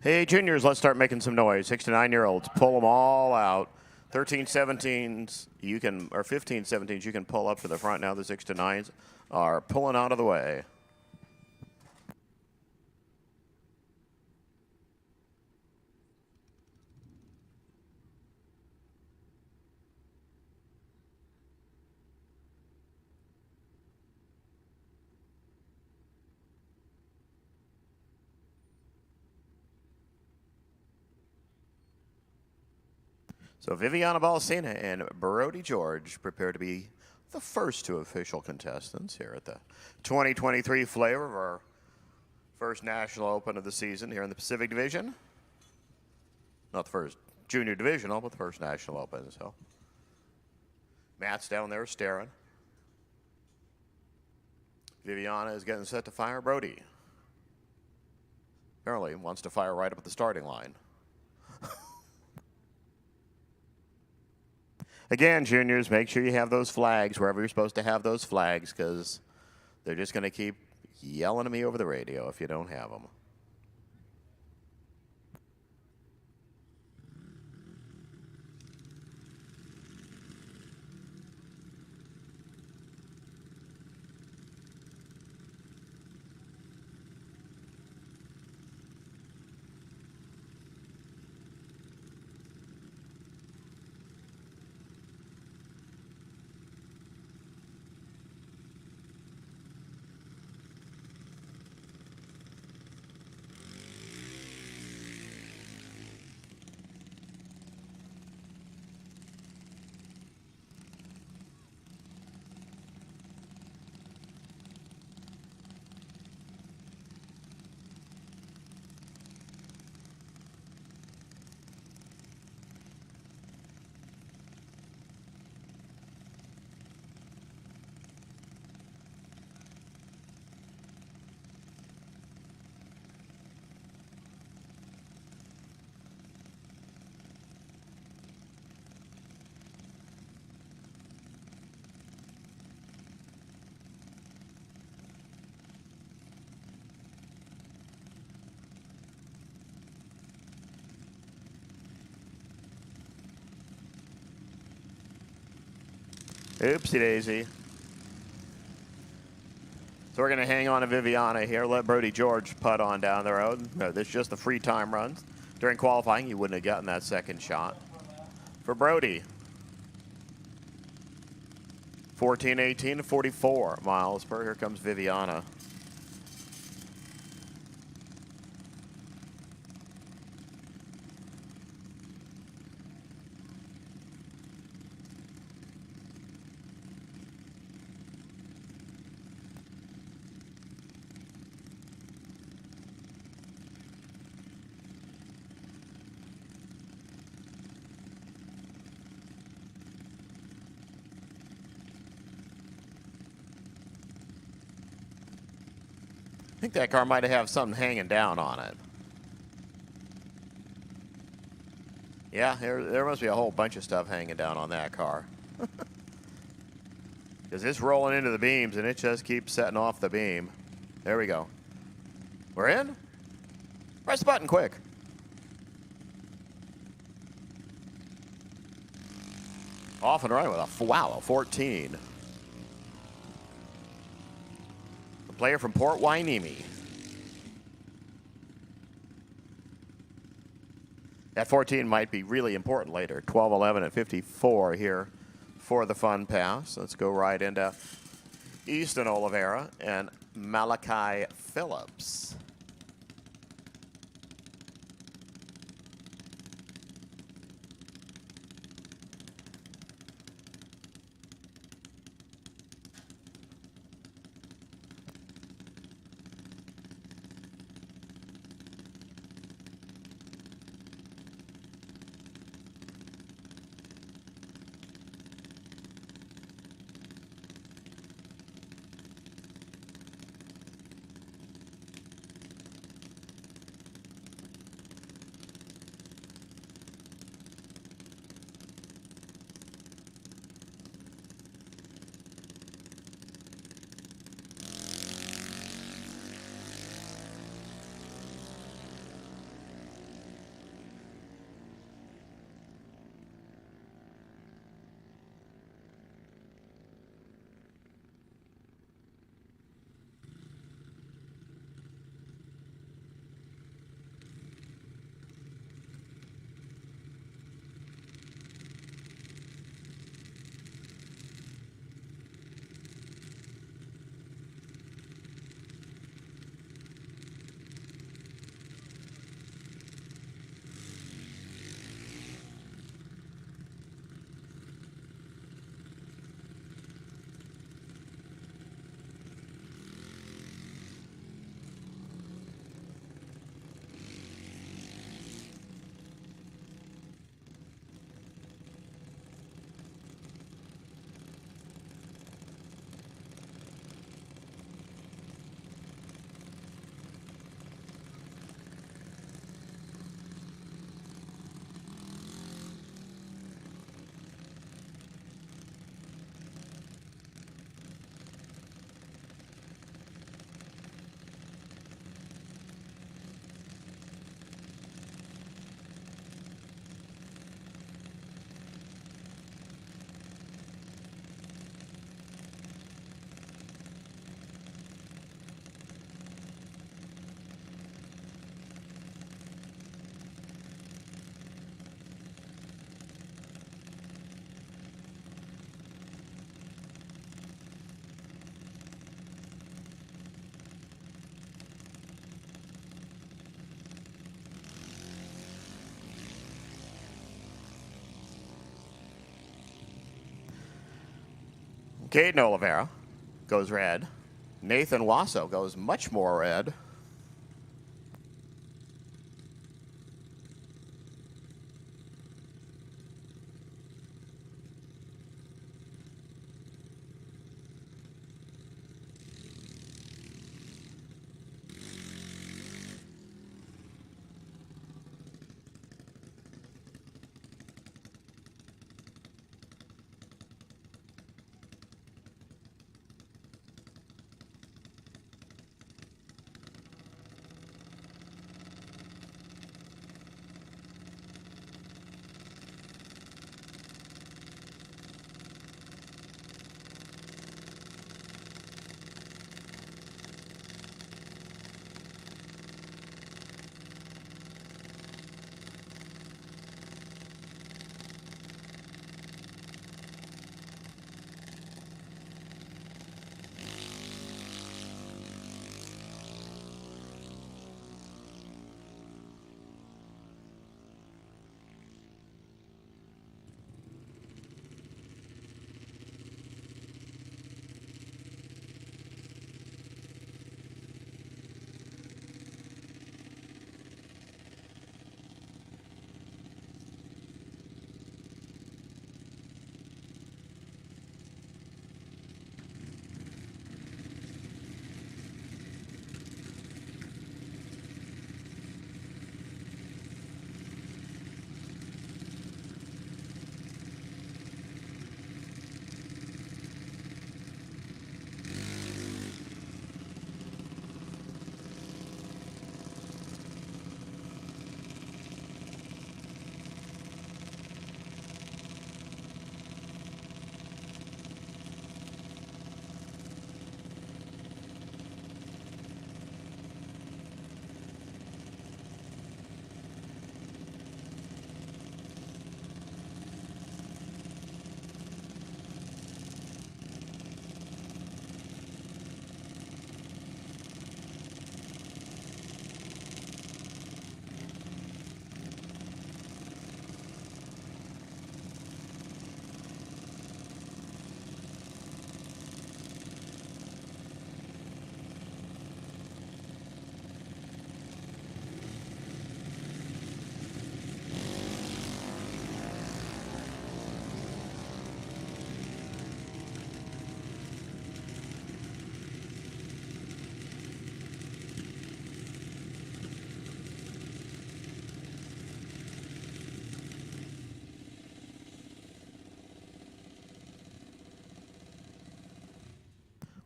Hey, juniors, let's start making some noise. 6 to 9-year-olds, pull them all out. 13, 17s, you can, or 15, 17s, you can pull up to the front now. The 6 to 9s are pulling out of the way. So Viviana Balsina and Brody George prepare to be the first two official contestants here at the 2023 flavor of our first National Open of the season here in the Pacific Division. Not the first Junior Divisional, but the first National Open. So Matt's down there staring. Viviana is getting set to fire. Brody apparently wants to fire right up at the starting line. Again, juniors, make sure you have those flags wherever you're supposed to have those flags, because they're just going to keep yelling at me over the radio if you don't have them. Oopsie daisy. So we're going to hang on to Viviana here. Let Brody George putt on down the road. No, this is just the free time runs. During qualifying, you wouldn't have gotten that second shot. For Brody, 14, 18, 44 miles per. Here comes Viviana. I think that car might have something hanging down on it. Yeah, there must be a whole bunch of stuff hanging down on that car. Because it's rolling into the beams, and it just keeps setting off the beam. There we go. We're in? Press the button quick. Off and running with a 14. Player from Port Hueneme. That 14 might be really important later. 12, 11, and 54 here for the fun pass. Let's go right into Easton Oliveira and Malachi Phillips. Caden Oliveira goes red. Nathan Wasso goes much more red.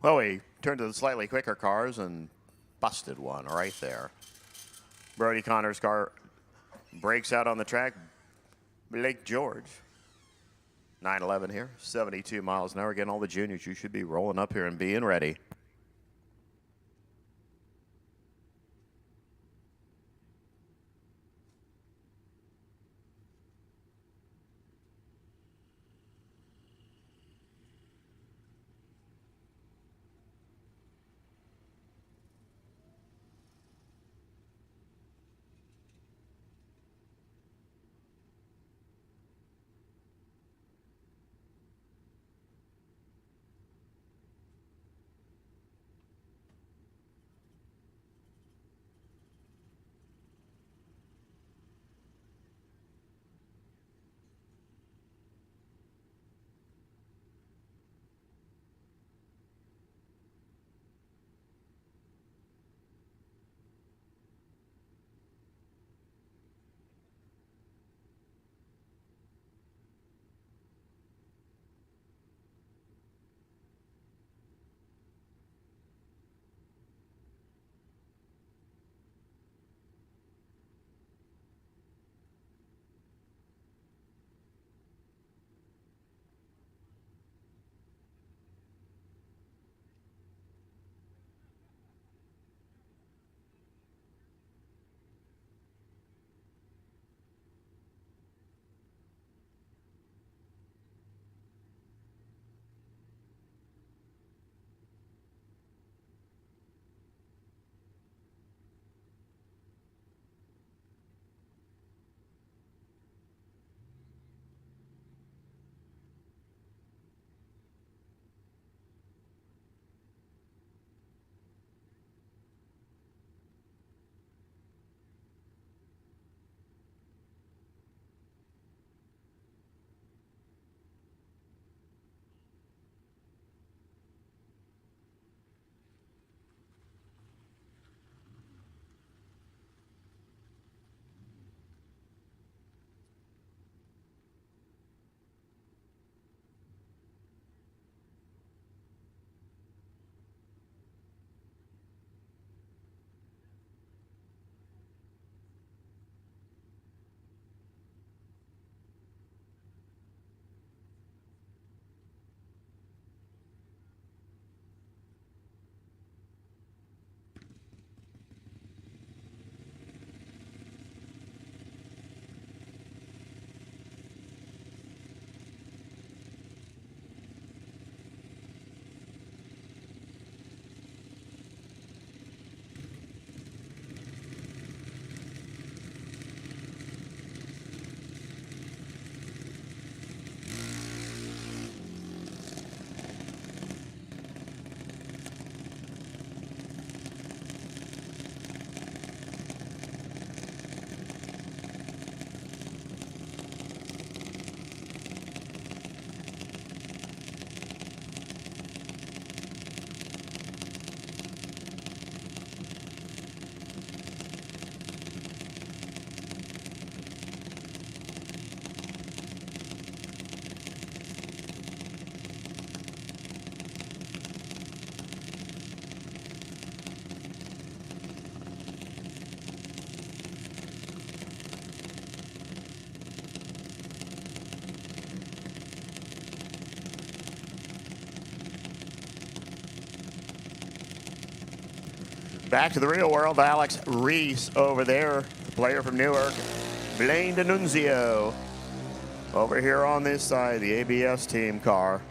Well, we turned to the slightly quicker cars and busted one right there. Brody Connor's car breaks out on the track. Blake George, 911 here, 72 miles an hour. Again, all the juniors, you should be rolling up here and being ready. Back to the real world, Alex Reese over there, player from Newark. Blaine D'Annunzio over here on this side, the ABS team car.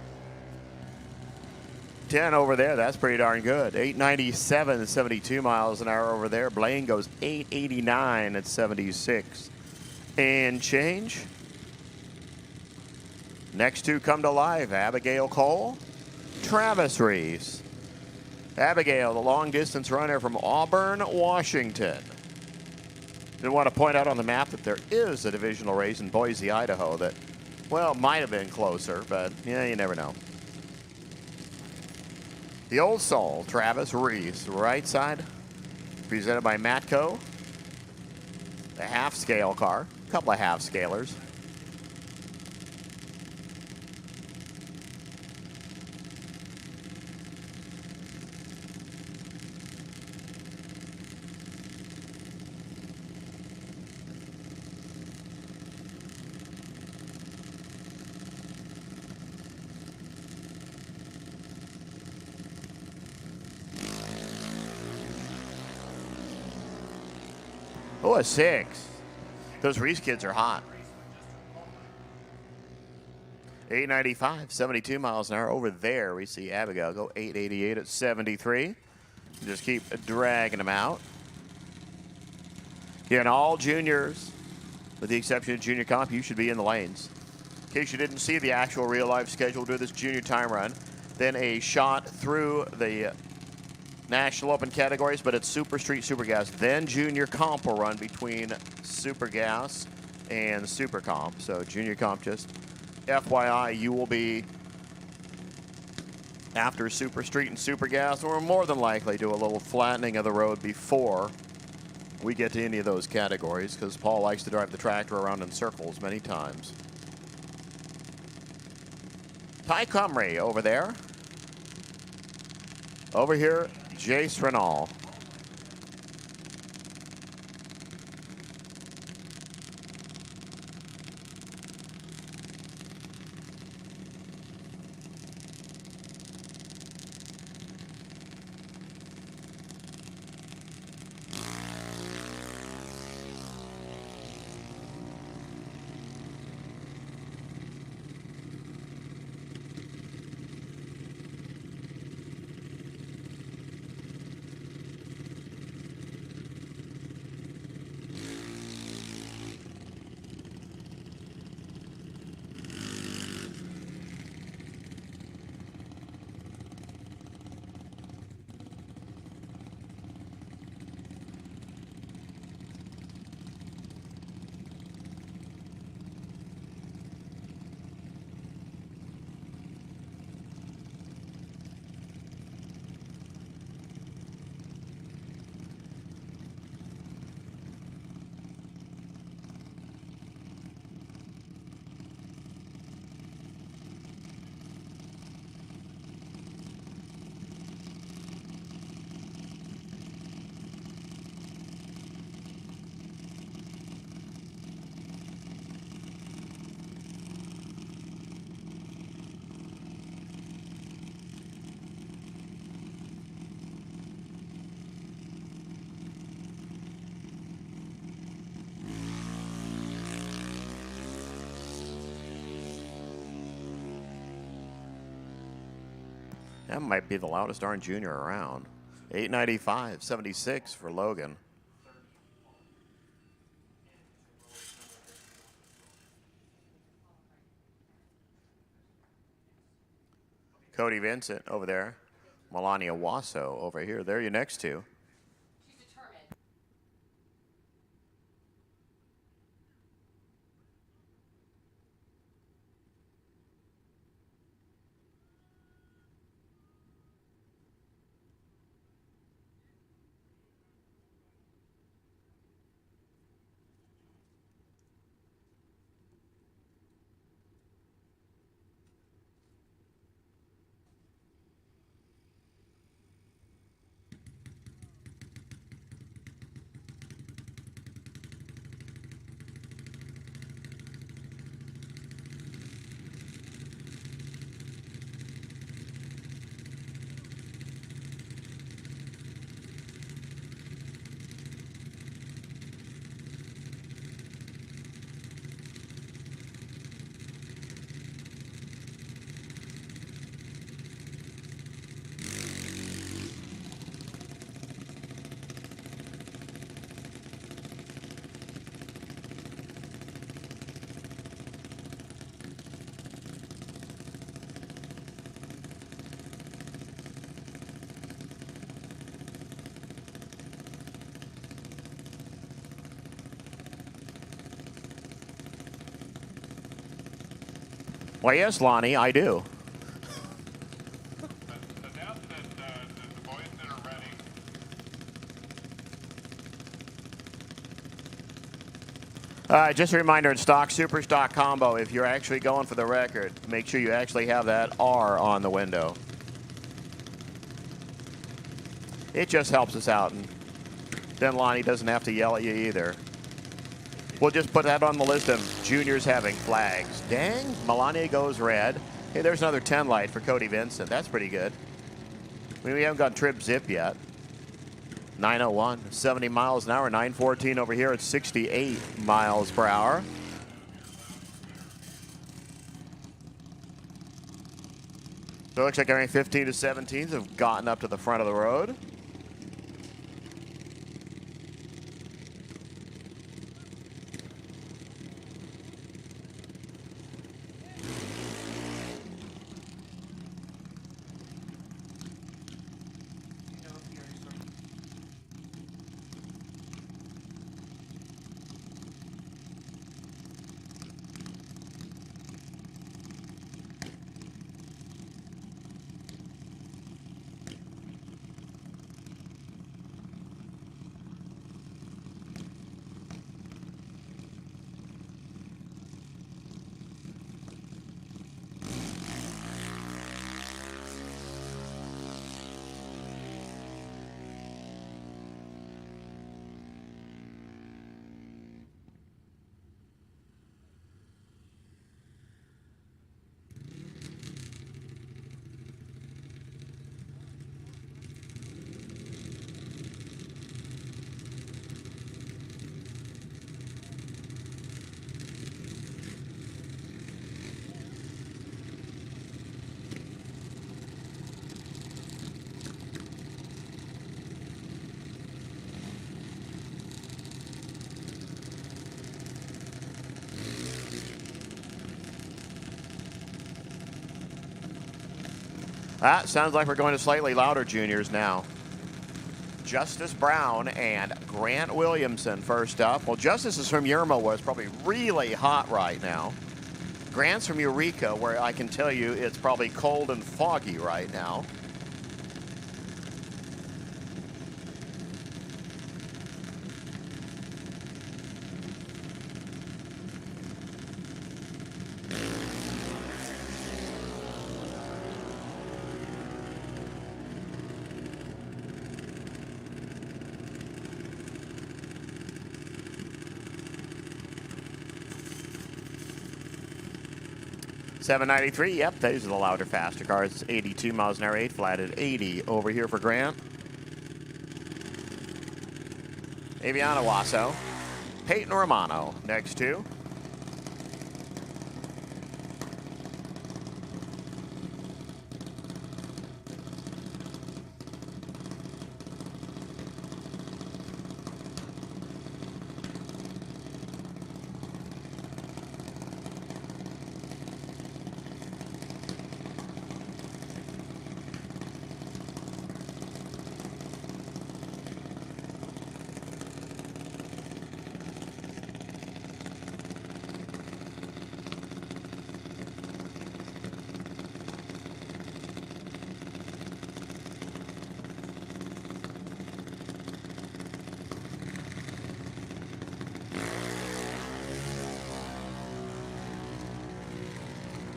10 over there, that's pretty darn good. 897, 72 miles an hour over there. Blaine goes 889 at 76 and change. Next two come to life, Abigail Cole, Travis Reese. Abigail, the long-distance runner from Auburn, Washington. Did want to point out on the map that there is a divisional race in Boise, Idaho that, well, might have been closer, but yeah, you never know. The Old Soul, Travis Reese, right side, presented by Matco. The half-scale car, a couple of half-scalers. Oh, a 6. Those Reese kids are hot. 895, 72 miles an hour. Over there, we see Abigail go 888 at 73. Just keep dragging them out. Again, all juniors, with the exception of junior comp, you should be in the lanes. In case you didn't see the actual real-life schedule, do this junior time run. Then a shot through the National Open categories, but it's Super Street, Super Gas. Then Junior Comp will run between Super Gas and Super Comp. So Junior Comp, just FYI, you will be after Super Street and Super Gas, or more than likely do a little flattening of the road before we get to any of those categories, because Paul likes to drive the tractor around in circles many times. Ty Cumry over there. Over here, Jace Renal. That might be the loudest darn junior around. 895, 76 for Logan. Cody Vincent over there. Melania Wasso over here. There you next to. Well, yes, Lonnie, I do. Announce that the boys that are ready. Just a reminder, in stock, super stock combo, if you're actually going for the record, make sure you actually have that R on the window. It just helps us out, and then Lonnie doesn't have to yell at you either. We'll just put that on the list of juniors having flags. Dang, Melania goes red. Hey, there's another 10 light for Cody Vincent. That's pretty good. I mean, we haven't got trip zip yet. 901, 70 miles an hour, 914 over here at 68 miles per hour. So it looks like every 15 to 17s have gotten up to the front of the road. Sounds like we're going to slightly louder juniors now. Justice Brown and Grant Williamson first up. Well, Justice is from Yerma, where it's probably really hot right now. Grant's from Eureka, where I can tell you it's probably cold and foggy right now. $793, yep, these are the louder, faster cars. It's 82 miles an hour, 8 flat at 80 over here for Grant. Aviana Wasso. Peyton Romano next to.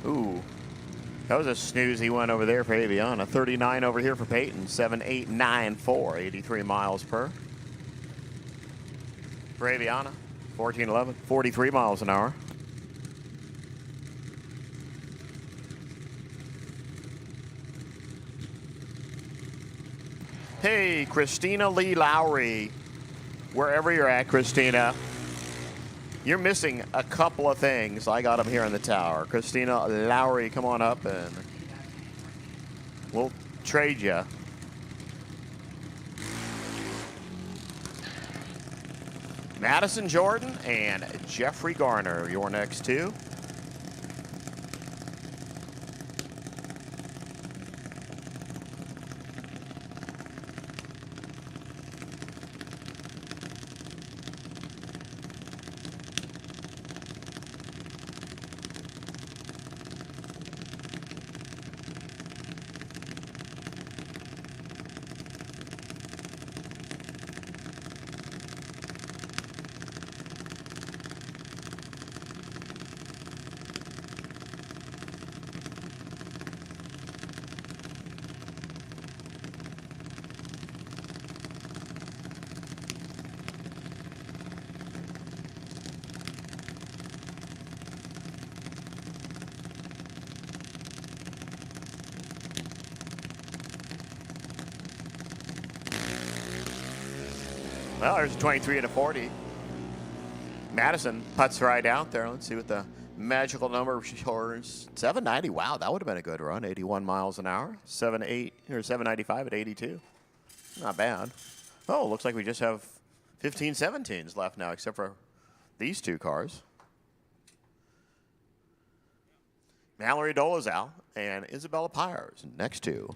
Ooh, that was a snoozy one over there for Aviana. 39 over here for Peyton. 7.894, 83 miles per. For Aviana, 14.11, 43 miles an hour. Hey, Christina Lee Lowry. Wherever you're at, Christina. You're missing a couple of things. I got them here in the tower. Christina Lowry, come on up and we'll trade you. Madison Jordan and Jeffrey Garner, your next two. Well, there's a 23 and a 40. Madison putts right out there. Let's see what the magical number shows. 790. Wow, that would have been a good run. 81 miles an hour. 795 at 82. Not bad. Oh, looks like we just have 15 17s left now, except for these two cars. Mallory Dolezal and Isabella Pyers next to.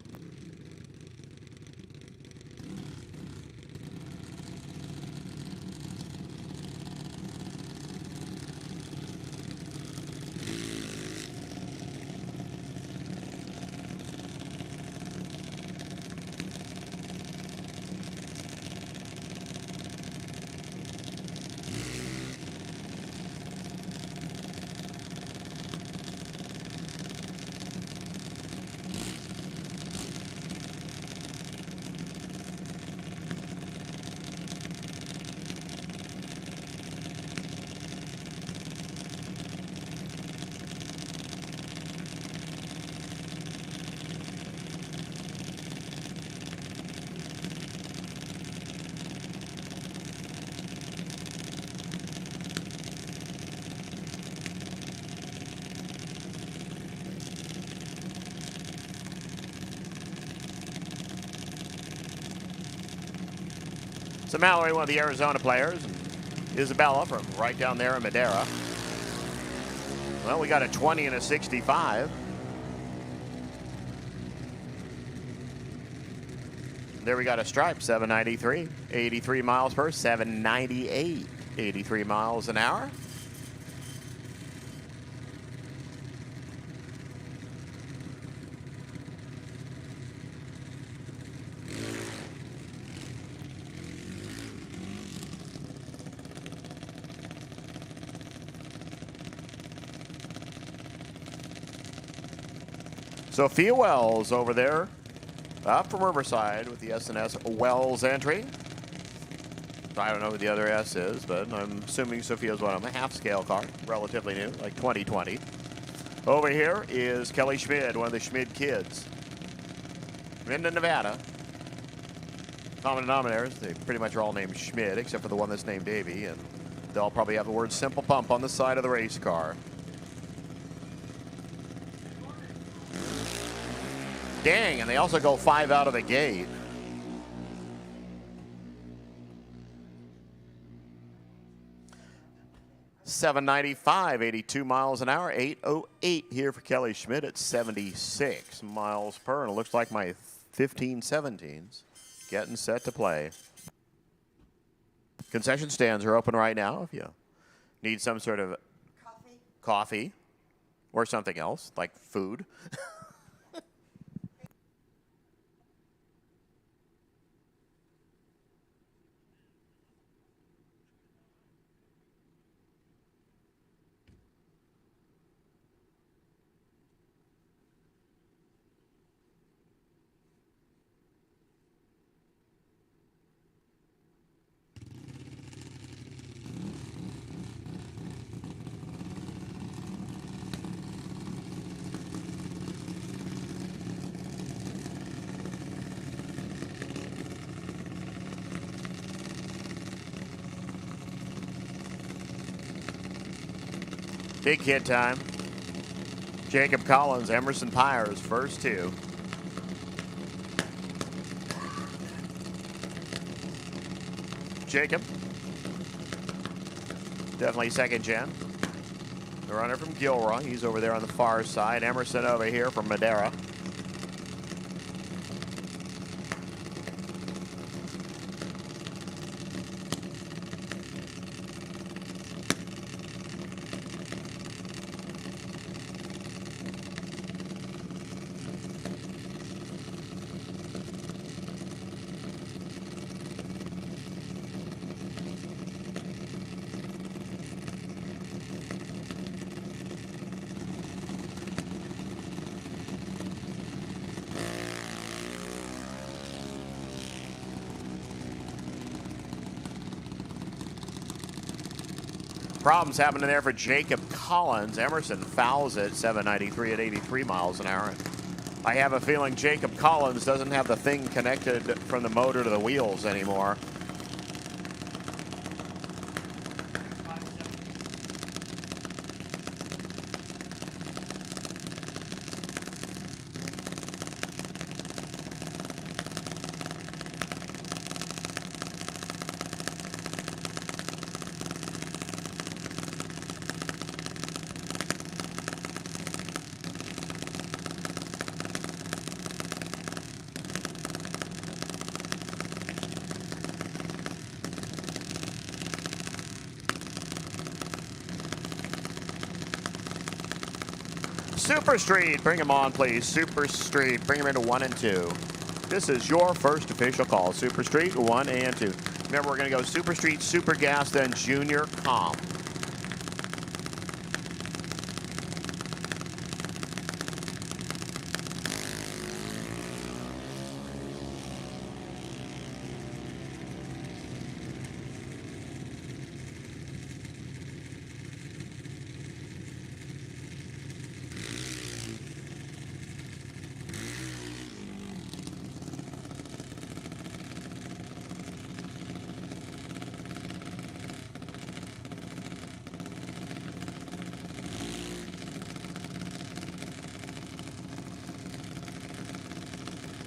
So Mallory, one of the Arizona players, and Isabella from right down there in Madera. Well, we got a 20 and a 65. There we got a stripe, 793, 83 miles per, 798, 83 miles an hour. Sophia Wells over there, up from Riverside with the SNS Wells entry. I don't know who the other S is, but I'm assuming Sophia's one of them. A half-scale car, relatively new, like 2020. Over here is Kelly Schmid, one of the Schmid kids. Into Nevada. Common denominators, they pretty much are all named Schmid, except for the one that's named Davey, and they'll probably have the word simple pump on the side of the race car. Dang, and they also go 5 out of the gate. $795, 82 miles an hour, 808 here for Kelly Schmid at 76 miles per. And it looks like my 15-17s getting set to play. Concession stands are open right now if you need some sort of coffee or something else, like food. Big kid time. Jacob Collins, Emerson Pyers, first two. Jacob, definitely second gen. The runner from Gilroy, he's over there on the far side. Emerson over here from Madera. Problems happening there for Jacob Collins. Emerson fouls it, 793 at 83 miles an hour. I have a feeling Jacob Collins doesn't have the thing connected from the motor to the wheels anymore. Super Street, bring him on, please. Super Street, bring him into 1 and 2. This is your first official call. Super Street, 1 and 2. Remember, we're going to go Super Street, Super Gas, then Junior Comp.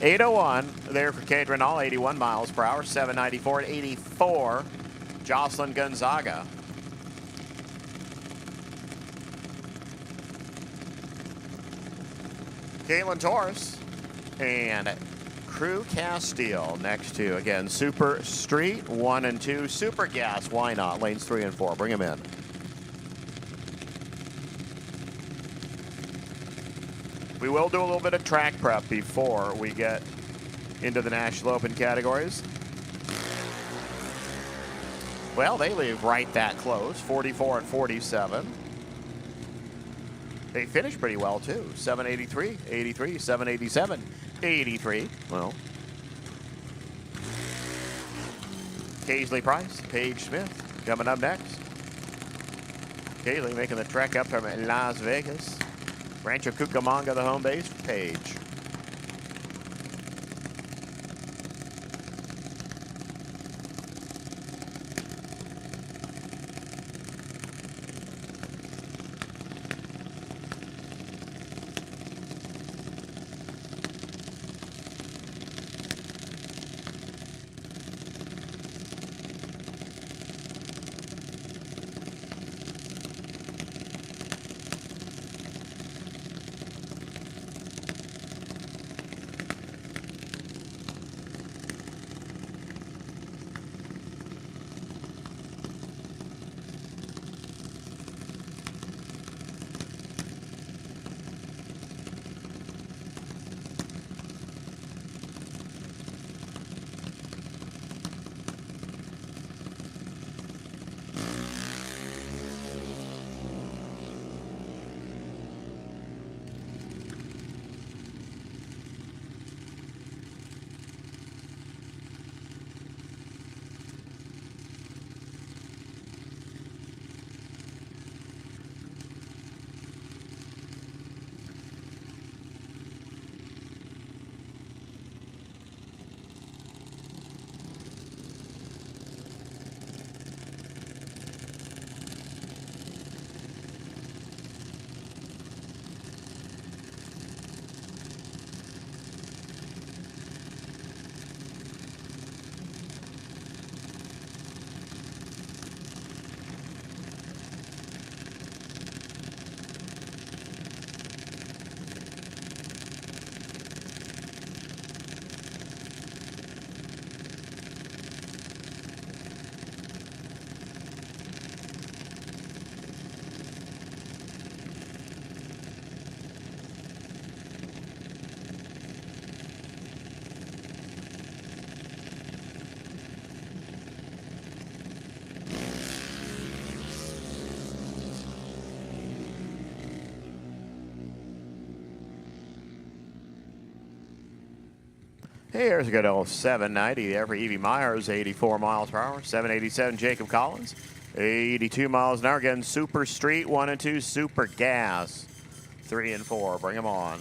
.801 there for Cadronall, 81 miles per hour, 794 at 84. Jocelyn Gonzaga. Caitlin Torres and Crew Castile next to, again, Super Street, 1 and 2. Super Gas, why not? Lanes 3 and 4. Bring them in. We will do a little bit of track prep before we get into the National Open categories. Well, they leave right that close, 44 and 47. They finished pretty well, too. 783, 83, 787, 83. Well, Paisley Price, Paige Smith coming up next. Kaylee making the trek up from Las Vegas. Rancho Cucamonga, the home base for Paige. Here's a good old 790 there for Evie Myers, 84 miles per hour. 787 Jacob Collins, 82 miles an hour. Again, Super Street, 1 and 2. Super Gas, 3 and 4. Bring them on.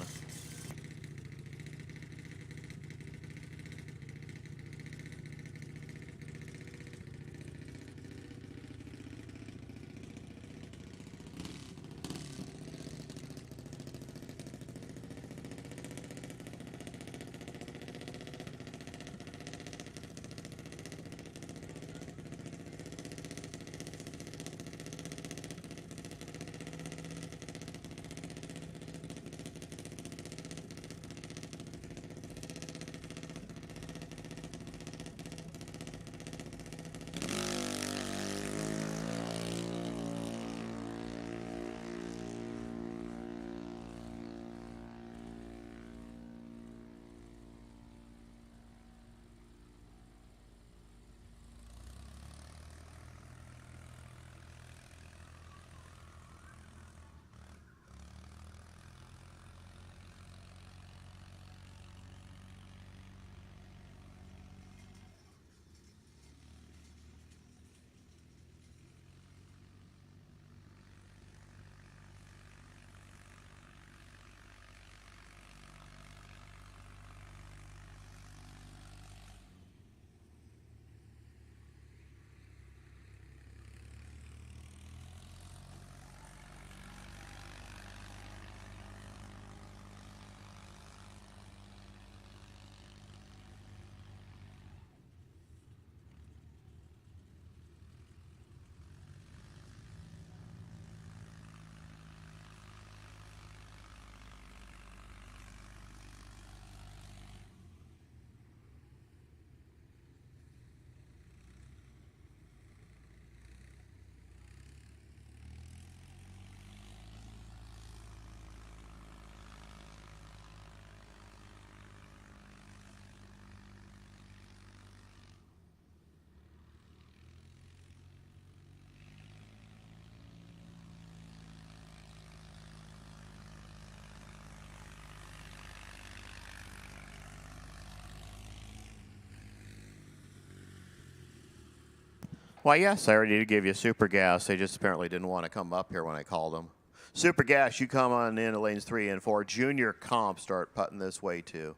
Why, yes, I already gave you super gas. They just apparently didn't want to come up here when I called them. Super gas, you come on in to lanes 3 and 4. Junior comp start putting this way too.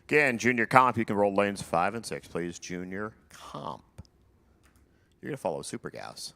Again, junior comp, you can roll lanes 5 and 6, please. Junior comp. You're going to follow super gas.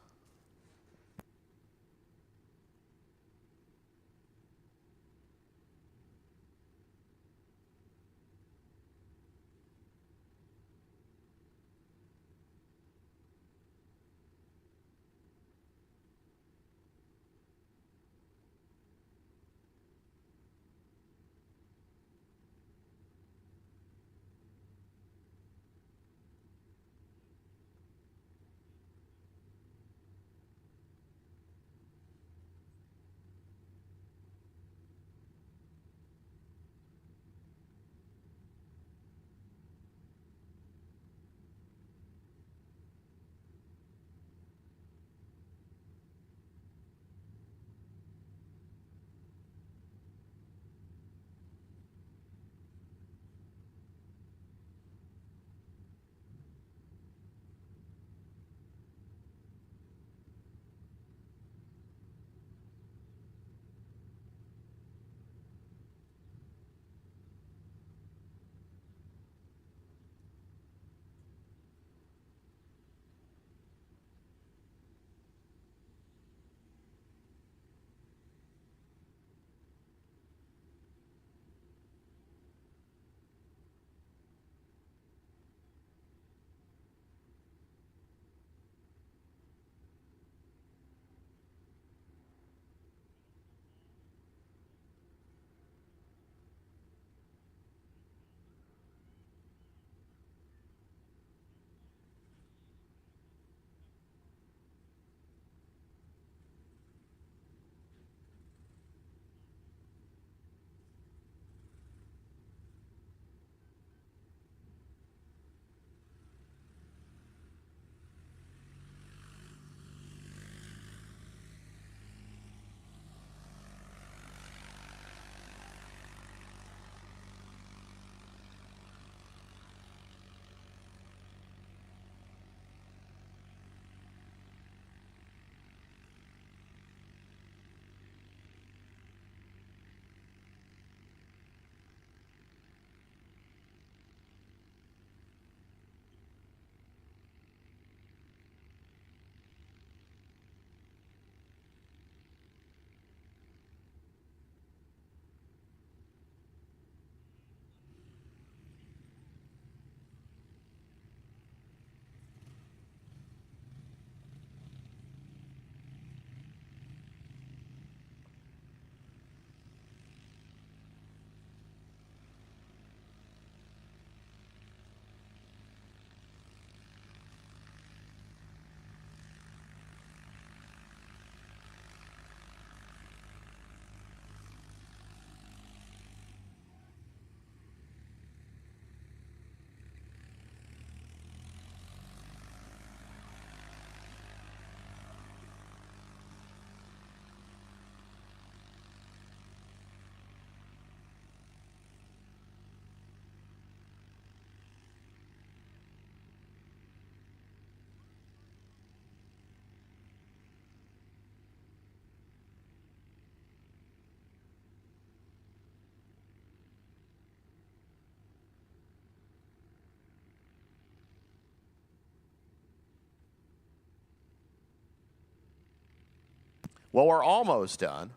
Well, we're almost done.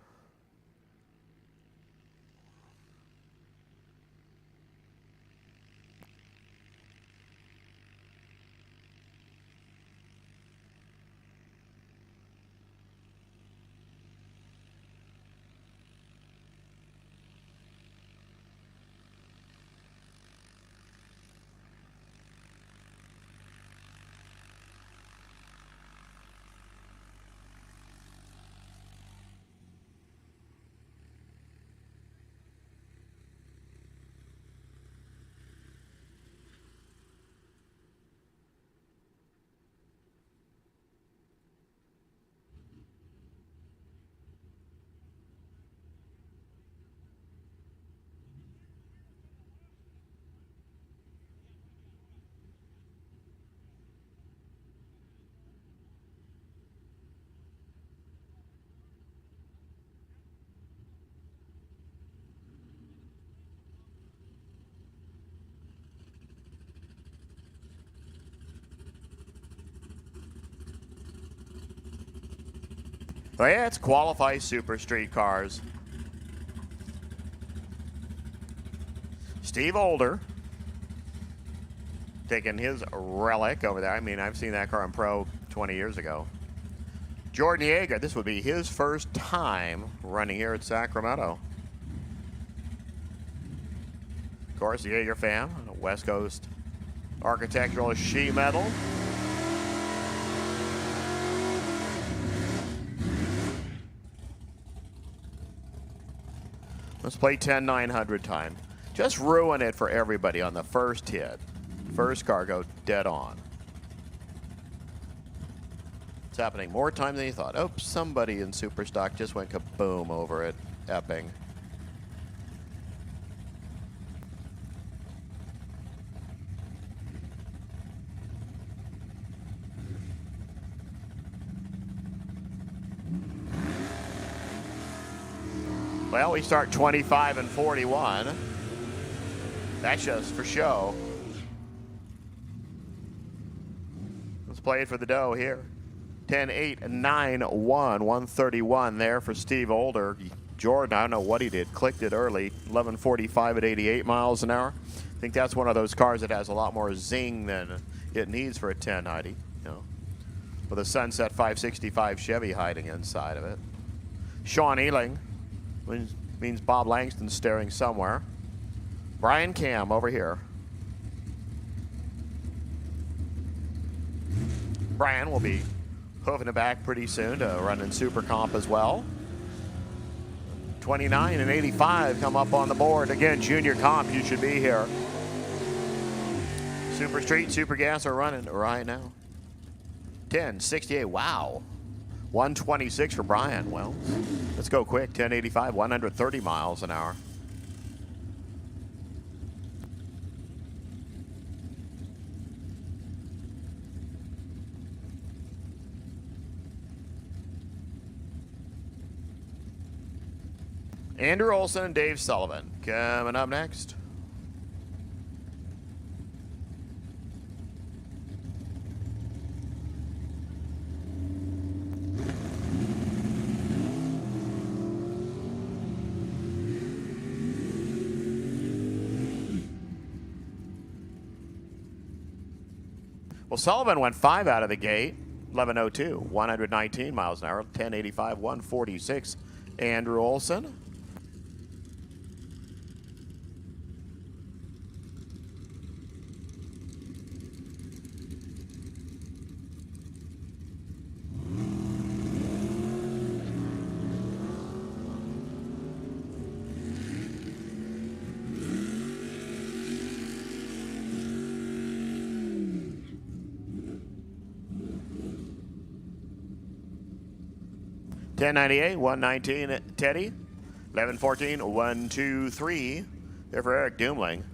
Oh, yeah, it's qualify super street cars. Steve Older taking his relic over there. I mean, I've seen that car in pro 20 years ago. Jordan Yeager, this would be his first time running here at Sacramento. Of course, the Yeager fam, West Coast architectural sheet metal. Let's play 10-900 time. Just ruin it for everybody on the first hit. First car go dead on. It's happening more time than you thought. Oh, somebody in Superstock just went kaboom over at Epping. Well, we start 25 and 41. That's just for show. Let's play it for the dough here. 10-8-9-1, 131 there for Steve Older. Jordan, I don't know what he did, clicked it early. 11:45 at 88 miles an hour. I think that's one of those cars that has a lot more zing than it needs for a 1090. You know, with a Sunset 565 Chevy hiding inside of it. Sean Ealing. Means Bob Langston's staring somewhere. Brian Cam over here. Brian will be hoofing it back pretty soon to run in Super Comp as well. 29 and 85 come up on the board. Again, Junior Comp, you should be here. Super Street, Super Gas are running right now. 10-68, wow. 126 for Brian. Well, let's go quick. 1085, 130 miles an hour. Andrew Olson and Dave Sullivan coming up next. Well, Sullivan went 5 out of the gate, 11:02, 119 miles an hour, 1085, 146. Andrew Olson. $10.98, 119 Teddy, 11:14, 123. There for Eric Doomling.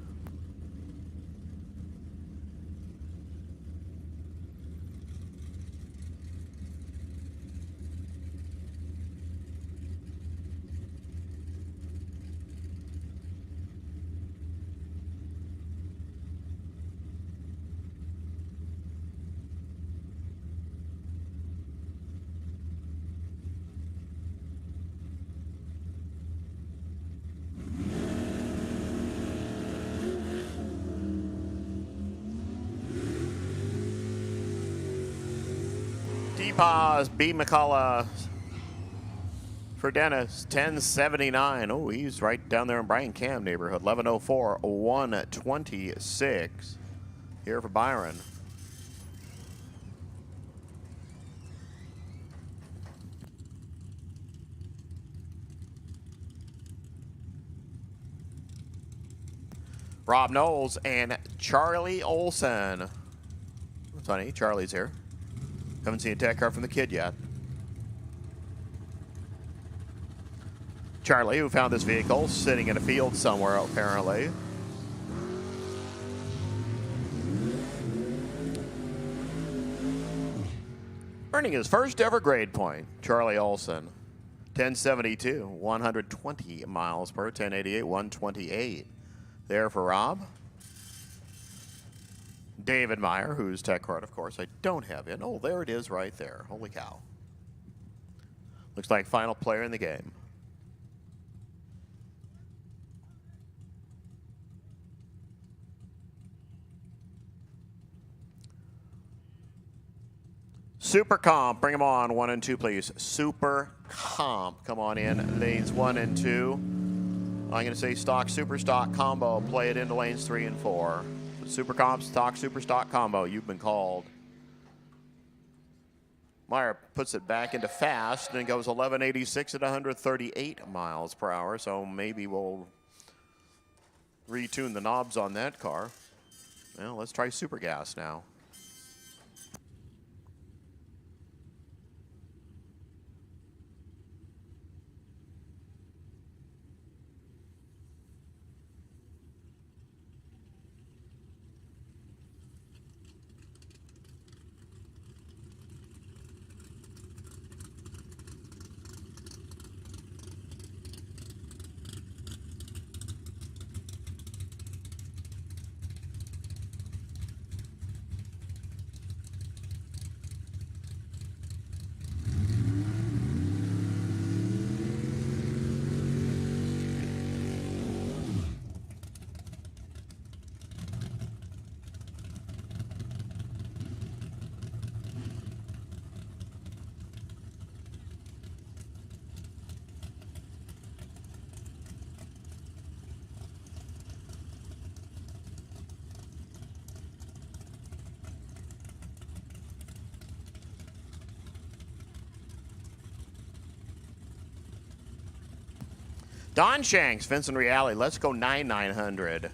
Paz, B. McCullough for Dennis, 1079. Oh, he's right down there in Brian Cam neighborhood. 1104, 126 here for Byron. Rob Knowles and Charlie Olson. It's funny, Charlie's here. Haven't seen a tech car from the kid yet. Charlie, who found this vehicle sitting in a field somewhere, apparently. Earning his first ever grade point, Charlie Olson. 1072, 120 miles per, 1088, 128. There for Rob. David Meyer, whose tech card, of course, I don't have in. Oh, there it is right there. Holy cow. Looks like final player in the game. Super Comp, bring them on. 1 and 2, please. Super Comp, come on in. Lanes 1 and 2. I'm going to say stock, super stock combo. Play it into lanes 3 and 4. Super Comp, stock, super stock combo. You've been called. Meyer puts it back into fast and goes 1186 at 138 miles per hour. So maybe we'll retune the knobs on that car. Well, let's try super gas now. Don Shanks, Vincent Reale, let's go 9900.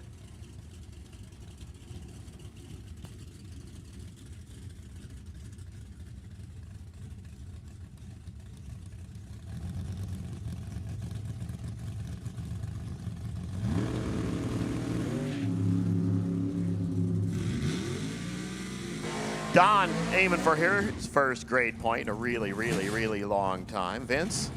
Don aiming for his first grade point in a really, really, really long time. Vince?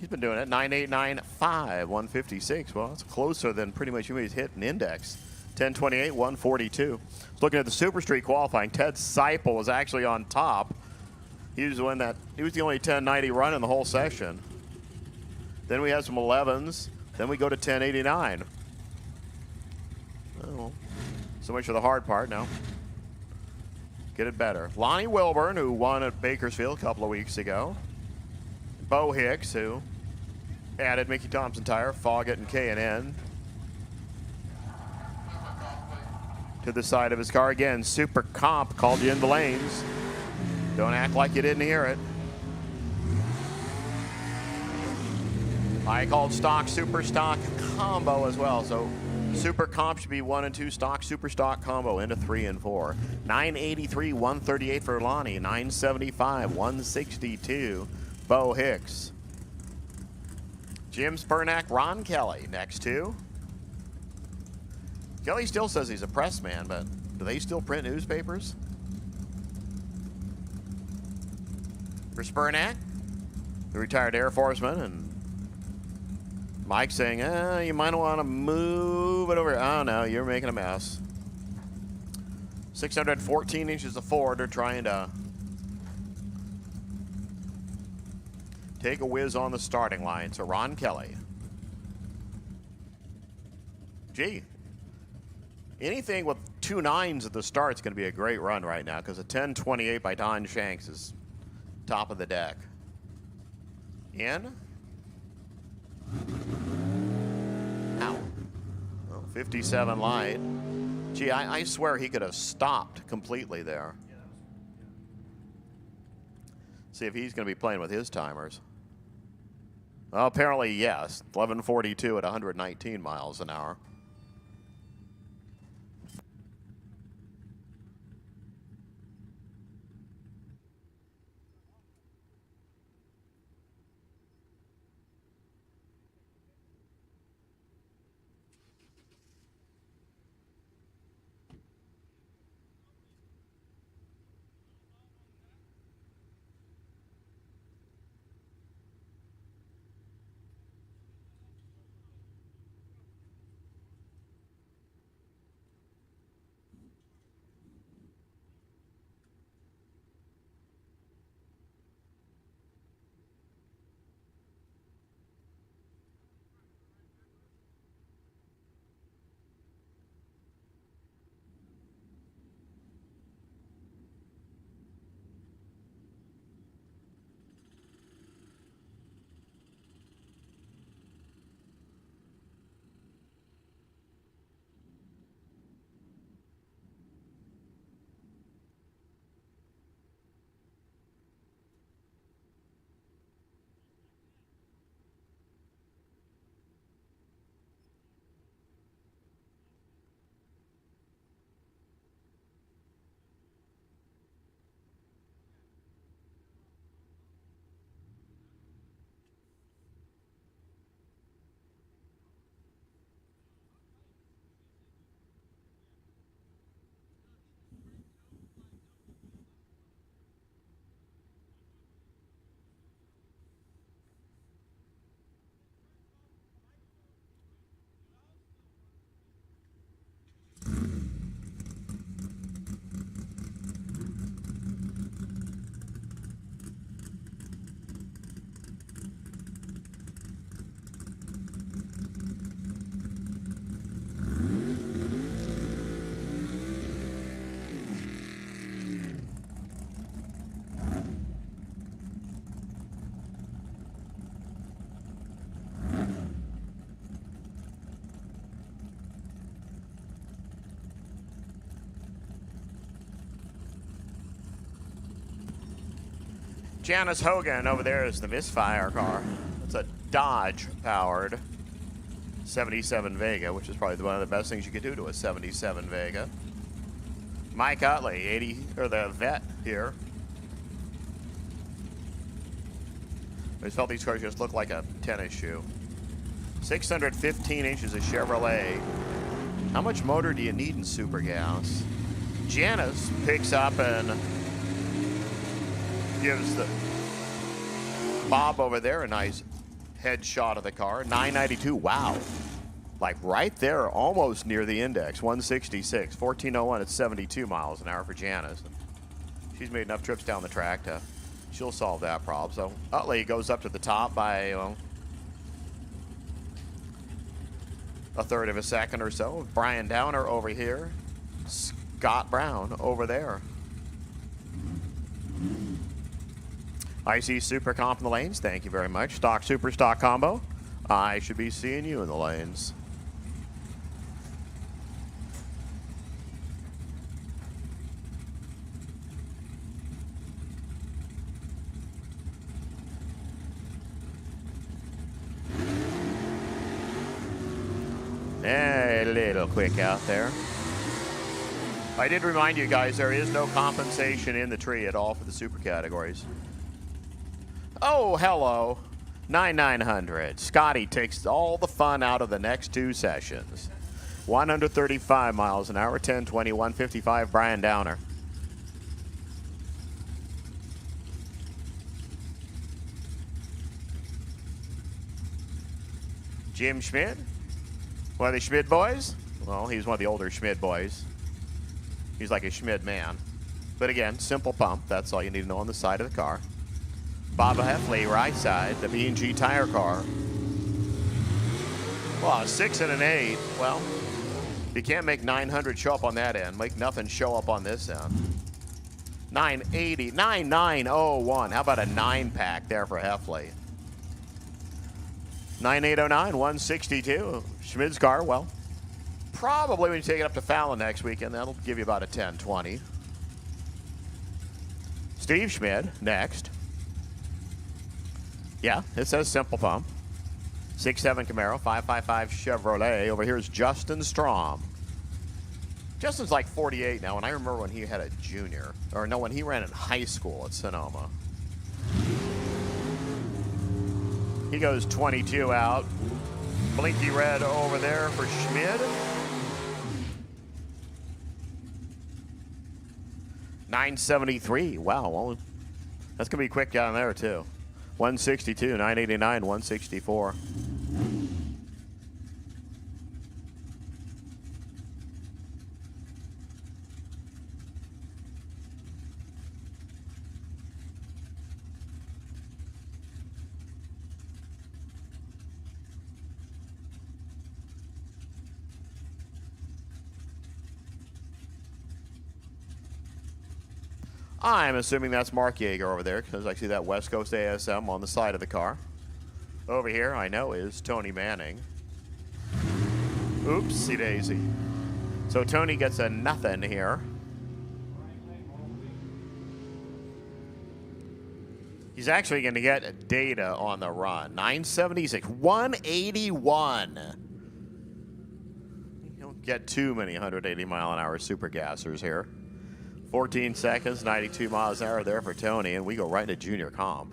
He's been doing it. 9895, 156. Well, it's closer than pretty much anybody's hit an index. 1028, 142. Looking at the Super Street qualifying, Ted Seipel was actually on top. He was the one that he was the only 1090 run in the whole session. Then we had some 11s. Then we go to 1089. Oh, so much for the hard part now. Get it better. Lonnie Wilburn, who won at Bakersfield a couple of weeks ago. Bo Hicks, who added Mickey Thompson tire, Foggett, and K&N to the side of his car. Again, Super Comp called you in the lanes. Don't act like you didn't hear it. I called stock, super stock combo as well. So Super Comp should be 1 and 2 stock, super stock combo into 3 and 4. 983, 138 for Lonnie. 975, 162. Bo Hicks. Jim Spurnack, Ron Kelly next to. Kelly still says he's a press man, but do they still print newspapers? For Spurnack, the retired Air Forceman, and Mike saying, you might want to move it over. Oh, no, you're making a mess. 614 inches of Ford. They're trying to take a whiz on the starting line. So Ron Kelly. Gee, anything with 2 9s at the start is going to be a great run right now, because a 1028 by Don Shanks is top of the deck. In. Out. Well, 57 light. Gee, I swear he could have stopped completely there. See if he's going to be playing with his timers. Well, apparently, yes. 11:42 at 119 miles an hour. Janice Hogan over there is the misfire car. It's a Dodge-powered 77 Vega, which is probably one of the best things you could do to a 77 Vega. Mike Utley, 80, or the vet here. I just felt these cars just look like a tennis shoe. 615 inches of Chevrolet. How much motor do you need in super gas? Janice picks up and gives the Bob over there a nice headshot of the car. 992, wow. Like right there, almost near the index, 166. 1401 at 72 miles an hour for Janice. She's made enough trips down the track to, she'll solve that problem. So Utley goes up to the top by, well, a third of a second or so. Brian Downer over here. Scott Brown over there. IC Super Comp in the lanes, thank you very much. Stock Super Stock Combo. I should be seeing you in the lanes. A little quick out there. I did remind you guys there is no compensation in the tree at all for the super categories. Oh, hello. 9900. Scotty takes all the fun out of the next two sessions. 135 miles an hour, 1020, 155, Brian Downer. Jim Schmidt. One of the Schmidt boys? Well, he's one of the older Schmidt boys. He's like a Schmidt man. But again, simple pump. That's all you need to know on the side of the car. Bob Heffley, right side, the B&G tire car. Well, a 6 and an 8. Well, you can't make 900 show up on that end. Make nothing show up on this end. 980, 9901. How about a 9-pack there for Heffley? 9809, 162. Schmid's car, well, probably when you take it up to Fallon next weekend, that'll give you about a 1020. Steve Schmid next. Yeah, it says Simple Pump. 6.7 Camaro, 555 Chevrolet. Over here is Justin Strom. Justin's like 48 now, and I remember when he had a junior. Or no, when he ran in high school at Sonoma. He goes 22 out. Blinky red over there for Schmid. 973. Wow, well, that's going to be quick down there, too. 162, 989, 164. I'm assuming that's Mark Yeager over there because I see that West Coast ASM on the side of the car. Over here, I know, is Tony Manning. Oopsie daisy. So Tony gets a nothing here. He's actually going to get data on the run. 976, 181. You don't get too many 180-mile-an-hour super gassers here. 14 seconds, 92 miles an hour there for Tony, and we go right into junior comp.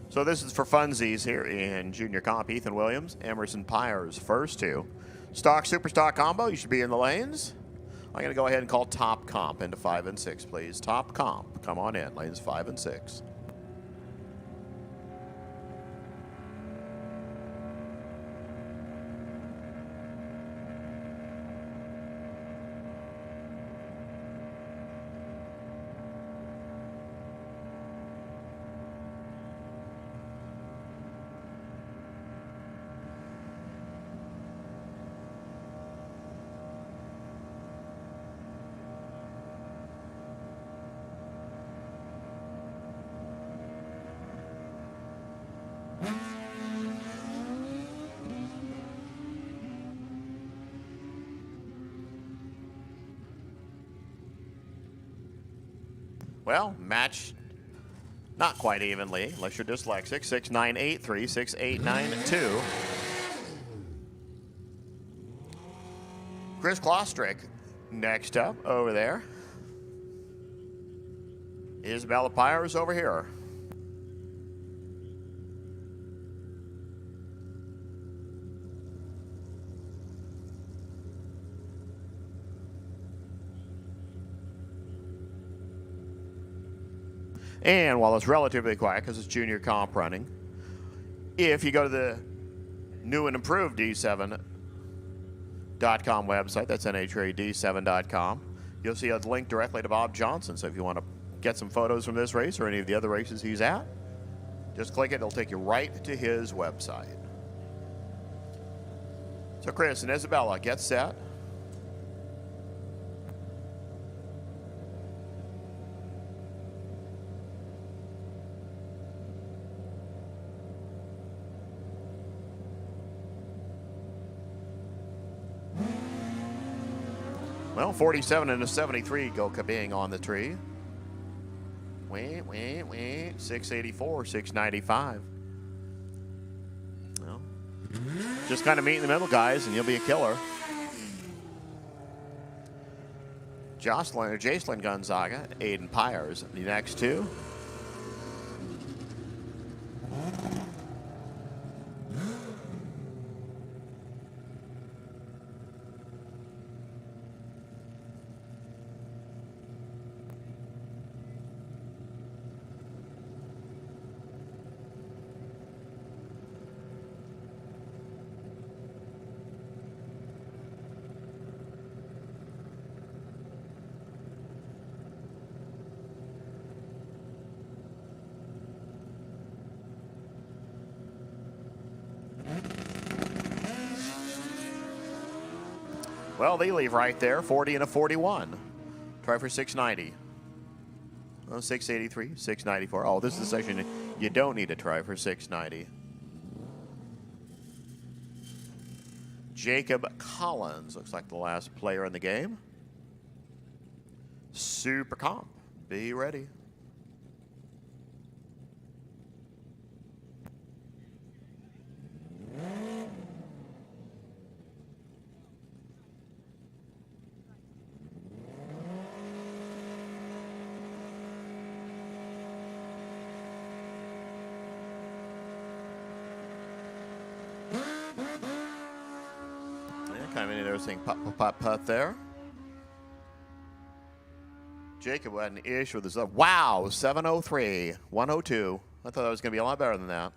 So this is for funsies here in junior comp. Ethan Williams, Emerson Pyers, first two. Stock, super stock combo, you should be in the lanes. I'm going to go ahead and call top comp into 5 and 6, please. Top comp, come on in, lanes 5 and 6. Well, match not quite evenly, unless you're dyslexic. 6983, 6892. Chris Klostrick next up over there. Isabella Pyers over here. And while it's relatively quiet because it's junior comp running, if you go to the new and improved D7.com website, that's NHRA D7.com, you'll see a link directly to Bob Johnson. So if you want to get some photos from this race or any of the other races he's at, just click it. It'll take you right to his website. So Chris and Isabella, get set. Well, 47 and a 73 go kabing on the tree. 684, 695. Well, just kind of meet in the middle, guys, and you'll be a killer. Jacelyn Gonzaga, Aiden Pyers, the next two. Well, they leave right there, 40 and a 41. Try for 690. Oh, 683, 694. Oh, this is the section you don't need to try for 690. Jacob Collins looks like the last player in the game. Super Comp, be ready. Kind of an interesting putt there. Jacob had an issue with his up. Wow, 703, 102. I thought that was going to be a lot better than that.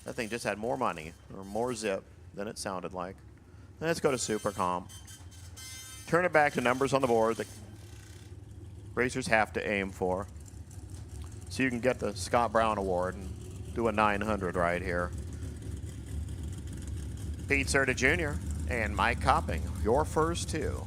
That thing just had more money or more zip than it sounded like. Let's go to Super Comp. Turn it back to numbers on the board that racers have to aim for. So you can get the Scott Brown Award and do a 900 right here. Pete Serta Jr. and Mike Copping, your first two.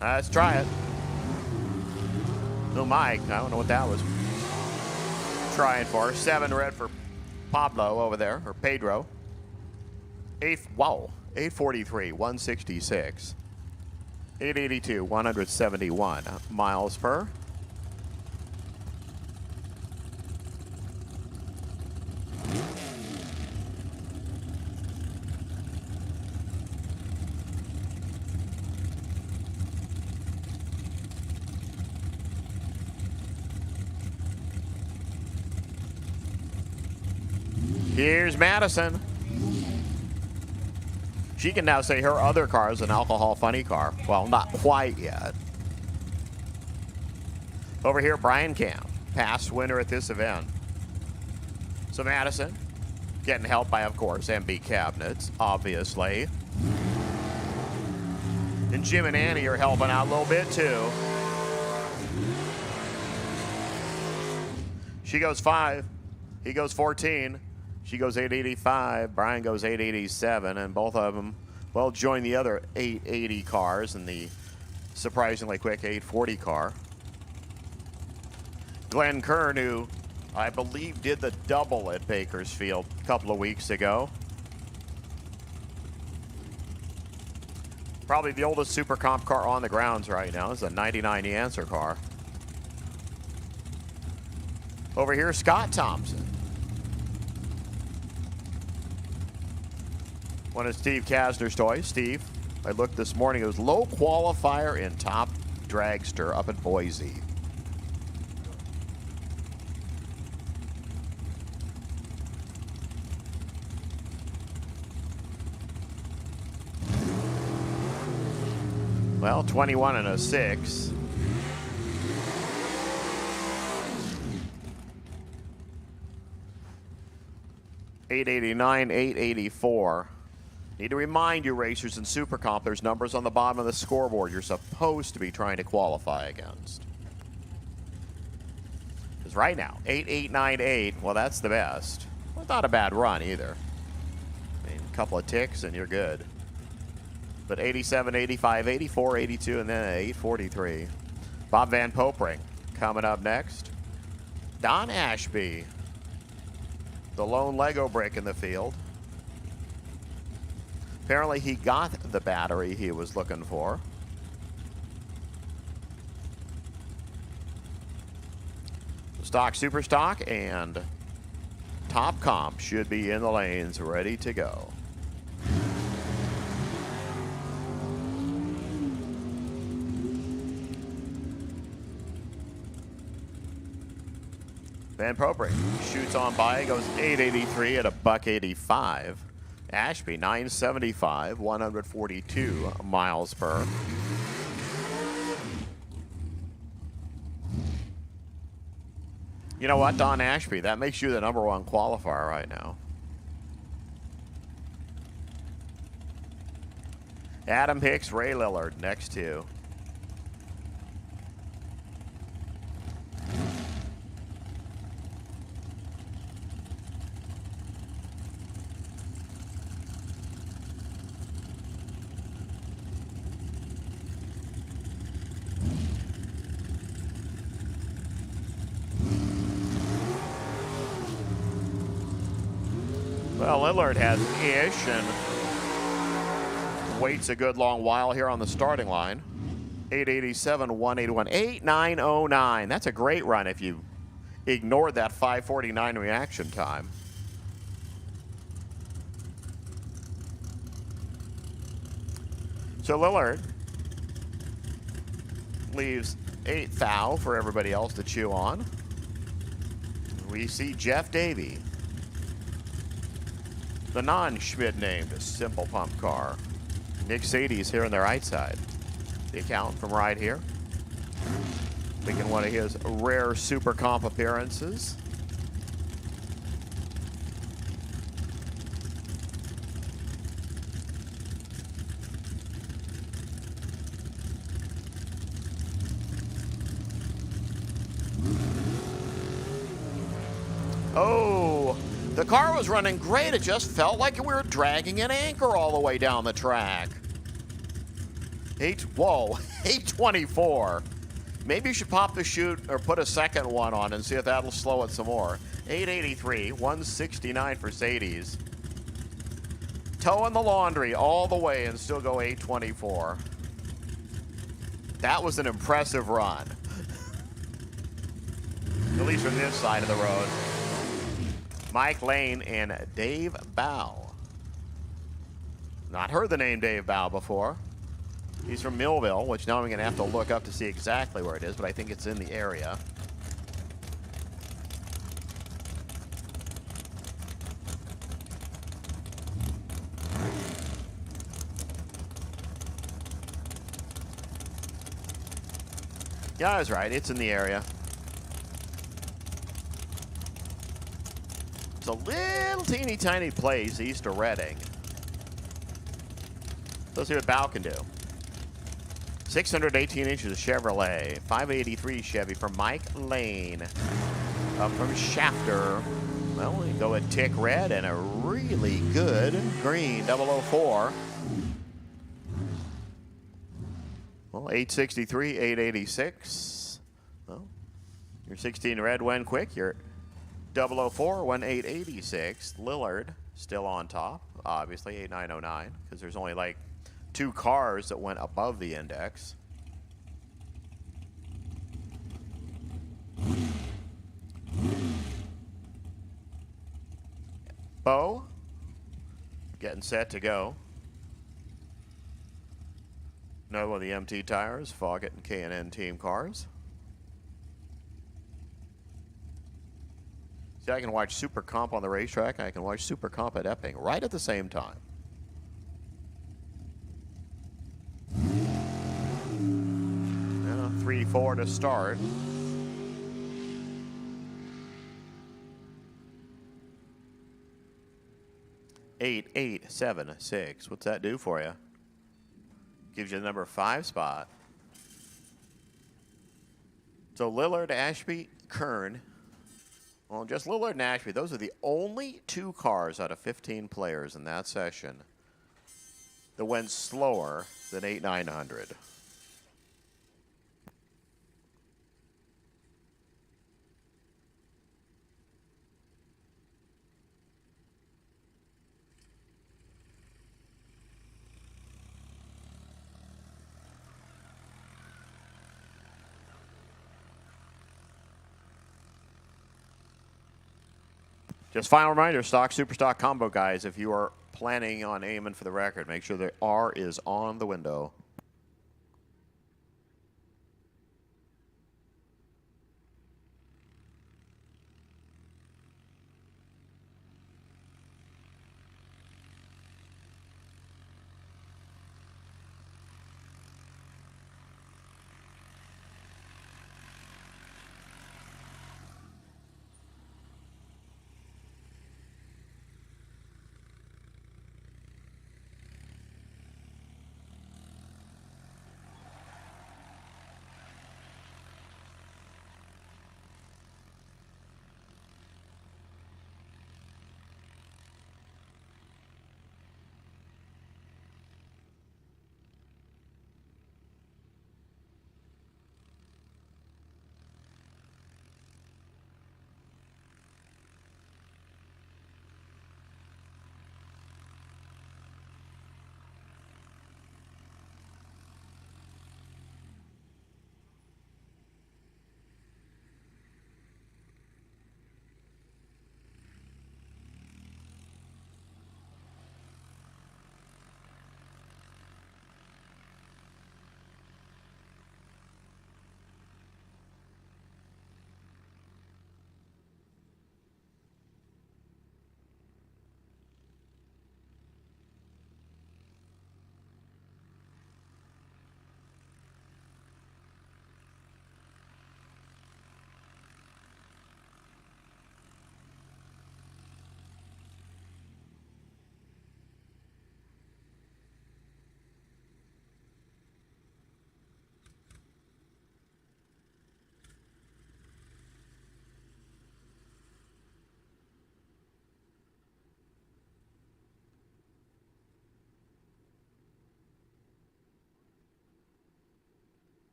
Let's try it. No Mike. I don't know what that was trying for. 7 red for Pablo over there, or Pedro. 843, 166. 882, 171 miles per. Here's Madison. She can now say her other car is an alcohol funny car. Well, not quite yet. Over here, Brian Camp, past winner at this event. So Madison, getting helped by, of course, MB Cabinets, obviously. And Jim and Annie are helping out a little bit, too. She goes 5. He goes 14. She goes 885. Brian goes 887. And both of them, well, join the other 880 cars in the surprisingly quick 840 car. Glenn Kern, who I believe did the double at Bakersfield a couple of weeks ago. Probably the oldest Super Comp car on the grounds right now. It's a 99 Answer car. Over here, Scott Thompson. One of Steve Kasner's toys. Steve, I looked this morning. It was low qualifier in top dragster up in Boise. Well, 21 and a 6. $889, $884. Need to remind you, racers in Super Comp, there's numbers on the bottom of the scoreboard you're supposed to be trying to qualify against. Because right now, 8898, well, that's the best. Well, not a bad run either. I mean, a couple of ticks and you're good. But 87, 85, 84, 82, and then 843. Bob Van Popering coming up next. Don Ashby, the lone Lego brick in the field. Apparently he got the battery he was looking for. Stock, super stock, and top comp should be in the lanes, ready to go. Van Popering shoots on by, goes 883 at a $185. Ashby 975, 142 miles per. You know what, Don Ashby, that makes you the #1 qualifier right now. Adam Hicks, Ray Lillard, next two. Well, Lillard has ish and waits a good long while here on the starting line. 887, 181, 8909. That's a great run if you ignored that 549 reaction time. So Lillard leaves 8 thou for everybody else to chew on. We see Jeff Davey, the non-Schmidt named Simple Pump car. Nick Sadie's here on the right side. The account from right here. Making one of his rare super comp appearances. Oh, the car was running great. It just felt like we were dragging an anchor all the way down the track. 824. Maybe you should pop the chute or put a second one on and see if that'll slow it some more. 883, 169 for Sadie's. Toe in the laundry all the way and still go 824. That was an impressive run. At least from this side of the road. Mike Lane and Dave Bow. Not heard the name Dave Bow before. He's from Millville, which now I'm going to have to look up to see exactly where it is, but I think it's in the area. Yeah, I was right. It's in the area. It's a little teeny tiny place east of Reading. Let's see what Bow can do. 618 inches of Chevrolet, 583 Chevy from Mike Lane. Up from Shafter. Well, we go with tick red and a really good green 004. Well, 863, 886. Well, your 16 red went quick. Your 004 went 886. Lillard still on top, obviously 8909, because there's only like 2 cars that went above the index. Bo getting set to go. Another one of the MT tires, Foggett and K&N team cars. See, I can watch Super Comp on the racetrack, and I can watch Super Comp at Epping right at the same time. 3-4 to start. Eight, 8, 7, 6. What's that do for you? Gives you the number 5 spot. So Lillard, Ashby, Kern. Well, just Lillard and Ashby. Those are the only 2 cars out of 15 players in that session that went slower than 8,900. Just final reminder, stock, super stock combo, guys. If you are planning on aiming for the record, make sure the R is on the window.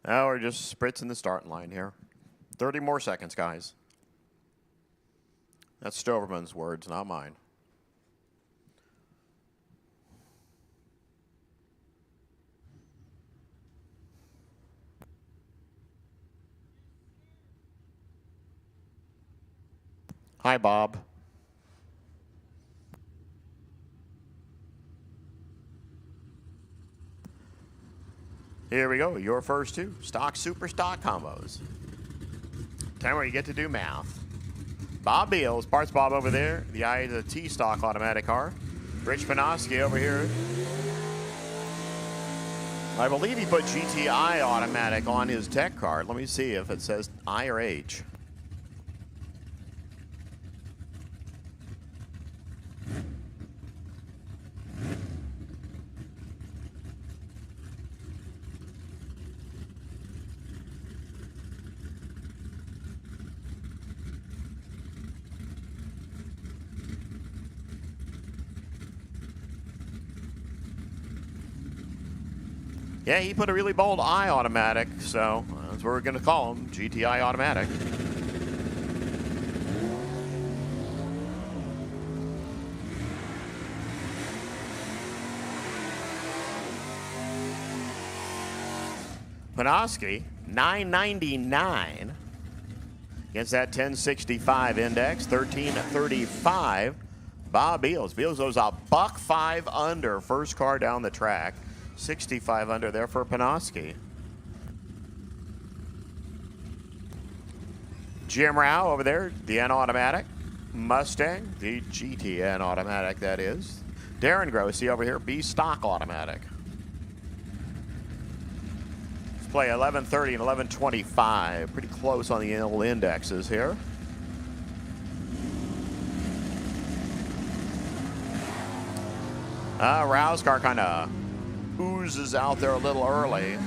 Now we're just spritzing the starting line here. 30 more seconds, guys. That's Stoverman's words, not mine. Hi, Bob. Here we go. Your first two stock, super stock combos. Time where you get to do math. Bob Beals, Parts Bob over there. The eye of the T-stock automatic car. Rich Panoski over here. I believe he put GTI automatic on his tech card. Let me see if it says I or H. Yeah, he put a really bold I automatic, so that's what we're going to call him, GTI automatic. Panoski, 999 against that 1065 index, 1335. Bob Beals. Beals goes a $1.05 under, first car down the track. 65 under there for Panoski. Jim Rao over there, the N automatic. Mustang, the GTN automatic, that is. Darren Grossi over here, B stock automatic. Let's play 1130 and 1125. Pretty close on the indexes here. Rao's car kind of oozes out there a little early.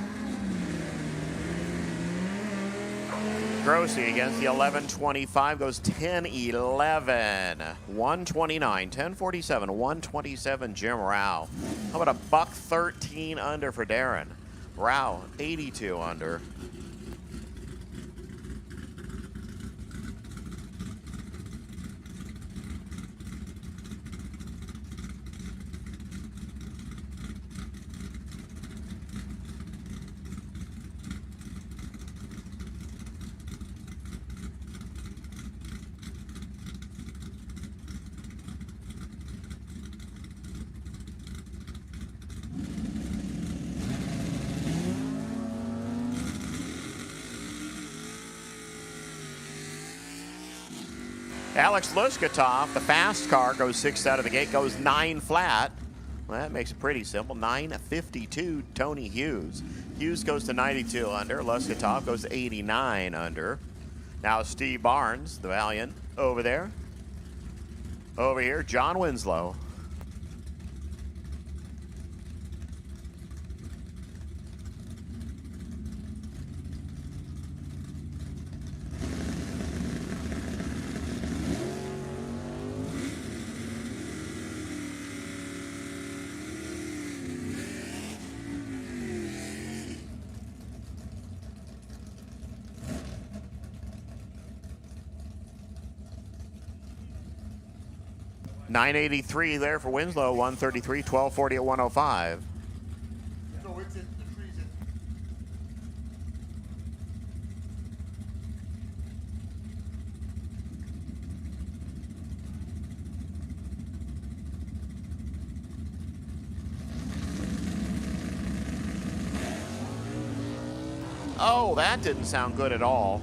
Grossi against the 1125 goes 10-11, 129, 1047, 127. Jim Rao. How about a $1.13 under for Darren? Rao 82 under. Alex Luskatov, the fast car, goes 6th out of the gate, goes 9 flat. Well, that makes it pretty simple. 9:52, Tony Hughes. Hughes goes to 92 under. Luskatov goes to 89 under. Now Steve Barnes, the Valiant, over there. Over here, John Winslow. $983 there for Winslow, 133, 1240 at 105. No, it's it. The tree's it. Oh, that didn't sound good at all.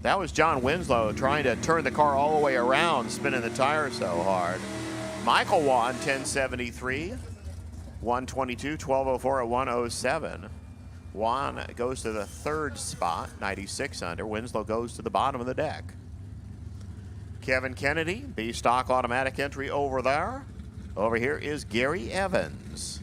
That was John Winslow trying to turn the car all the way around, spinning the tire so hard. Michael won 1073, 122, 1204 at 107. Juan goes to the 3rd spot, 96 under. Winslow goes to the bottom of the deck. Kevin Kennedy, B stock automatic entry over there. Over here is Gary Evans.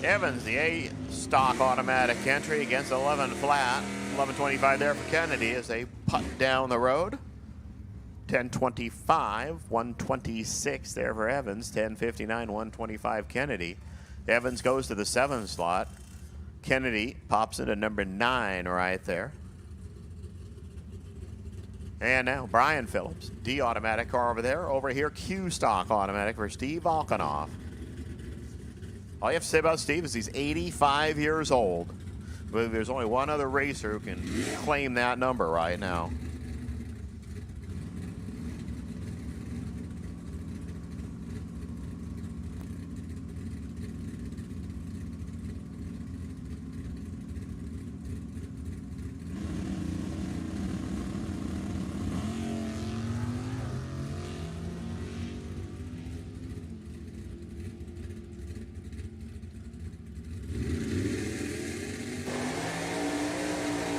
Evans, the A stock automatic entry against 11 flat. 1125 there for Kennedy as they putt down the road. 1025, 126 there for Evans. 1059, 125 Kennedy. Evans goes to the 7th slot. Kennedy pops into number 9 right there. And now Brian Phillips, D automatic car over there. Over here, Q stock automatic for Steve Volkanoff. All you have to say about Steve is he's 85 years old. But there's only one other racer who can claim that number right now.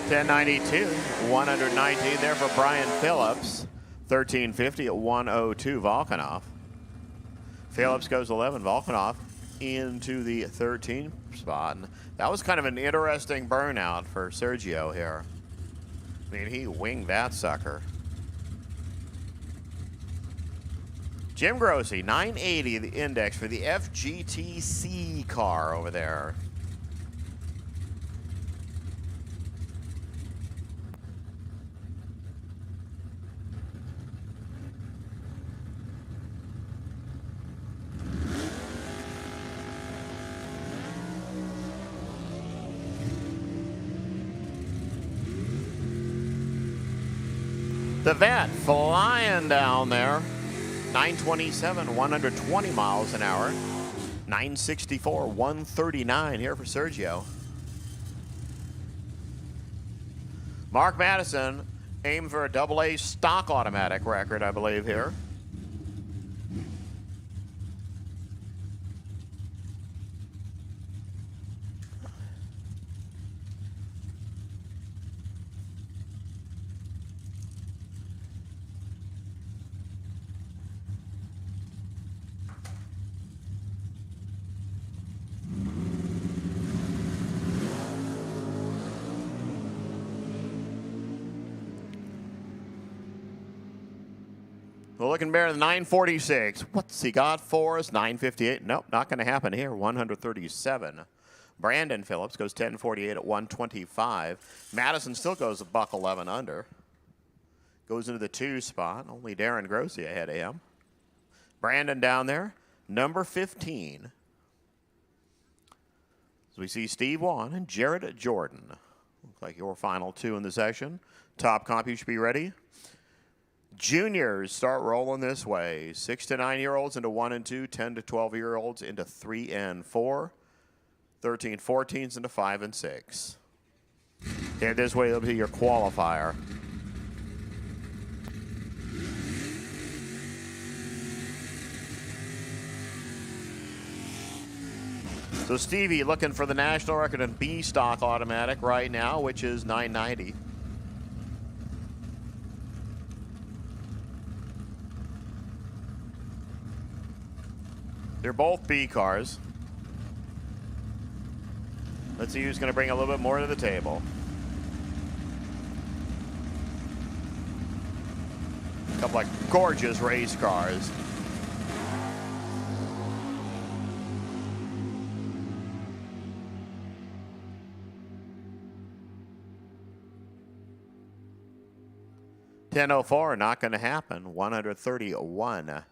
$10.92, 119 there for Brian Phillips. $13.50 at 102 Volkanoff. Phillips goes 11. Volkanoff into the 13th spot. And that was kind of an interesting burnout for Sergio here. I mean, he winged that sucker. Jim Grossi, 980 the index for the FGTC car over there. The vet flying down there. 927, 120 miles an hour. 964, 139 here for Sergio. Mark Madison aimed for a AA stock automatic record, I believe, here. Well, looking better than 946. What's he got for us? 958. Nope, not going to happen here. 137. Brandon Phillips goes 1048 at 125. Madison still goes a buck 11 under. Goes into the 2 spot. Only Darren Grossi ahead of him. Brandon down there, number 15. So we see Steve Wan and Jared Jordan. like your final two in the session. Top comp, you should be ready. Juniors start rolling this way. 6 to 9-year-olds into 1 and 2. 10 to 12-year-olds into 3 and 4. 13, 14s into 5 and 6. And this way, it'll be your qualifier. So Stevie looking for the national record in B stock automatic right now, which is 990. They're both B cars. Let's see who's going to bring a little bit more to the table. A couple of gorgeous race cars. .10.04, not going to happen. 131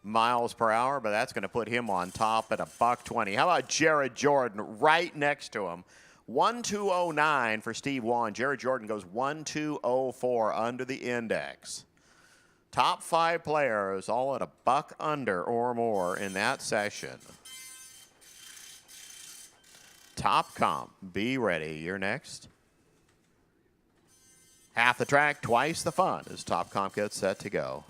miles per hour, but that's going to put him on top at $120. How about Jared Jordan right next to him? 1209 for Steve Wan. Jared Jordan goes 1204 under the index. Top 5 players all at $1 under or more in that session. Top comp, be ready. You're next. Half the track, twice the fun as Top Comp gets set to go.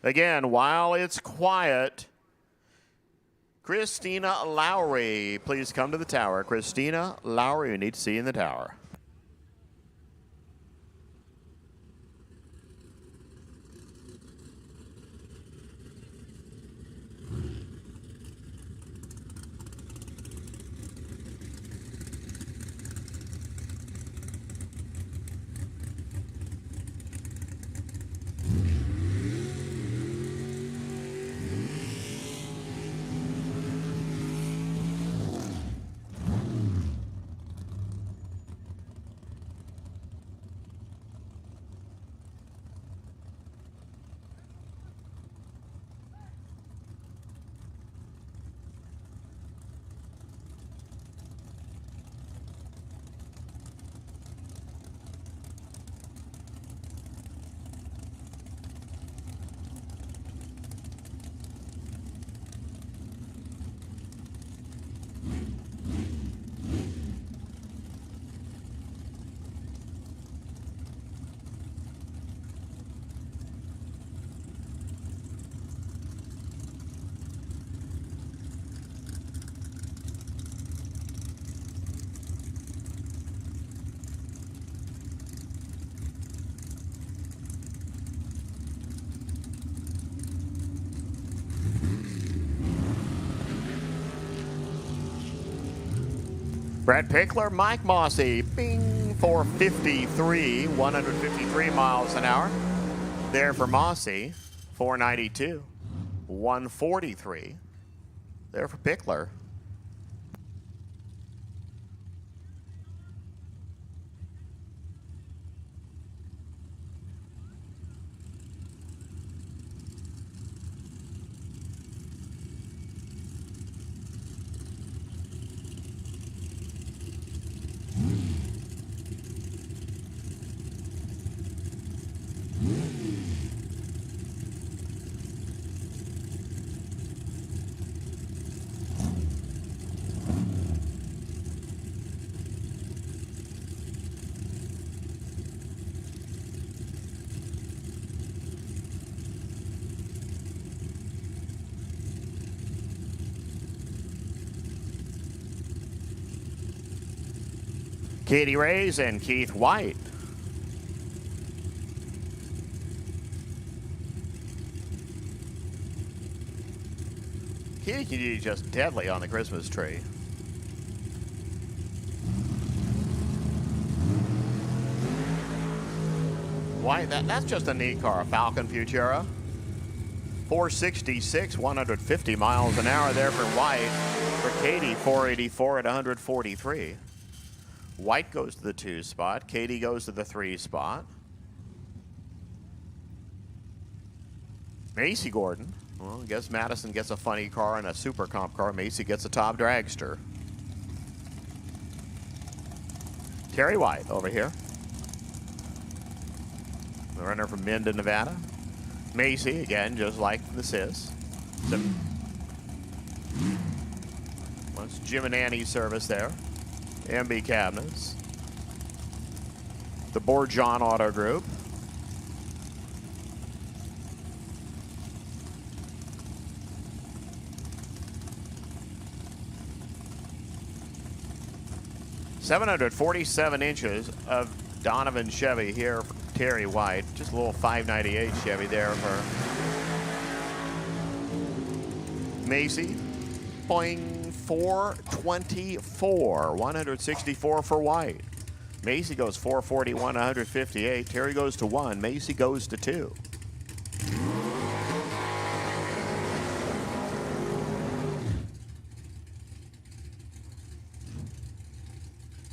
Again, while it's quiet, Christina Lowry, please come to the tower. Christina Lowry, we need to see you in the tower. Brett Pickler, Mike Mossy, bing, 453, 153 miles an hour. There for Mossy, 492, 143. There for Pickler. Katie Reyes and Keith White. Katie just deadly on the Christmas tree. White, that's just a neat car, a Falcon Futura. 466, 150 miles an hour there for White. For Katie, 484 at 143. White goes to the 2 spot. Katie goes to the 3 spot. Macy Gordon. Well, I guess Madison gets a funny car and a super comp car. Macy gets a top dragster. Terry White over here. The runner from Minden, Nevada. Macy, again, just like the Sis. Once Jim and Annie's service there. MB Cabinets. The Borjon Auto Group. $747 inches of Donovan Chevy here for Terry White. Just a little 598 Chevy there for Macy. Boing, 424. 164 for White. Macy goes 441, 158. Terry goes to 1. Macy goes to 2.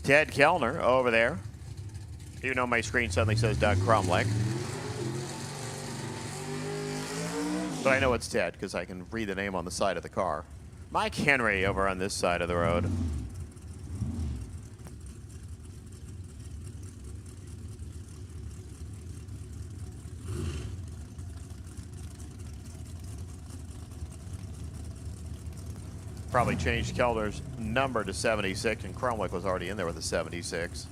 Ted Kellner over there. Even though my screen suddenly says Doug Crumlick. But I know it's Ted because I can read the name on the side of the car. Mike Henry over on this side of the road. Probably changed Kellner's number to 76, and Crumlick was already in there with a 76.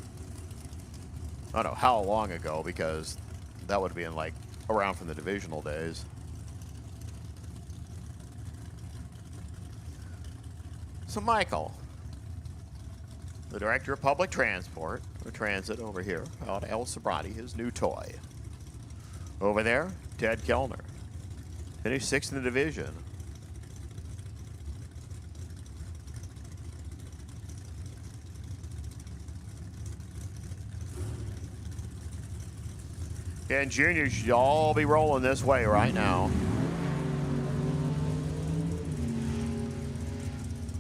I don't know how long ago, because that would have been like around from the divisional days. So Michael, the Director of Public Transport, or Transit over here, out El Sobrati, his new toy. Over there, Ted Kellner. Finished 6th in the division. And juniors should all be rolling this way right now.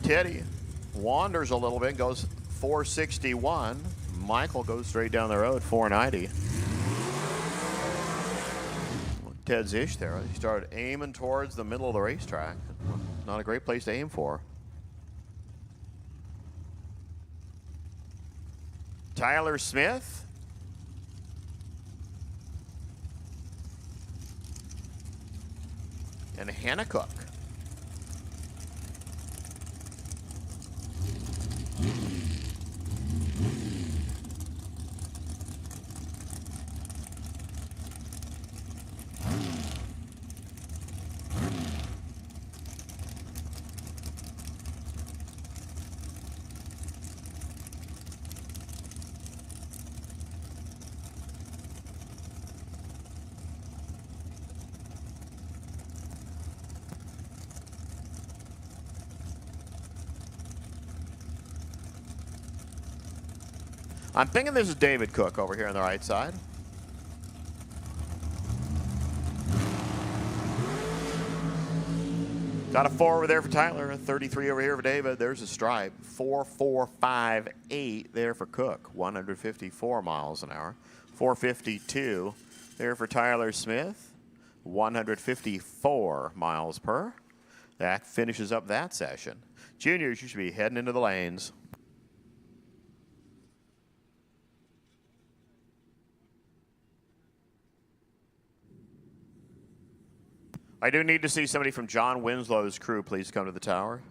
Teddy wanders a little bit, goes 461. Michael goes straight down the road, 490. Ted's ish there. He started aiming towards the middle of the racetrack. Not a great place to aim for. Tyler Smith. And Hannah Cook. I'm thinking this is David Cook over here on the right side. Got a 4 over there for Tyler, a 33 over here for David. There's a stripe. 4458 there for Cook, 154 miles an hour. 452 there for Tyler Smith, 154 miles per. That finishes up that session. Juniors, you should be heading into the lanes. I do need to see somebody from John Winslow's crew please come to the tower.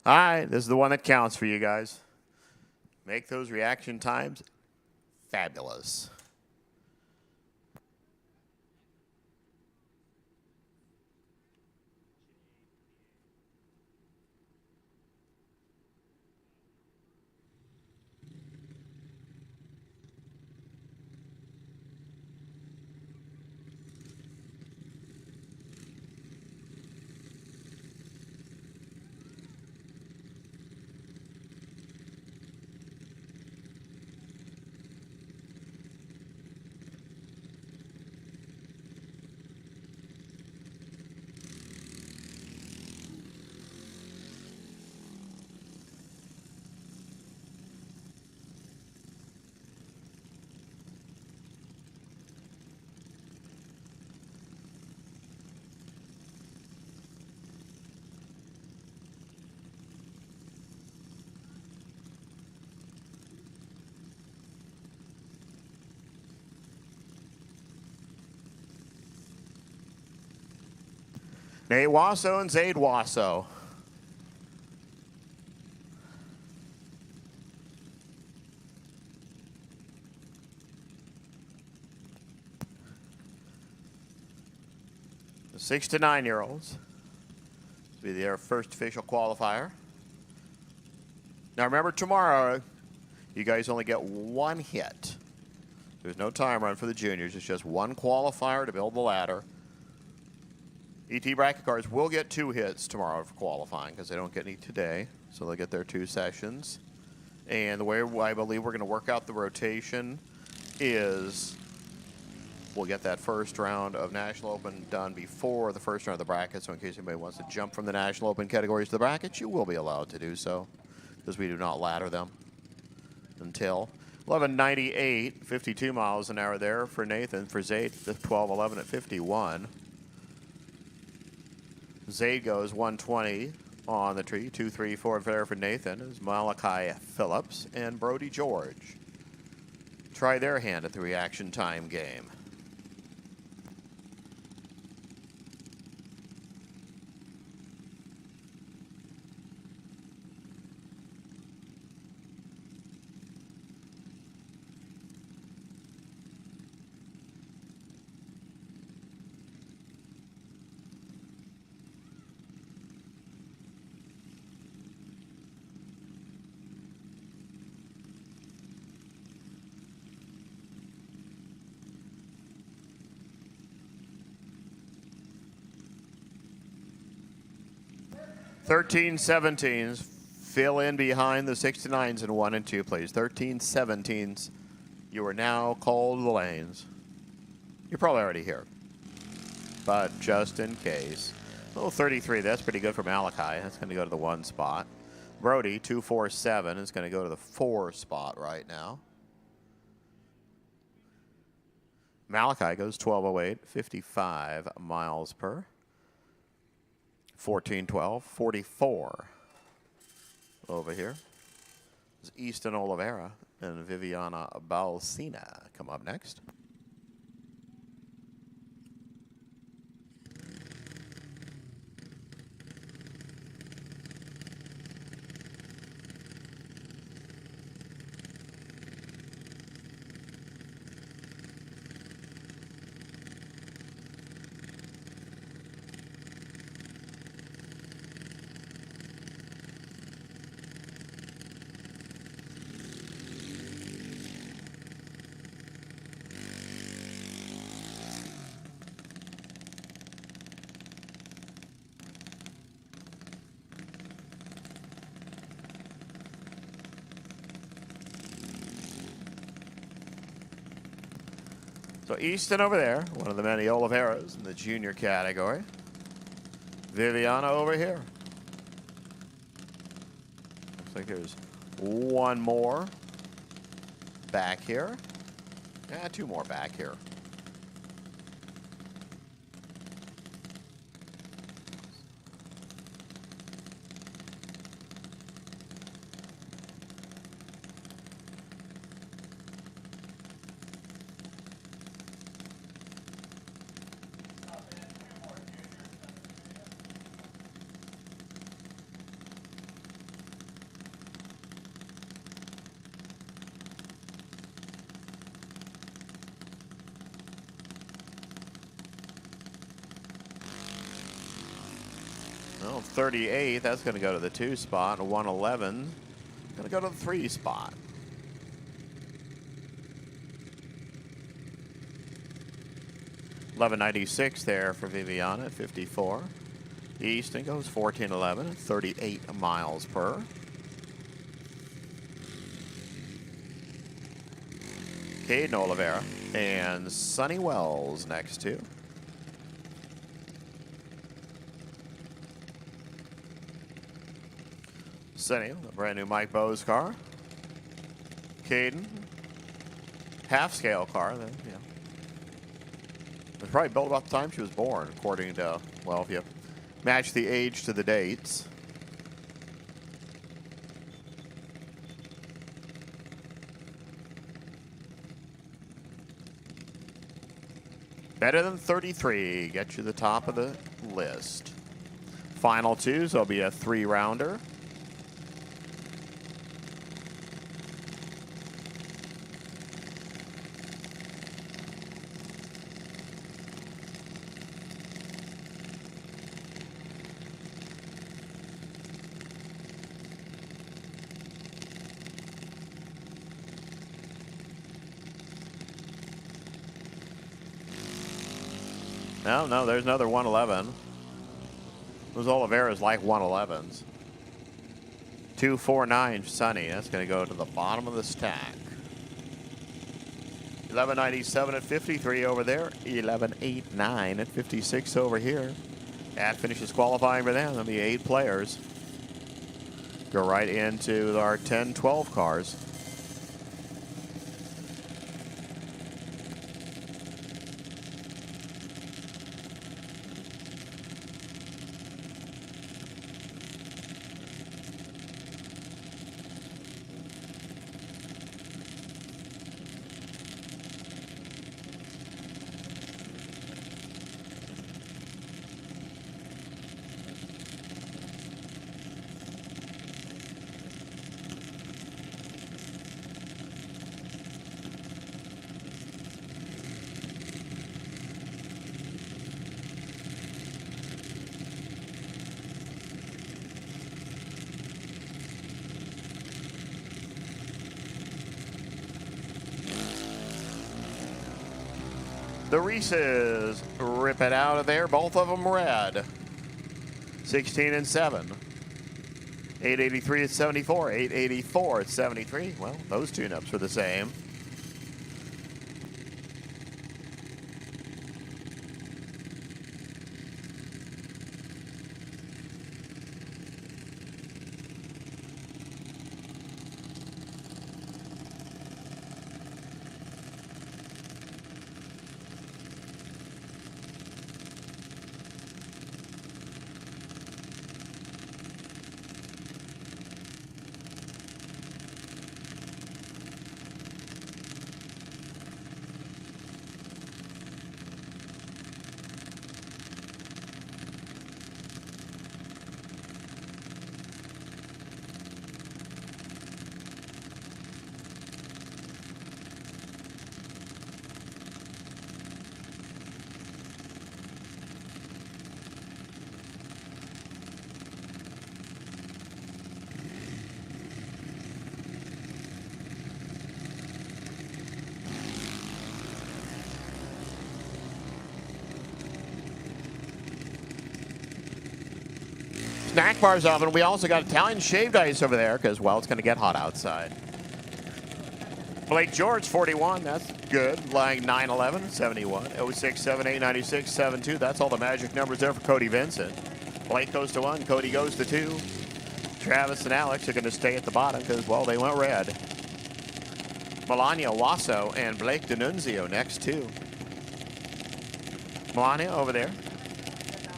All right, this is the one that counts for you guys. Make those reaction times fabulous. Nate Wasso and Zaid Wasso. The 6 to 9-year-olds will be their first official qualifier. Now remember, tomorrow you guys only get one hit. There's no time run for the juniors. It's just one qualifier to build the ladder. ET bracket cars will get 2 hits tomorrow for qualifying because they don't get any today. So they'll get their 2 sessions. And the way I believe we're going to work out the rotation is we'll get that first round of National Open done before the first round of the bracket. So in case anybody wants to jump from the National Open categories to the brackets, you will be allowed to do so because we do not ladder them until 11:98, 52 miles an hour there for Nathan. For Zaid, the 12:11 at 51. Zaid goes 120 on the tree. 2, 3, 4 there for Nathan is Malachi Phillips and Brody George. Try their hand at the reaction time game. (13-17s) fill in behind the 6 to 9s in 1 and 2, please. 13-17s. You are now called the lanes. You're probably already here, but just in case. Oh, 33. That's pretty good for Malachi. That's going to go to the 1 spot. Brody 247 is going to go to the 4 spot right now. Malachi goes 12:08, 55 miles per. 14-12, 44 over here. It's Easton Oliveira and Viviana Balsina come up next. So Easton over there, one of the many Oliveiras in the junior category. Viviana over here. Looks like there's one more back here. Yeah, 2 more back here. Well, 38, that's going to go to the 2 spot. 111, going to go to the 3 spot. $11.96 there for Viviana at 54. Easton goes 14.11 at 38 miles per. Caden Oliveira and Sonny Wells next two. Sonny, the brand new Mike Bowes car. Caden, half scale car. Then, yeah. It was probably built about the time she was born, according to, well, if you match the age to the dates. Better than 33, get you the top of the list. Final twos, there'll be a 3-rounder. No, there's another 111. Those Oliveira's like 111s. 249 Sonny. That's going to go to the bottom of the stack. 11.97 at 53 over there. 11.89 at 56 over here. That finishes qualifying for them. There'll be 8 players. Go right into our 10-12 cars. The Reese's rip it out of there. Both of them red. 16 and 7. 883 at 74. 884 at 73. Well, those tune-ups are the same. Snack bars oven. We also got Italian shaved ice over there because, well, it's going to get hot outside. Blake George, 41. That's good. Lying 911, 71. 06, 78, 96, 72. That's all the magic numbers there for Cody Vincent. Blake goes to 1. Cody goes to 2. Travis and Alex are going to stay at the bottom because, well, they went red. Melania Wasso and Blake D'Annunzio next 2. Melania over there.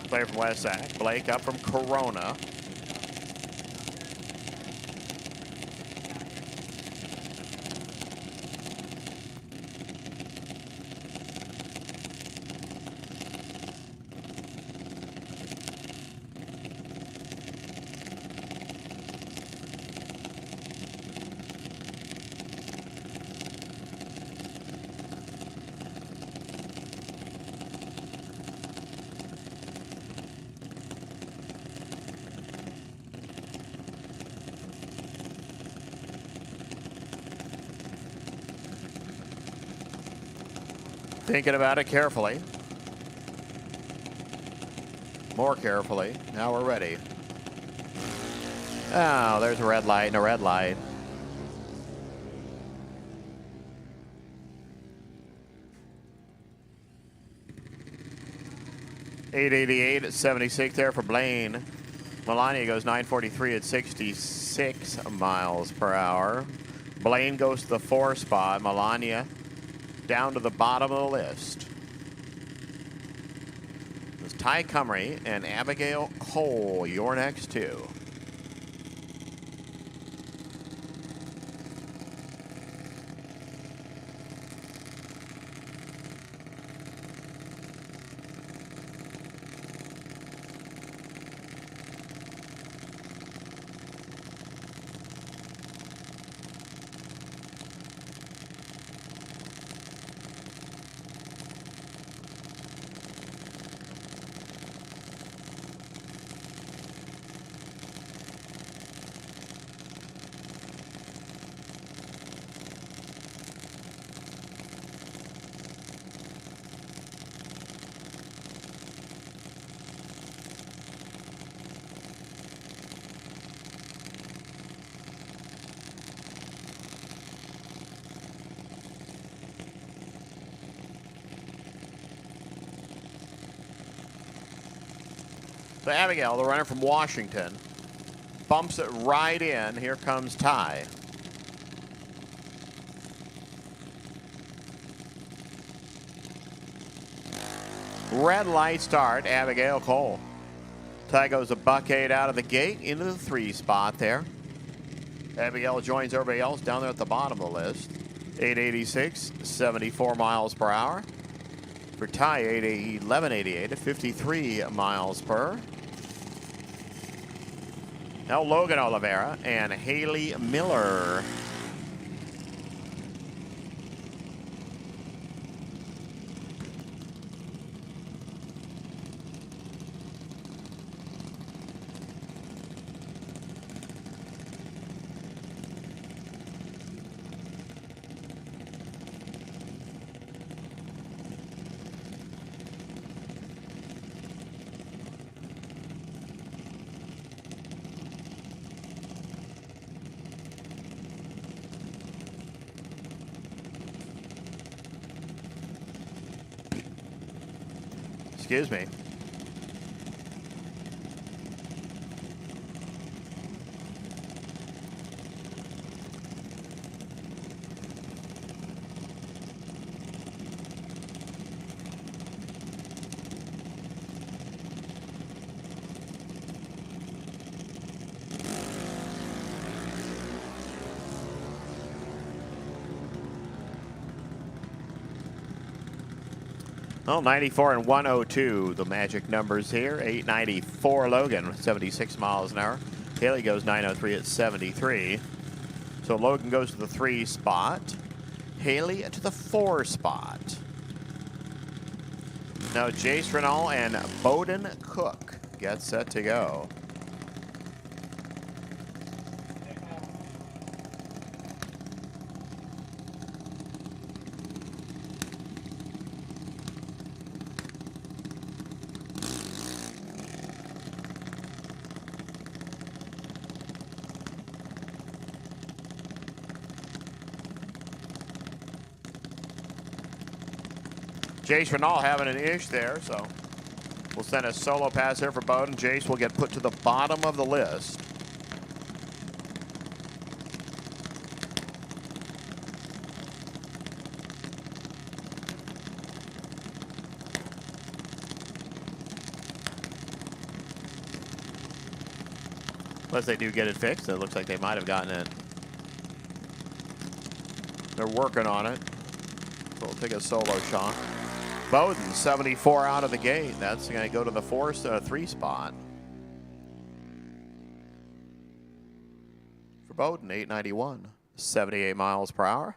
Player from West Sac. Blake up from Corona. Thinking about it carefully. More carefully. Now we're ready. Oh, there's a red light and a red light. .888 at 76 there for Blaine. Melania goes 943 at 66 miles per hour. Blaine goes to the 4 spot. Melania down to the bottom of the list. It's Ty Cumry and Abigail Cole. Your next two. So Abigail, the runner from Washington, bumps it right in. Here comes Ty. Red light start, Abigail Cole. Ty goes a $1.08 out of the gate into the 3 spot there. Abigail joins everybody else down there at the bottom of the list. 886, 74 miles per hour. For Ty, 1188 at 53 miles per. Now Logan Oliveira and Haley Miller. Excuse me. Well, 94 and 102, the magic numbers here. 894 Logan, 76 miles an hour. Haley goes 903 at 73. So Logan goes to the 3 spot. Haley to the 4 spot. Now Jace Renault and Bowden Cook get set to go. Jace Renault having an ish there, so we'll send a solo pass here for Bowden. Jace will get put to the bottom of the list. Unless they do get it fixed. It looks like they might have gotten it. They're working on it. So we'll take a solo shot. Bowden, 74 out of the gate. That's going to go to the 3 spot. For Bowden, 891, 78 miles per hour.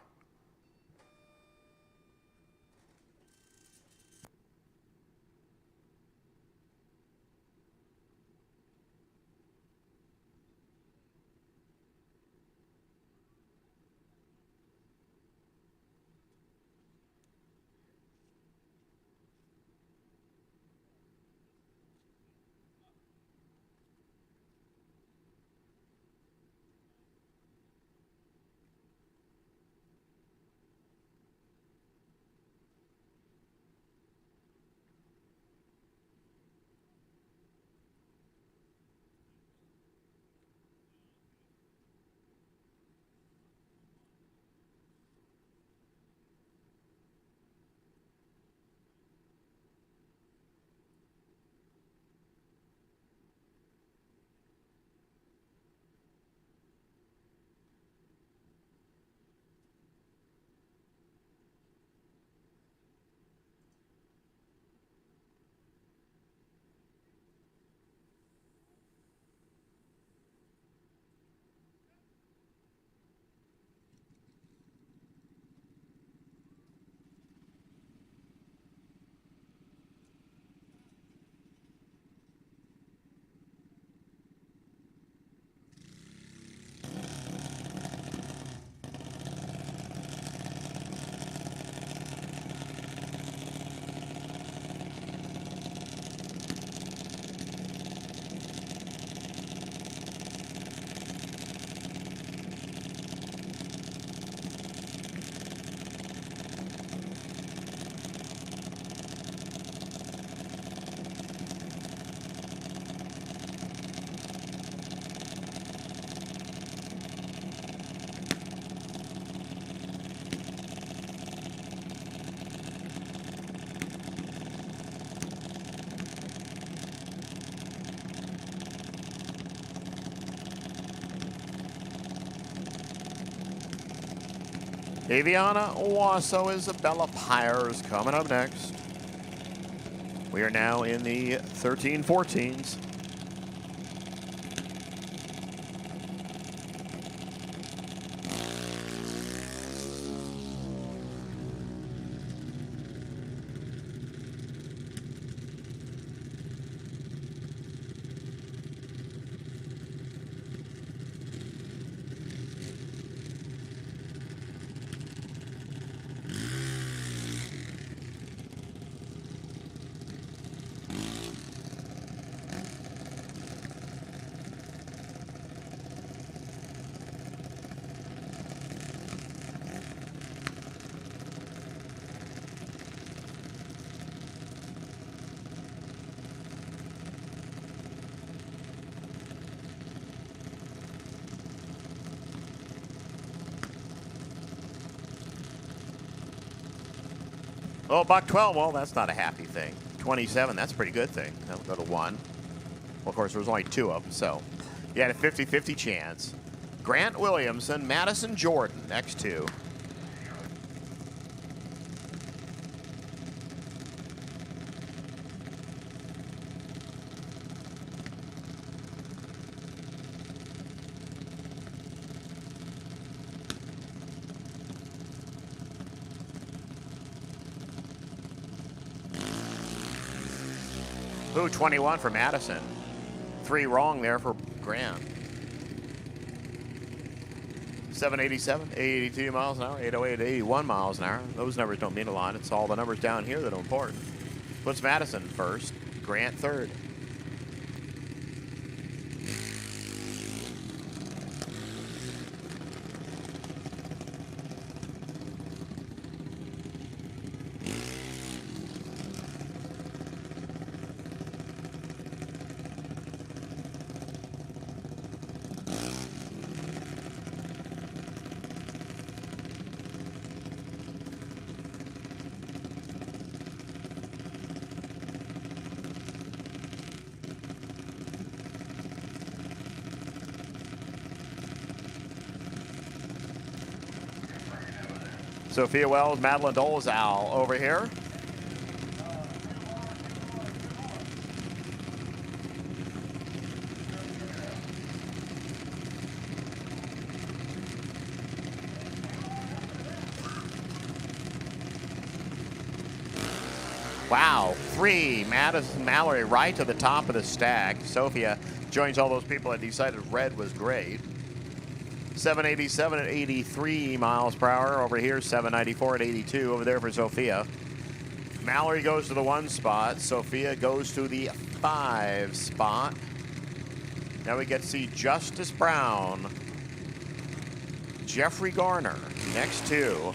Viviana Owasso, Isabella Pyers coming up next. We are now in the 13-14s. Oh, buck 12. Well, that's not a happy thing. 27. That's a pretty good thing. That'll go to 1. Well, of course, there was only 2 of them, so you had a 50-50 chance. Grant Williamson, Madison Jordan, next 2. Ooh, 21 for Madison. 3 wrong there for Grant. 787, 882 miles an hour, 808, 81 miles an hour. Those numbers don't mean a lot. It's all the numbers down here that are important. Puts Madison first, Grant third. Sophia Wells, Madeline Dolezal over here. Wow, 3, Madison Mallory right to the top of the stack. Sophia joins all those people that decided red was great. 787 at 83 miles per hour over here, 794 at 82 over there for Sophia. Mallory goes to the 1 spot. Sophia goes to the 5 spot. Now we get to see Justice Brown, Jeffrey Garner, next 2.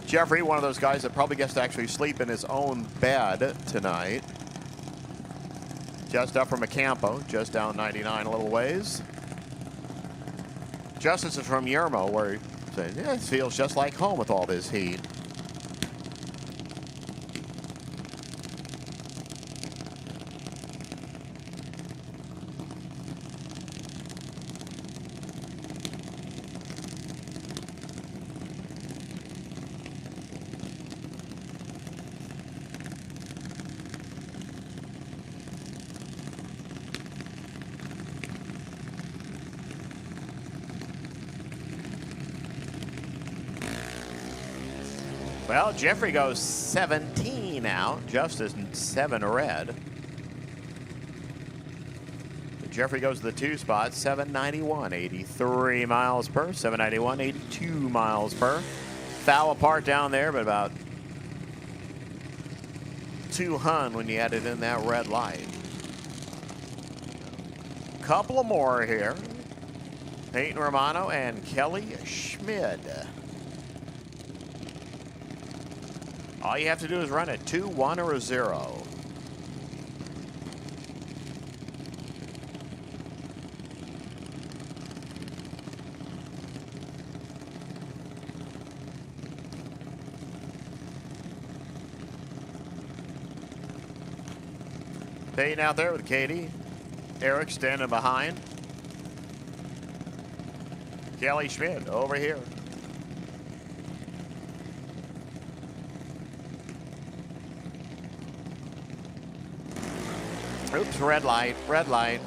Jeffrey, one of those guys that probably gets to actually sleep in his own bed tonight. Just up from Acampo, just down 99 a little ways. Justice is from Yermo, where he says, yeah, it feels just like home with all this heat. Well, Jeffrey goes 17 out, Justice 7 red. Jeffrey goes to the 2 spot, 791, 83 miles per, 791, 82 miles per. Foul apart down there, but about 200 when you added in that red light. Couple of more here. Peyton Romano and Kelly Schmid. All you have to do is run a 2, 1, or a 0. Peyton out there with Katie. Eric standing behind. Kelly Schmidt over here. Oops, red light, red light.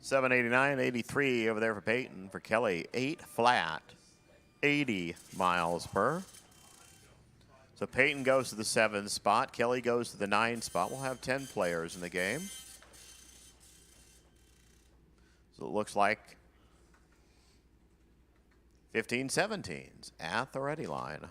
$789.83 over there for Peyton. For Kelly, 8 flat, 80 miles per. So Peyton goes to the 7 spot. Kelly goes to the 9 spot. We'll have 10 players in the game. So it looks like 15-17s at the ready line.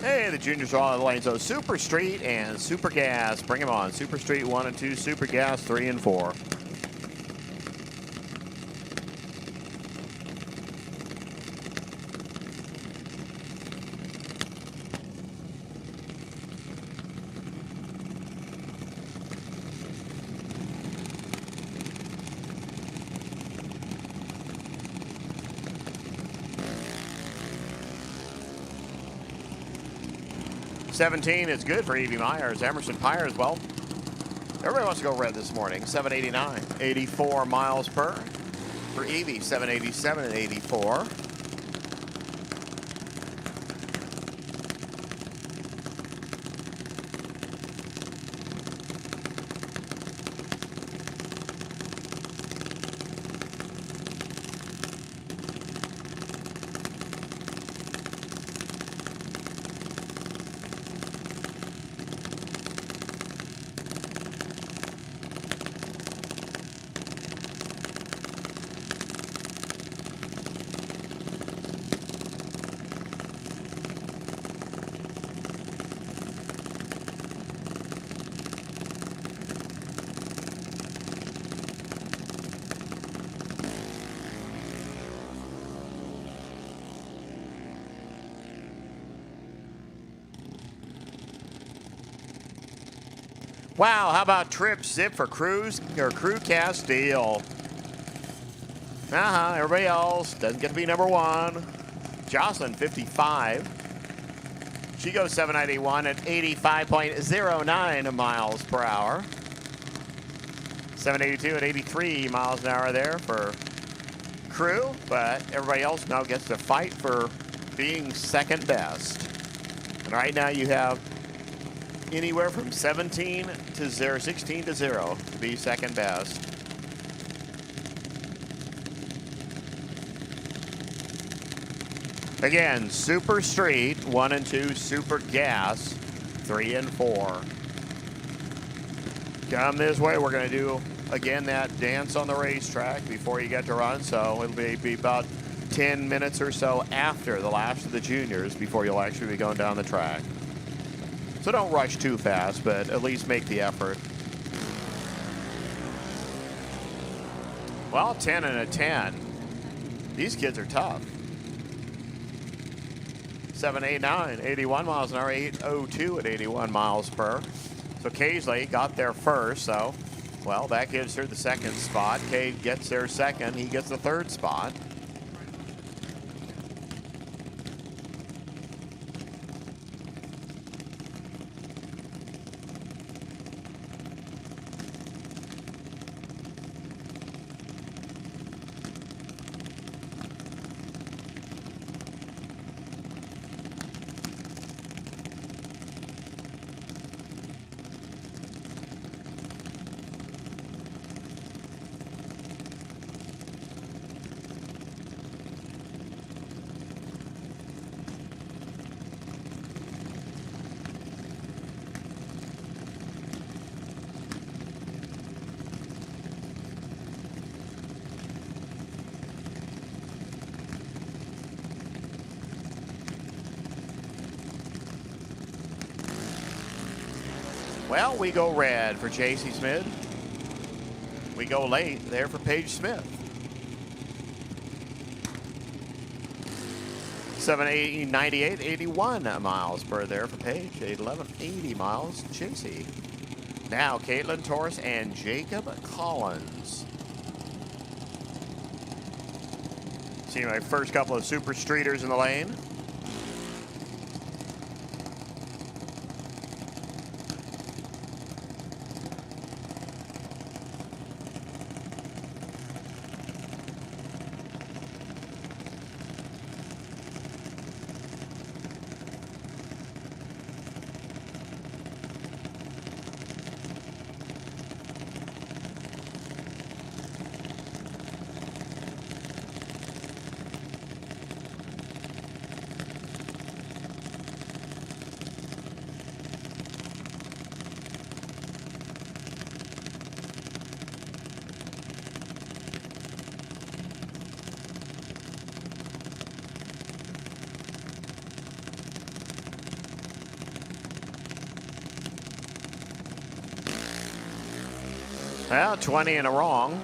Hey, the juniors are all on the lane. So Super Street and Super Gas. Bring them on. Super Street 1 and 2, Super Gas 3 and 4. $17 is good for Evie Myers. Emerson Pyers, well, everybody wants to go red this morning. 789, 84 miles per. For Evie, 787 and 84. Wow, how about Trip Zip for Cruise or Crew Cast deal? Everybody else doesn't get to be number 1. Jocelyn, 55. She goes 791 at 85.09 miles per hour. 782 at 83 miles an hour there for Crew, but everybody else now gets to fight for being second best. And right now you have anywhere from 17 to 0, 16 to 0 to be second best. Again, Super Street 1 and 2, Super Gas 3 and 4. Come this way, we're going to do again that dance on the racetrack before you get to run, so it'll be about 10 minutes or so after the last of the juniors before you'll actually be going down the track. So don't rush too fast, but at least make the effort. Well, 10 and a 10. These kids are tough. 789, 81 miles an hour, 802 at 81 miles per. So Kaisley got there first, so, well, that gives her the second spot. Cade gets there second. He gets the third spot. Well, we go red for J.C. Smith. We go late there for Paige Smith. 798, 81 miles per there for Paige. 811, 80 miles, J.C. Now, Caitlin Torres and Jacob Collins. See my first couple of super streeters in the lane. Well, 20 in a wrong.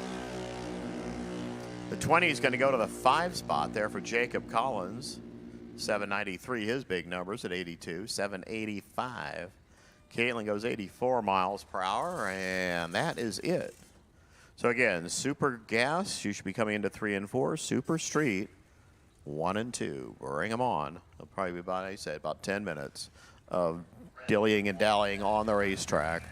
The 20 is going to go to the 5 spot there for Jacob Collins. 793, his big numbers at 82. 785. Caitlin goes 84 miles per hour, and that is it. So again, Super Gas, you should be coming into 3 and 4. Super Street, 1 and 2. Bring them on. It'll probably be about, I said, about 10 minutes of dillying and dallying on the racetrack.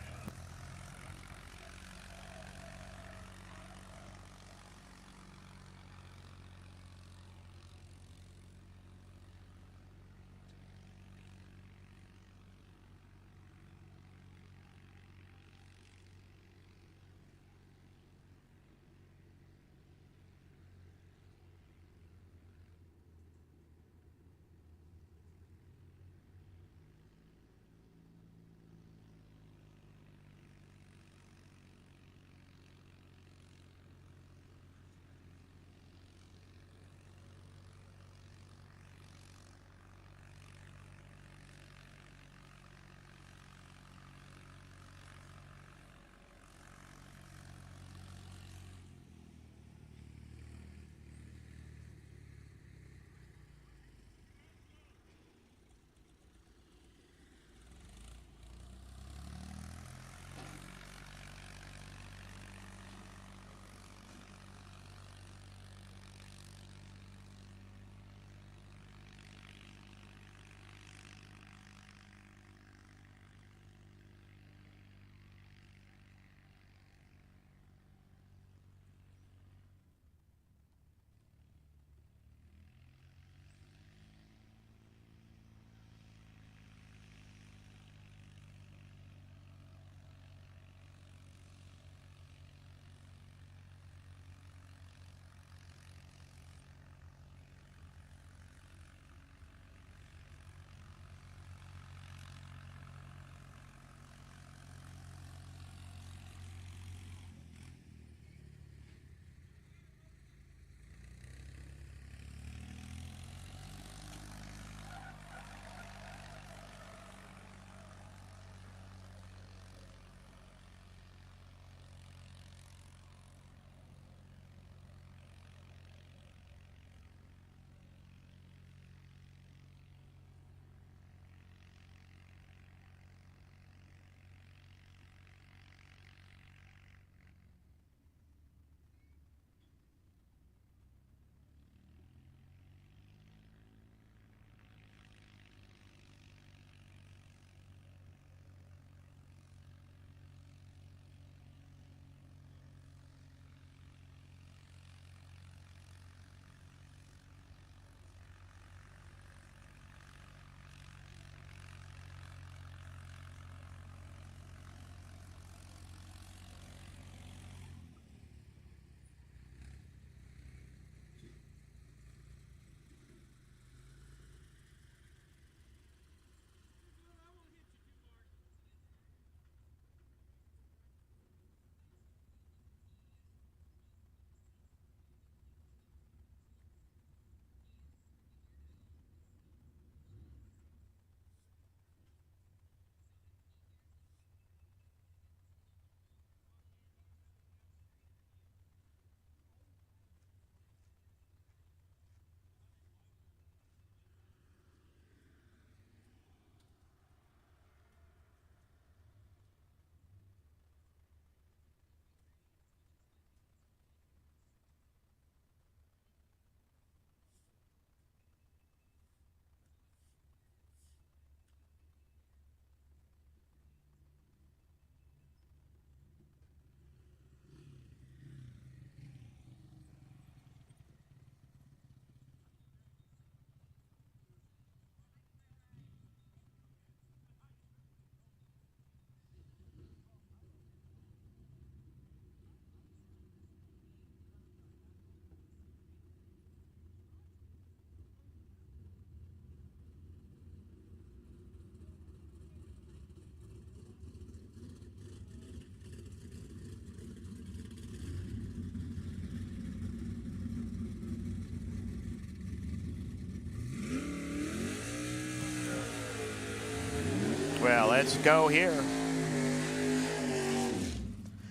Let's go here.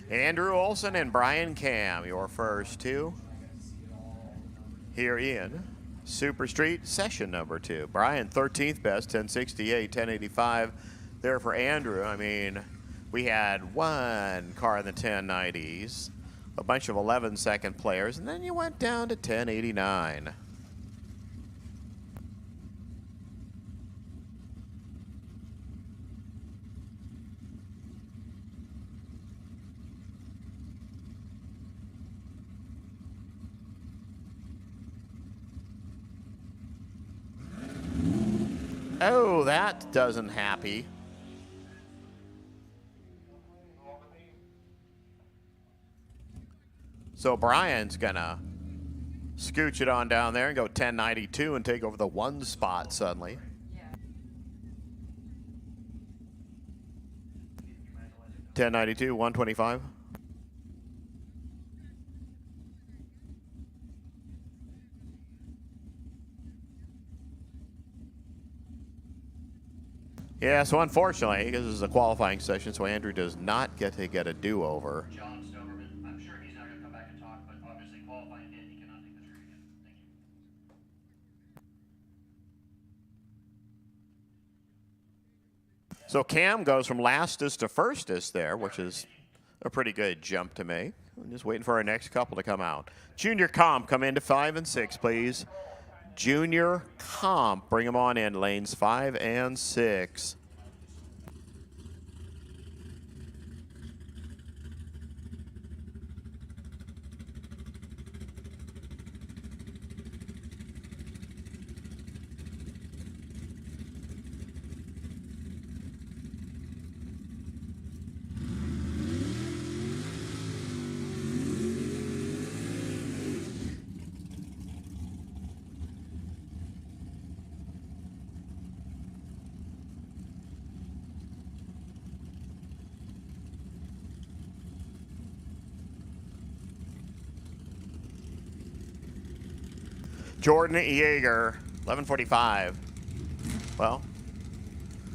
Andrew Olson and Brian Cam, your first two here in Super Street session number 2. Brian, 13th best, 1068, 1085 there for Andrew. I mean, we had one car in the 1090s, a bunch of 11-second players, and then you went down to 1089. Oh, that doesn't happy. So Brian's gonna scooch it on down there and go 1092 and take over the 1 spot suddenly. Yeah. 1092, 125. Yeah, so unfortunately, because this is a qualifying session, so Andrew does not get a do-over. John Stoverman, I'm sure he's not going to come back and talk, but obviously qualifying did, he cannot take the trigger again. Thank you. So Cam goes from lastest to firstest there, which is a pretty good jump to make. I'm just waiting for our next couple to come out. Junior Comp, come into 5 and 6, please. Junior Comp, bring them on in, lanes 5 and 6. Jordan Yeager, 1145. Well,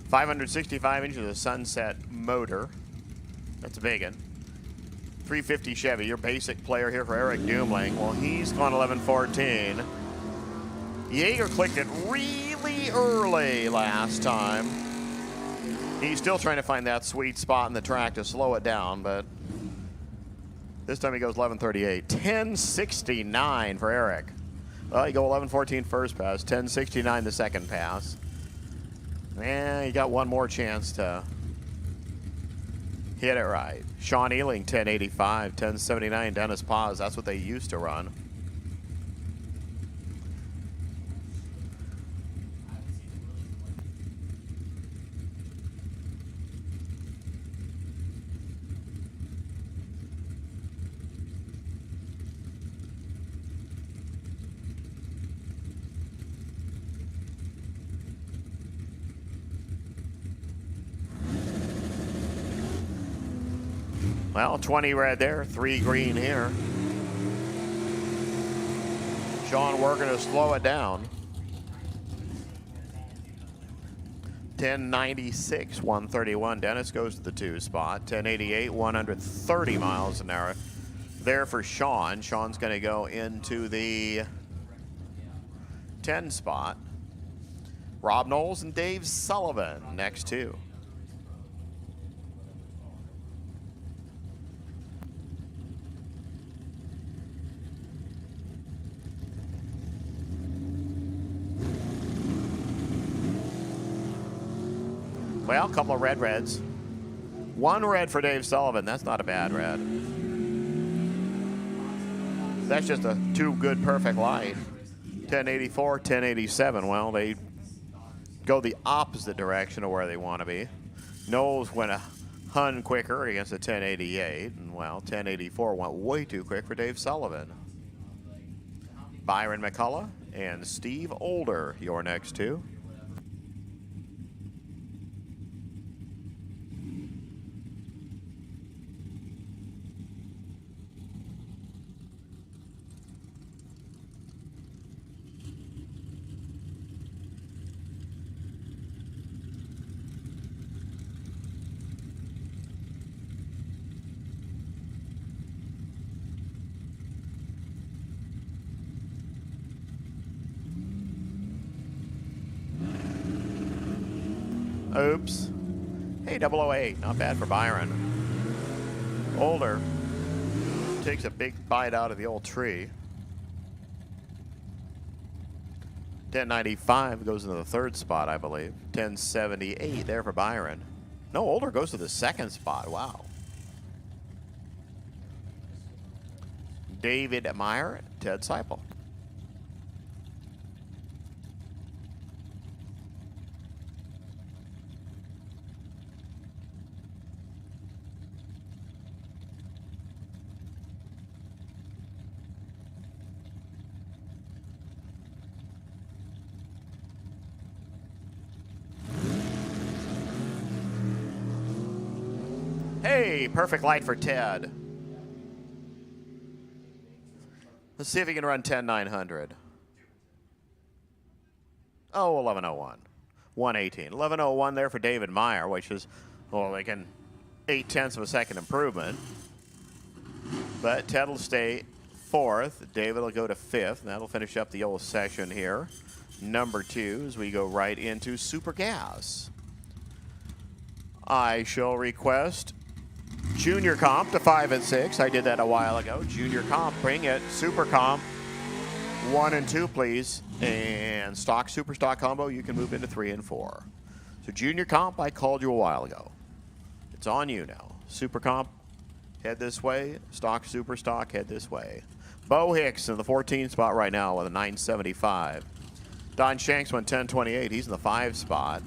565 inches of Sunset motor. That's a big one. 350 Chevy, your basic player here for Eric Doomling. Well, he's gone 1114. Yeager clicked it really early last time. He's still trying to find that sweet spot in the track to slow it down, but this time he goes 1138. 1069 for Eric. Well, you go 1114 first pass, 1069 the second pass. And you got one more chance to hit it right. Sean Ealing, 1085, 1079, Dennis Paz. That's what they used to run. Well, 20 red there, 3 green here. Sean working to slow it down. 1096, 131. Dennis goes to the 2 spot. 1088, 130 miles an hour. There for Sean. Sean's going to go into the 10 spot. Rob Knowles and Dave Sullivan next 2. Well, a couple of reds. 1 red for Dave Sullivan. That's not a bad red. That's just a 2 good perfect light. 1084, 1087. Well, they go the opposite direction of where they want to be. Knowles went a hun quicker against a 1088. And, well, 1084 went way too quick for Dave Sullivan. Byron McCullough and Steve Older, your next 2. Oops. Hey, 008. Not bad for Byron. Older. Takes a big bite out of the old tree. 1095 goes into the third spot, I believe. 1078 there for Byron. No, Older goes to the second spot. Wow. David Meyer, Ted Seipel. Hey, perfect light for Ted. Let's see if he can run 10,900. Oh, 1101. 118. 1101 there for David Meyer, which is, well, like an 0.8 of a second improvement. But Ted will stay fourth. David will go to fifth. And that'll finish up the old session here. Number 2 as we go right into Super Gas. I shall request Junior Comp to 5 and 6. I did that a while ago. Junior Comp, bring it. Super Comp, 1 and 2, please. And Stock, Super Stock Combo, you can move into 3 and 4. So Junior Comp, I called you a while ago. It's on you now. Super Comp, head this way. Stock, Super Stock, head this way. Bo Hicks in the 14 spot right now with a 975. Don Shanks went 1028. He's in the 5 spot.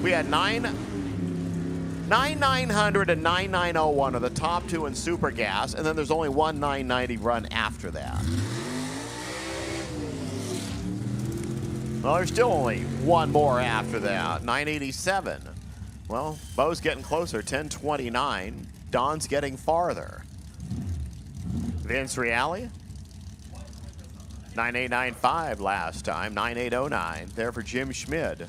We had 9,900 and 9,901 are the top 2 in Super Gas, and then there's only one 990 run after that. Well, there's still only one more after that, 987. Well, Bo's getting closer, 1029. Don's getting farther. Vince Reale, 9895 last time, 9809. There for Jim Schmid.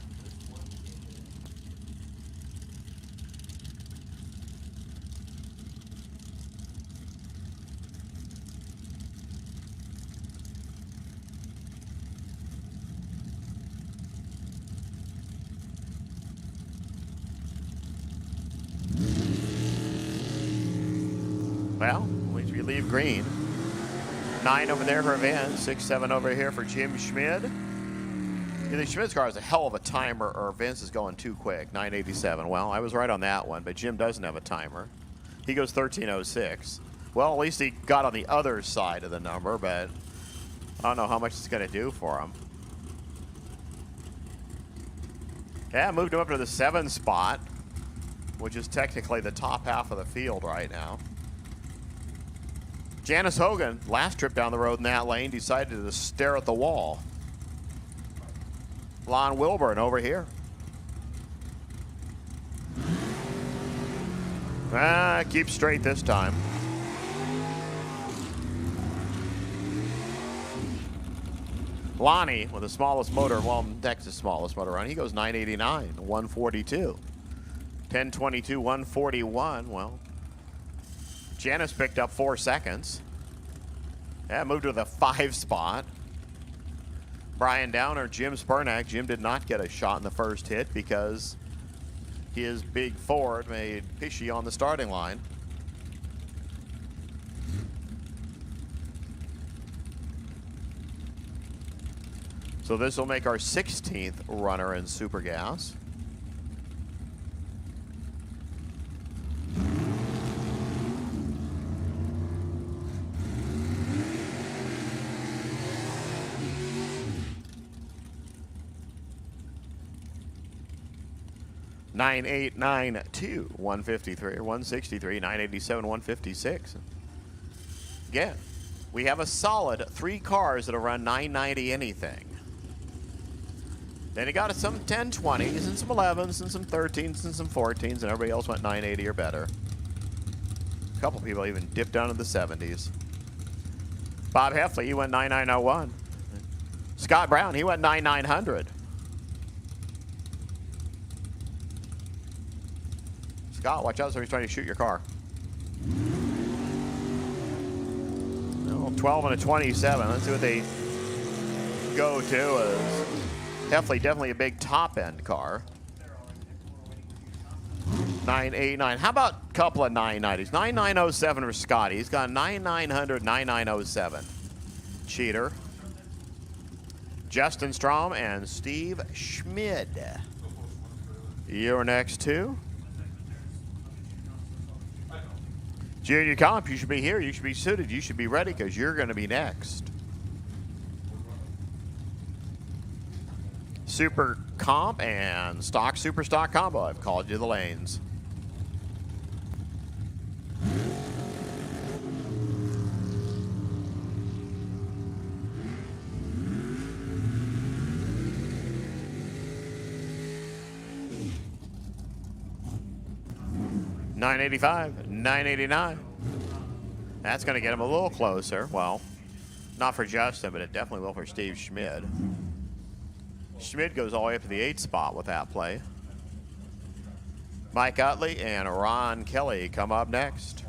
Well, we leave green. 9 over there for Vince. 6, 7 over here for Jim Schmid. The Schmid's car has a hell of a timer, or Vince is going too quick. 987. Well, I was right on that one, but Jim doesn't have a timer. He goes 1306. Well, at least he got on the other side of the number, but I don't know how much it's going to do for him. Yeah, moved him up to the 7 spot, which is technically the top half of the field right now. Janice Hogan, last trip down the road in that lane, decided to stare at the wall. Lon Wilburn over here. Keep straight this time. Lonnie with the smallest motor, well, Texas smallest motor run. He goes 989, 142. 1022, 141. Well, Janice picked up 4 seconds. Yeah, moved to the 5 spot. Brian Downer, Jim Spurnack. Jim did not get a shot in the first hit because his big Ford made Pishy on the starting line. So this will make our 16th runner in Super Gas. $9,892, 153 or 163, 987, 156. Again, we have a solid 3 cars that'll run 990 anything. Then you got some 1020s and some 11s and some 13s and some 14s, and everybody else went 980 or better. A couple people even dipped down to the 70s. Bob Heffley, he went 9901. Scott Brown, he went 9900. Scott, watch out, somebody's trying to shoot your car. Well, 12 and a 27. Let's see what they go to. Heffley, definitely a big top-end car. 989. How about a couple of 990s? 9907 for Scotty. He's got 9900, 9907. Cheater. Justin Strom and Steve Schmid. Your next two. Junior Comp, you should be here. You should be suited. You should be ready because you're going to be next. Super Comp and Stock Super Stock Combo. I've called you the lanes. $985, $989. That's going to get him a little closer. Well, not for Justin, but it definitely will for Steve Schmid. Schmid goes all the way up to the 8th spot with that play. Mike Utley and Ron Kelly come up next.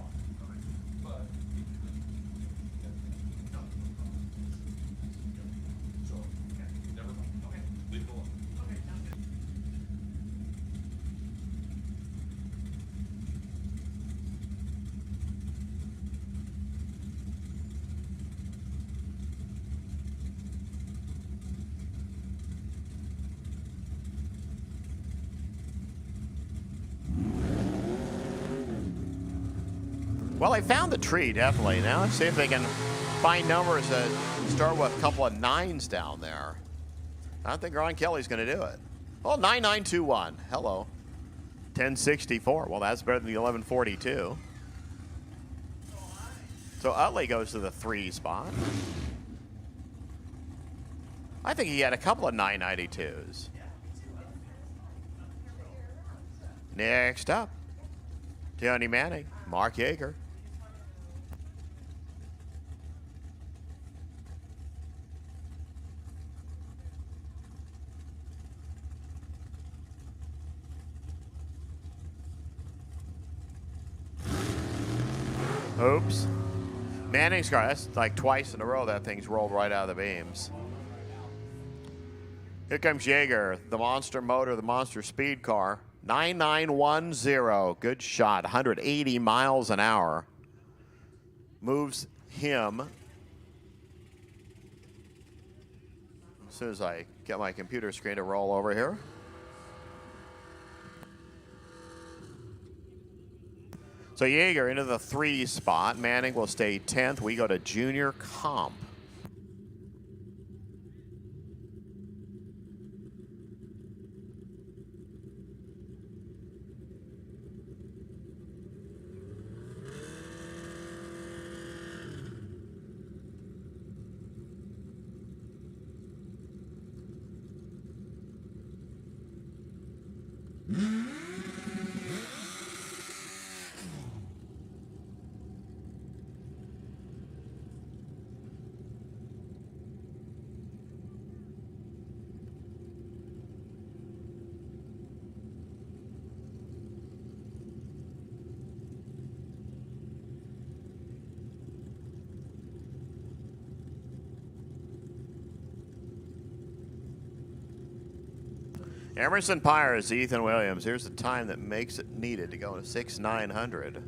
Well, they found the tree, definitely. Now let's see if they can find numbers that start with a couple of 9s down there. I don't think Ron Kelly's going to do it. Well, 9921. Hello. 1064. Well, that's better than the 1142. So Utley goes to the 3 spot. I think he had a couple of 992s. Next up, Tony Manning, Mark Yeager. Oops. Manning's car, that's like twice in a row that thing's rolled right out of the beams. Here comes Yeager, the monster motor, the monster speed car. 9910, good shot, 180 miles an hour. Moves him. As soon as I get my computer screen to roll over here. So Yeager into the 3 spot. Manning will stay 10th. We go to Junior Comp. Emerson Pyres, Ethan Williams. Here's the time that makes it needed to go to 6,900.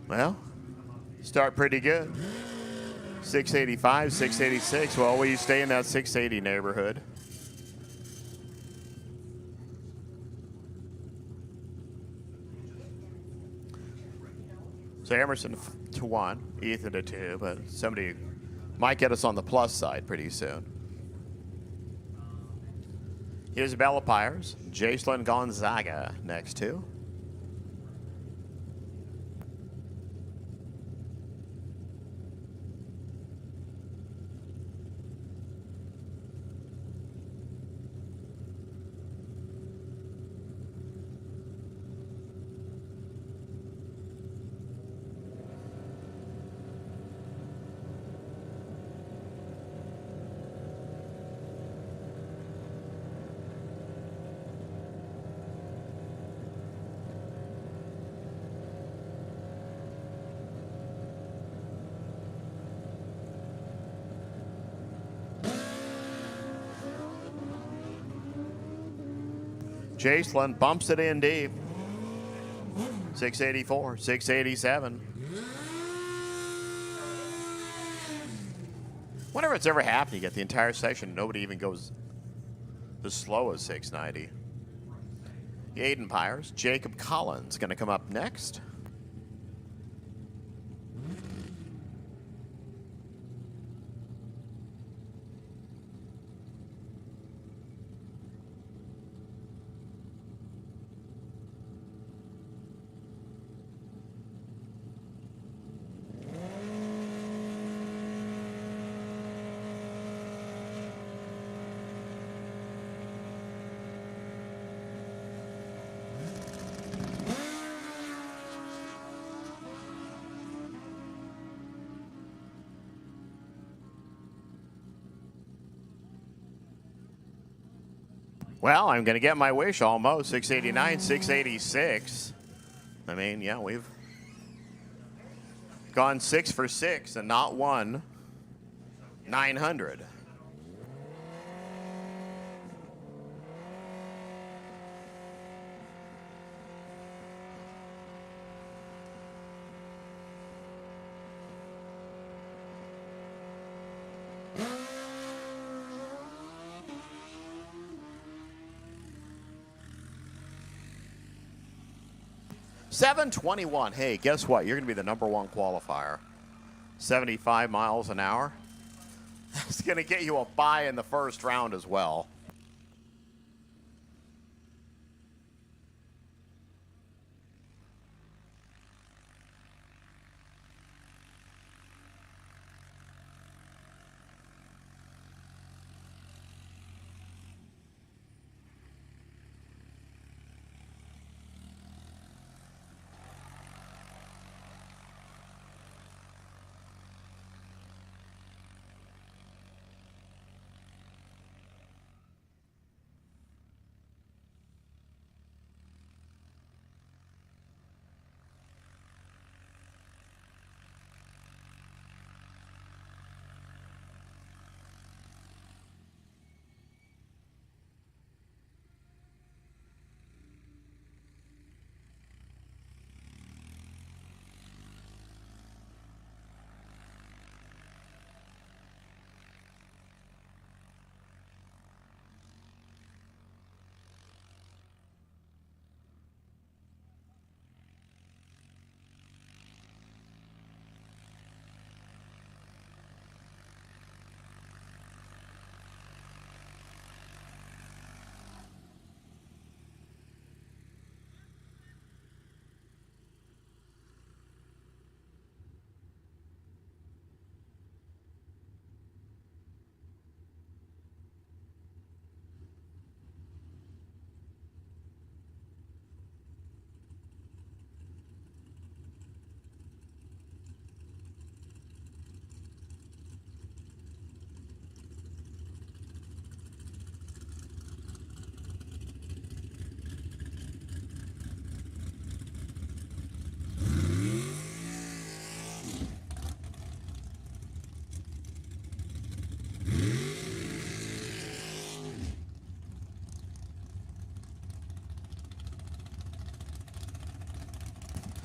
Well, start pretty good. 685, 686. Well, will you stay in that 680 neighborhood? So Emerson to 1, Ethan to 2, but somebody might get us on the plus side pretty soon. Here's Bella Pyres, Jacelyn Gonzaga next to. Jaslyn bumps it in deep. 684, 687. Whenever it's ever happened, you get the entire section, nobody even goes as slow as 690. Aiden Pyers, Jacob Collins going to come up next. Well, I'm going to get my wish almost. 689, 686. I mean, yeah, we've gone 6 for 6 and not one. 900. $721. Hey, guess what? You're going to be the #1 qualifier. 75 miles an hour. That's going to get you a bye in the first round as well.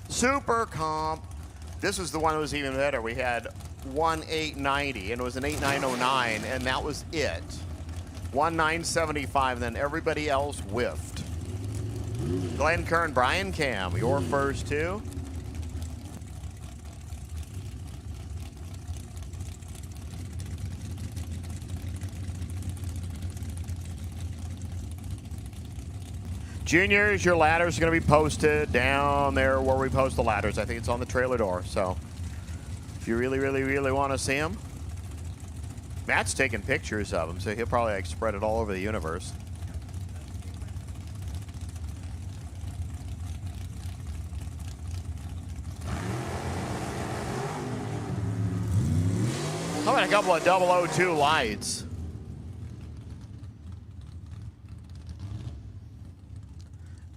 Super comp. This is the one that was even better. We had 1,890, and it was an 8,909, and that was it. 1,975, then everybody else whiffed. Glenn Kern, Brian Cam, your first two. Juniors, your ladders are going to be posted down there where we post the ladders. I think it's on the trailer door. So if you really, really, really want to see them, Matt's taking pictures of them, so he'll probably like spread it all over the universe. How about a couple of 002 lights?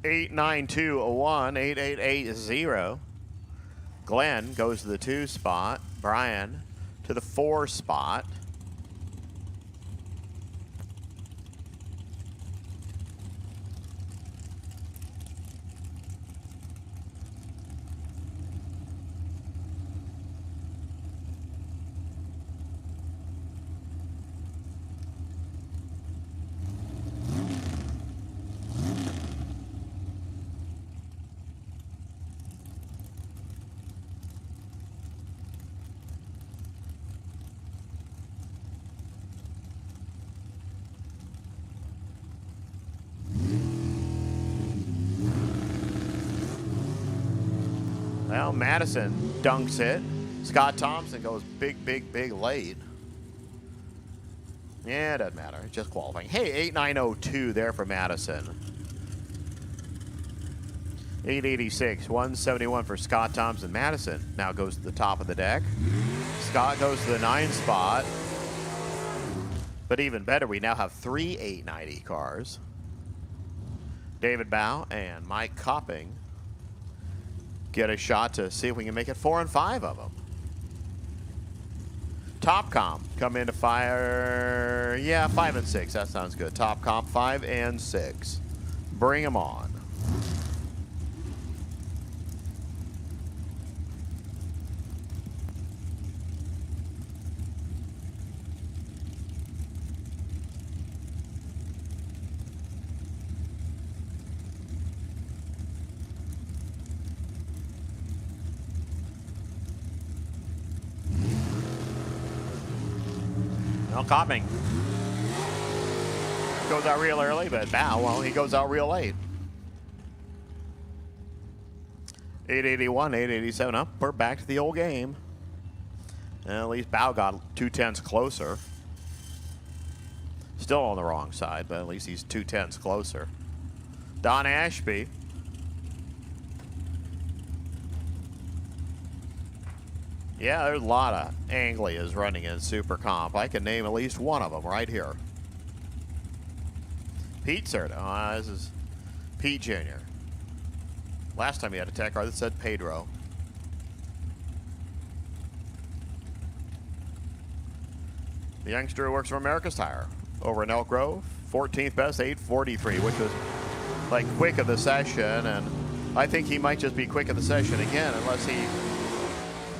(89201) 8880. Glenn goes to the 2 spot. Brian to the 4 spot. Well, Madison dunks it. Scott Thompson goes big, big, big late. Yeah, it doesn't matter. It's just qualifying. Hey, 8.902 there for Madison. 886, 171 for Scott Thompson. Madison now goes to the top of the deck. Scott goes to the 9 spot. But even better, we now have 3 890 cars. David Bow and Mike Copping get a shot to see if we can make it 4 and 5 of them. Topcom come into fire. Yeah, 5 and 6. That sounds good. Topcom 5 and 6. Bring them on. Well, Copping goes out real early, but Bow, well, he goes out real late. 881, 887 up. We're back to the old game. And at least Bow got 2/10 closer. Still on the wrong side, but at least he's 2/10 closer. Don Ashby. Yeah, there's a lot of Anglias running in Super Comp. I can name at least one of them right here. Pete Serta. This is Pete Jr. Last time he had a tech car that said Pedro. The youngster who works for America's Tire over in Elk Grove. 14th best, 843, which was like quick of the session. And I think he might just be quick of the session again unless he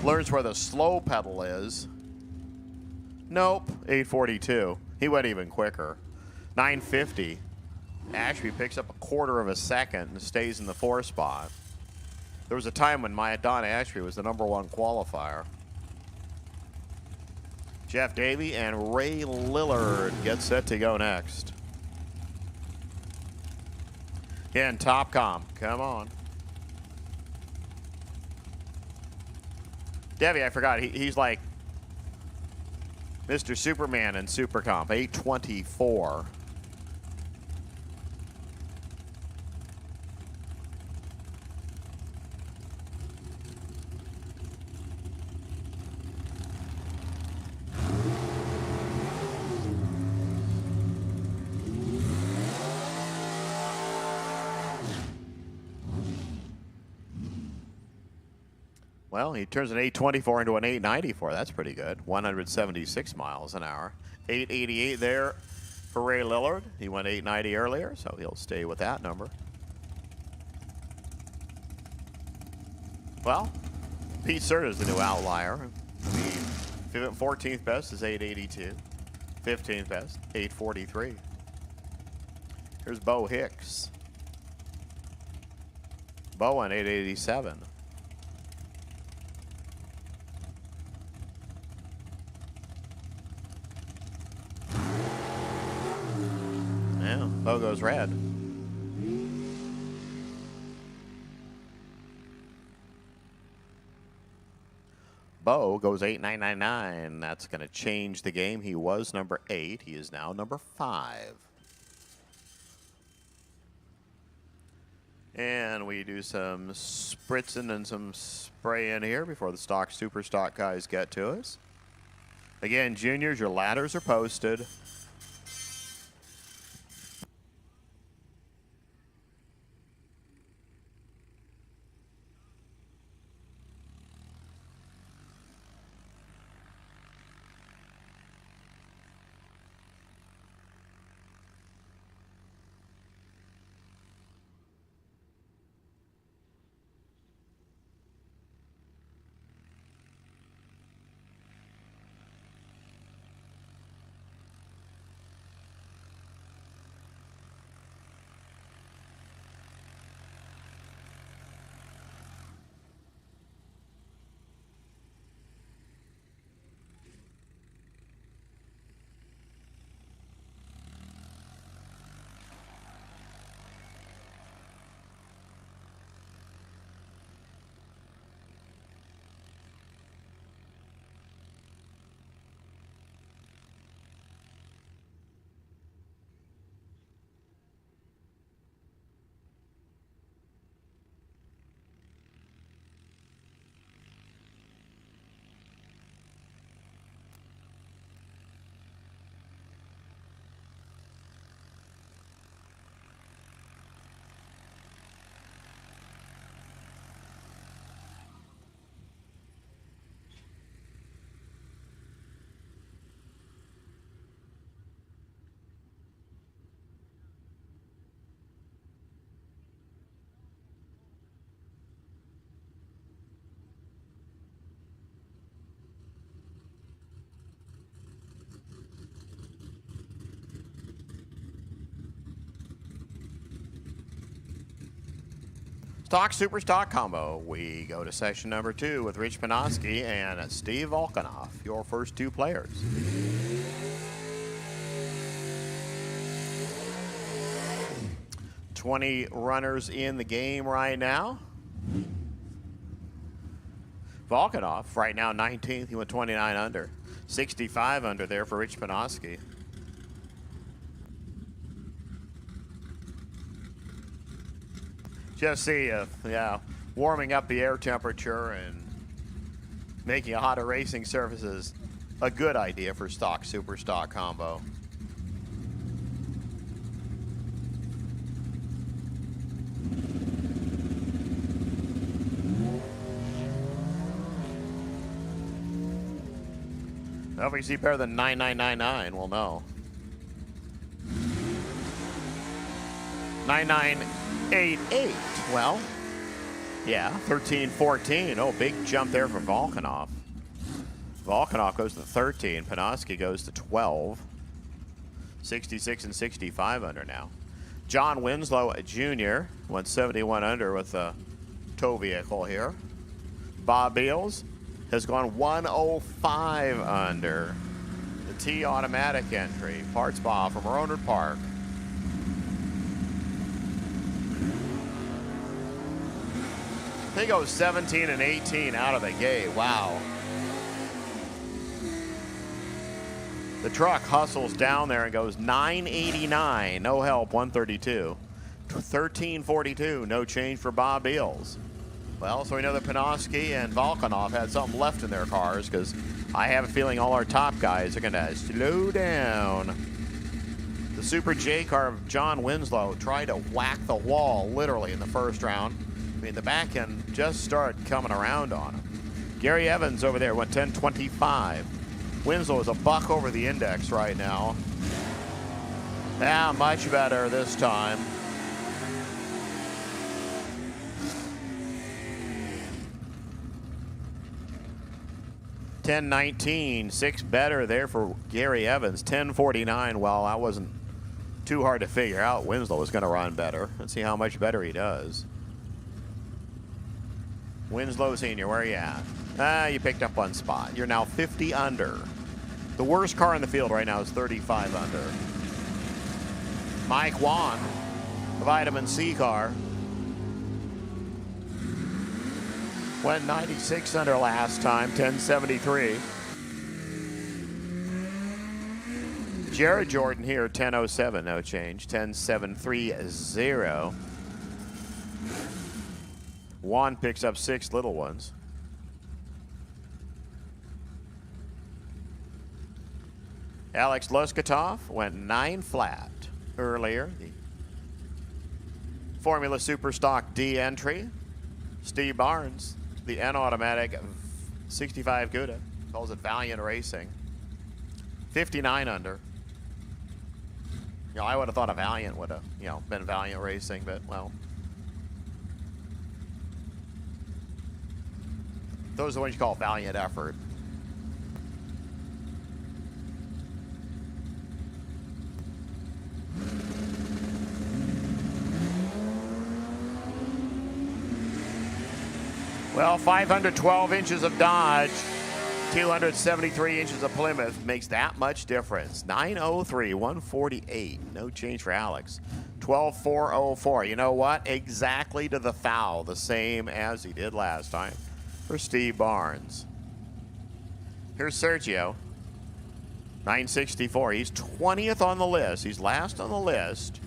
learns where the slow pedal is. Nope, 842. He went even quicker. 950. Ashby picks up a quarter of a second and stays in the 4 spot. There was a time when Don Ashby was the #1 qualifier. Jeff Davey and Ray Lillard get set to go next. Again, Topcom, come on. Debbie, I forgot, he's like Mr. Superman in Super Comp, 824. Well, he turns an 824 into an 894. That's pretty good. 176 miles an hour. 888 there for Ray Lillard. He went 890 earlier, so he'll stay with that number. Well, Pete Serta is the new outlier. The 14th best is 882. 15th best, 843. Here's Bo Hicks. Bo went 887. Yeah, Bo goes red. Bo goes 8999. That's going to change the game. He was number 8. He is now number 5. And we do some spritzing and some spraying here before the stock, super stock guys get to us. Again, juniors, your ladders are posted. Stock Super Stock Combo. We go to session number 2 with Rich Panoski and Steve Volkanoff, your first 2 players. $20 runners in the game right now. Volkanoff right now 19th. He went 29 under. 65 under there for Rich Panoski. Just see, yeah, warming up the air temperature and making a hotter racing surface is a good idea for Stock Super Stock Combo. Well, if we see better than 9999, we'll know. 9988. Well, yeah, 1314. Oh, big jump there for Volkanoff. Volkanoff goes to 13. Panoski goes to 12. 66 and 65 under now. John Winslow Jr. went 71 under with a tow vehicle here. Bob Beals has gone 105 under. The T automatic entry. Parts Bob from Rohnert Park. He goes 17 and 18 out of the gate. Wow. The truck hustles down there and goes 989. No help, 132. 1342. No change for Bob Beals. Well, so we know that Panoski and Volkanoff had something left in their cars, because I have a feeling all our top guys are going to slow down. The Super J car of John Winslow tried to whack the wall literally in the first round. I mean, the back end just started coming around on him. Gary Evans over there went 10.25. Winslow is a buck over the index right now. Yeah, much better this time. $10.19, 6 better there for Gary Evans. $10.49, well, that wasn't too hard to figure out. Winslow was going to run better. Let's see how much better he does. Winslow Sr., where are you at? You picked up 1 spot. You're now 50 under. The worst car in the field right now is 35 under. Mike Wan, the Vitamin C car, went 96 under last time, 1073. Jared Jordan here, 1007, no change, 10730. Juan picks up 6 little ones. Alex Luskatov went 9 flat earlier. The Formula Super Stock D entry. Steve Barnes, the N automatic 65 Gouda, calls it Valiant Racing. 59 under. You know, I would have thought a Valiant would have, been Valiant Racing, but well. Those are the ones you call valiant effort. Well, 512 inches of Dodge, 273 inches of Plymouth makes that much difference. 903, 148. No change for Alex. 12404. You know what? Exactly to the foul, the same as he did last time for Steve Barnes. Here's Sergio. 964. He's 20th on the list. He's last on the list.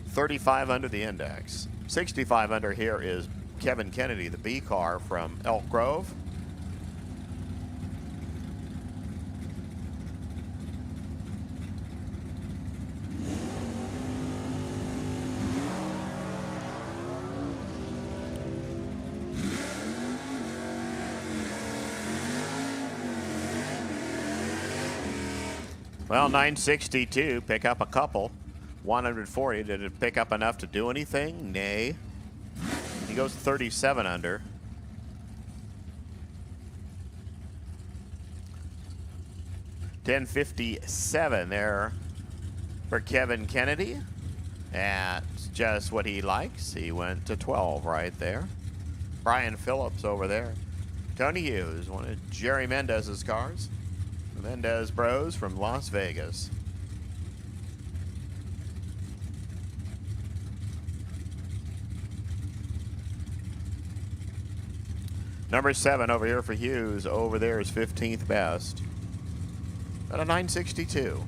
35 under the index. 65 under here is Kevin Kennedy, the B car from Elk Grove. Well, 962, pick up a couple. 140, did it pick up enough to do anything? Nay. He goes 37 under. $10.57 there for Kevin Kennedy. That's just what he likes. He went to 12 right there. Brian Phillips over there. Tony Hughes, one of Jerry Mendez's cars. The Mendez Bros from Las Vegas. Number 7 over here for Hughes. Over there is 15th best. At a 962.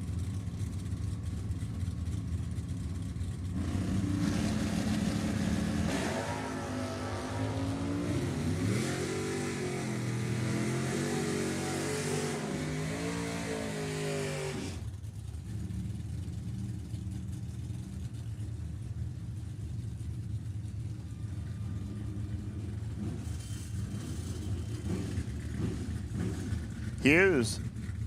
Hughes,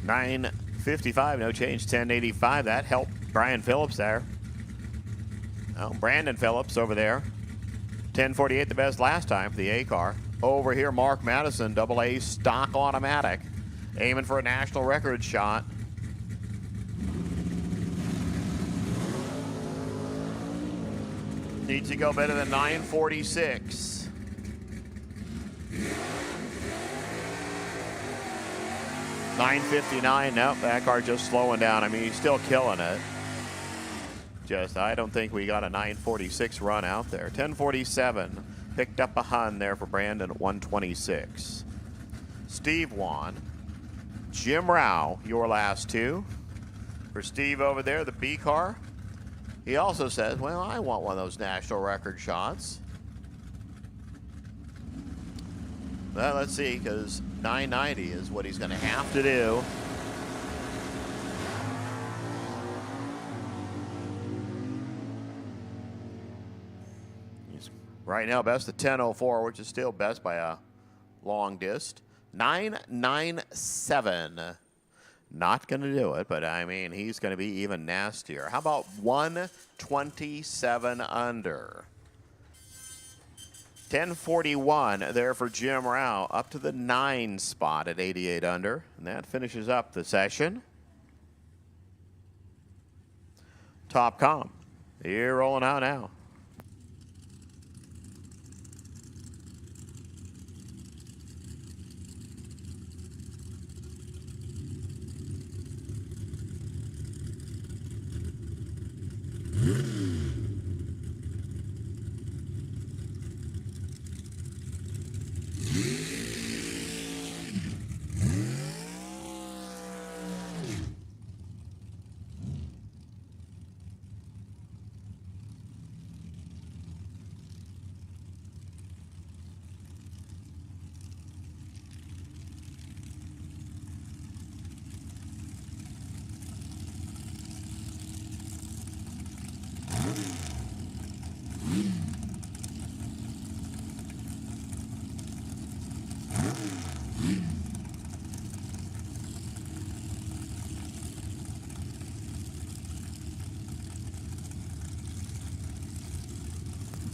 955, no change, 1085. That helped Brian Phillips there. Oh, Brandon Phillips over there. 1048, the best last time for the A car. Over here, Mark Madison, double A stock automatic. Aiming for a national record shot. Needs to go better than 946. $9.59. Nope, that car just slowing down. I mean, he's still killing it. Just, I don't think we got a 946 run out there. 1047. Picked up a Hun there for Brandon at 126. Steve won. Jim Rao, your last two. For Steve over there, the B car. He also says, well, I want one of those national record shots. Well, let's see, because 990 is what he's going to have to do. He's right now best at 1004, which is still best by a long dist. 997. Not going to do it, but I mean, he's going to be even nastier. How about 127 under? 1041 there for Jim Rao, up to the 9 spot at 88 under. And that finishes up the session. Top comp. You're rolling out now.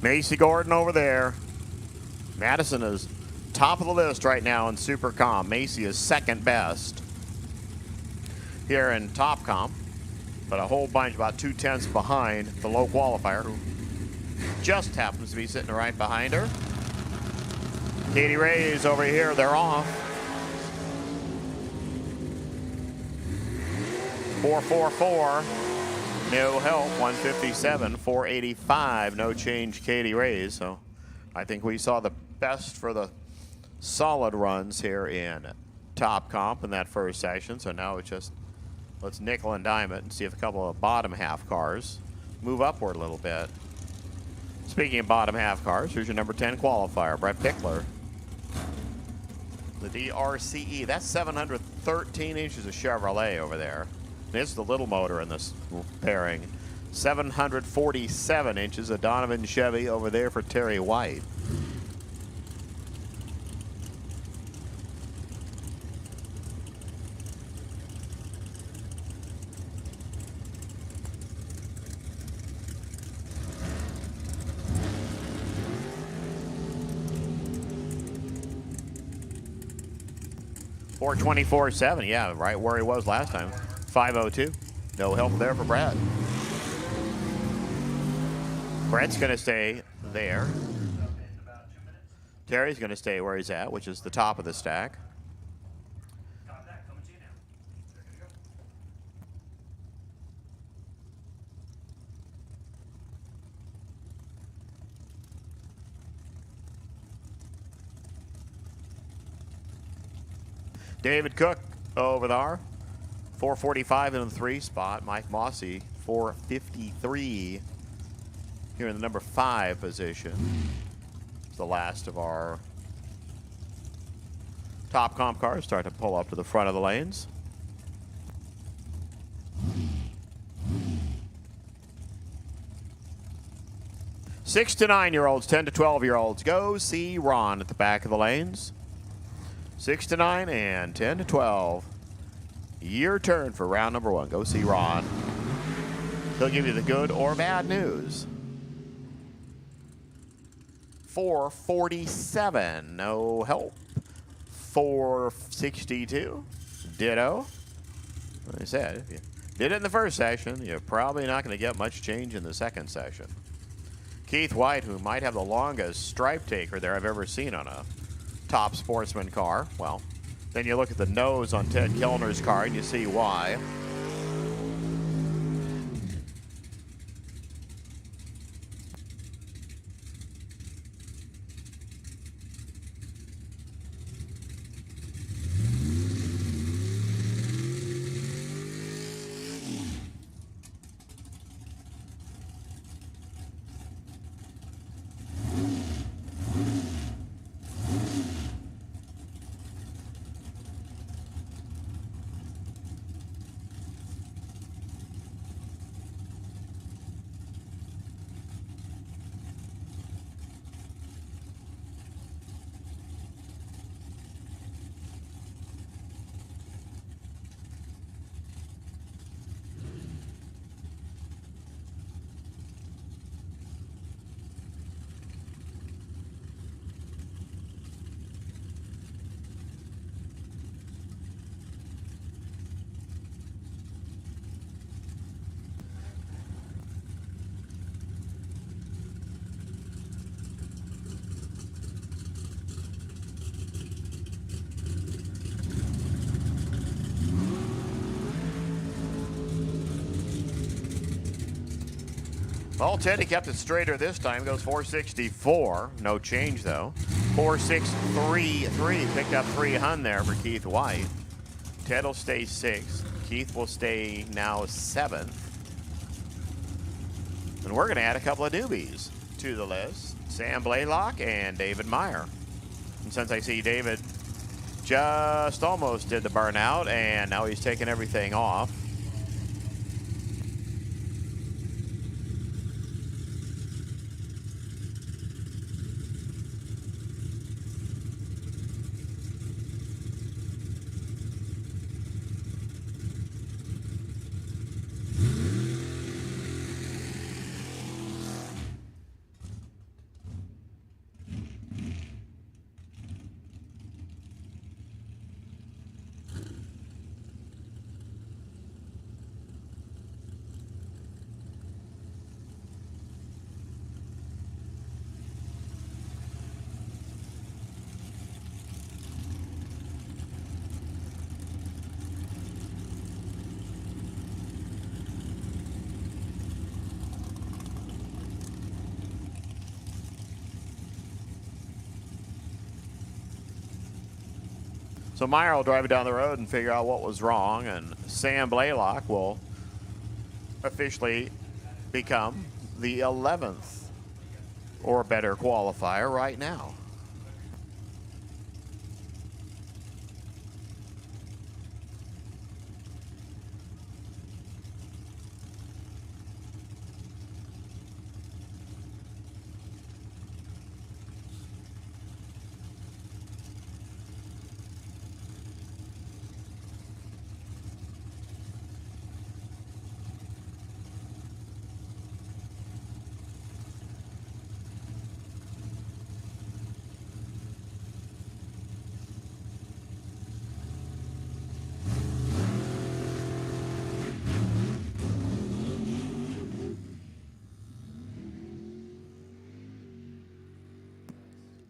Macy Gordon over there. Madison is top of the list right now in Super Comp. Macy is second best here in Top Comp, but a whole bunch, about 2/10 behind the low qualifier, who just happens to be sitting right behind her. Katie Ray's over here. They're off. 444. No help, 157, 485, no change, Katie Ray's. So I think we saw the best for the solid runs here in Top Comp in that first session. So now it's just, let's nickel and dime it and see if a couple of bottom half cars move upward a little bit. Speaking of bottom half cars, here's your number 10 qualifier, Brett Pickler. The DRCE, that's 713 inches of Chevrolet over there. This is the little motor in this pairing. 747 inches of Donovan Chevy over there for Terry White. $424.7, yeah, right where he was last time. 502. No help there for Brad. Brett's going to stay there. Up in about 2 minutes. Terry's going to stay where he's at, which is the top of the stack. Copy that. Coming to you now. They're gonna go. David Cook over there, 445 in the 3 spot. Mike Mossy, 453 here in the number 5 position. It's the last of our top comp cars starting to pull up to the front of the lanes. Six to 9-year-olds, 10 to 12-year-olds. Go see Ron at the back of the lanes. 6 to 9 and 10 to 12. Your turn for round number 1. Go see Ron. He'll give you the good or bad news. 447, no help. 462, ditto. Like I said, if you did it in the first session, you're probably not going to get much change in the second session. Keith White, who might have the longest stripe taker there I've ever seen on a top sportsman car. Well, then you look at the nose on Ted Kellner's car and you see why. Well, Teddy kept it straighter this time. Goes 464. No change, though. 4633. Picked up 3 hun there for Keith White. Ted will stay 6th. Keith will stay now 7th. And we're going to add a couple of newbies to the list. Sam Blaylock and David Meyer. And since I see David just almost did the burnout, and now he's taking everything off. So Meyer will drive it down the road and figure out what was wrong, and Sam Blaylock will officially become the 11th or better qualifier right now.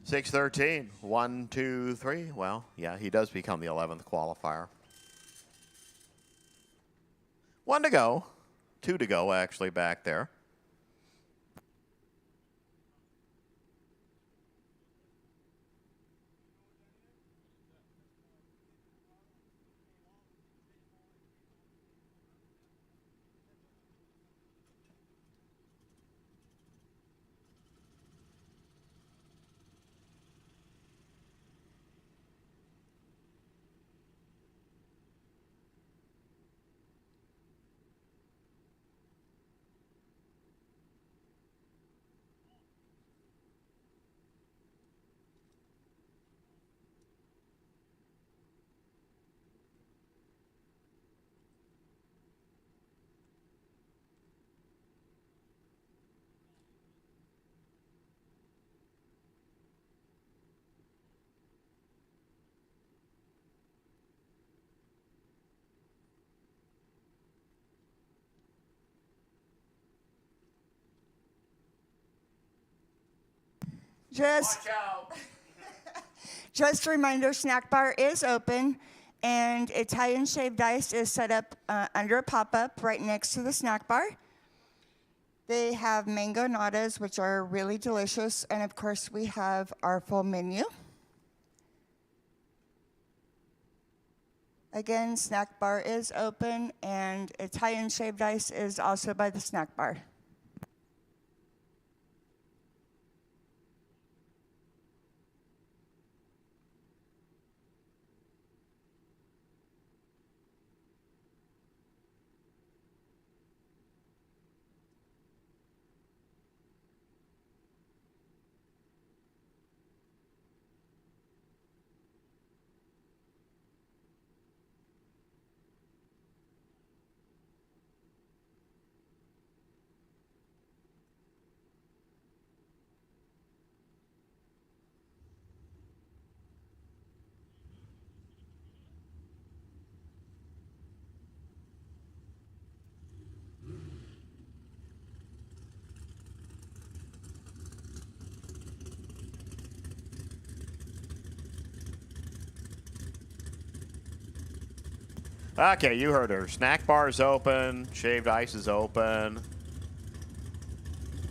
6:13. 1, 2, 3. Well, yeah, he does become the 11th qualifier. 1 to go. 2 to go, actually, back there. Just a reminder, snack bar is open, and Italian shaved ice is set up under a pop-up right next to the snack bar. They have mango natas, which are really delicious, and of course we have our full menu. Again, snack bar is open, and Italian shaved ice is also by the snack bar. Okay, you heard her. Snack bar is open. Shaved ice is open.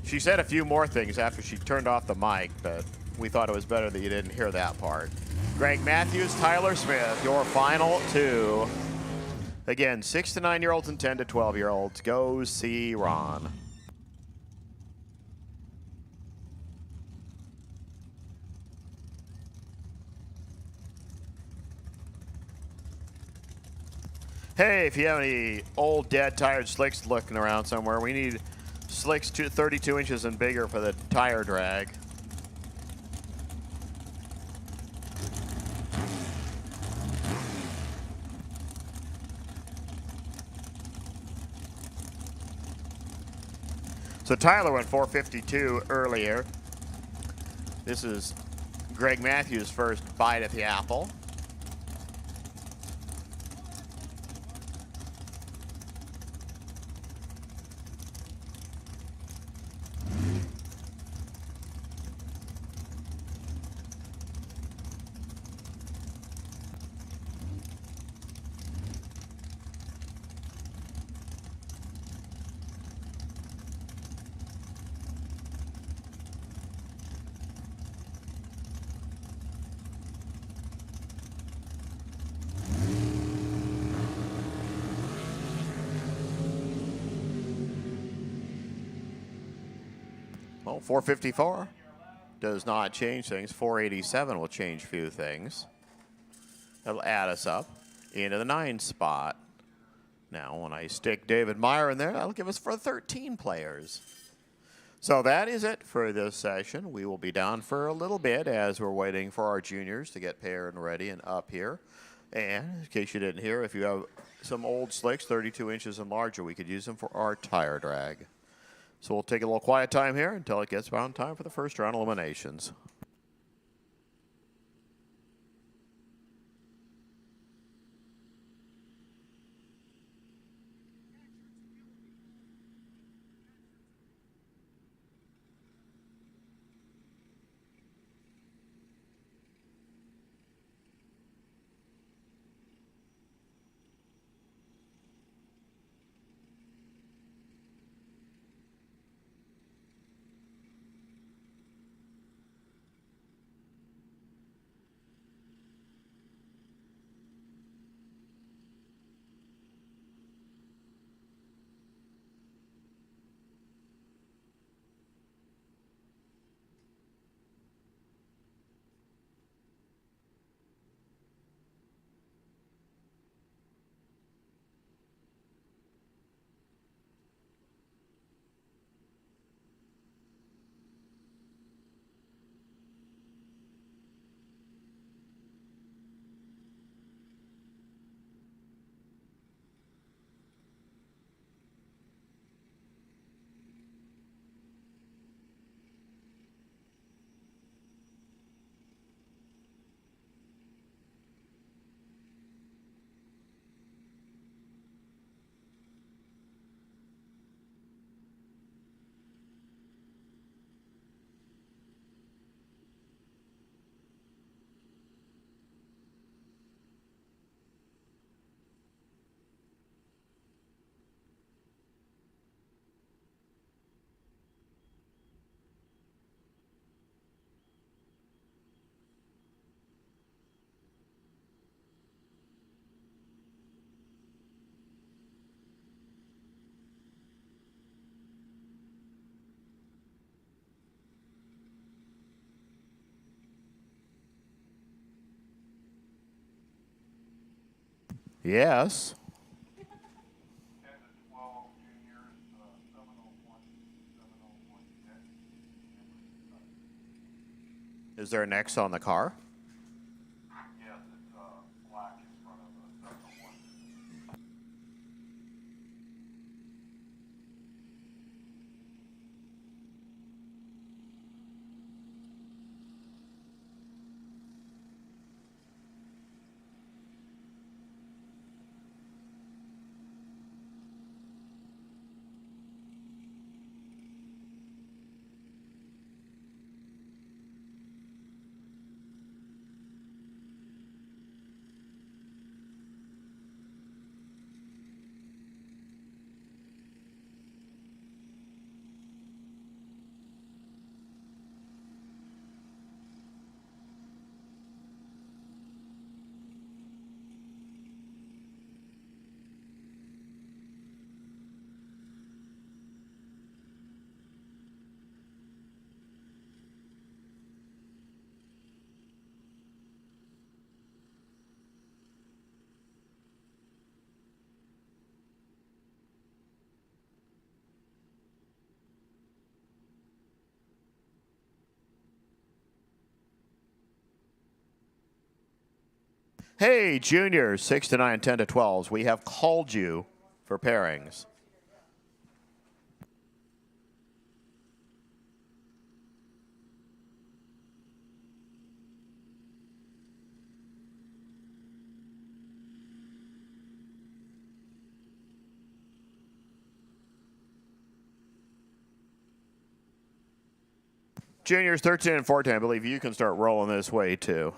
She said a few more things after she turned off the mic, but we thought it was better that you didn't hear that part. Greg Matthews, Tyler Smith, your final two. Again, 6 to 9-year-olds and 10 to 12-year-olds. Go see Ron. Hey, if you have any old, dead, tired slicks looking around somewhere, we need slicks 32 inches and bigger for the tire drag. So Tyler went 452 earlier. This is Greg Matthews' first bite at the apple. Well, 454 does not change things. 487 will change a few things. That'll add us up into the 9 spot. Now, when I stick David Meyer in there, that'll give us for 13 players. So that is it for this session. We will be down for a little bit as we're waiting for our juniors to get paired and ready and up here. And in case you didn't hear, if you have some old slicks, 32 inches and larger, we could use them for our tire drag. So we'll take a little quiet time here until it gets around time for the first round eliminations. Yes. 10 to 12 juniors, 701, 701 Is there an X on the car? Yes, it's black in front of 701. Hey, juniors, 6 to 9, 10 to 12s. We have called you for pairings. Juniors 13 and 14, I believe you can start rolling this way too.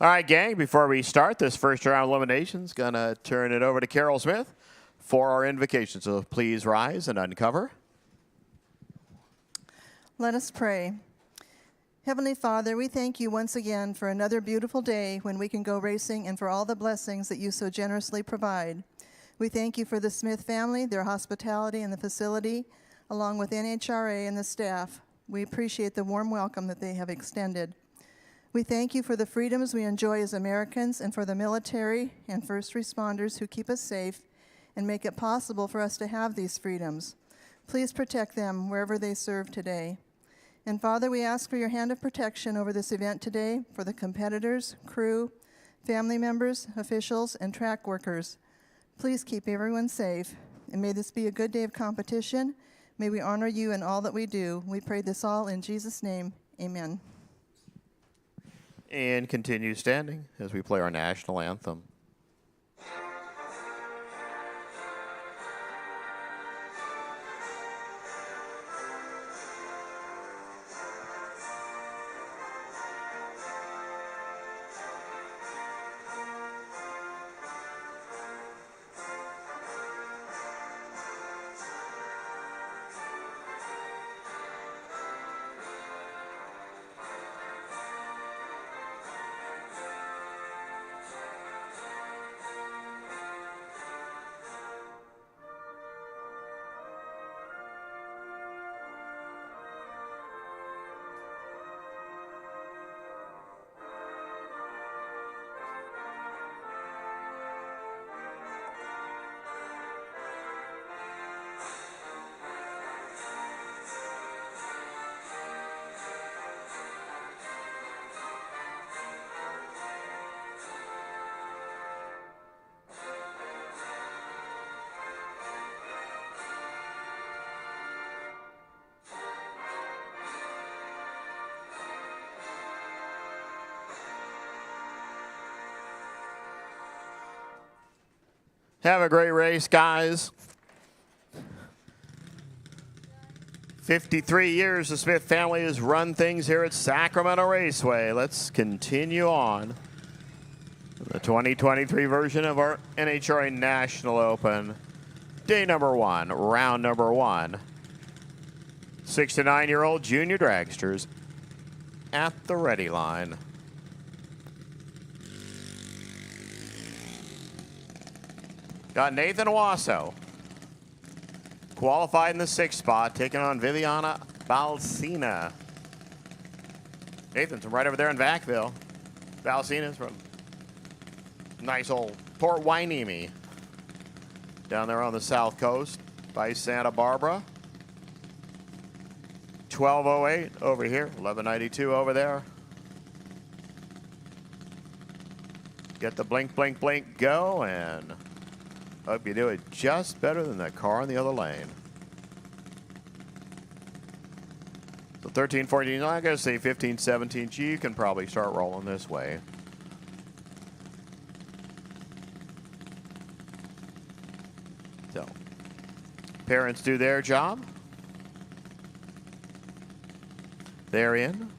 All right, gang, before we start this first round of eliminations, going to turn it over to Carol Smith for our invocation. So please rise and uncover. Let us pray. Heavenly Father, we thank you once again for another beautiful day when we can go racing and for all the blessings that you so generously provide. We thank you for the Smith family, their hospitality and the facility, along with NHRA and the staff. We appreciate the warm welcome that they have extended. We thank you for the freedoms we enjoy as Americans and for the military and first responders who keep us safe and make it possible for us to have these freedoms. Please protect them wherever they serve today. And Father, we ask for your hand of protection over this event today for the competitors, crew, family members, officials, and track workers. Please keep everyone safe, and may this be a good day of competition. May we honor you in all that we do. We pray this all in Jesus' name. Amen. And continue standing as we play our national anthem. Have a great race, guys. 53 years the Smith family has run things here at Sacramento Raceway. Let's continue on. The 2023 version of our NHRA National Open. Day number 1, round number 1. 6 to 9-year-old junior dragsters at the ready line. Got Nathan Wasso, qualified in the 6th spot, taking on Viviana Balsina. Nathan's from right over there in Vacville. Balsina's from nice old Port Hueneme, down there on the south coast by Santa Barbara. 12:08 over here, 11:92 over there. Get the blink, blink, blink go, and hope you do it just better than the car in the other lane. So 13, 14, I gotta say 15, 17, you can probably start rolling this way. So, parents do their job. They're in.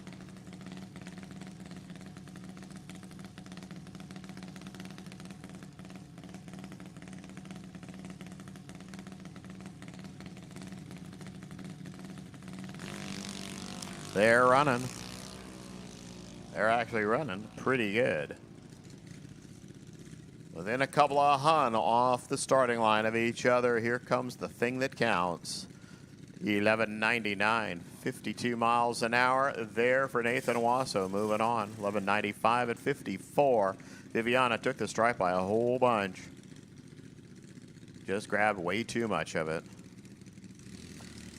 They're running. They're actually running pretty good. Within a couple of hun off the starting line of each other, here comes the thing that counts. 11:99, 52 miles an hour there for Nathan Wasso. Moving on, 11:95 at 54. Viviana took the stripe by a whole bunch. Just grabbed way too much of it.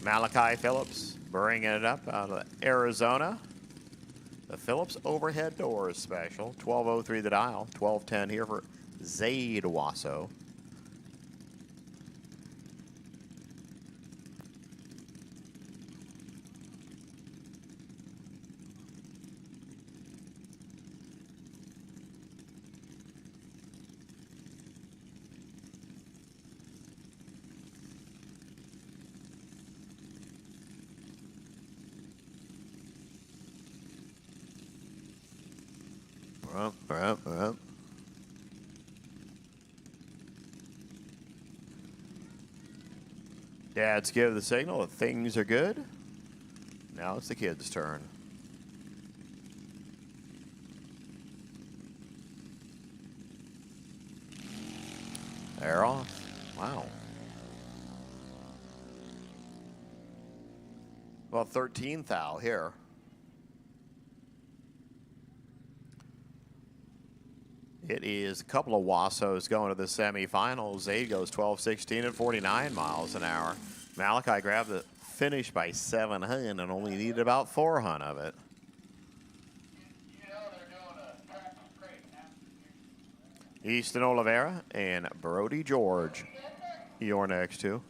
Malachi Phillips bringing it up out of Arizona. The Phillips overhead doors special. 12:03 the dial. 12:10 here for Zaid Wasso. Bruh. Dads give the signal that things are good. Now it's the kids' turn. They're off. Wow. Well, 13th thou here. It is a couple of Wassos going to the semifinals. Zaid goes 12-16 at 49 miles an hour. Malachi grabbed the finish by 7 hun and only needed about 4 hun of it. You know they're doing a practice break now. Easton Oliveira and Brody George. Your next two.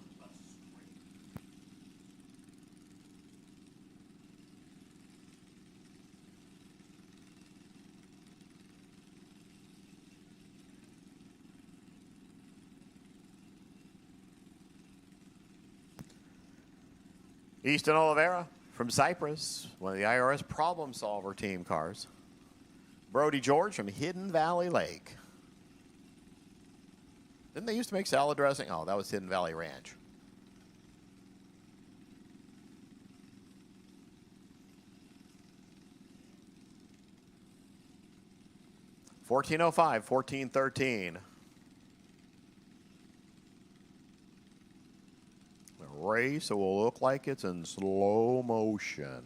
Easton Oliveira from Cyprus, one of the IRS Problem Solver team cars. Brody George from Hidden Valley Lake. Didn't they used to make salad dressing? Oh, that was Hidden Valley Ranch. $14.05, 14-13. The race will look like it's in slow motion.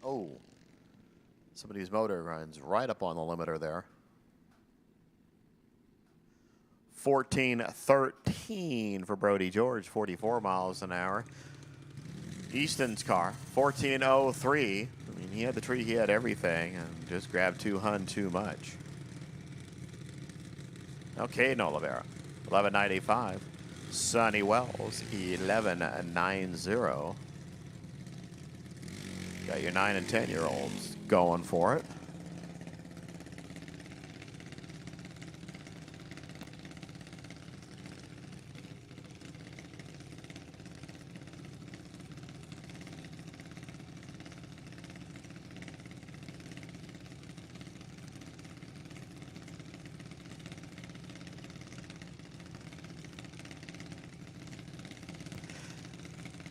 Oh, somebody's motor runs right up on the limiter there. 14-13 for Brody George, 44 miles an hour. Easton's car, 14-03. I mean, he had the tree, he had everything, and just grabbed 2 hun too much. Now Caden Oliveira, 11.95. Sonny Wells, 11.90. Got your 9 and 10-year-olds going for it.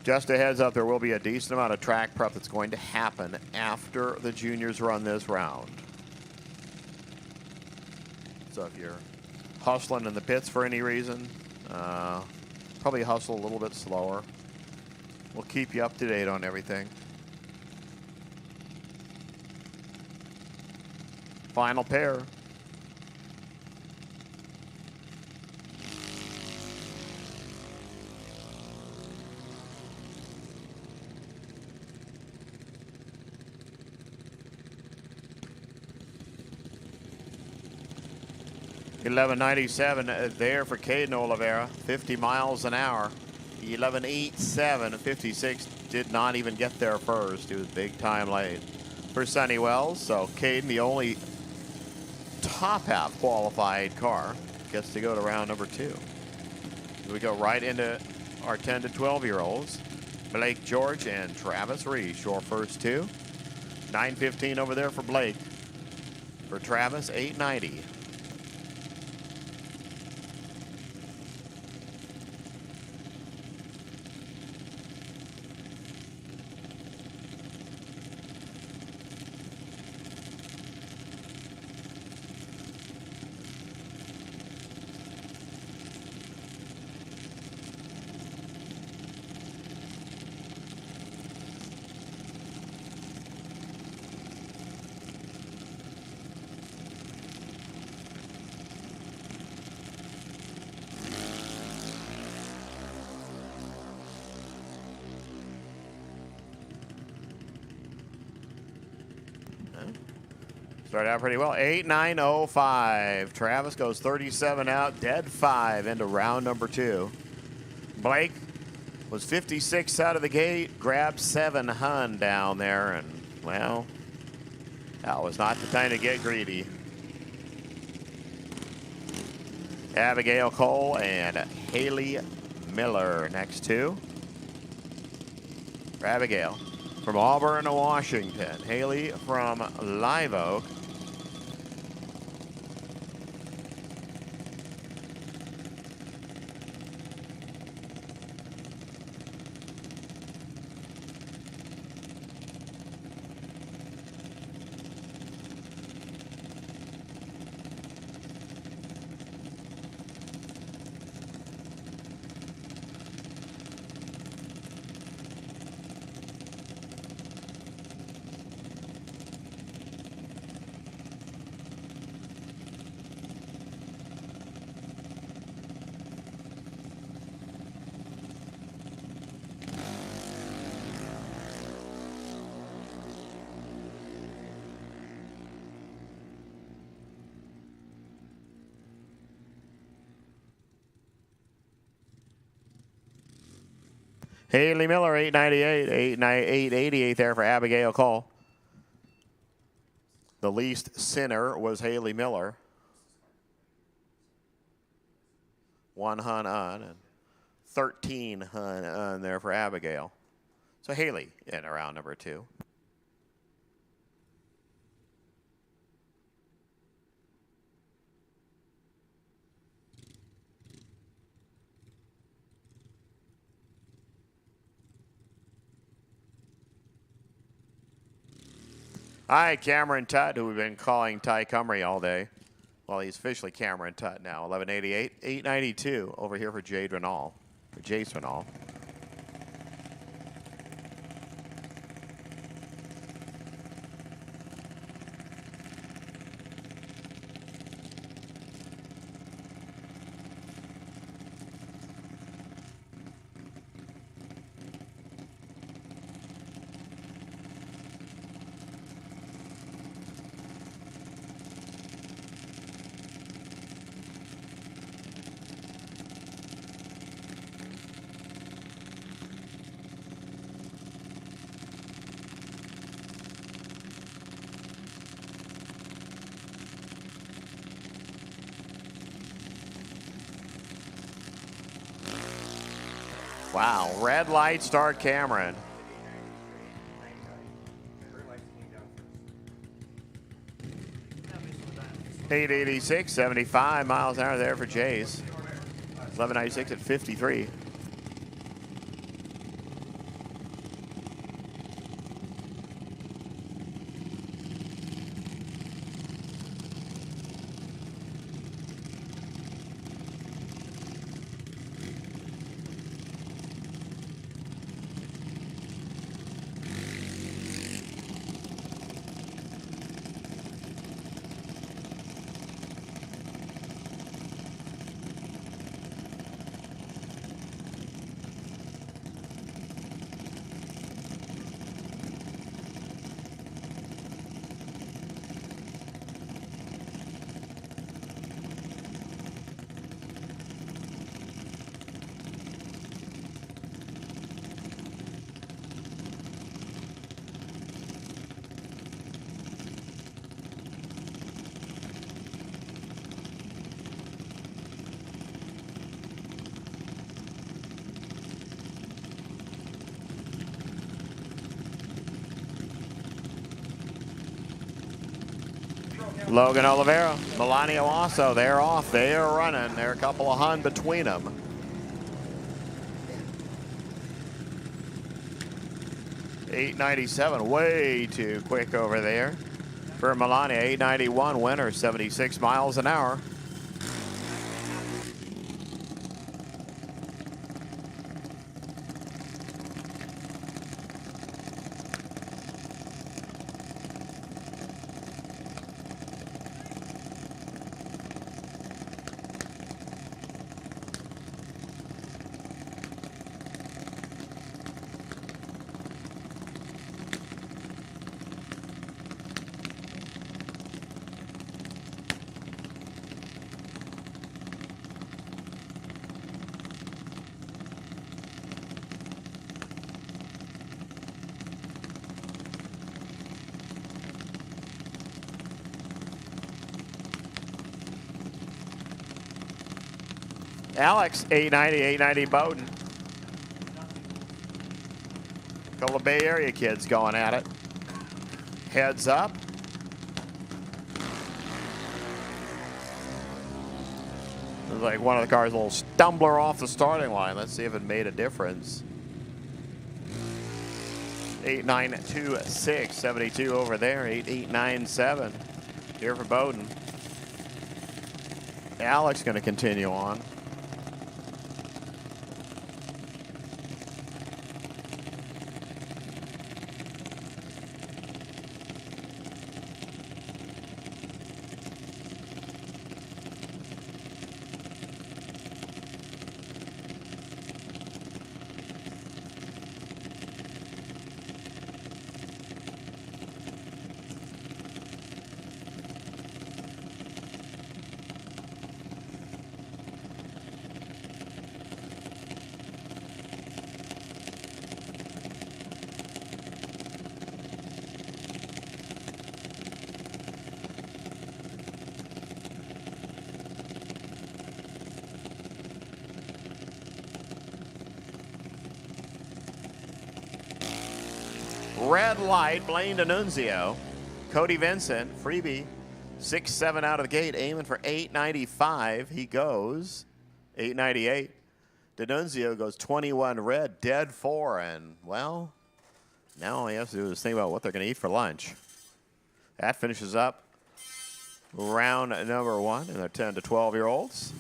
Just a heads up, there will be a decent amount of track prep that's going to happen after the juniors run this round. So if you're hustling in the pits for any reason, probably hustle a little bit slower. We'll keep you up to date on everything. Final pair. $11.97 there for Caden Oliveira, 50 miles an hour. 11.87, 56 did not even get there first. He was big time late for Sonny Wells. So Caden, the only top half qualified car, gets to go to round number 2. We go right into our 10 to 12-year-olds. Blake George and Travis Reese, your first two. 9:15 over there for Blake. For Travis, 8:90. Started out pretty well. 8.905. Travis goes 37 out, dead 5 into round number 2. Blake was 56 out of the gate, grabbed 7 hun down there, and, well, that was not the time to get greedy. Abigail Cole and Haley Miller next two. For Abigail from Auburn, Washington. Haley from Live Oak. Haley Miller, 898, 888 there for Abigail Cole. The least sinner was Haley Miller. 1 hun on and 13 hun on there for Abigail. So Haley in around number 2. Hi, Cameron Tutt, who we've been calling Ty Cumry all day. Well, he's officially Cameron Tutt now. 1188, 892 over here for Jace Renal. Wow, red light start Cameron. .886, 75 miles an hour there for Jace. 1196 at 53. Logan Oliveira, Melania Wasso, they're off. They are running. They're a couple of hun between them. .897, way too quick over there for Melania. .891 winner, 76 miles an hour. Alex, 890 Bowden. Couple of Bay Area kids going at it. Heads up. Looks like one of the cars, a little stumbler off the starting line. Let's see if it made a difference. 8.926, 72 over there. 8.897 here for Bowden. Alex going to continue on. Red light, Blaine D'Annunzio. Cody Vincent, freebie, 6-7 out of the gate, aiming for 895. He goes 898. D'Annunzio goes 21 red, dead 4, and, well, now all he has to do is think about what they're going to eat for lunch. That finishes up round number 1 in their 10 to 12-year-olds.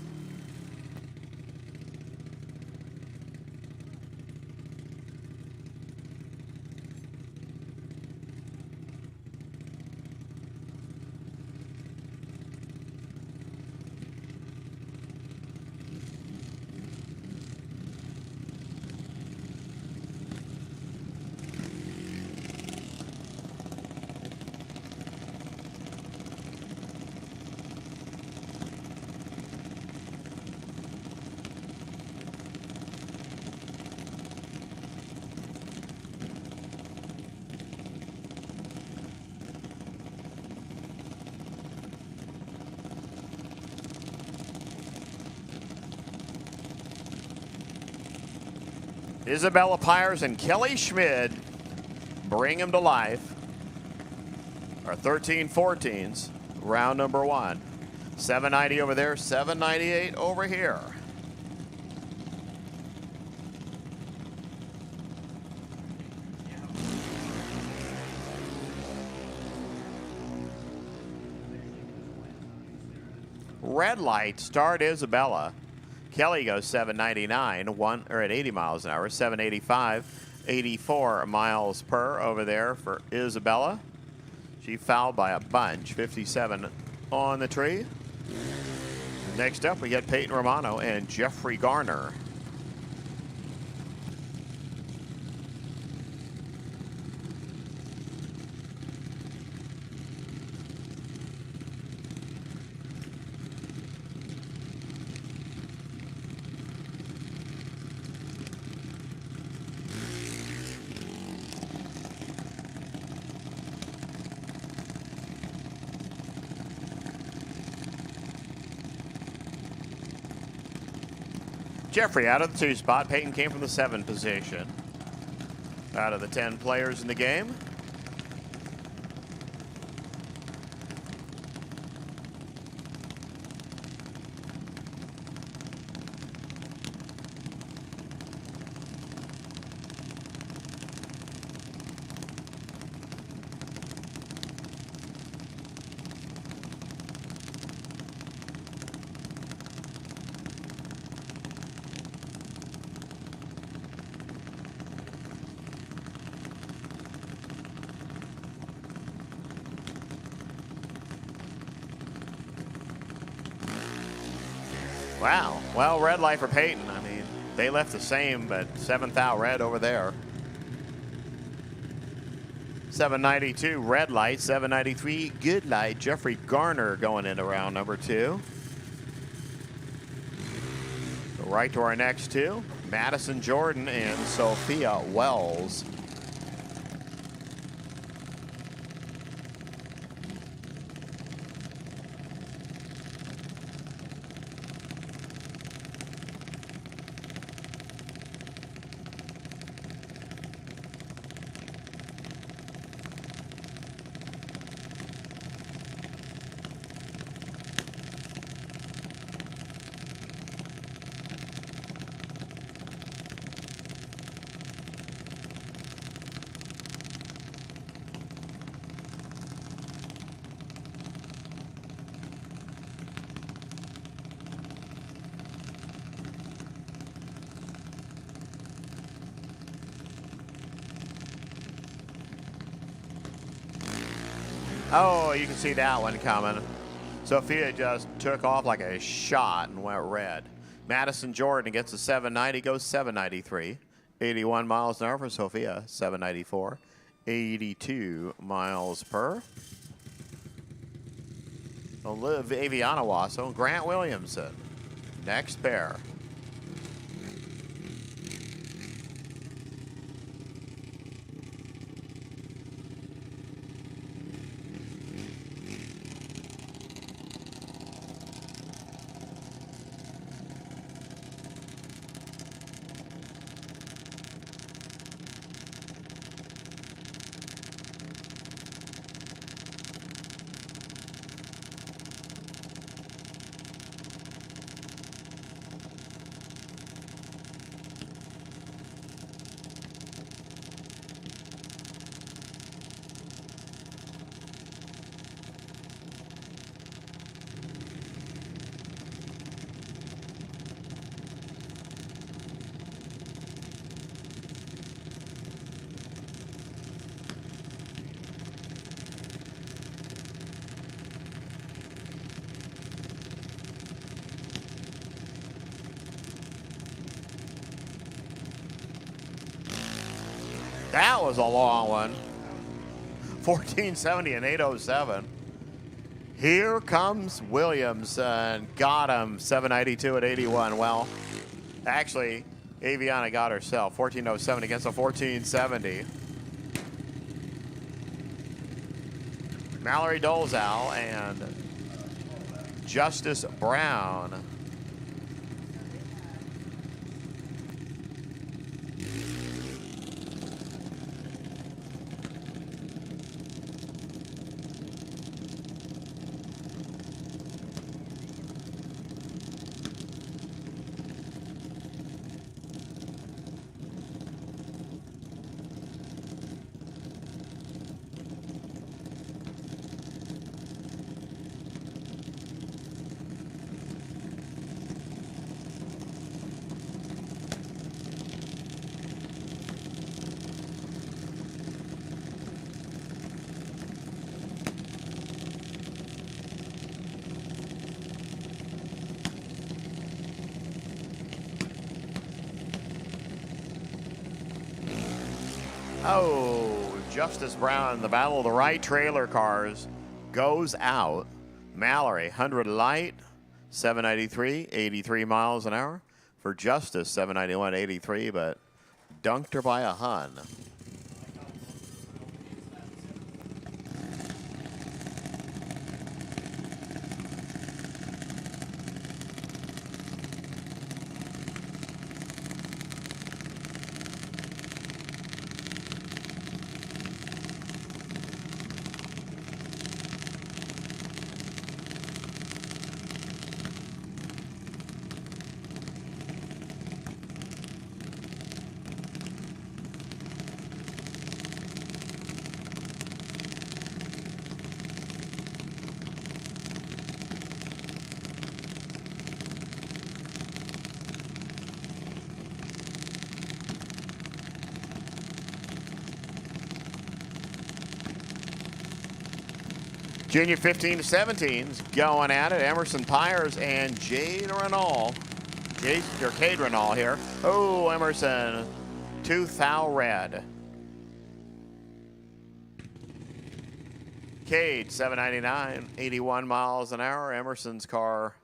Isabella Pyers and Kelly Schmid bring him to life. Our 13-14s, round number 1. 790 over there, 798 over here. Red light, start Isabella. Kelly goes 799, at 80 miles an hour, 785, 84 miles per over there for Isabella. She fouled by a bunch, 57 on the tree. Next up, we get Peyton Romano and Jeffrey Garner. Jeffrey out of the 2 spot. Peyton came from the 7 position. Out of the 10 players in the game. Wow. Well, red light for Peyton. I mean, they left the same, but 7th out red over there. 792 red light, 793 good light. Jeffrey Garner going into round number 2. Go right to our next 2. Madison Jordan and Sophia Wells. Oh, you can see that one coming. Sophia just took off like a shot and went red. Madison Jordan gets a 790, goes 793. 81 miles an hour for Sophia, 794. 82 miles per. Liv Avianawaso, Grant Williamson. Next pair. That was a long one. 1470 and 807. Here comes Williamson. Got him. 792 at 81. Well, actually, Aviana got herself. 1407 against a 1470. Mallory Dolezal and Justice Brown. Oh, Justice Brown, the battle of the right trailer cars goes out. Mallory, 100 light, 793, 83 miles an hour. For Justice, 791, 83, but dunked her by a Hun. Junior 15 to 17s going at it. Emerson Pyers and Cade Renault here. Oh, Emerson, 2,000 red. Cade, 799, 81 miles an hour. Emerson's car.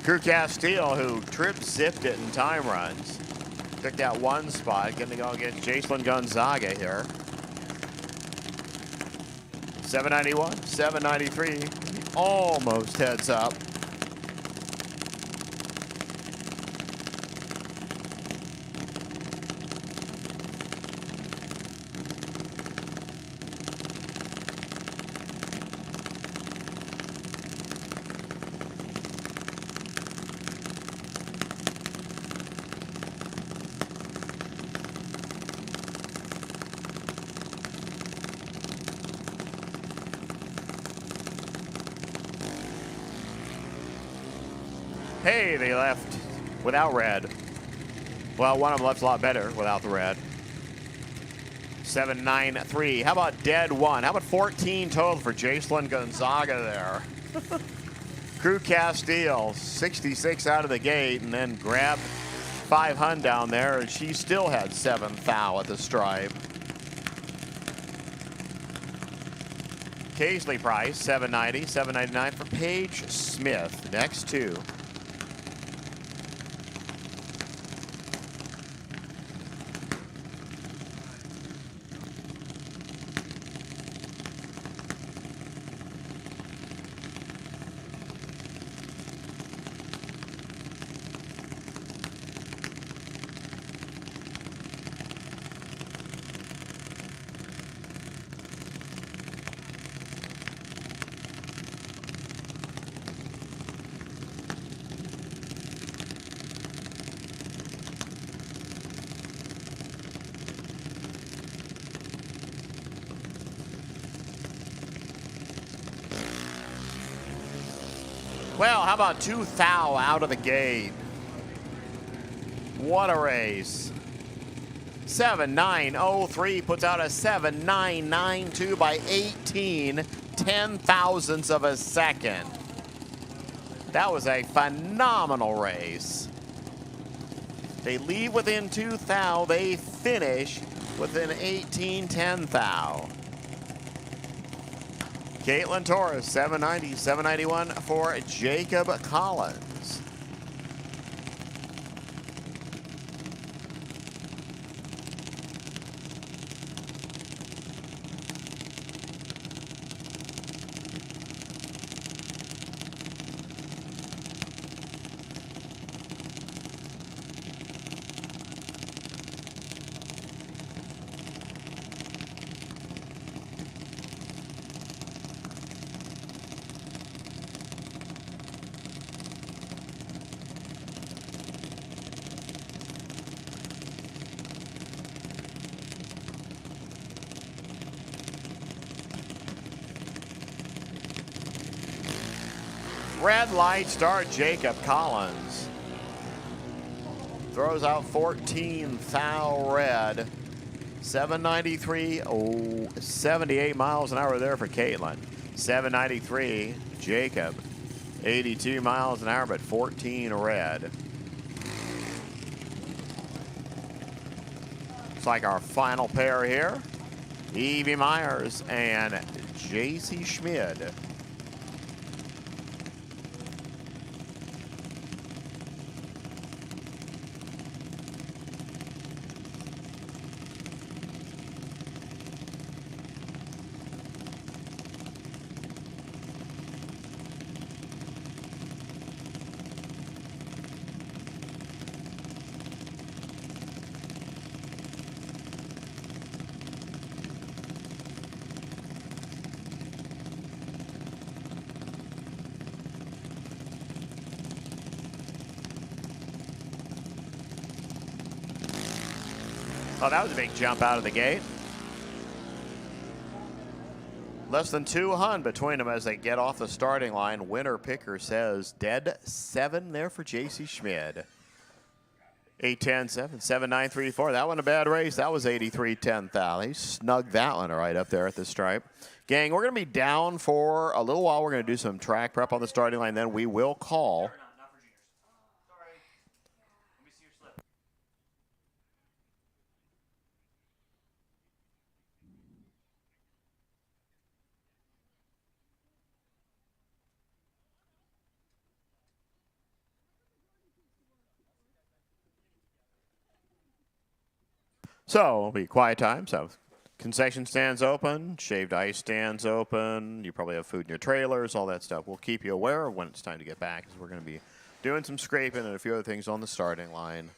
Drew Castile, who zipped it in time runs, took that one spot, going to go against Jason Gonzaga here. 791, 793, almost heads up. Hey, they left without red. Well, one of them left a lot better without the red. 7-9-3. How about dead one? How about 14 total for Jason Gonzaga there? Crew Castile, 66 out of the gate, and then grabbed 5 Hun down there, and she still had 7 thou at the stripe. Casely Price, 790, 799 for Paige Smith. Next two. Well, how about 2 thou out of the gate? What a race. 7-9-0-3 puts out a 7-9-9-2 by 18 ten-thousandths of a second. That was a phenomenal race. They leave within 2 thou. They finish within 18 ten-thou. Caitlin Torres, 790, 791 for Jacob Collins. Red light start, Jacob Collins. Throws out 14 thou red. 793, 78 miles an hour there for Caitlin. 793, Jacob. 82 miles an hour, but 14 red. Looks like our final pair here. Evie Myers and J.C. Schmid. Oh, that was a big jump out of the gate. Less than 2 Hun between them as they get off the starting line. Winner picker says dead 7 there for J.C. Schmid. 8-10-7, 7-9-3-4. That one a bad race. That was 83-10 thou. He snugged that one right up there at the stripe. Gang, we're going to be down for a little while. We're going to do some track prep on the starting line. Then we will call. So it'll be quiet time. So concession stands open, shaved ice stands open. You probably have food in your trailers, all that stuff. We'll keep you aware of when it's time to get back, because we're going to be doing some scraping and a few other things on the starting line.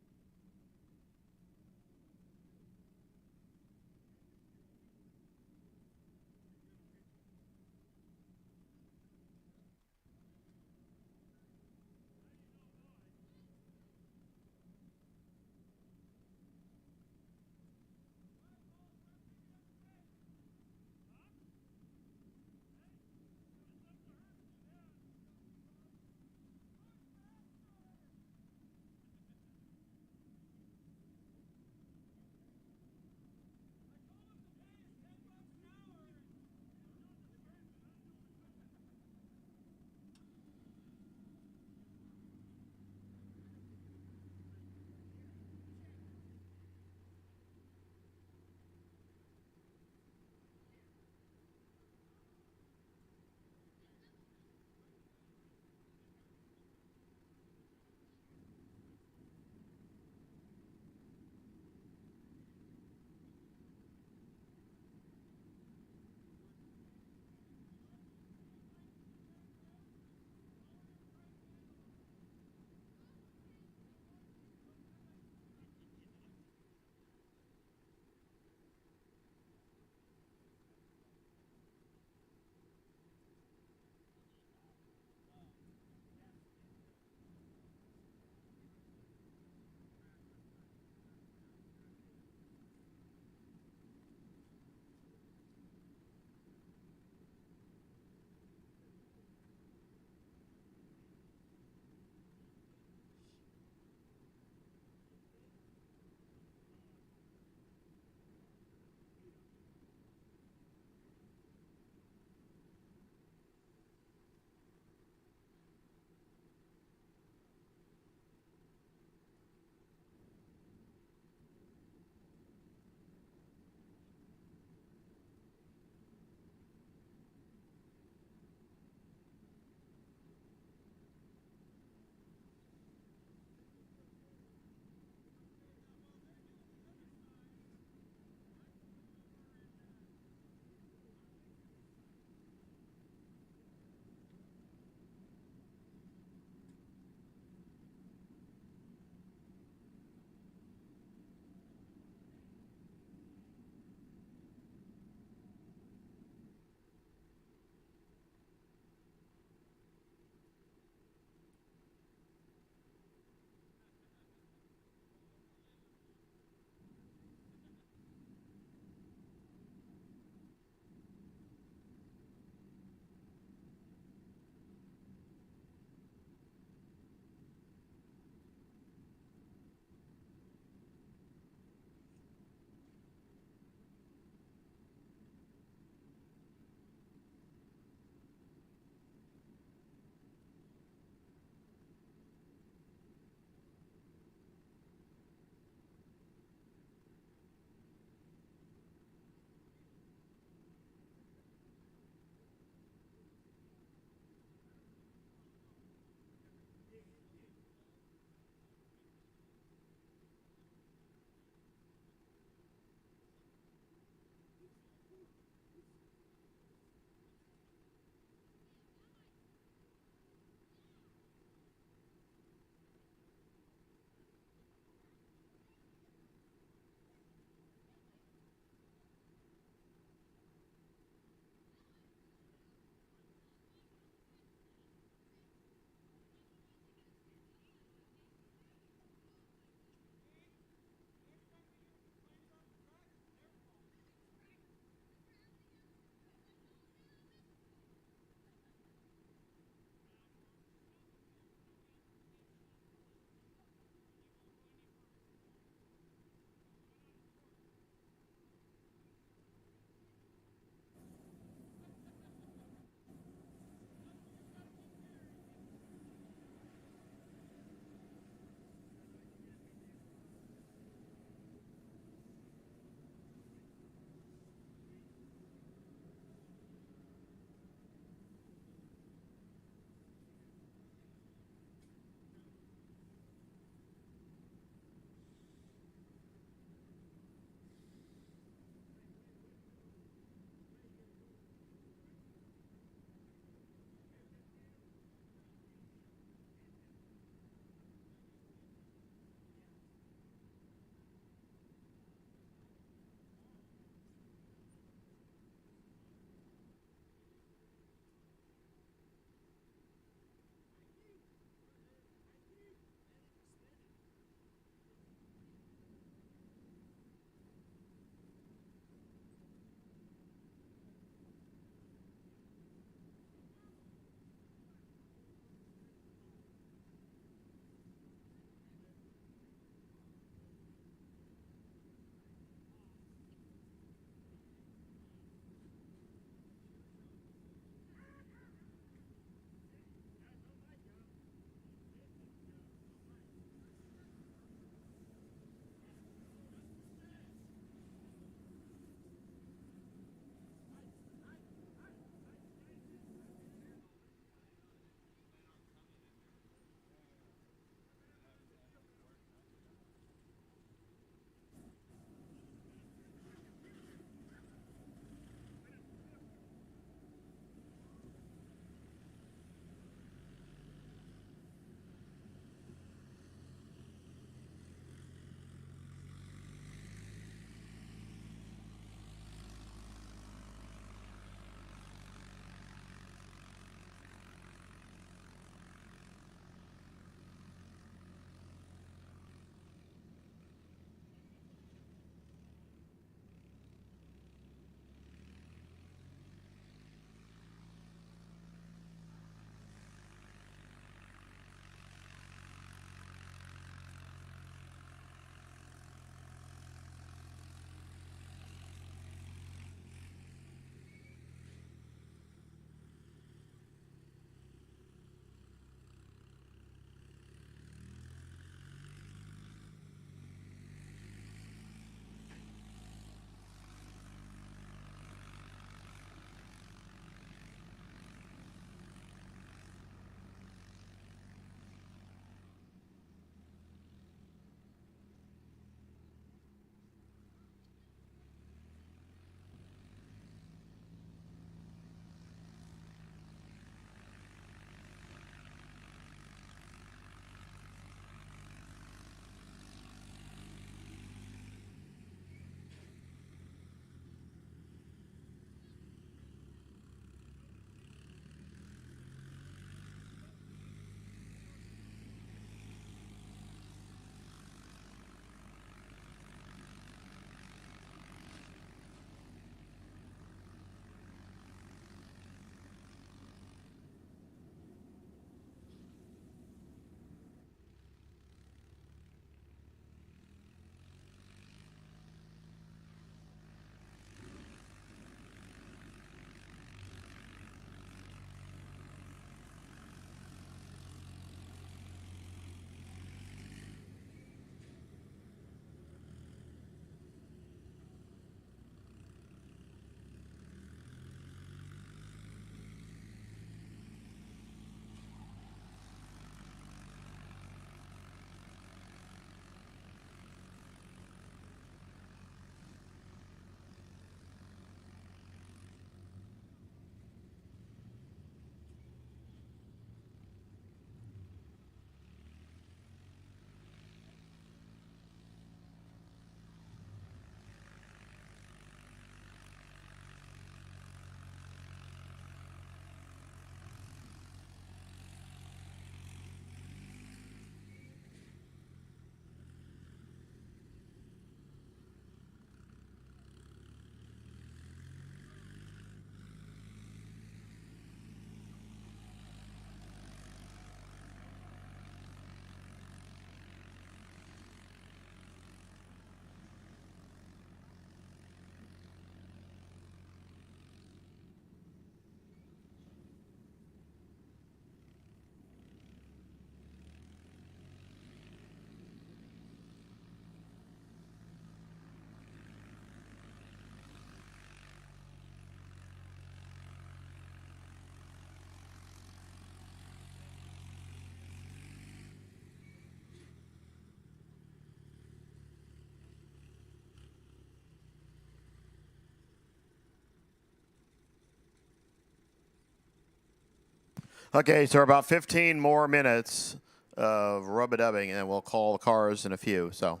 Okay, so about 15 more minutes of rub-a-dubbing, and we'll call the cars in a few. So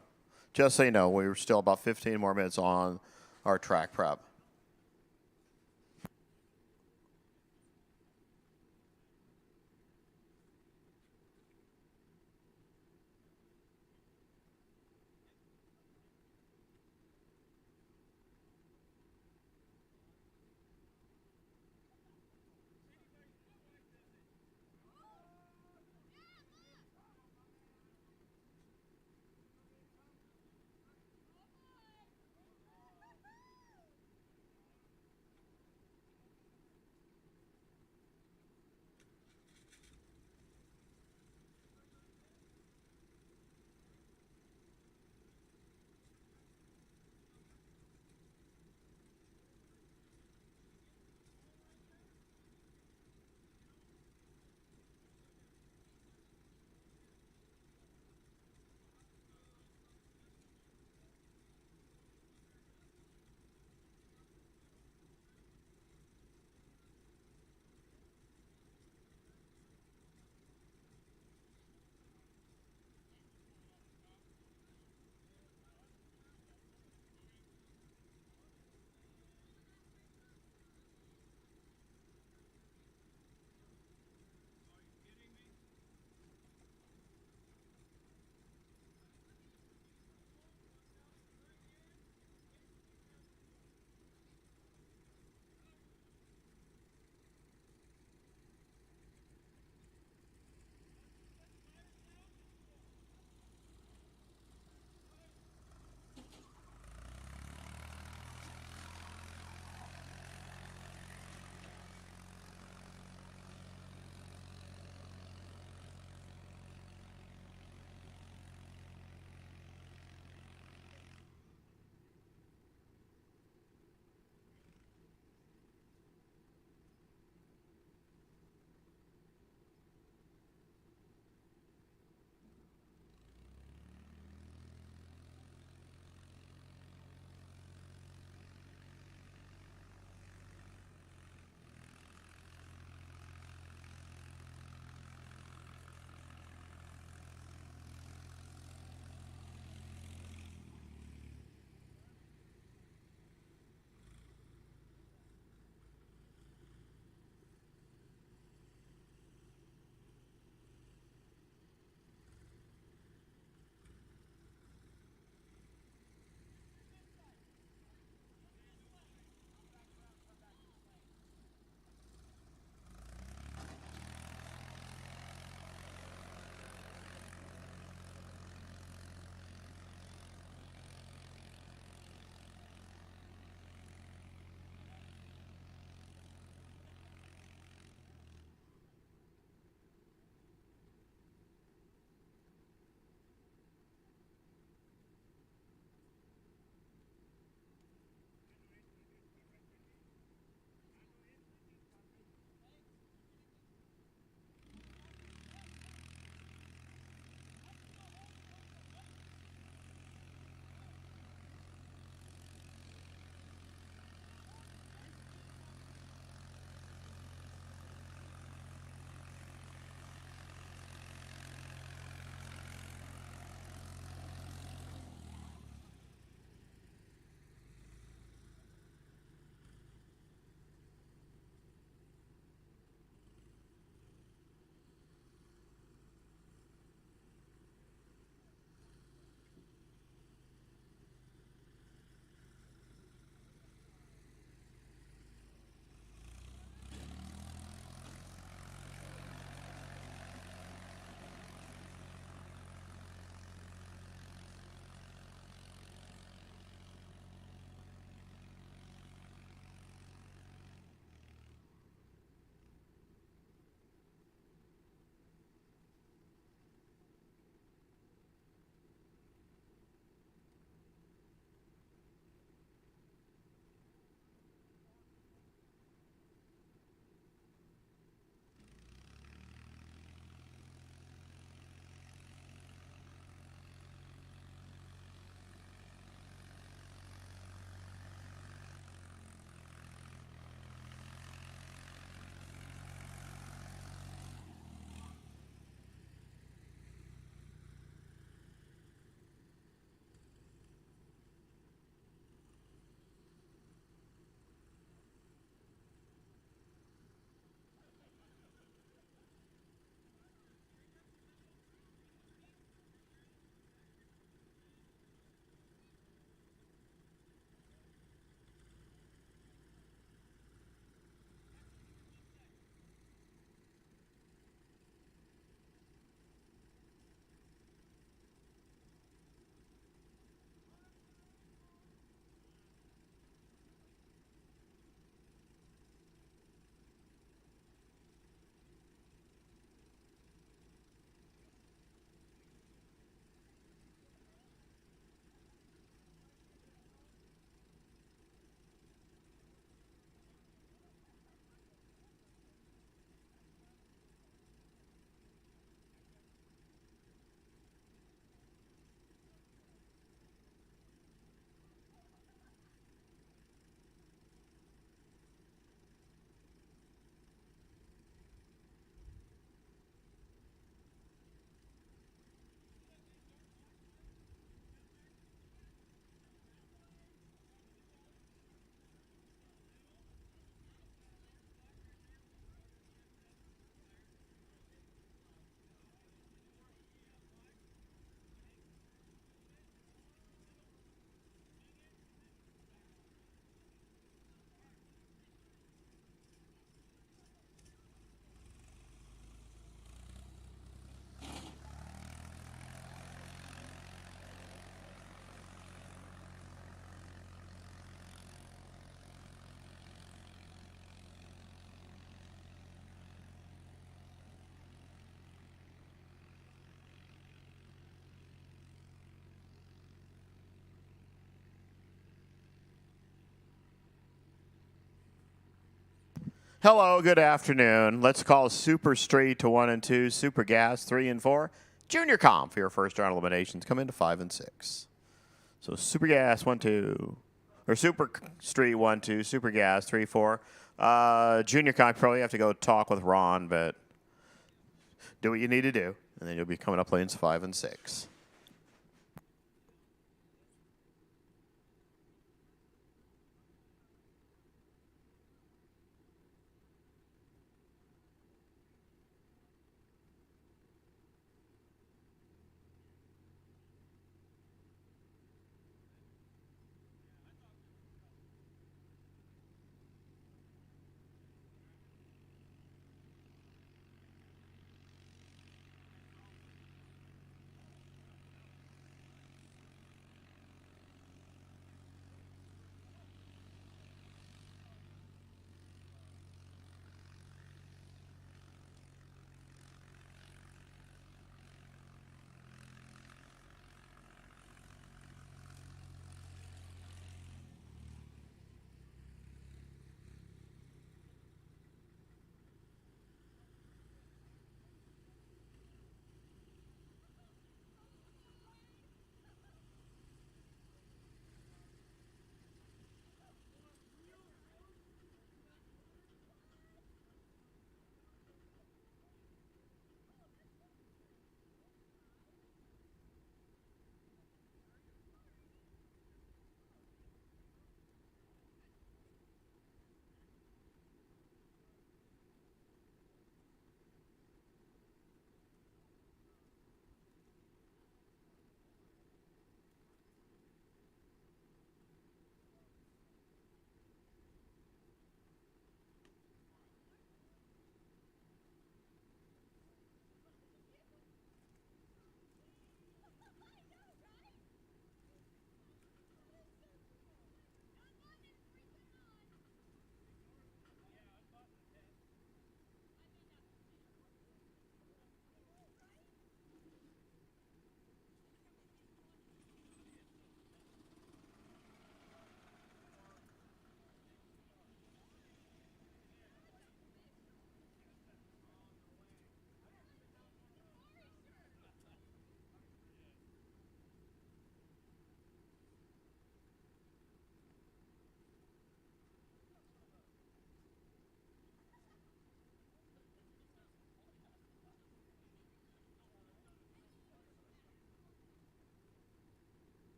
just so you know, we're still about 15 more minutes on our track prep. Hello, good afternoon. Let's call Super Street to 1 and 2, Super Gas 3 and 4. Junior Comp for your first round eliminations come into 5 and 6. So Super Gas 1 2, or Super Street 1 2, Super Gas 3 4. Junior Comp, probably have to go talk with Ron, but do what you need to do, and then you'll be coming up lanes 5 and 6.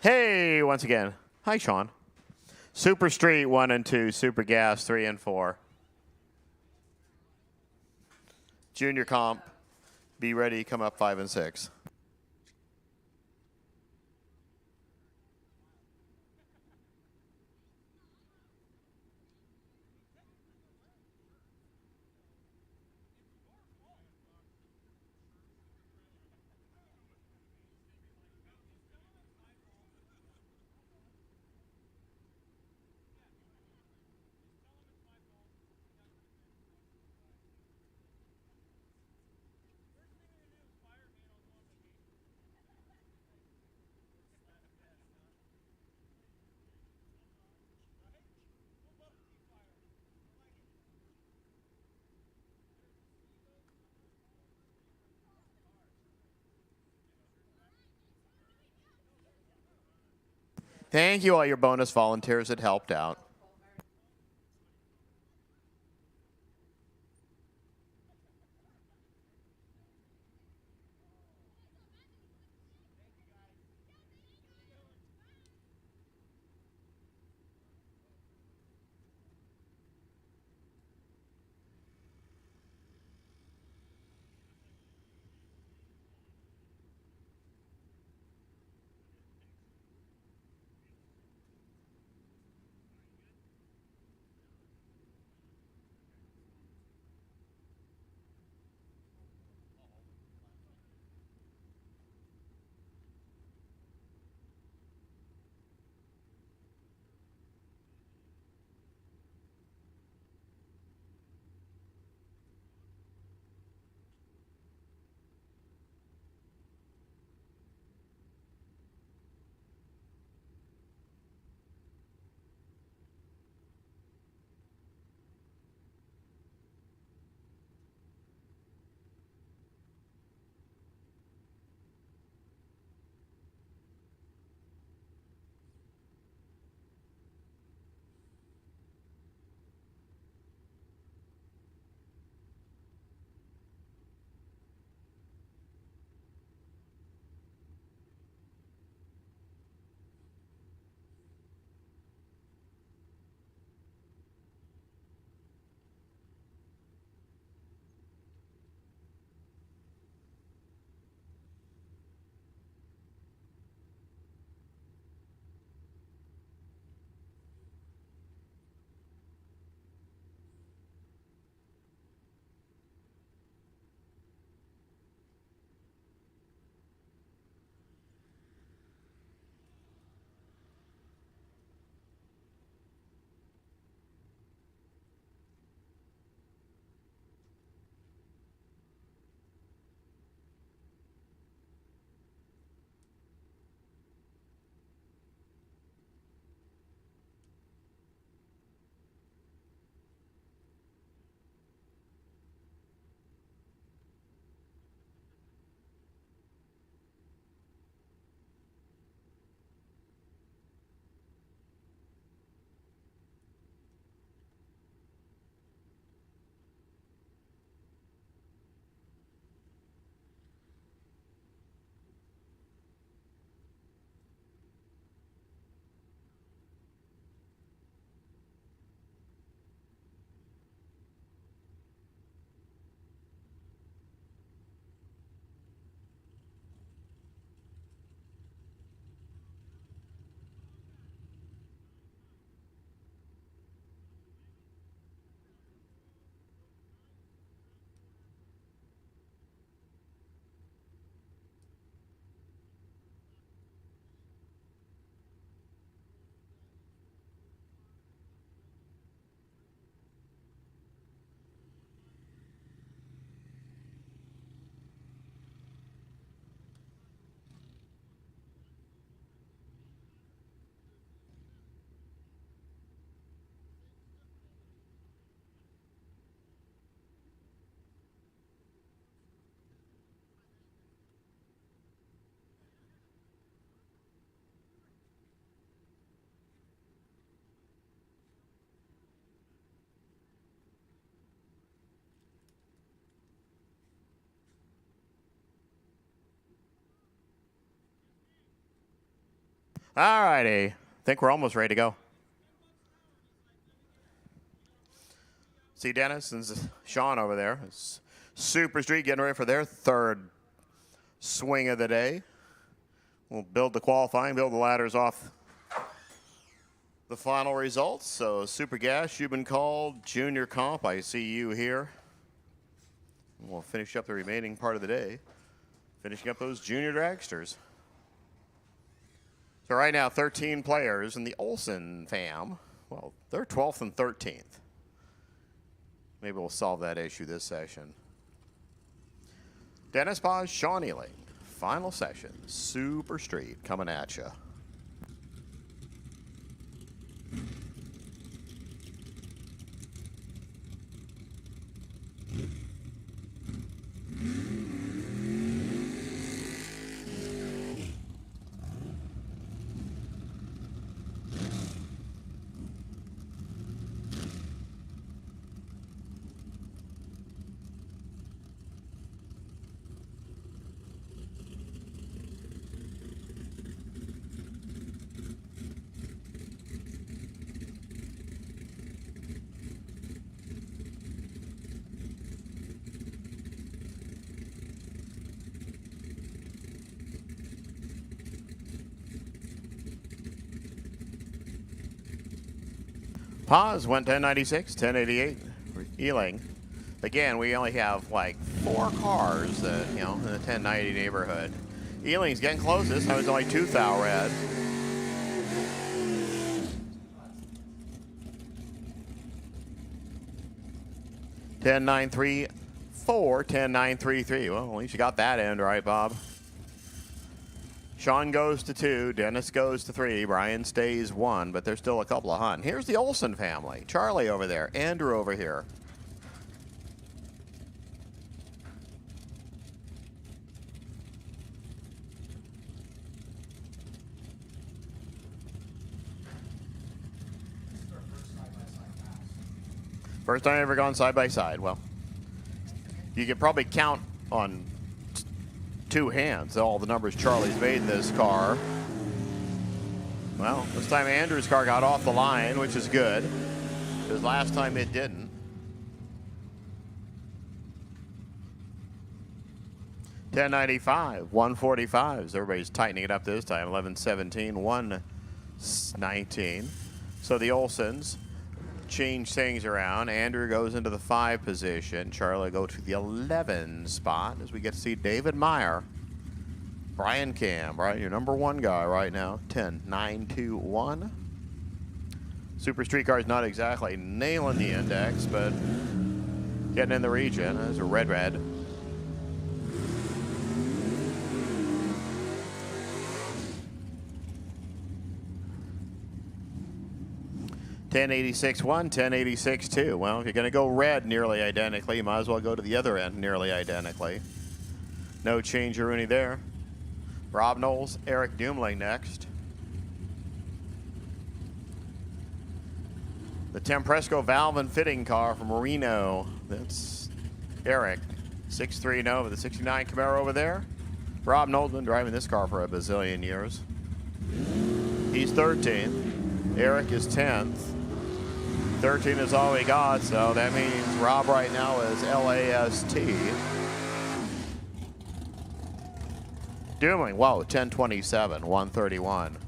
Hey, once again. Hi, Sean. Super Street 1 and 2, Super Gas 3 and 4. Junior Comp, be ready, come up 5 and 6. Thank you, all your bonus volunteers that helped out. All righty. I think we're almost ready to go. See Dennis and Sean over there. It's Super Street getting ready for their third swing of the day. We'll build the qualifying, build the ladders off the final results. So Super Gas, you've been called. Junior Comp, I see you here. We'll finish up the remaining part of the day, finishing up those junior dragsters. So right now, 13 players in the Olson fam. Well, they're 12th and 13th. Maybe we'll solve that issue this session. Dennis Paz, Sean Ealing. Final session, Super Street coming at you. Paz went 1096, 1088. Ealing. Again, we only have like 4 cars that, you know, in the 1090 neighborhood. Ealing's getting close. This time it's only 2 thou red. Ten nine three four, 10-9-3-3. Well, at least you got that end right, Bob. Sean goes to 2, Dennis goes to 3, Brian stays 1, but there's still a couple of hunts. Here's the Olson family. Charlie over there, Andrew over here. First time ever gone side by side. Well, you could probably count on 2 hands all the numbers Charlie's made in this car. Well, this time Andrew's car got off the line, which is good, because last time it didn't. $10.95, 145s. Everybody's tightening it up this time. 11-17, 1-19. So the Olsons change things around. Andrew goes into the 5 position. Charlie go to the 11 spot as we get to see David Meyer. Brian Cam, right? Your number 1 guy right now. 10-9-2-1. Super Street Car's not exactly nailing the index, but getting in the region. There's a red. 1086-1, 1086-2. Well, if you're going to go red nearly identically, you might as well go to the other end nearly identically. No change or any there. Rob Knowles, Eric Dumling next. The Tempresco valve and fitting car from Reno. That's Eric. 6'3" Nova, the 69 Camaro over there. Rob Knowles been driving this car for a bazillion years. He's 13th. Eric is 10th. 13 is all we got, so that means Rob right now is LAST. Dumling, wow, 1027, 131.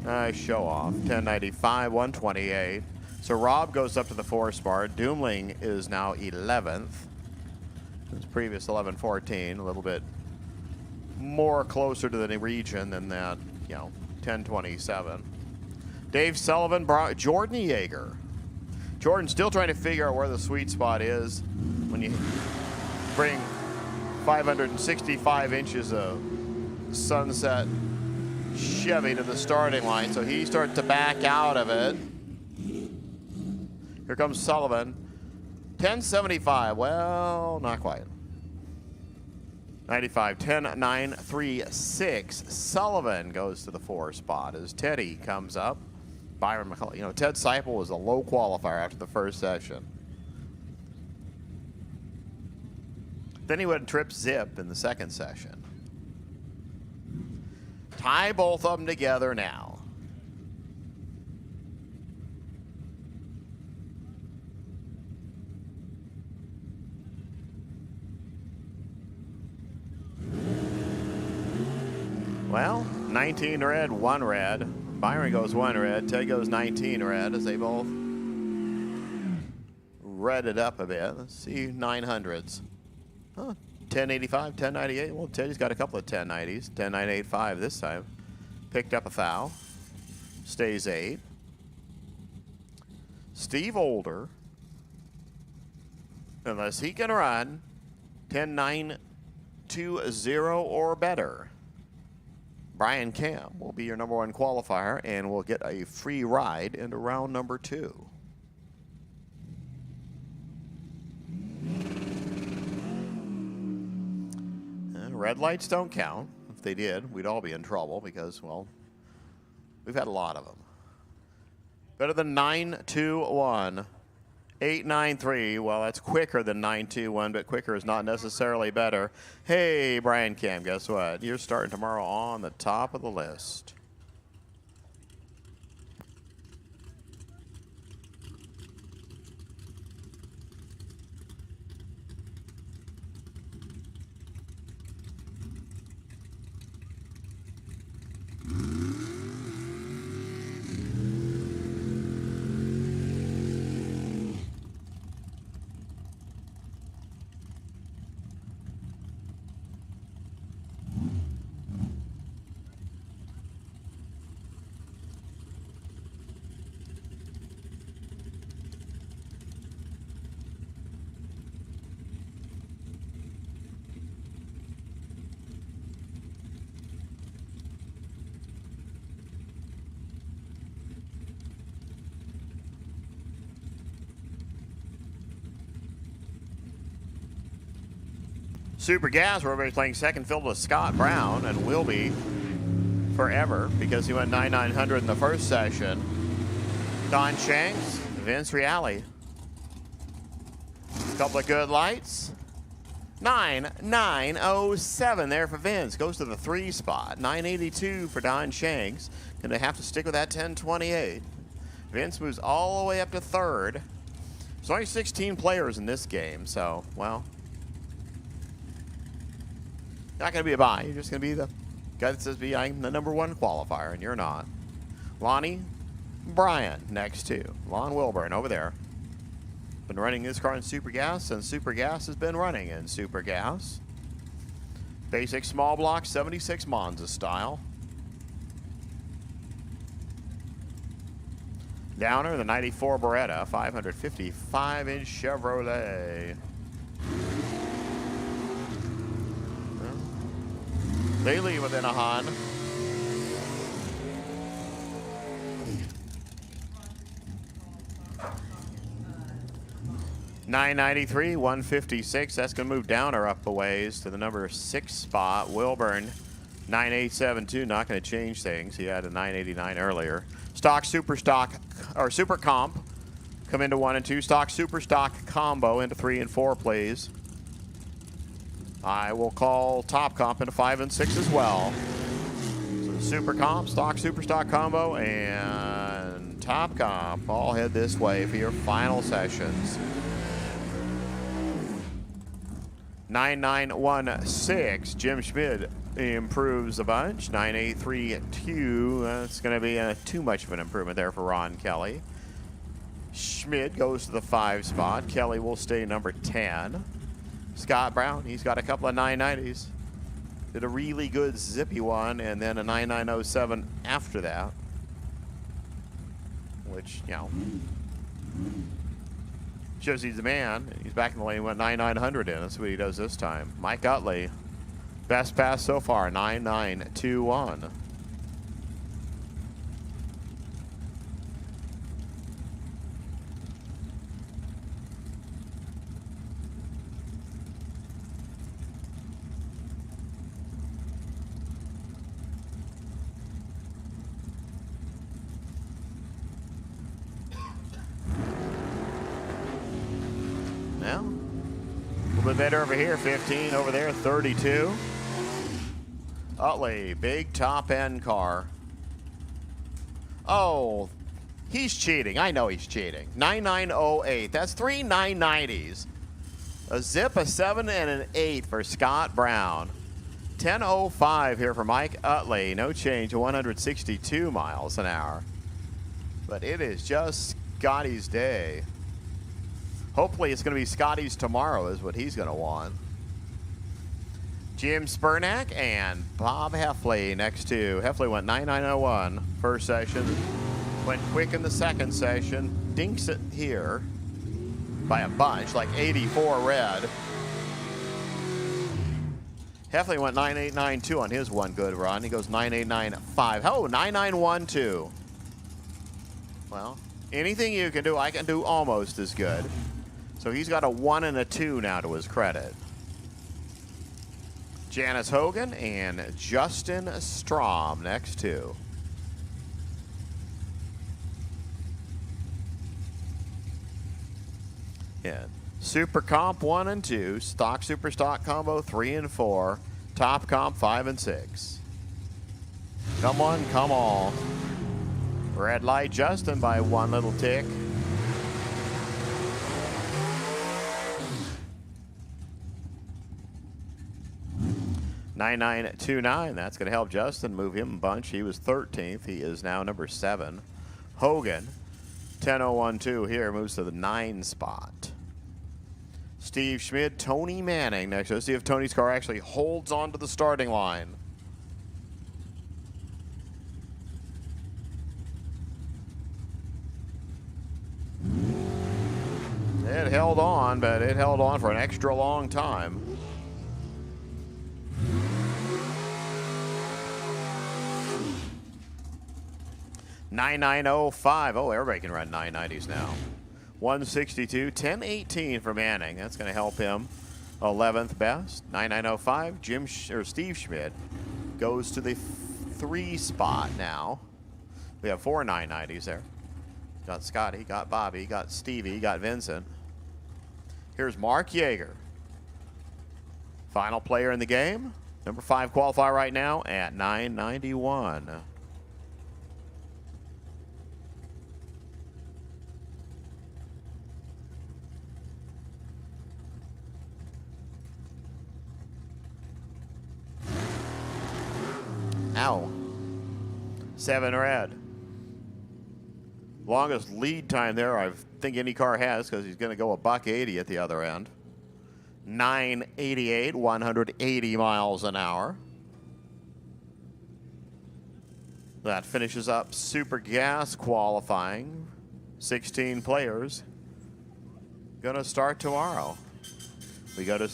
Nice show off. 1095, 128. So Rob goes up to the 4 spot. Dumling is now 11th. His previous 11-14, a little bit more closer to the region than that, you know, 1027. Dave Sullivan, Jordan Yeager. Jordan's still trying to figure out where the sweet spot is when you bring 565 inches of Sunset Chevy to the starting line, so he starts to back out of it. Here comes Sullivan. 1075, well, not quite. 95, 10-9-3-6. Sullivan goes to the 4 spot as Teddy comes up. Byron McCullough. You know, Ted Seipel was a low qualifier after the first session. Then he went trip zip in the second session. Tie both of them together now. Well, 19 red, 1 red. Byron goes 1 red. Ted goes 19 red as they both red it up a bit. Let's see 900s. Huh, 1085, 1098. Well, Teddy's got a couple of 1090s. 10985 this time. Picked up a thou. Stays 8. Steve Older, unless he can run 10920 or better. Brian Cam will be your number 1 qualifier and will get a free ride into round number 2. Red lights don't count. If they did, we'd all be in trouble because, well, we've had a lot of them. Better than 921. 893. Well, that's quicker than 921, but quicker is not necessarily better. Hey, Brian Cam, guess what? You're starting tomorrow on the top of the list. Super Gas, where everybody's playing second fiddle to Scott Brown, and will be forever because he went 9,900 in the first session. Don Shanks, Vince Reale. Couple of good lights. 9,907 there for Vince. Goes to the 3 spot. 982 for Don Shanks. Gonna have to stick with that 1028. Vince moves all the way up to 3rd. There's only 16 players in this game, so, well, not going to be a bye. You're just going to be the guy that says, I'm the #1 qualifier, and you're not. Lonnie Bryant next to Lon Wilburn over there. Been running this car in Super Gas, and Super Gas has been running in Super Gas. Basic small block, 76 Monza style. Downer, the 94 Beretta, 555-inch Chevrolet. They leave within a Hon. $993, $156. That's going to move Downer up a ways to the number 6 spot. Wilburn, 9872. Not going to change things. He had a 989 earlier. Stock, super stock, or super comp come into 1 and 2. Stock, super stock combo into 3 and 4, please. I will call top comp into 5 and 6 as well. So super comp, stock, super stock combo, and top comp all head this way for your final sessions. 9916, Jim Schmid improves a bunch. 9832, that's going to be too much of an improvement there for Ron Kelly. Schmid goes to the 5 spot. Kelly will stay number 10. Scott Brown, he's got a couple of 990s. Did a really good zippy one, and then a 9907 after that. Which, you know, shows he's the man. He's back in the lane, went 9,900 in. That's what he does this time. Mike Utley, best pass so far, 9,921. Well, a little bit better over here, 15 over there, 32. Utley, big top end car. Oh, he's cheating. I know he's cheating. 9908. That's 3 990s. A zip, a 7, and an 8 for Scott Brown. 10:05 here for Mike Utley. No change to 162 miles an hour. But it is just Scotty's day. Hopefully it's going to be Scotty's tomorrow is what he's going to want. Jim Spurnack and Bob Heffley next to. Heffley went 9,901 first session. Went quick in the second session. Dinks it here by a bunch, like 84 red. Heffley went 9,892 on his one good run. He goes 9,895. Oh, 9,912. Well, anything you can do, I can do almost as good. So he's got a 1 and a 2 now to his credit. Janice Hogan and Justin Strom next to. Yeah. Super Comp 1 and 2. Stock Super Stock Combo 3 and 4. Top Comp 5 and 6. Come on, come all. Red light Justin by 1 little tick. $9,929. That's going to help Justin move him a bunch. He was 13th. He is now number 7. Hogan, 10,012 here, moves to the 9 spot. Steve Schmid, Tony Manning next. Let's see if Tony's car actually holds on to the starting line. It held on, but it held on for an extra long time. $9,905. Oh, everybody can run 990s now. 162, 1018 for Manning. That's going to help him 11th best, 9905. Steve Schmidt goes to the 3 spot now. We have 4 990s there. Got Scotty, got Bobby, got Stevie, got Vincent. Here's Mark Yeager. Final player in the game. Number 5 qualifier right now at 991. Ow. 7 red. Longest lead time there I think any car has because he's going to go $180 at the other end. 988, 180 miles an hour. That finishes up Super Gas qualifying. 16 players. Going to start tomorrow. We go to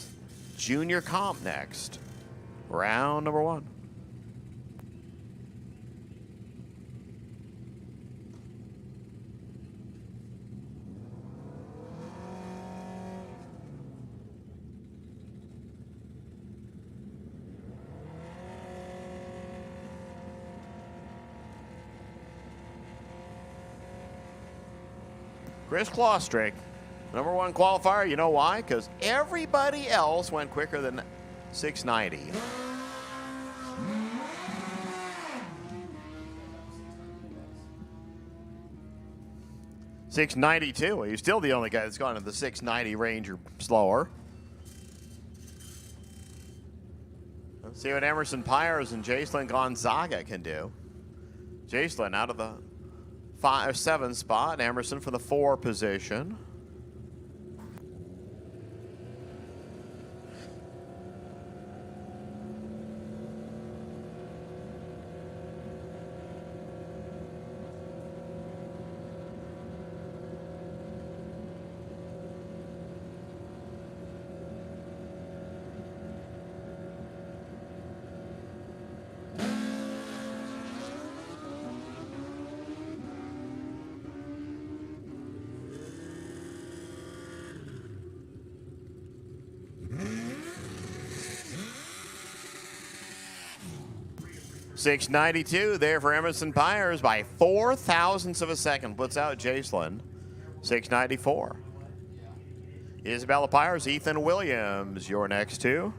Junior Comp next. Round number 1. Chris Klostrick, number 1 qualifier. You know why? Because everybody else went quicker than 690. .692. Well, he's still the only guy that's gone in the 690 range or slower. Let's see what Emerson Pyers and Jacelyn Gonzaga can do. Jacelyn out of the 5 or 7 spot, Emerson for the 4 position. .692 there for Emerson Pyers by 4 thousandths of a second. Puts out Jacelyn. .694. Isabella Pyers, Ethan Williams, your next 2.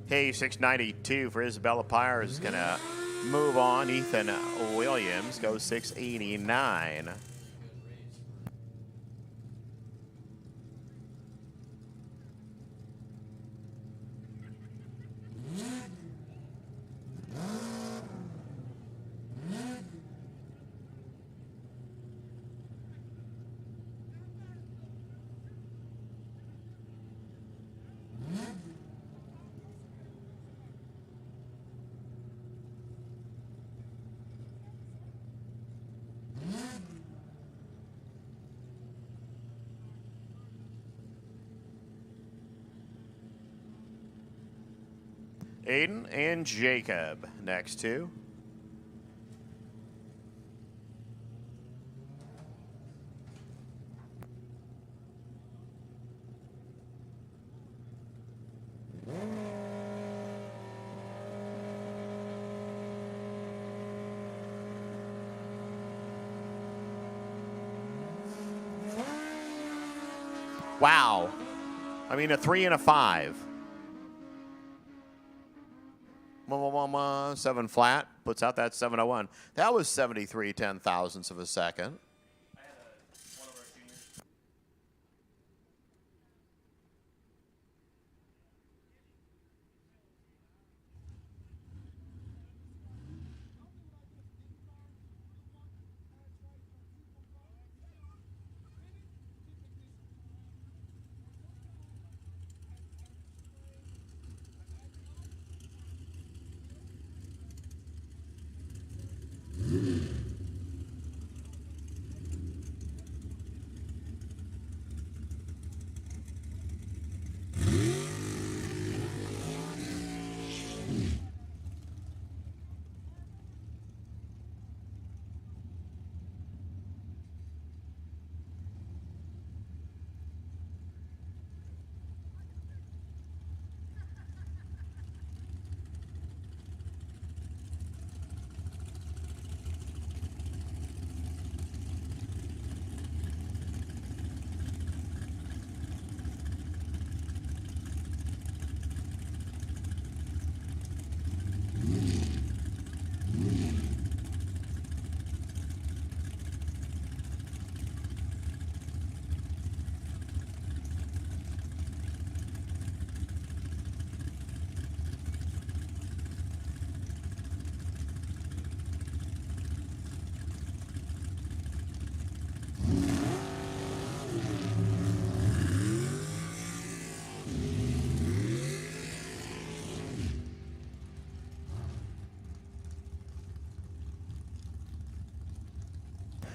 Hey, 692 for Isabella Pyers is going to move on. Ethan Williams goes 689. Aiden and Jacob, next 2. Wow. I mean, a 3 and a 5. 7 flat, puts out that 701. That was 73 10 thousandths of a second.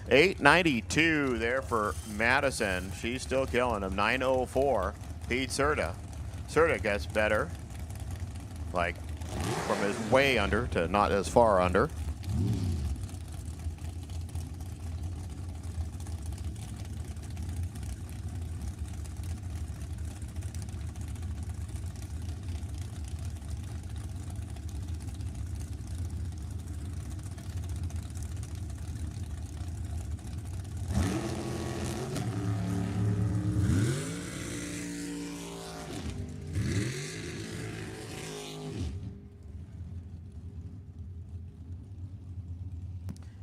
892 there for Madison. She's still killing him. 904. Pete Serta. Serta gets better. Like from his way under to not as far under.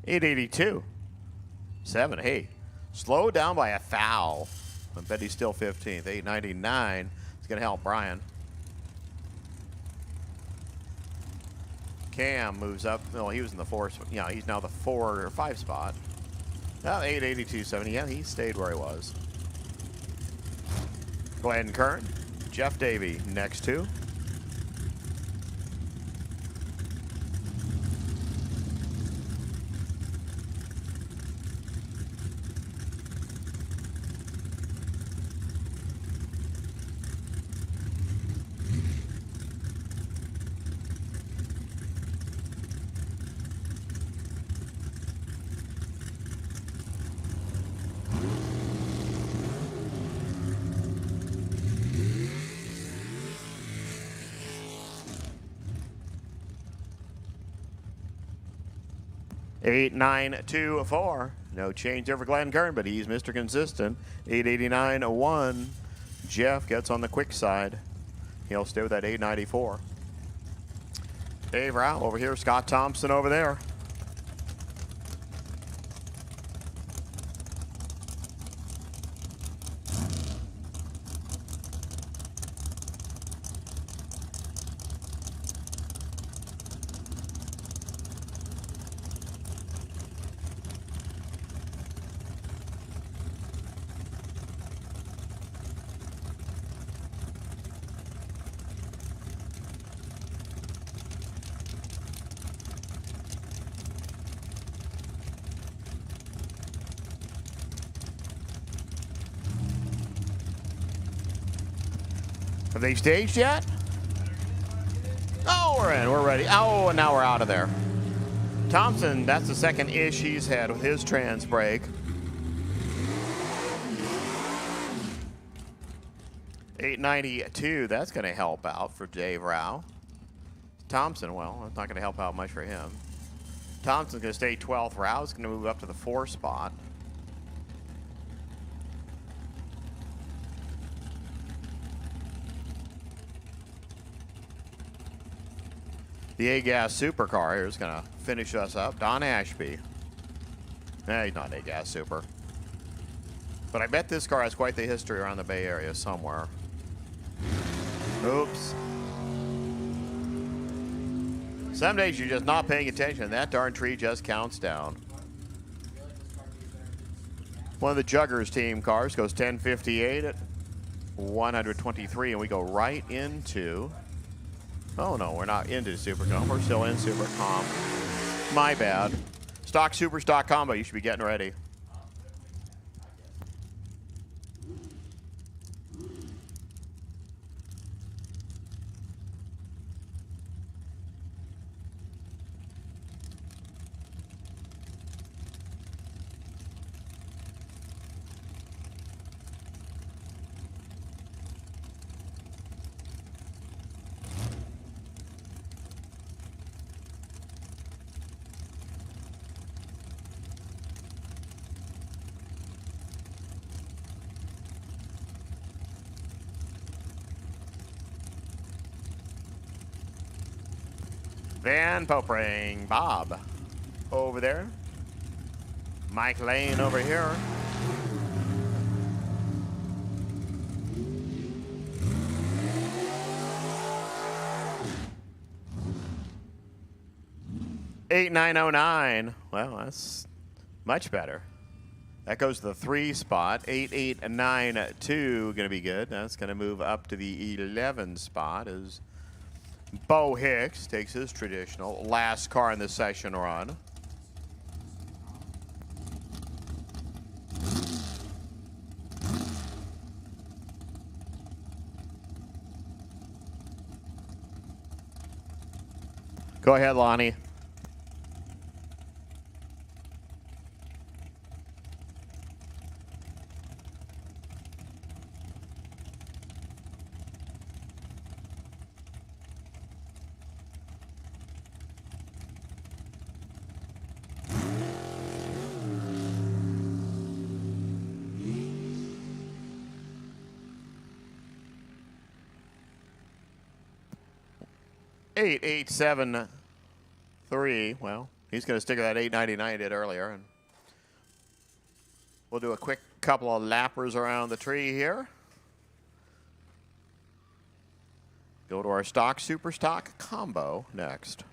$882. 7. Hey, slowed down by a foul. I bet he's still 15th. 899. It's going to help Brian. Cam moves up. No, he was in the 4. Yeah, he's now the 4 or 5 spot. Now 882.70. Yeah, he stayed where he was. Glenn Kern. Jeff Davey next to. Eight, 9, 2, 4. No change there for Glenn Kern, but he's Mr. Consistent. 889.1. Jeff gets on the quick side. He'll stay with that 894. Dave Rao over here. Scott Thompson over there. Have they staged yet? Oh, we're in. We're ready. Oh, and now we're out of there. Thompson, that's the second ish he's had with his trans brake. 892, that's going to help out for Dave Rao. Thompson, well, it's not going to help out much for him. Thompson's going to stay 12th. Rao's going to move up to the 4 spot. The A-Gas Supercar here is going to finish us up. Don Ashby. Nah, he's not A-Gas Super. But I bet this car has quite the history around the Bay Area somewhere. Oops. Some days you're just not paying attention. That darn tree just counts down. One of the Juggers team cars goes 1058 at 123, and we go right into... Oh, no, we're not into Supercom. We're still in Supercom. My bad. Stock Super Stock Combo. You should be getting ready. Van Popering, Bob over there. Mike Lane over here. $8,909. Well, that's much better. That goes to the 3 spot. 8,892 going to be good. That's going to move up to the 11 spot as Bo Hicks takes his traditional last car in the session run. Go ahead, Lonnie. Eight, 873. Well, he's going to stick with that 899 he did earlier. And we'll do a quick couple of lappers around the tree here. Go to our stock, super stock combo next.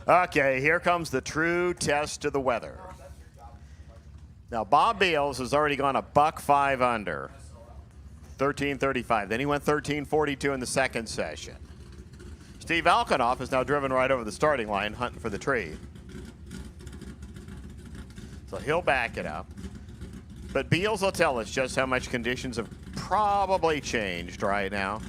Okay, here comes the true test of the weather. Now, Bob Beals has already gone a $1.05 under, 13.35. Then he went 13.42 in the second session. Steve Alkanoff has now driven right over the starting line, hunting for the tree. So he'll back it up. But Beals will tell us just how much conditions have probably changed right now.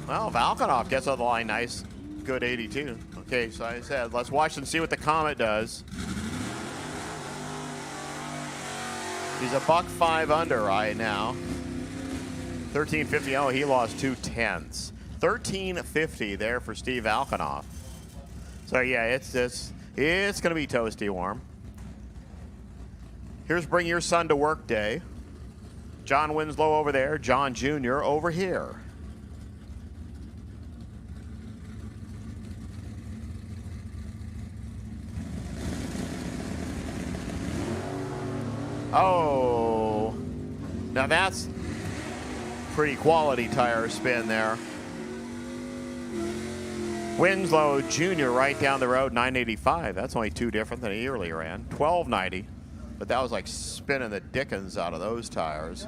Well, Valkanoff gets on the line nice. Good 82. Okay, so I said, let's watch and see what the Comet does. He's a $1.05 under right now. 13.50. Oh, he lost 0.2. 13.50 there for Steve Alkanoff. So yeah, it's going to be toasty warm. Here's Bring Your Son to Work Day. John Winslow over there. John Jr. over here. Oh, now that's Pretty quality tire spin there. Winslow Jr. right down the road, 985. That's only 2 different than he earlier ran. 1290. But that was like spinning the dickens out of those tires.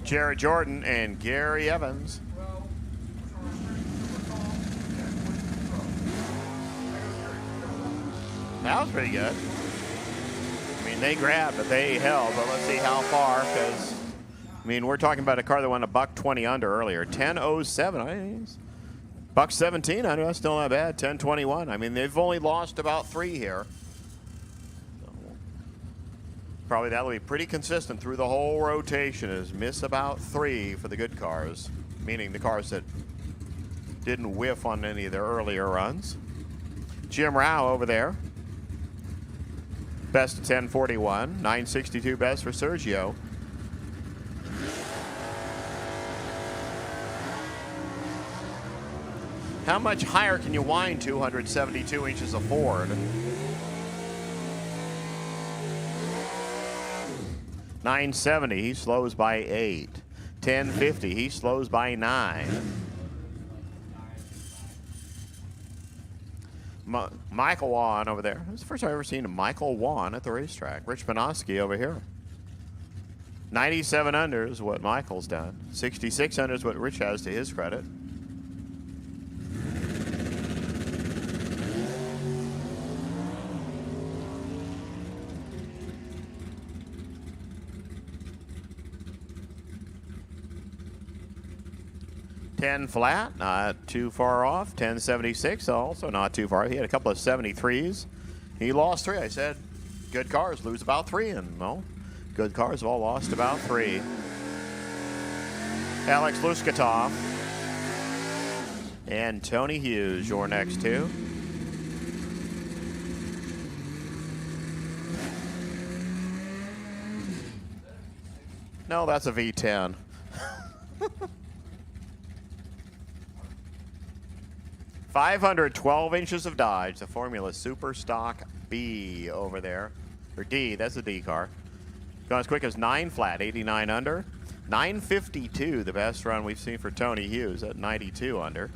Jared Jordan and Gary Evans. That was pretty good. I mean, they grabbed, but they held. But let's see how far, because I mean, we're talking about a car that went $120 under earlier. 10:07. $117 under. That's still not bad. 10:21. I mean, they've only lost about 3 here. Probably that'll be pretty consistent through the whole rotation, is miss about 3 for the good cars, meaning the cars that didn't whiff on any of their earlier runs. Jim Rao over there. Best of 10:41, 9:62 best for Sergio. How much higher can you wind 272 inches of Ford? 970, he slows by 8. 1050, he slows by 9. Michael Wan over there. This is the first time I've ever seen a Michael Wan at the racetrack. Rich Panoski over here. 97 under is what Michael's done. 66 under is what Rich has to his credit. $10 flat, not too far off. $10.76, also not too far. He had a couple of 73s. He lost 3. I said, good cars lose about 3, and well, good cars have all lost about 3. Alex Luskatov and Tony Hughes, your next 2. No, that's a V10. 512 inches of Dodge, the Formula Super Stock B over there. Or D, that's the D car. Gone as quick as 9 flat, 89 under. 952, the best run we've seen for Tony Hughes at 92 under.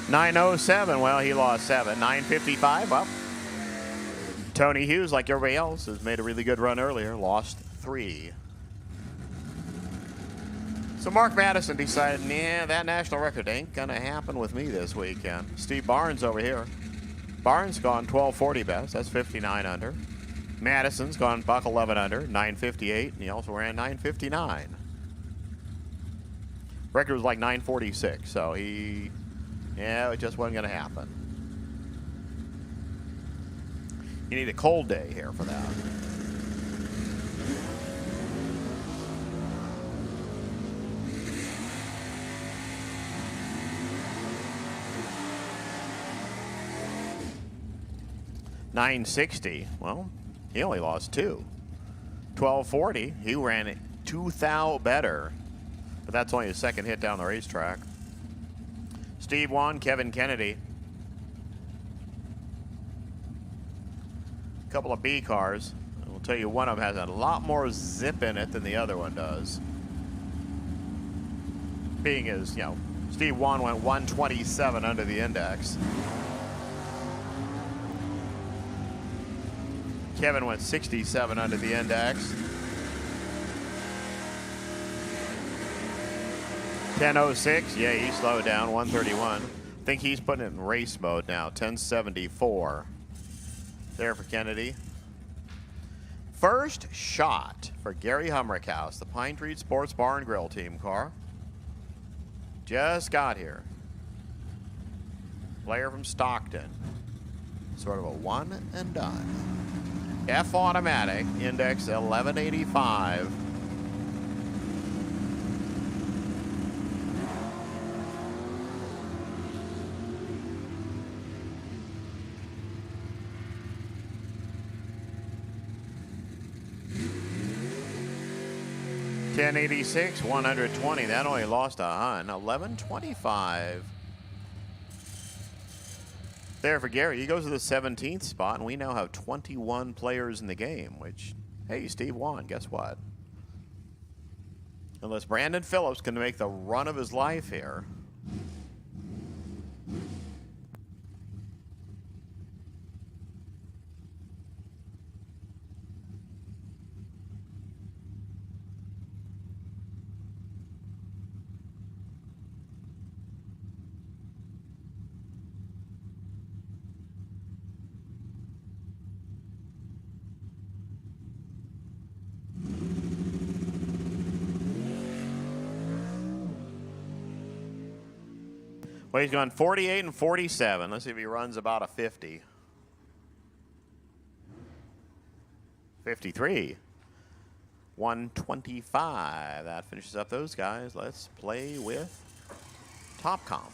$907, well, he lost 7. $955, well, Tony Hughes, like everybody else, has made a really good run earlier, lost 3. So Mark Madison decided, nah, that national record ain't gonna happen with me this weekend. Steve Barnes over here. Barnes gone 1240 best, that's 59 under. Madison's gone buck 11 under, 958, and he also ran 959. Record was like 946, so yeah, it just wasn't going to happen. You need a cold day here for that. $960. Well, he only lost 2. $1240. He ran it 2 thou better, but that's only his second hit down the racetrack. Steve Wan, Kevin Kennedy. A couple of B cars. I'll tell you, one of them has a lot more zip in it than the other one does. Being as, you know, Steve Wan went 127 under the index. Kevin went 67 under the index. 10:06. Yeah, he slowed down. 131. I think he's putting it in race mode now. 10:74. There for Kennedy. First shot for Gary Humrickhouse, the Pine Tree Sports Bar and Grill team car. Just got here. Player from Stockton. Sort of a one and done. F automatic, index 1185. $10.86, 120. That only lost a hun. 11.25. There for Gary. He goes to the 17th spot, and we now have 21 players in the game, which, hey, Steve won. Guess what? Unless Brandon Phillips can make the run of his life here. Well, he's gone 48 and 47. Let's see if he runs about a 50. 53. 125. That finishes up those guys. Let's play with Top Comp.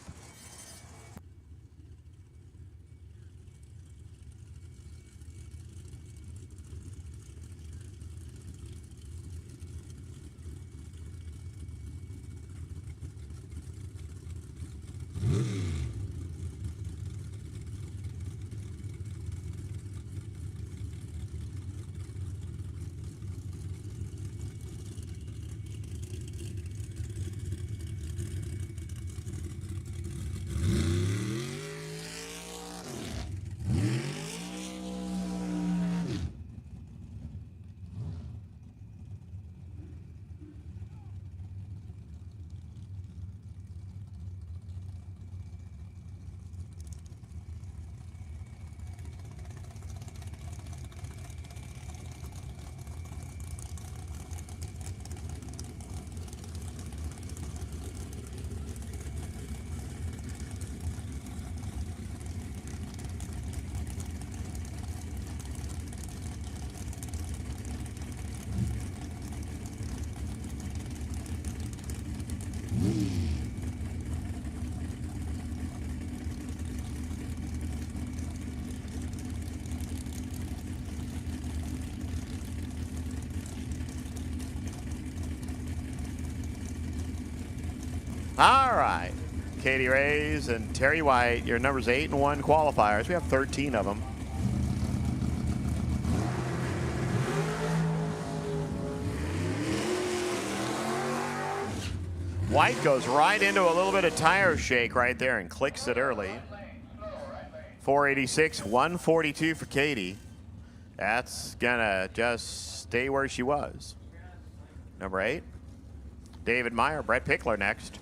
All right, Katie Rays and Terry White, your numbers 8 and 1 qualifiers. We have 13 of them. White goes right into a little bit of tire shake right there and clicks it early. 486, 142 for Katie. That's gonna just stay where she was. Number 8, David Meyer, Brett Pickler next.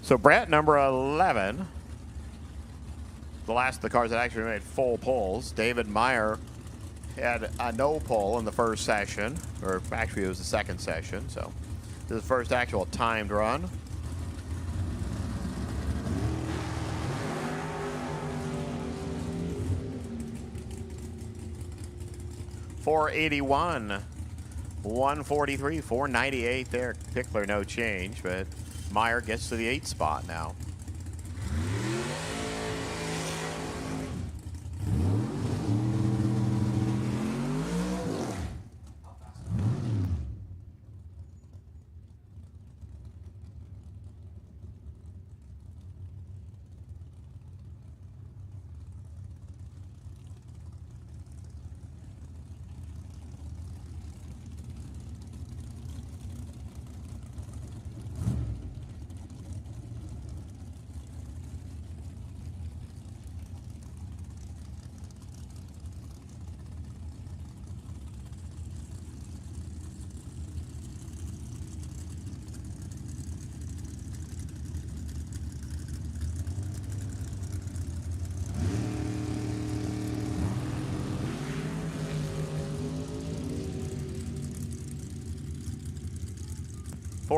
So Brett, number 11, the last of the cars that actually made full pulls. David Meyer had a no pull in the first session, or actually it was the second session, so this is the first actual timed run. .481, 143, 498 there. Pickler no change, but Meyer gets to the 8th spot now.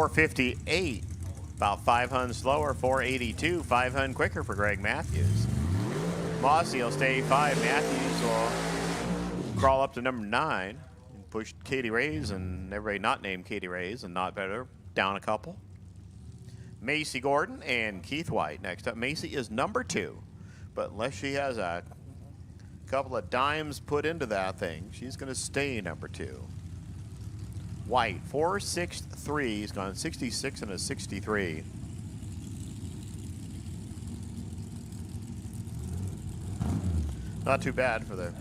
458, about 5 hun slower. 482, 5 hun quicker for Greg Matthews. Mossy will stay 5. Matthews will crawl up to number 9 and push Katie Rays and everybody not named Katie Rays and not better down a couple. Macy Gordon and Keith White next up. Macy is number 2, but unless she has a couple of dimes put into that thing, she's going to stay number 2. White, 4.63. He's gone 66 and a 63. Not too bad for the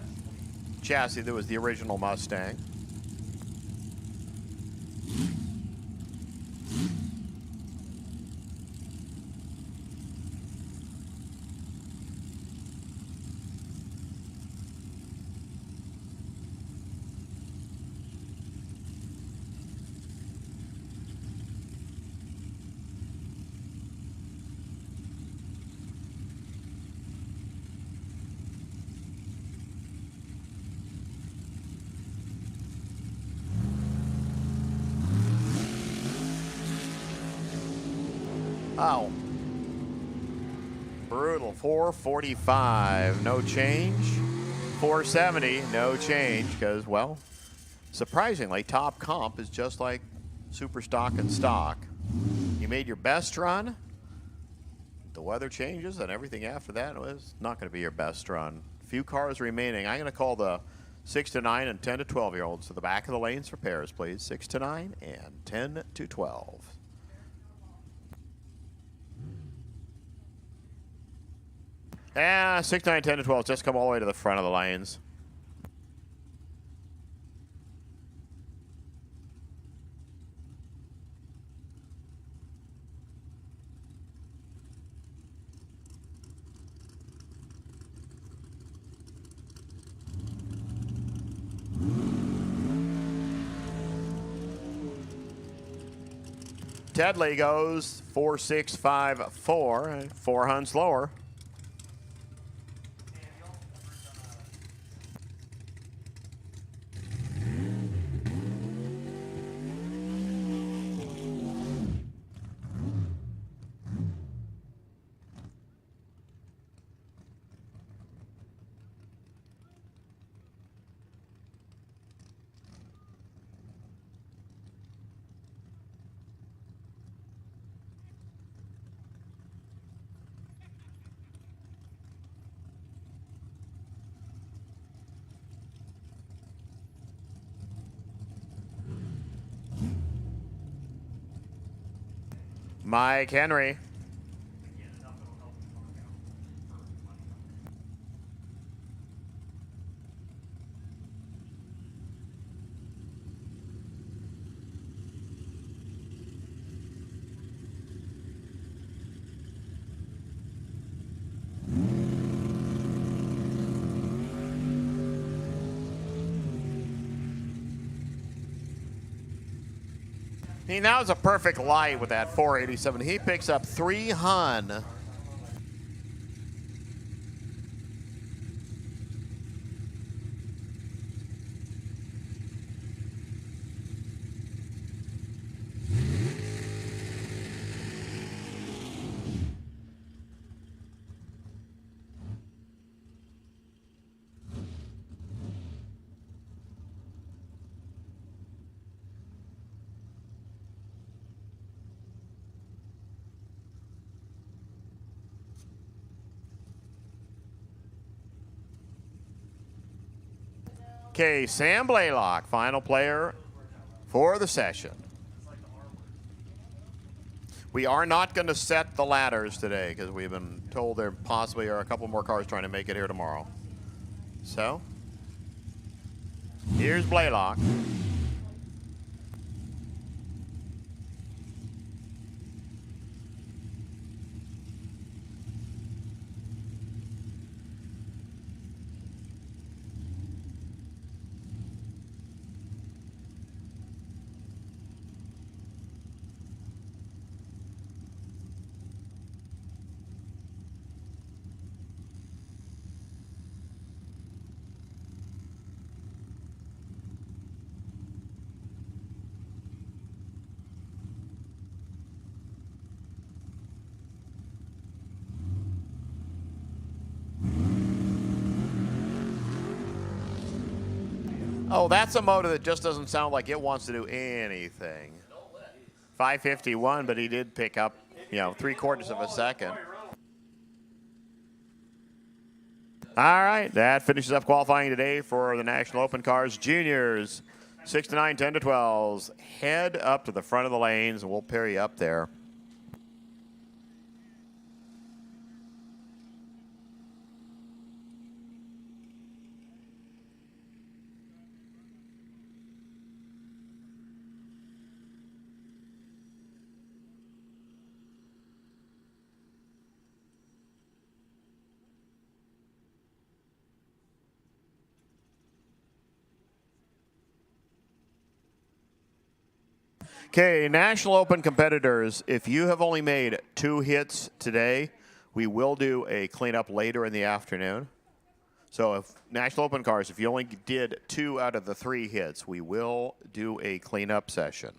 chassis that was the original Mustang. Oh. Brutal. 445, no change. 470, no change, because, well, surprisingly, top comp is just like super stock and stock. You made your best run, the weather changes, and everything after that was not going to be your best run. Few cars remaining. I'm going to call the 6 to 9 and 10 to 12-year-olds to the back of the lanes for pairs, please. 6 to 9 and 10 to 12. Yeah, 6, 9, 10 to 12. Just come all the way to the front of the lanes. Tedley goes 4.654, 4 hun slower. Mike Henry. He now is a perfect light with that 487. He picks up 3 hun. Okay, Sam Blaylock, final player for the session. We are not going to set the ladders today because we've been told there possibly are a couple more cars trying to make it here tomorrow. So, here's Blaylock. Oh, that's a motor that just doesn't sound like it wants to do anything. 551, but he did pick up, 3/4 of a second. All right, that finishes up qualifying today for the National Open Cars Juniors. 6 to 9, 10 to 12s. Head up to the front of the lanes, and we'll pair you up there. Okay, National Open competitors, if you have only made 2 hits today, we will do a cleanup later in the afternoon. So if National Open cars, if you only did 2 out of the 3 hits, we will do a cleanup session.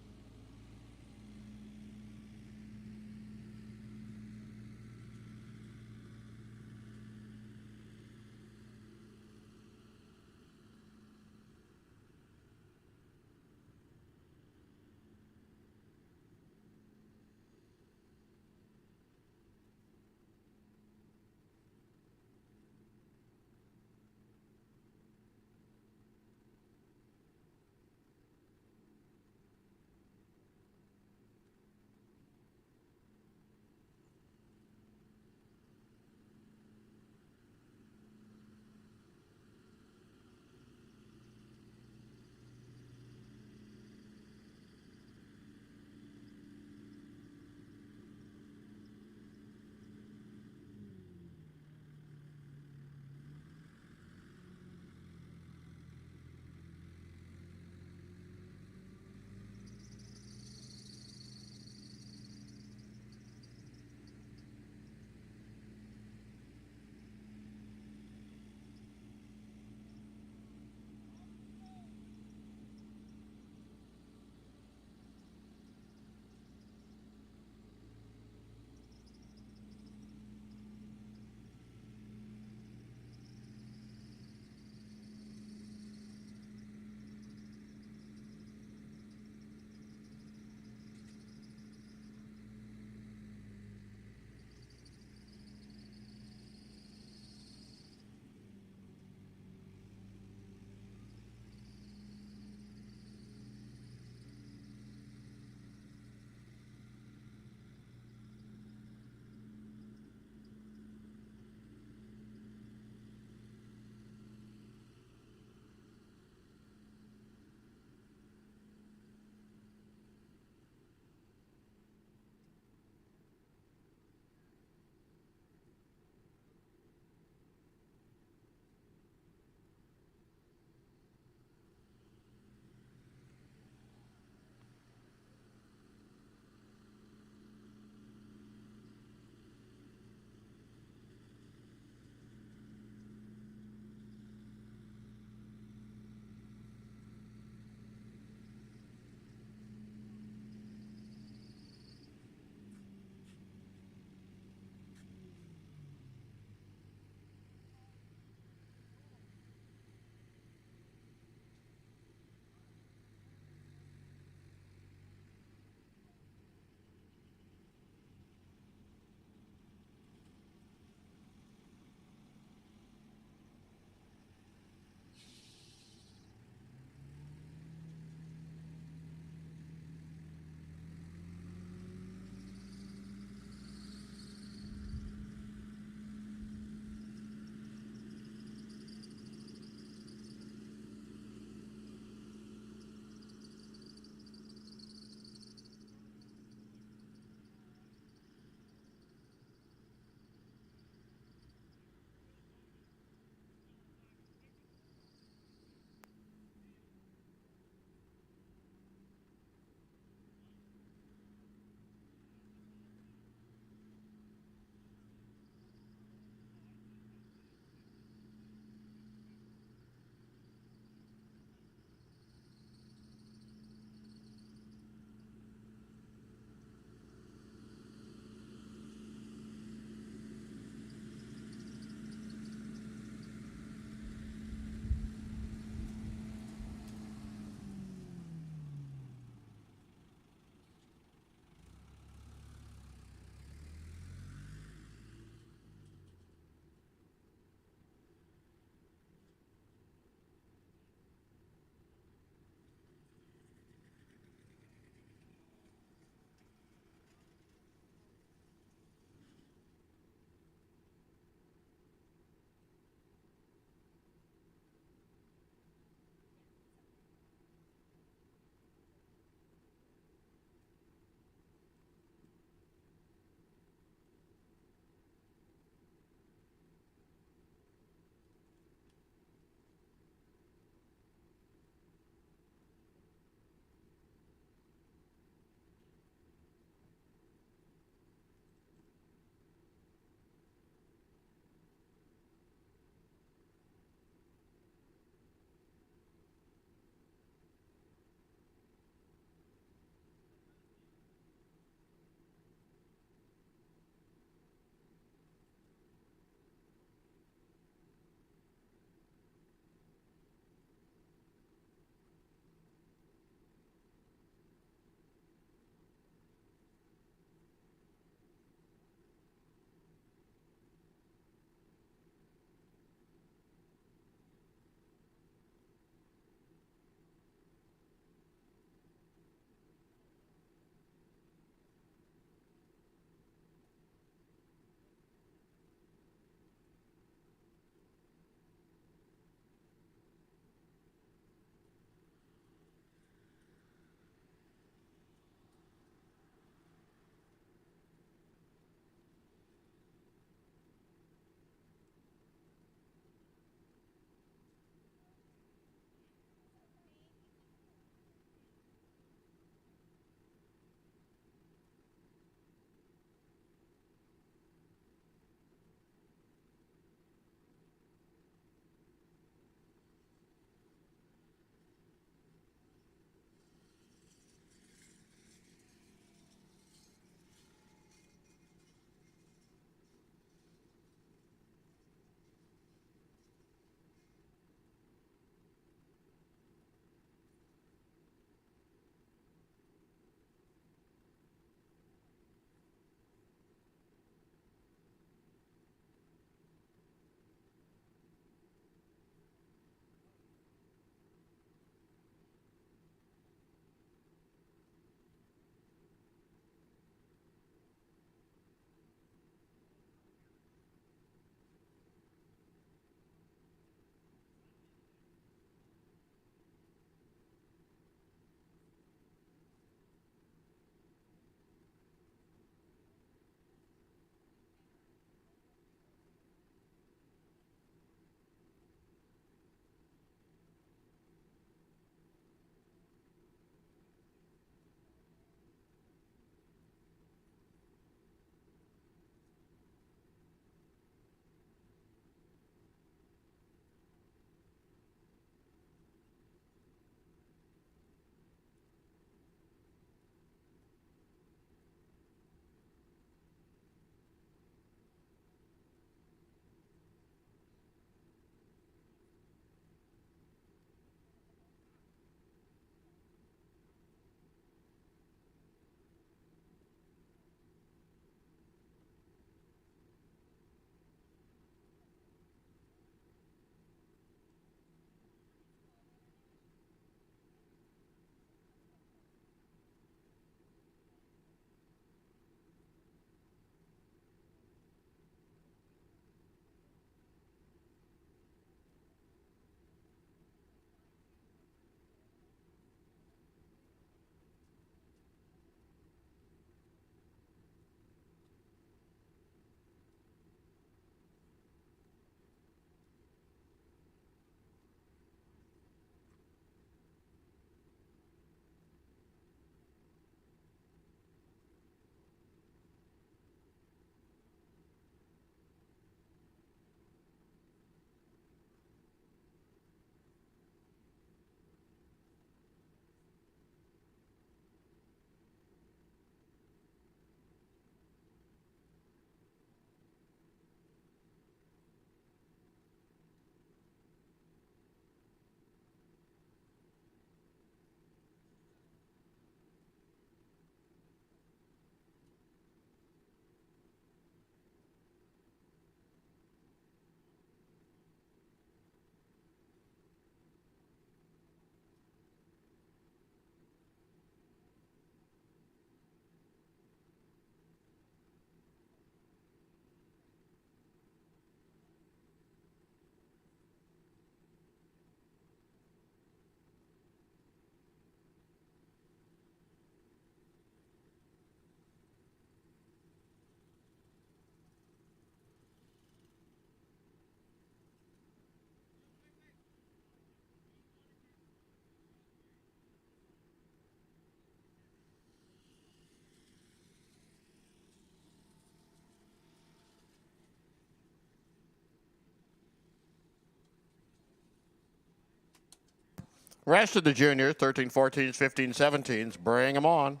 Rest of the juniors, 13, 14s, 15, 17s, bring them on.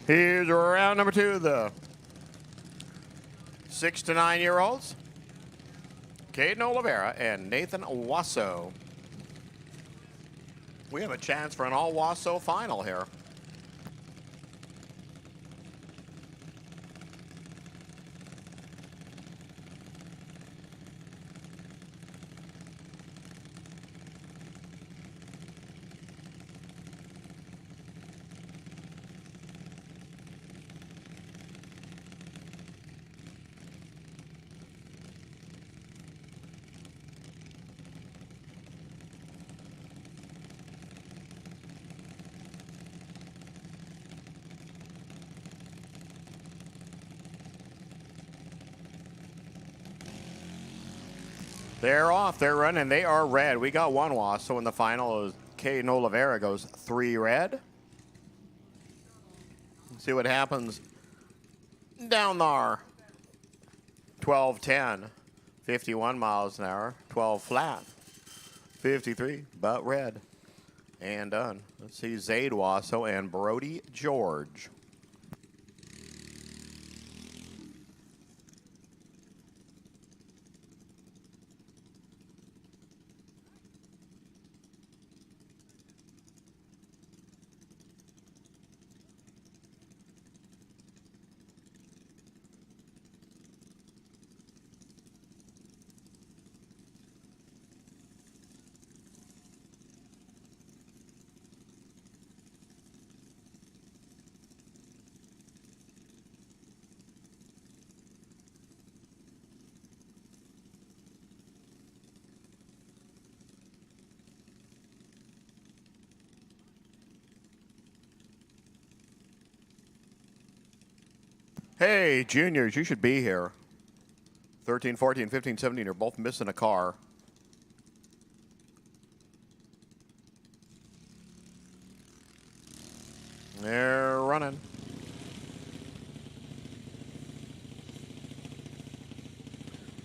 Here's round number 2, the 6 to 9-year-olds. Caden Oliveira and Nathan Wasso. We have a chance for an all Wasso final here. They're off. They're running. They are red. We got one loss. So in the final, is Caden Oliveira goes 3 red. Let's see what happens down there. 12-10, 51 miles an hour. 12 flat, 53, but red. And done. Let's see Zaid Wasso and Brody George. Hey, juniors, you should be here. 13, 14, 15, 17 are both missing a car. They're running.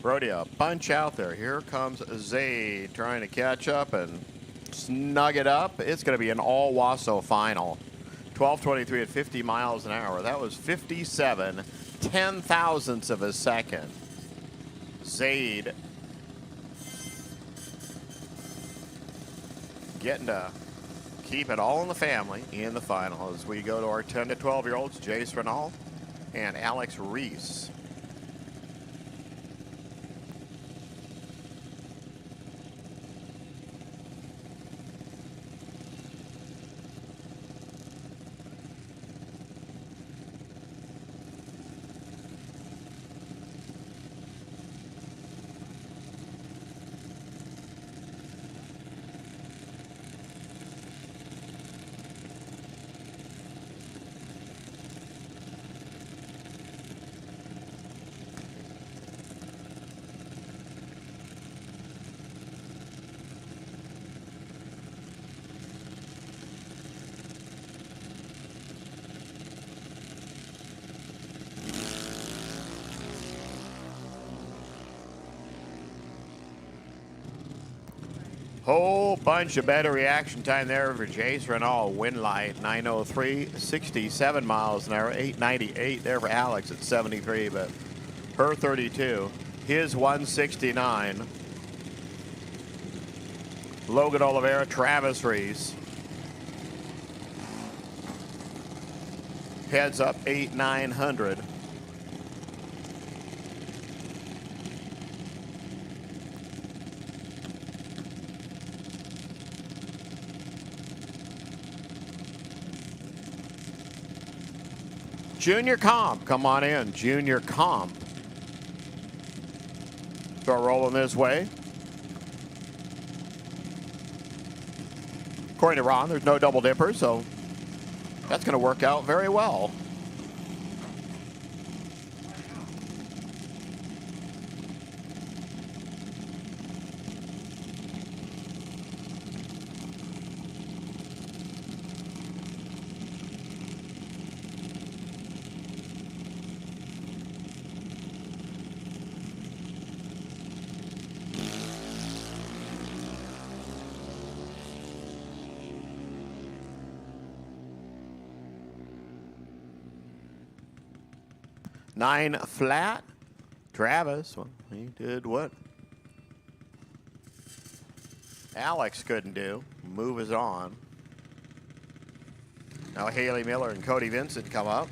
Brody, a bunch out there. Here comes Zaid trying to catch up and snug it up. It's going to be an all Wasso final. 12:23 at 50 miles an hour. That was 57 ten-thousandths of a second. Zaid getting to keep it all in the family in the final as we go to our 10 to 12-year-olds, Jace Renault and Alex Reese. Whole bunch of better reaction time there for Jace Renault. Win light 903, 67 miles an hour, 898 there for Alex at 73, but her 32, his 169. Logan Oliveira, Travis Reese. Heads up 8,900. Junior Comp, come on in. Junior Comp. Start rolling this way. According to Ron, there's no double dipper, so that's going to work out very well. Nine flat. Travis, well, he did what Alex couldn't do. Move is on. Now Haley Miller and Cody Vincent come up.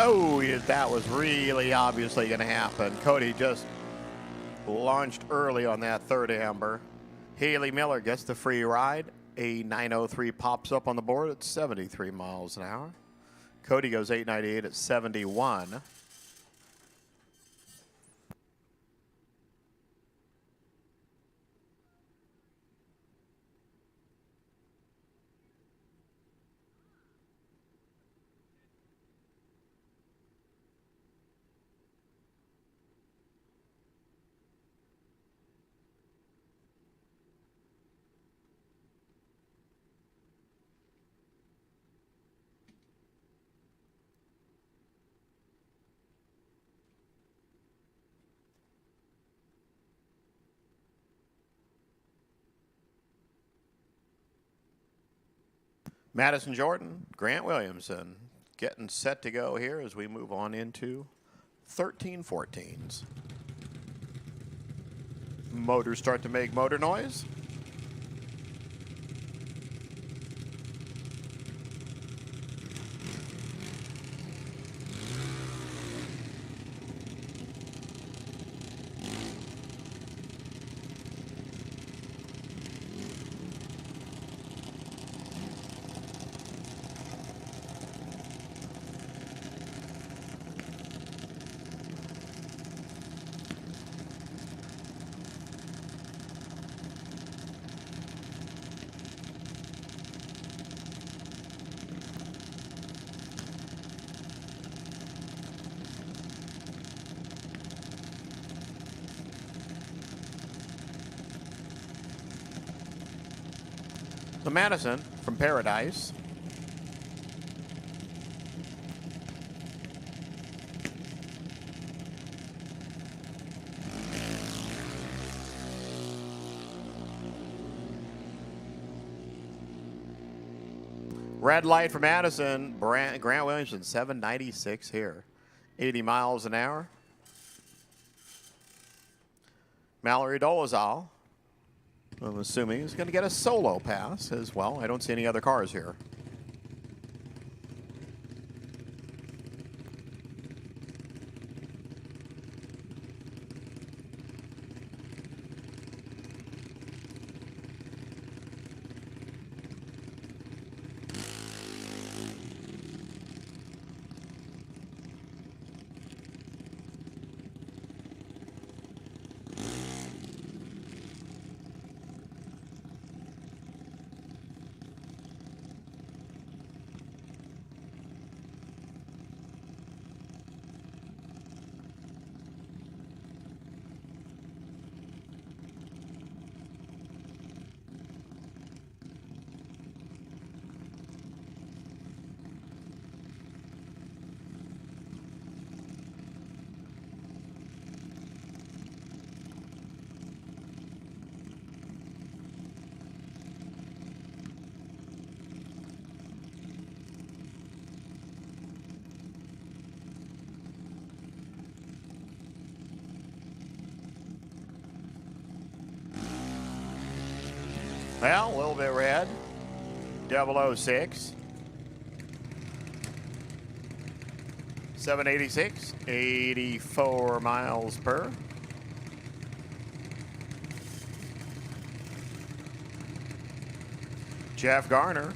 Oh, that was really obviously going to happen. Cody just launched early on that third amber. Haley Miller gets the free ride. A 903 pops up on the board at 73 miles an hour. Cody goes 898 at 71. Madison Jordan, Grant Williamson getting set to go here as we move on into 13-14s. Motors start to make motor noise. The Madison from Paradise. Red light for Madison. Grant Williamson, 796 here. 80 miles an hour. Mallory Dolezal, I'm assuming, is going to get a solo pass as well. I don't see any other cars here. Well, a little bit red. 006. 786. 84 miles per. Jeff Garner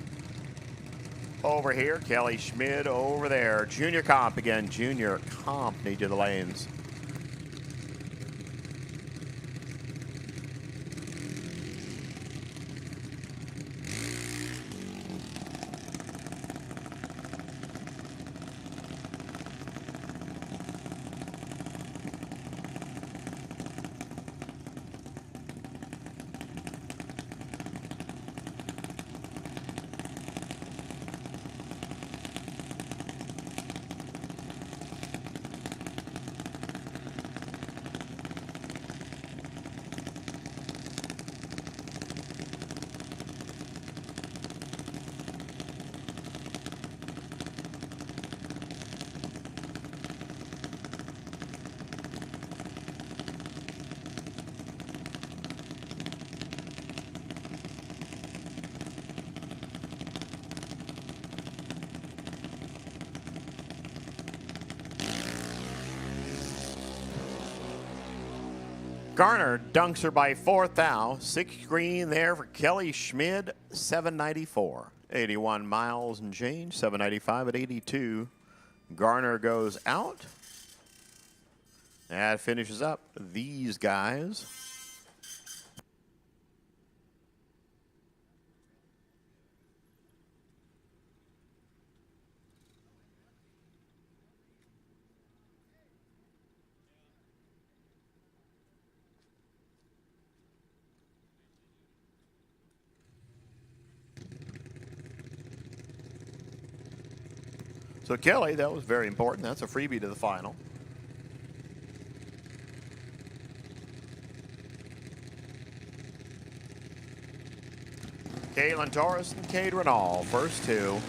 over here. Kelly Schmid over there. Junior Comp again. Junior Comp need to the lanes. Garner dunks her by 4th thou. 6th green there for Kelly Schmid, 794. 81 miles and change, 795 at 82. Garner goes out. That finishes up these guys. So Kelly, that was very important. That's a freebie to the final. Caitlin Torres and Cade Renall, first two.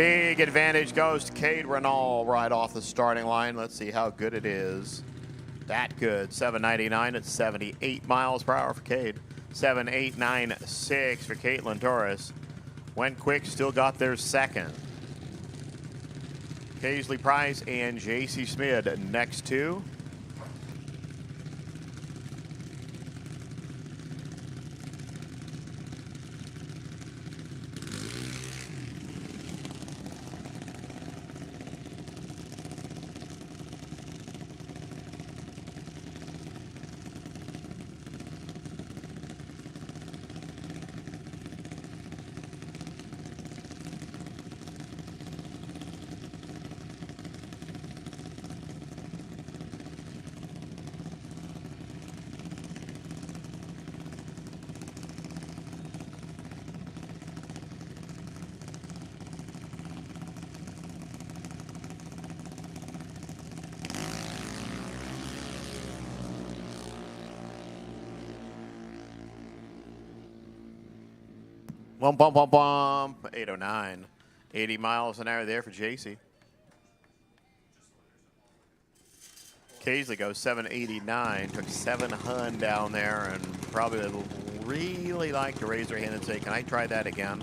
Big advantage goes to Cade Renall right off the starting line. Let's see how good it is. That good. 799 at 78 miles per hour for Cade. 7896 for Caitlin Torres. Went quick, still got their second. Paisley Price and J.C. Smith next two. Bum, bum, bum, bum. 809. 80 miles an hour there for JC. Paisley goes 789. Took 700 down there and probably really like to raise their hand and say, can I try that again?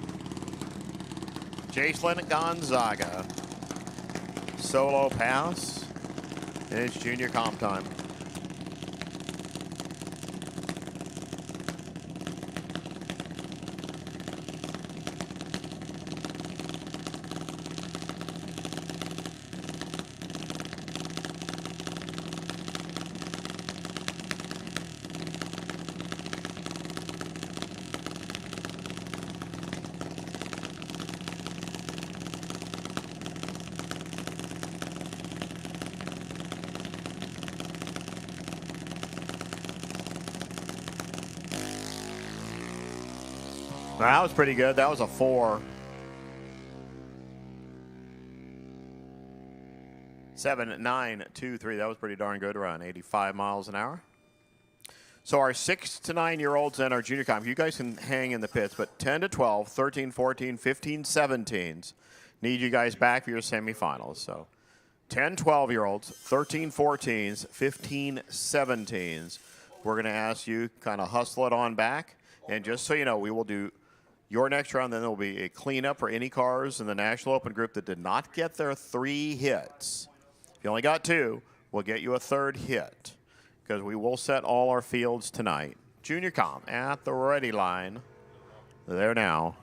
Jacelyn Gonzaga. Solo pass. And it's junior comp time. That was pretty good. That was a 4. 7.923. That was pretty darn good run. 85 miles an hour. So our 6 to 9 year olds and our junior comp, you guys can hang in the pits, but 10 to 12, 13, 14, 15, 17s need you guys back for your semifinals. So 10, 12 year olds, 13, 14s, 15, 17s. We're going to ask you kind of hustle it on back. And just so you know, we will do your next round, then there will be a cleanup for any cars in the National Open group that did not get their 3 hits. If you only got 2, we'll get you a 3rd hit because we will set all our fields tonight. Junior comp at the ready line. There now.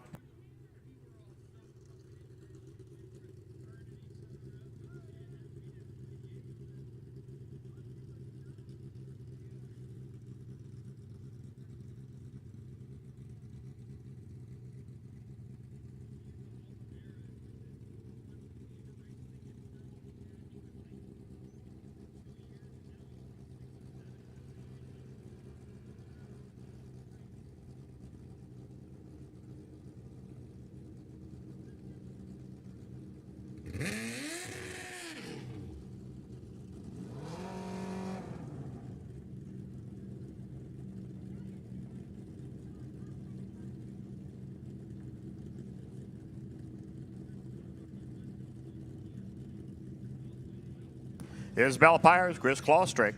Here's Belpires, Chris Claustrick.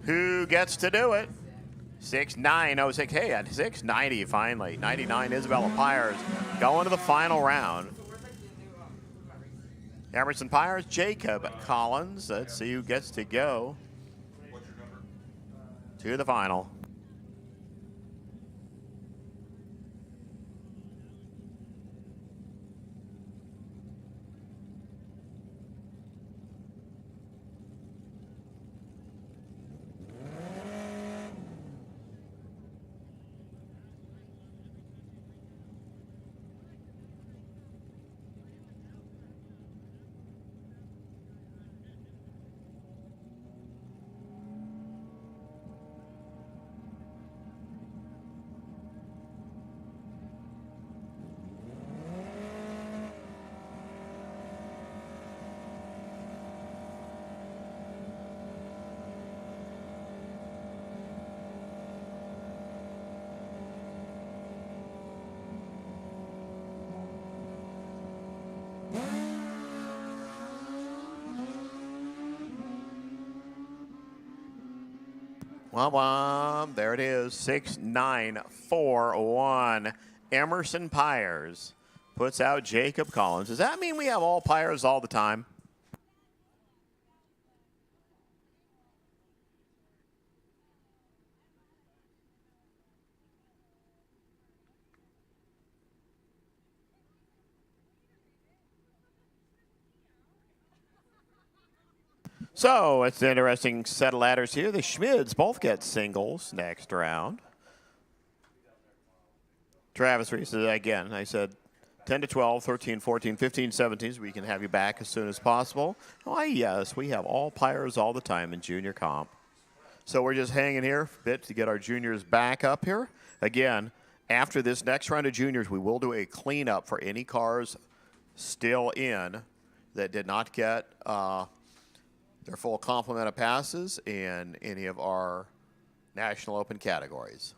Who gets to do it? 6'9", hey, at 6'90", finally. 99, Isabella Pyers going to the final round. Emerson Pyers, Jacob Collins. Let's see who gets to go to the final. Well, there it is, 6'9", 4'1". Emerson Pyers puts out Jacob Collins. Does that mean we have all Pyers all the time? So it's an interesting set of ladders here. The Schmids both get singles next round. Travis Reese, again, I said 10 to 12, 13, 14, 15, 17. We can have you back as soon as possible. Why, yes, we have all Pyers all the time in junior comp. So we're just hanging here a bit to get our juniors back up here. Again, after this next round of juniors, we will do a cleanup for any cars still in that did not get their full complement of passes in any of our National Open categories.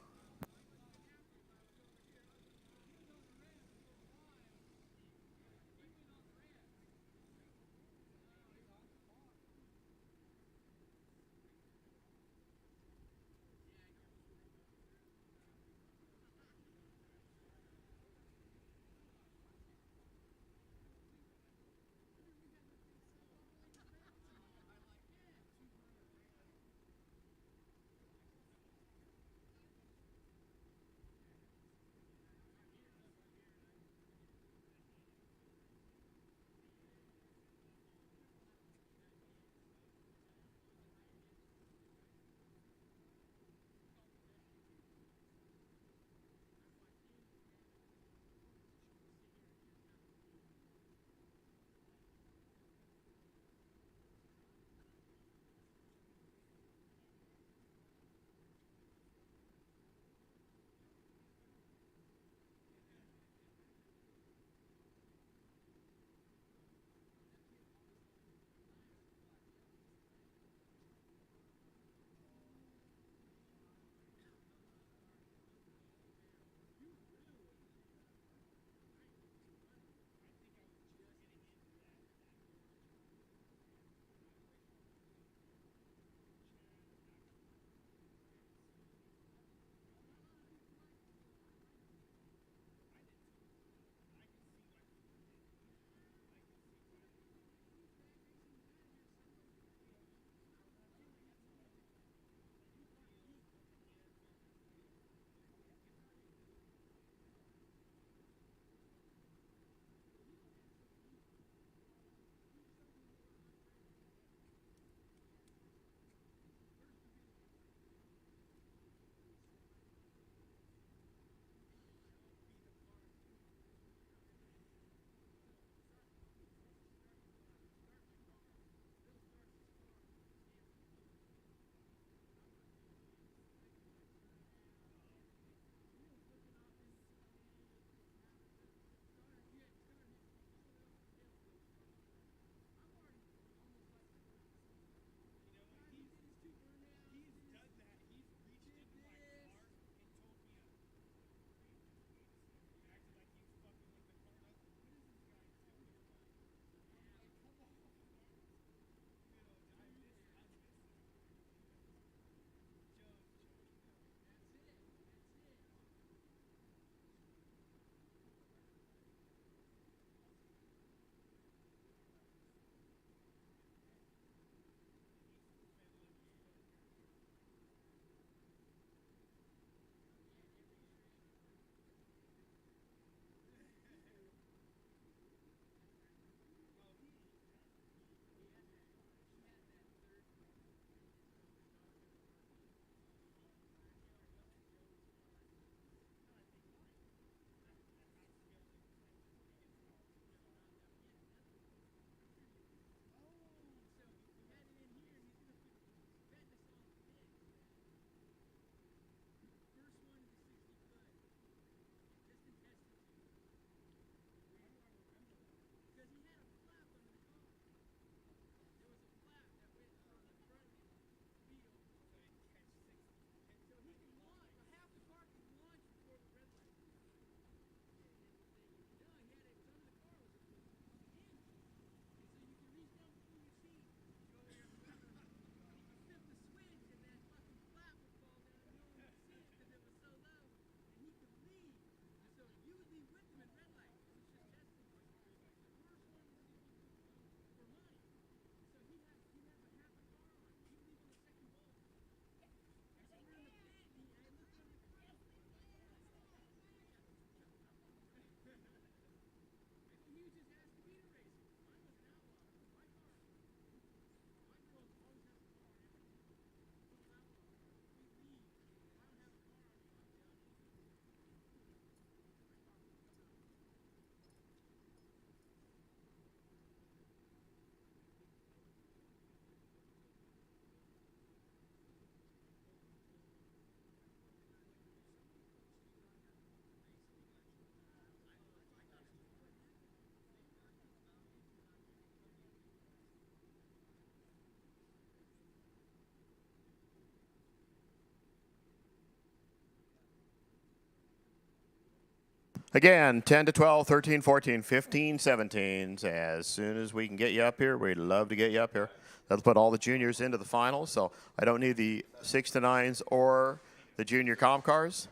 Again, 10 to 12, 13, 14, 15, 17s. As soon as we can get you up here, we'd love to get you up here. Let's put all the juniors into the finals, so I don't need the 6 to 9s or the junior comp cars,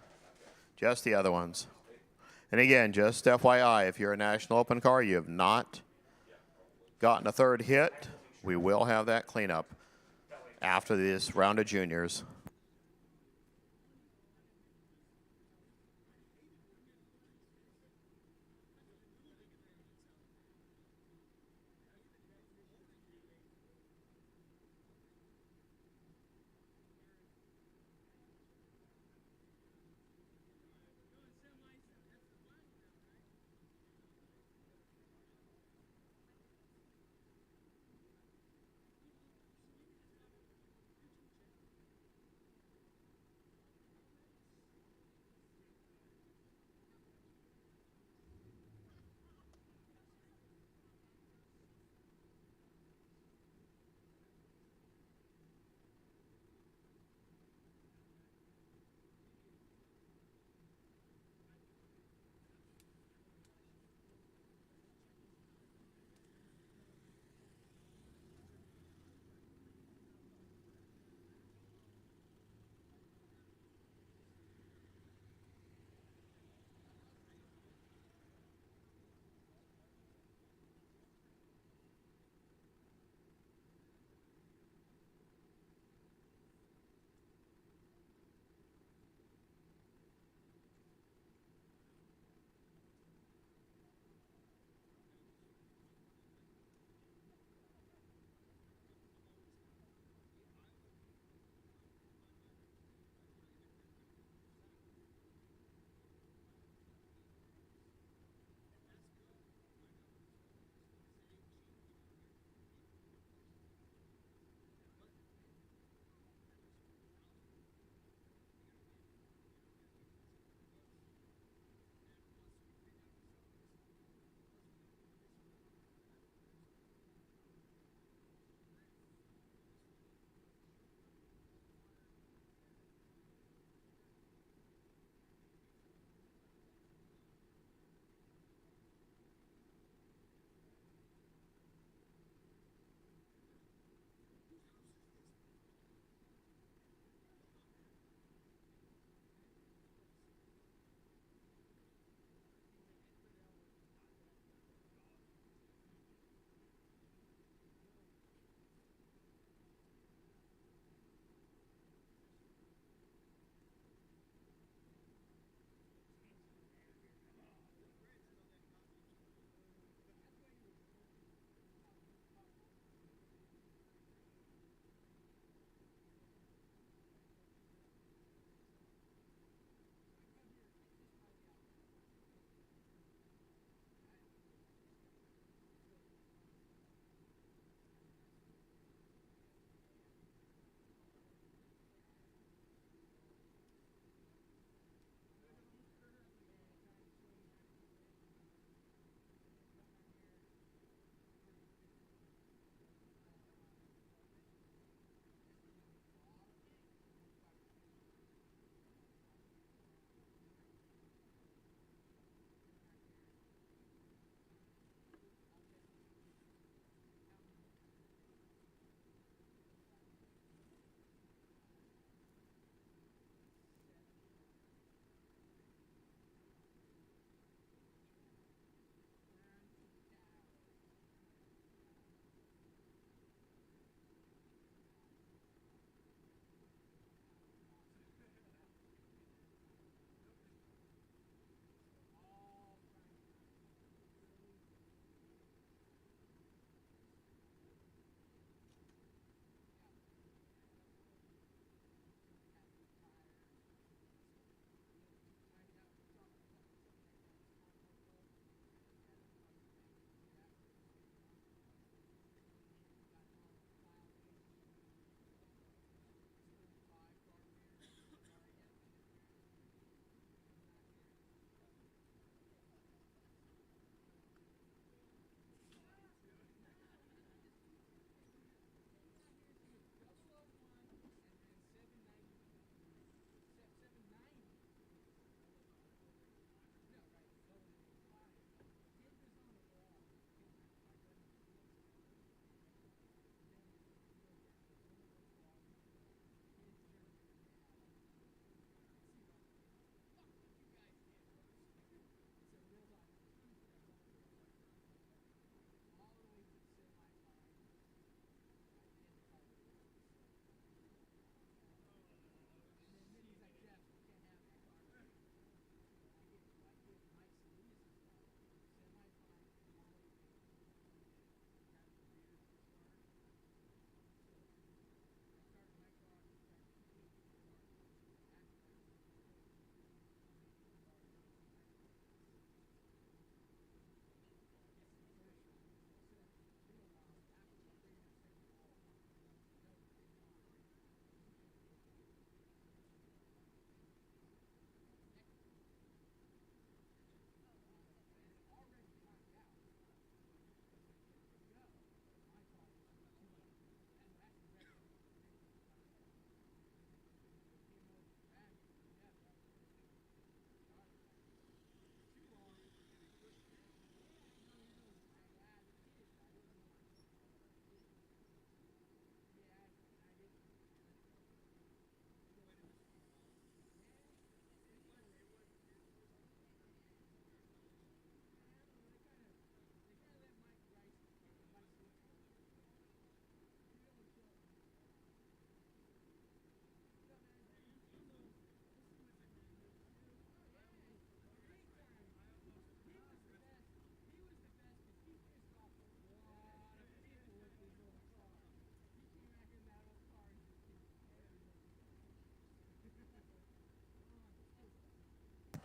just the other ones. And again, just FYI, if you're a National Open car, you have not gotten a third hit, we will have that cleanup after this round of juniors.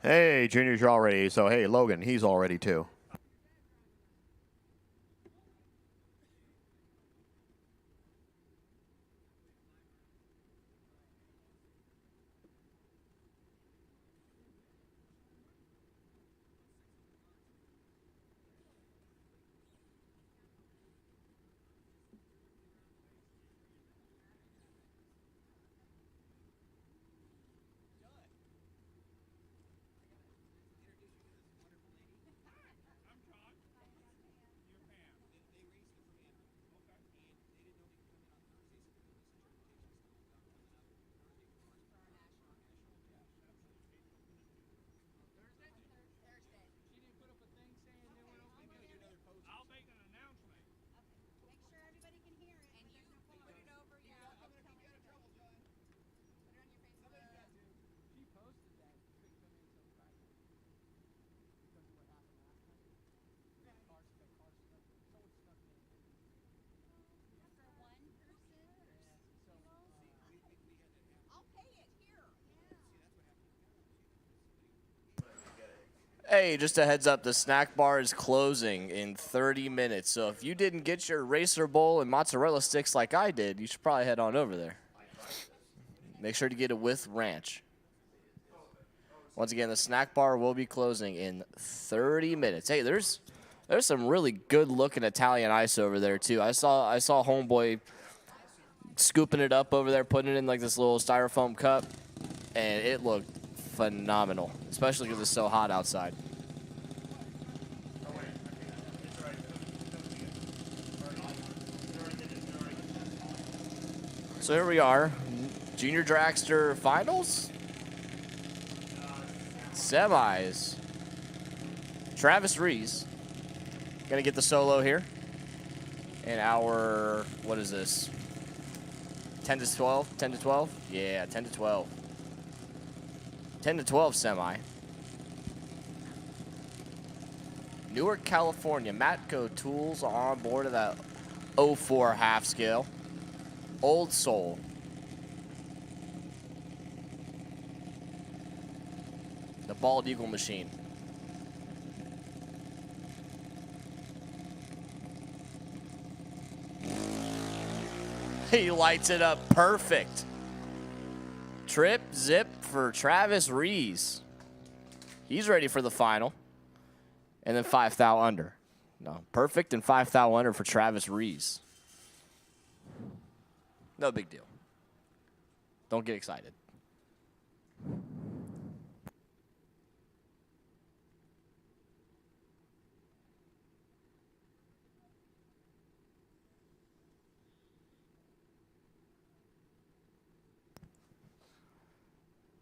Hey, juniors, you're all ready. So, hey, Logan, he's all ready too. Hey, just a heads up, the snack bar is closing in 30 minutes. So if you didn't get your Racer Bowl and mozzarella sticks like I did, you should probably head on over there. Make sure to get it with ranch. Once again, the snack bar will be closing in 30 minutes. Hey, there's some really good looking Italian ice over there too. I saw homeboy scooping it up over there, putting it in like this little styrofoam cup, and it looked phenomenal, especially because it's so hot outside. So here we are, Junior Dragster finals, semis. Travis Rees gonna get the solo here in our, what is this, 10 to 12? 10 to 12? Yeah, 10 to 12. 10 to 12 semi. Newark, California. Matco Tools are on board of that 04 half scale. Old Soul. The Bald Eagle machine. He lights it up perfect. Trip, zip for Travis Rees. He's ready for the final. And then 5 thou under. No, perfect and 5 thou under for Travis Rees. No big deal. Don't get excited.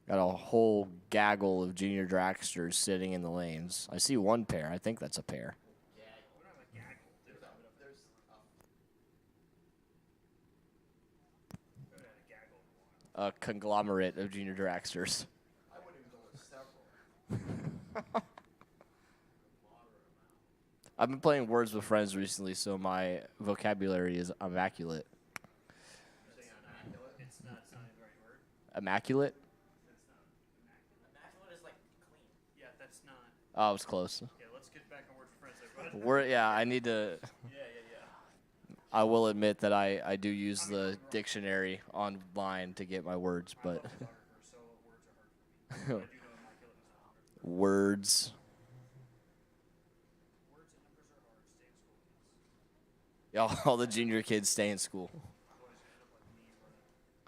Got a whole gaggle of junior dragsters sitting in the lanes. I see one pair. I think that's a pair. A conglomerate of junior dragsters. I've been playing Words with Friends recently, so my vocabulary is immaculate. It's not the right word. Immaculate? Immaculate is like clean. Yeah, that's not. Oh, I was close. Yeah, let's get back on Word for Friends, everybody. Yeah, I need to. Yeah. I will admit that I do use the dictionary online to get my words, but So words are hard for me. But I do know immaculate is not hard. words. Words and numbers are hard. Stay in school, kids. Yeah, all the junior kids stay in school. Otherwise, you end up like me running races.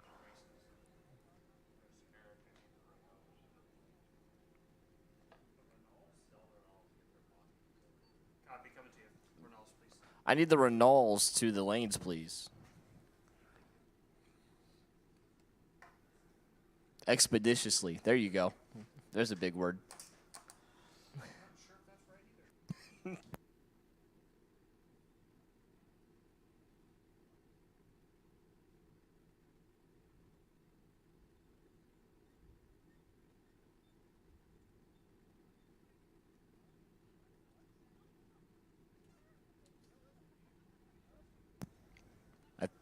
Copy coming to you. Reynolds, please. I need the Renaults to the lanes, please. Expeditiously. There you go. There's a big word. I'm not sure if that's right either.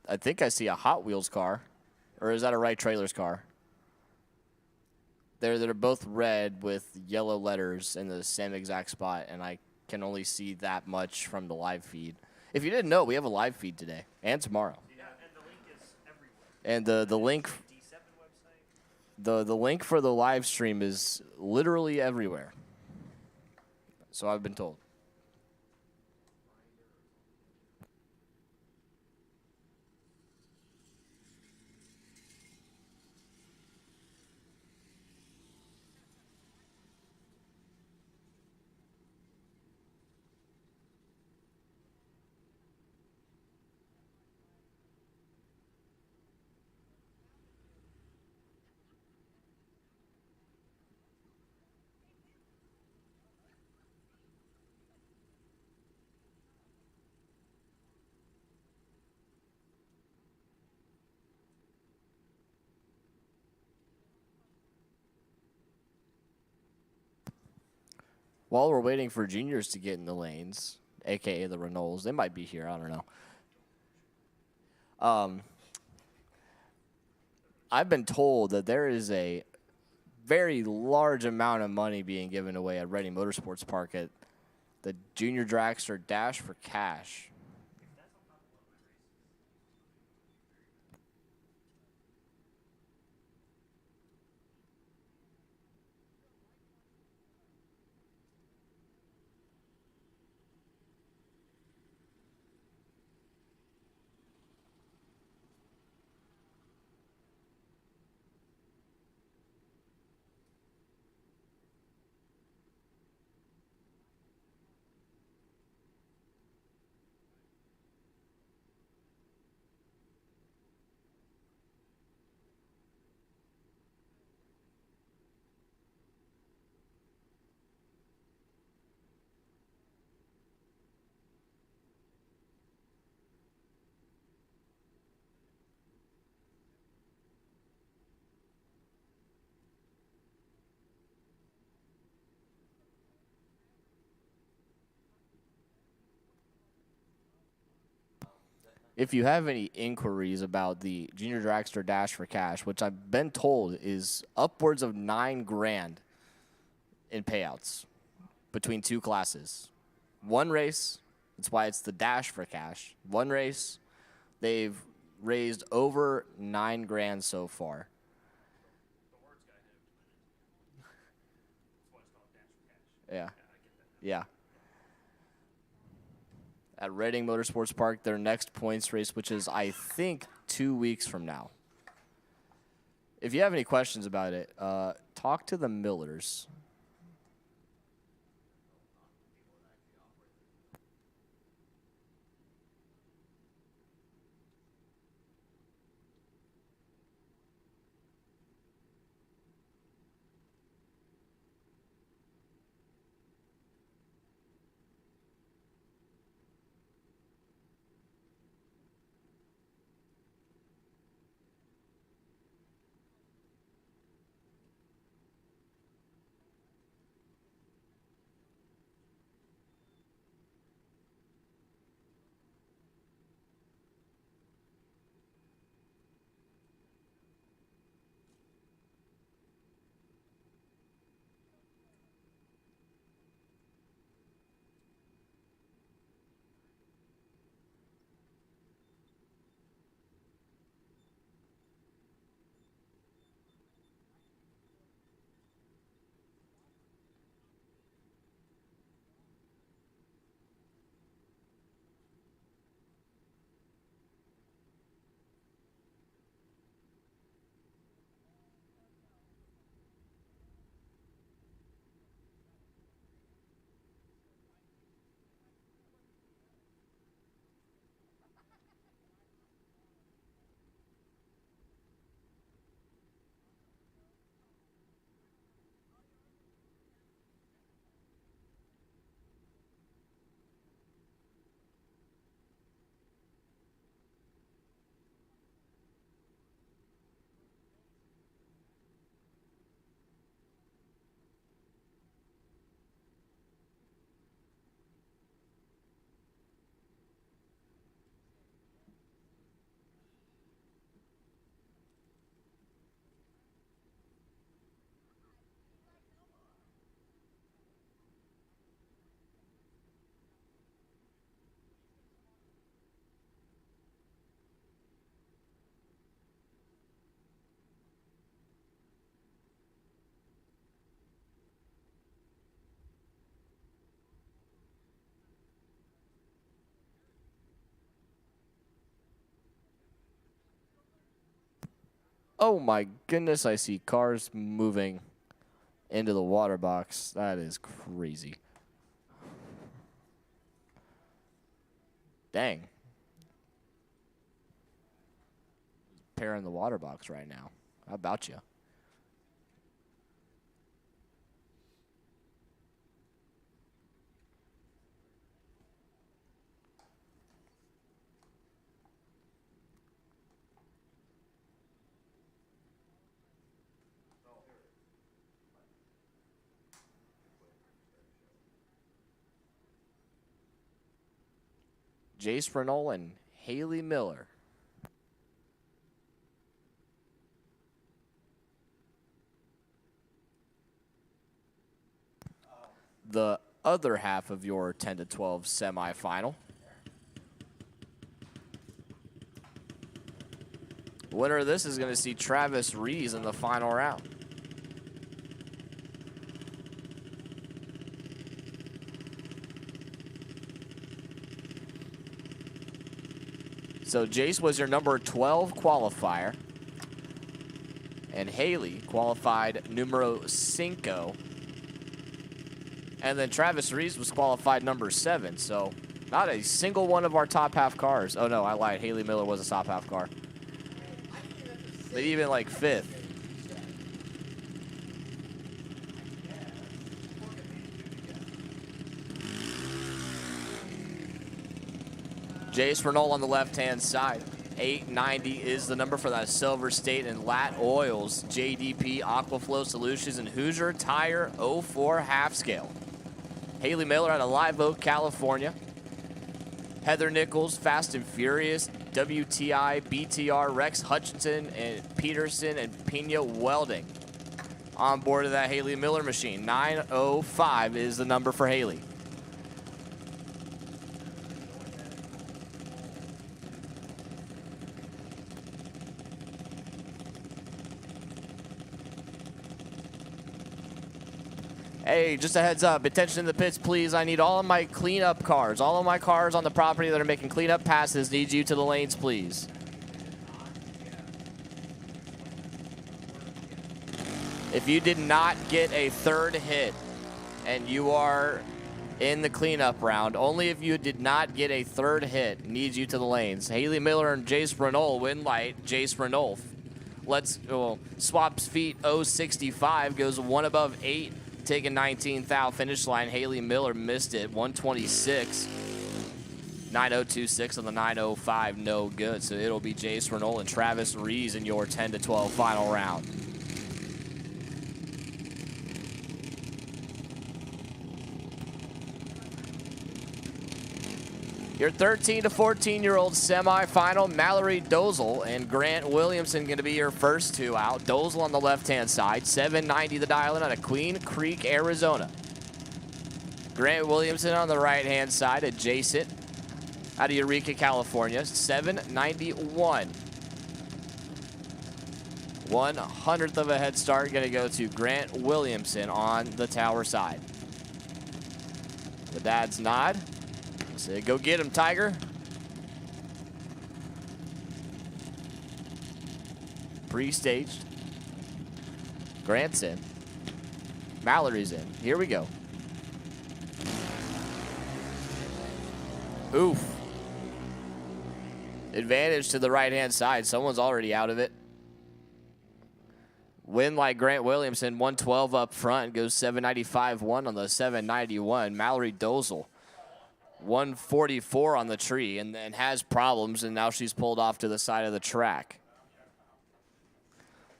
I think I see a Hot Wheels car. Or is that a Right Trailers car? They're both red with yellow letters in the same exact spot, and I can only see that much from the live feed. If you didn't know, we have a live feed today and tomorrow. Yeah, and the link is everywhere. And the link D7 website. the link for the live stream is literally everywhere. So I've been told. While we're waiting for juniors to get in the lanes, a.k.a. the Renaults, they might be here. I don't know. I've been told that there is a very large amount of money being given away at Reading Motorsports Park at the Junior Dragster Dash for Cash. If you have any inquiries about the Junior Dragster Dash for Cash, which I've been told is upwards of $9 grand in payouts between two classes. One race, that's why it's the Dash for Cash. One race, they've raised over $9 grand so far. Yeah. Yeah. At Reading Motorsports Park, their next points race, which is, I think, 2 weeks from now. If you have any questions about it, talk to the Millers. Oh my goodness, I see cars moving into the water box. That is crazy. Dang. Pairing the water box right now. How about you? Jace Renault and Haley Miller. The other half of your 10 to 12 semifinal. Winner of this is going to see Travis Rees in the final round. So Jace was your number 12 qualifier. And Haley qualified numero 5. And then Travis Rees was qualified number 7. So not a single one of our top half cars. Oh no, I lied. Haley Miller was a top half car. But even like 5th. Jace Renault on the left-hand side. 890 is the number for that Silver State and Lat Oils, JDP, Aquaflow Solutions, and Hoosier Tire 04 half scale. Haley Miller out of Live Oak, California. Heather Nichols, Fast and Furious, WTI, BTR, Rex Hutchinson, and Peterson, and Pena Welding. On board of that Haley Miller machine. 905 is the number for Haley. Hey, just a heads up. Attention in the pits, please. I need all of my cleanup cars. All of my cars on the property that are making cleanup passes need you to the lanes, please. If you did not get a third hit and you are in the cleanup round, only if you did not get a third hit needs you to the lanes. Haley Miller and Jace Renault win light. Jace Renault. Swaps feet 065 goes one above 8. Taking 19th out finish line. Haley Miller missed it. 126. 9026 on the 905. No good. So it'll be Jace Renault and Travis Rees in your 10 to 12 final round. Your 13 to 14-year-old semifinal, Mallory Dozel and Grant Williamson going to be your first two out. Dozel on the left-hand side, 790 the dial-in out of Queen Creek, Arizona. Grant Williamson on the right-hand side, adjacent out of Eureka, California, 791. 1/100th of a head start going to go to Grant Williamson on the tower side. The dad's nod. Say, go get him, Tiger. Pre-staged. Grant's in. Mallory's in. Here we go. Oof. Advantage to the right-hand side. Someone's already out of it. Win like Grant Williamson, 112 up front. Goes 795-1 on the 791. Mallory Dozel. 144 on the tree and has problems, and now she's pulled off to the side of the track.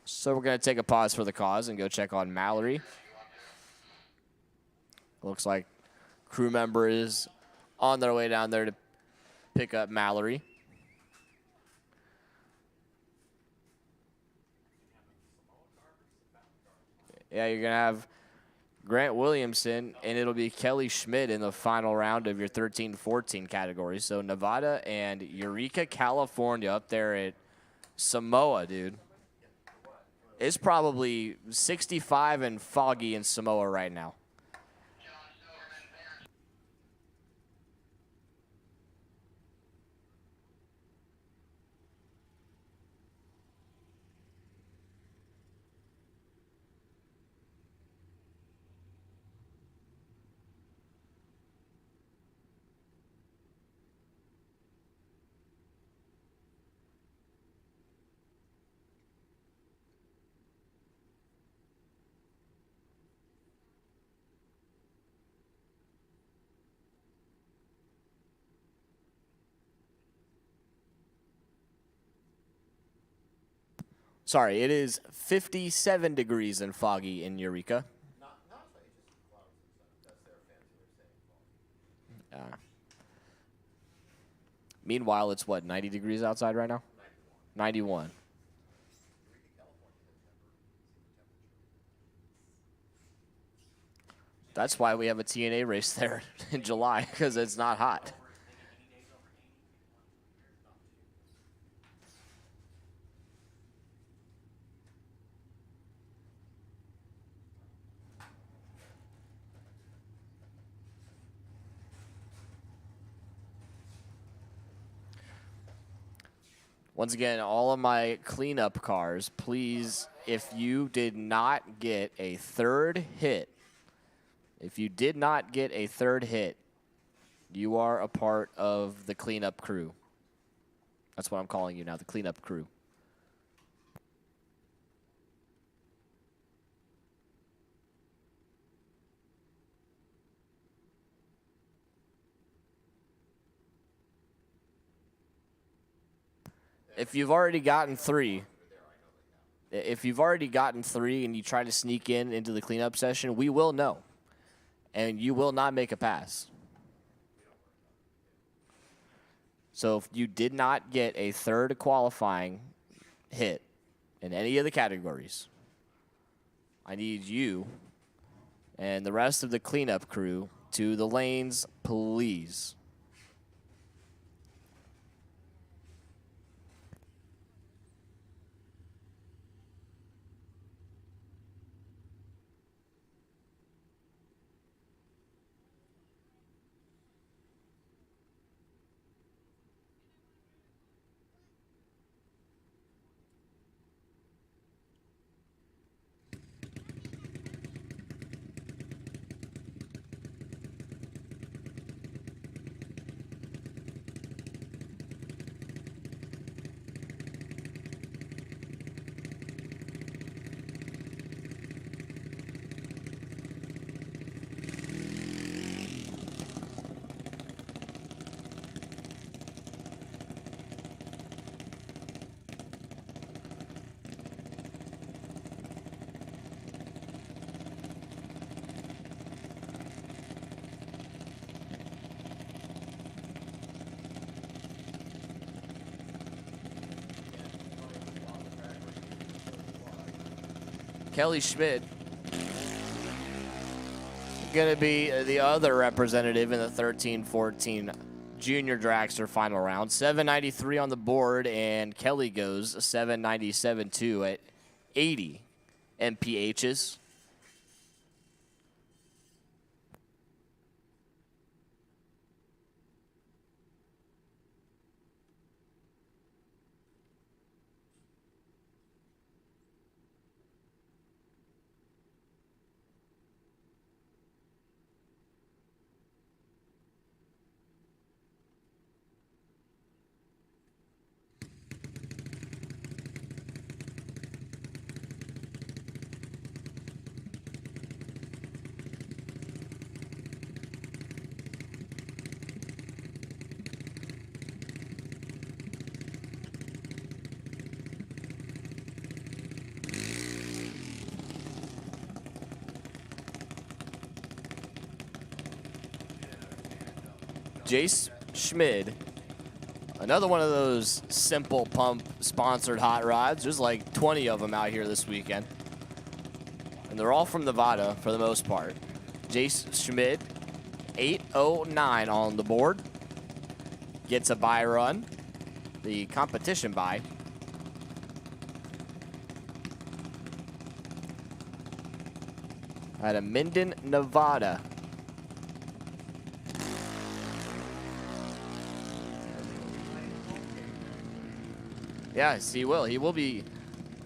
So we're going to take a pause for the cause and go check on Mallory. Looks like crew member is on their way down there to pick up Mallory. Yeah, you're going to have Grant Williamson, and it'll be Kelly Schmidt in the final round of your 13-14 category. So Nevada and Eureka, California up there at Samoa, dude. It's probably 65 and foggy in Samoa right now. Sorry, it is 57 degrees and foggy in Eureka. Meanwhile, it's what, 90 degrees outside right now? 91. That's why we have a TNA race there in July, because it's not hot. Once again, all of my cleanup cars, please, if you did not get a third hit, you are a part of the cleanup crew. That's what I'm calling you now, the cleanup crew. If you've already gotten three and you try to sneak into the cleanup session, we will know. And you will not make a pass. So if you did not get a third qualifying hit in any of the categories, I need you and the rest of the cleanup crew to the lanes, please. Kelly Schmidt going to be the other representative in the 13-14 junior dragster final round. 793 on the board, and Kelly goes 797 too at 80 MPHs. Jace Schmid, another one of those Simple Pump sponsored hot rods. There's like 20 of them out here this weekend. And they're all from Nevada for the most part. Jace Schmid, 809 on the board. Gets a buy run, the competition buy. Out of Minden, Nevada. Yes, he will. He will be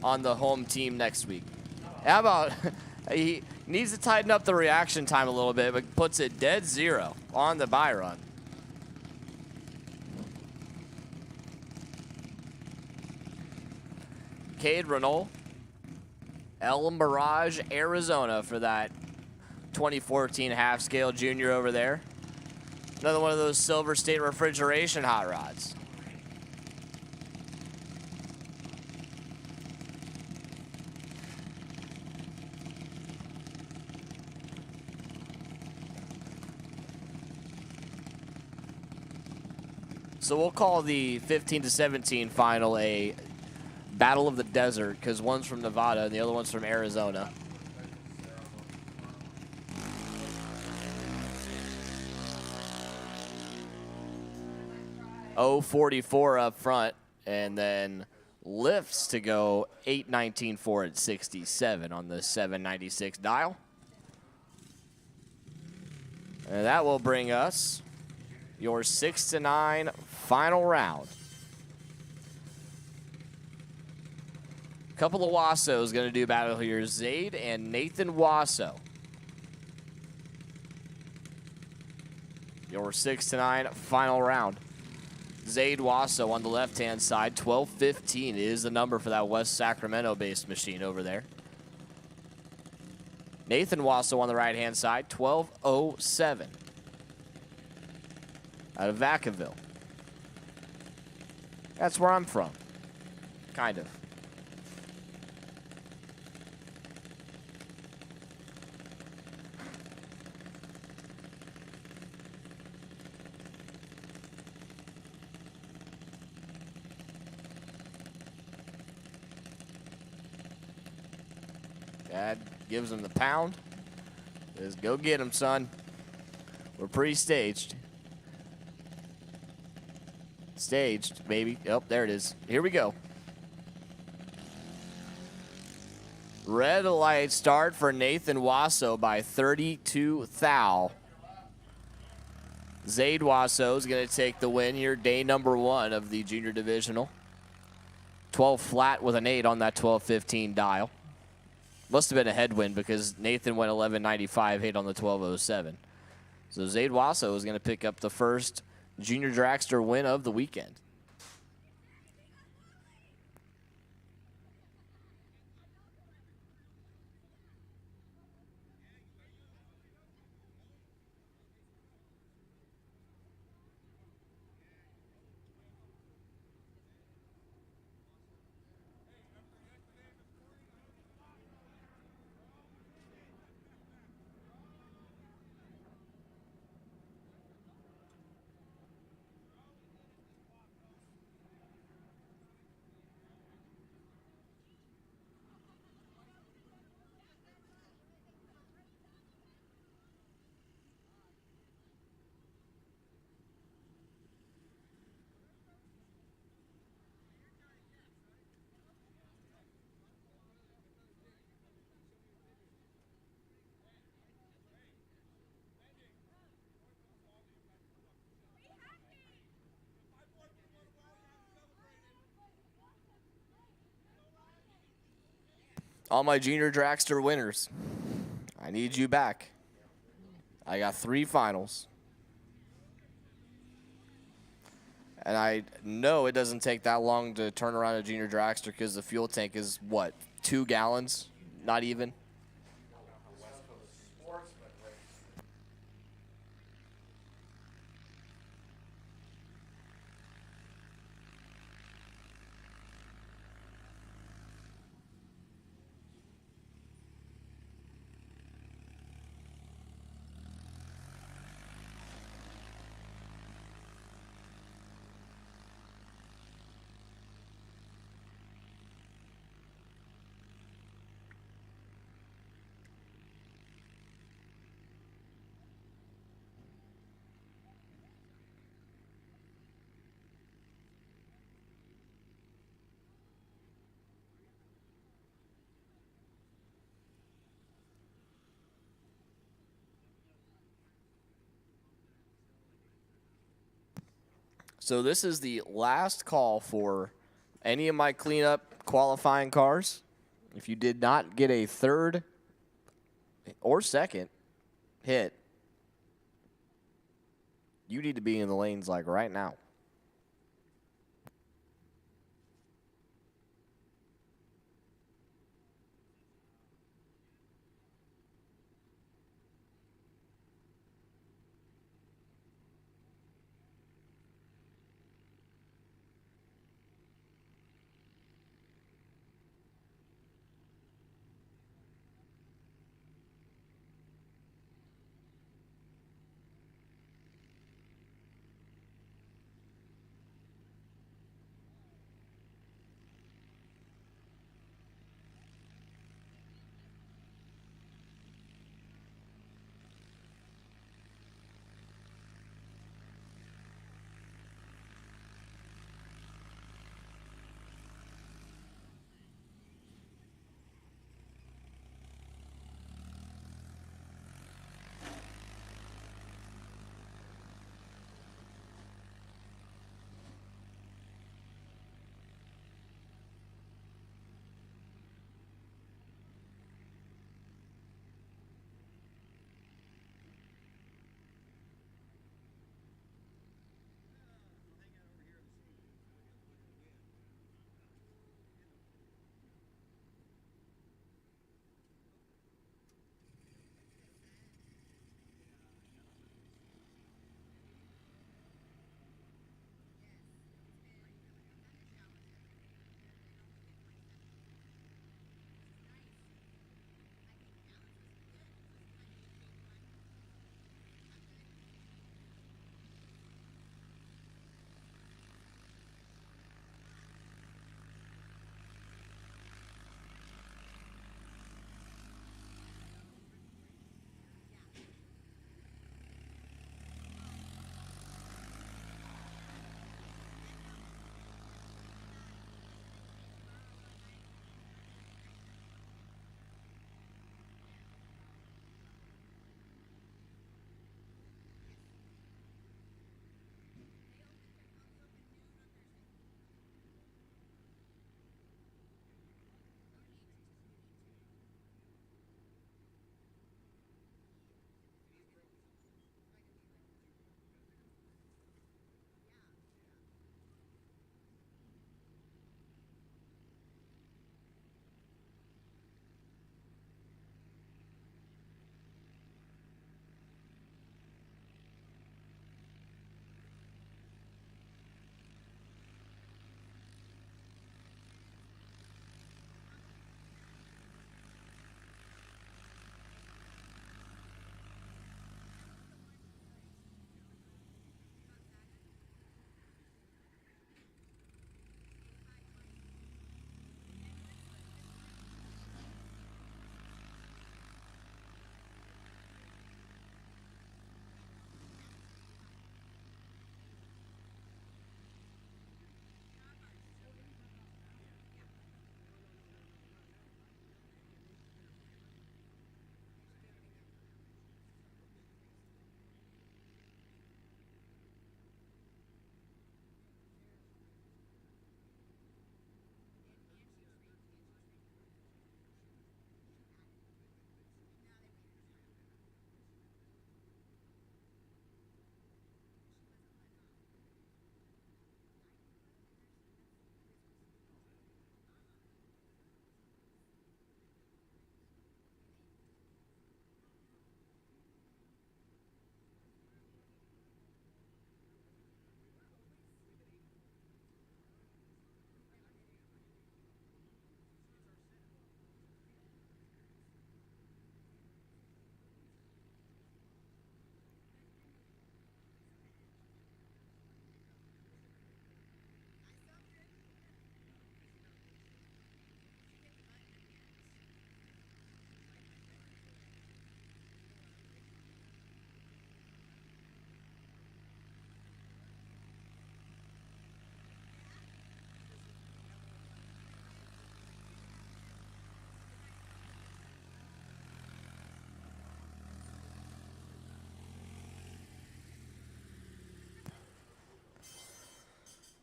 on the home team next week. How about he needs to tighten up the reaction time a little bit, but puts it dead zero on the buy run. Cade Renault, El Mirage, Arizona for that 2014 half-scale junior over there. Another one of those Silver State refrigeration hot rods. So we'll call the 15 to 17 final a Battle of the Desert because one's from Nevada and the other one's from Arizona. .044 up front, and then lifts to go 819.4 at 67 on the 796 dial. And that will bring us your 6 to 9 final round. A couple of Wassos going to do battle here. Zaid and Nathan Wasso. Your 6 to 9 final round. Zaid Wasso on the left-hand side. 1215 is the number for that West Sacramento-based machine over there. Nathan Wasso on the right-hand side. 1207. Out of Vacaville. That's where I'm from. Kind of. Dad gives him the pound. Says, go get him, son. We're pre-staged. Staged, baby. Oh, there it is. Here we go. Red light start for Nathan Wasso by 32 thou. Zaid Wasso is going to take the win here, day number 1 of the junior divisional. 12 flat with an 8 on that 1215 dial. Must have been a headwind because Nathan went 1195, 8 on the 1207. So Zaid Wasso is going to pick up the first junior dragster win of the weekend. All my junior dragster winners, I need you back. I got 3 finals. And I know it doesn't take that long to turn around a junior dragster because the fuel tank is, what, 2 gallons? Not even. So this is the last call for any of my cleanup qualifying cars. If you did not get a third or second hit, you need to be in the lanes like right now.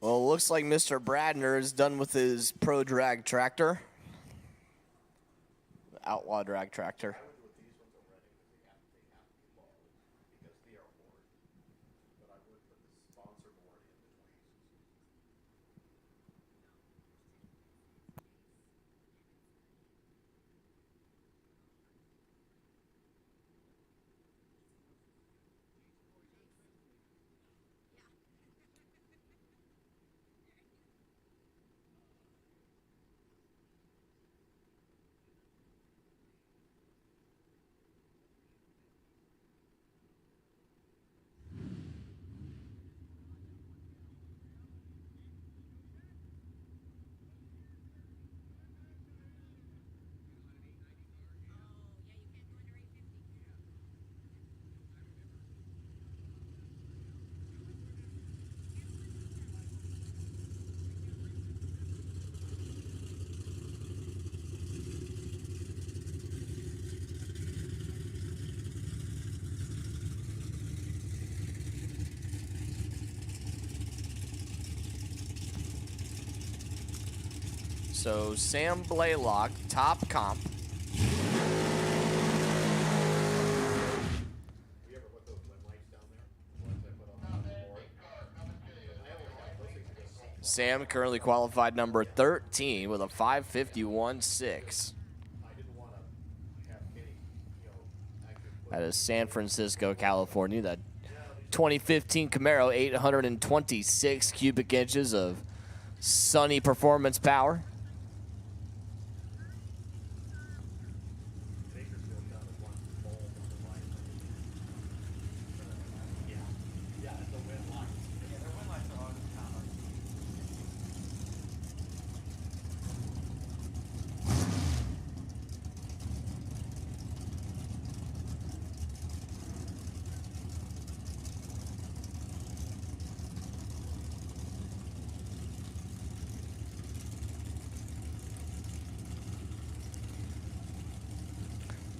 Well, it looks like Mr. Bradner is done with his pro drag tractor. Outlaw drag tractor. So Sam Blaylock, top comp. Sam currently qualified number 13 with a 5:51.6. That is San Francisco, California. That 2015 Camaro, 826 cubic inches of sunny performance power.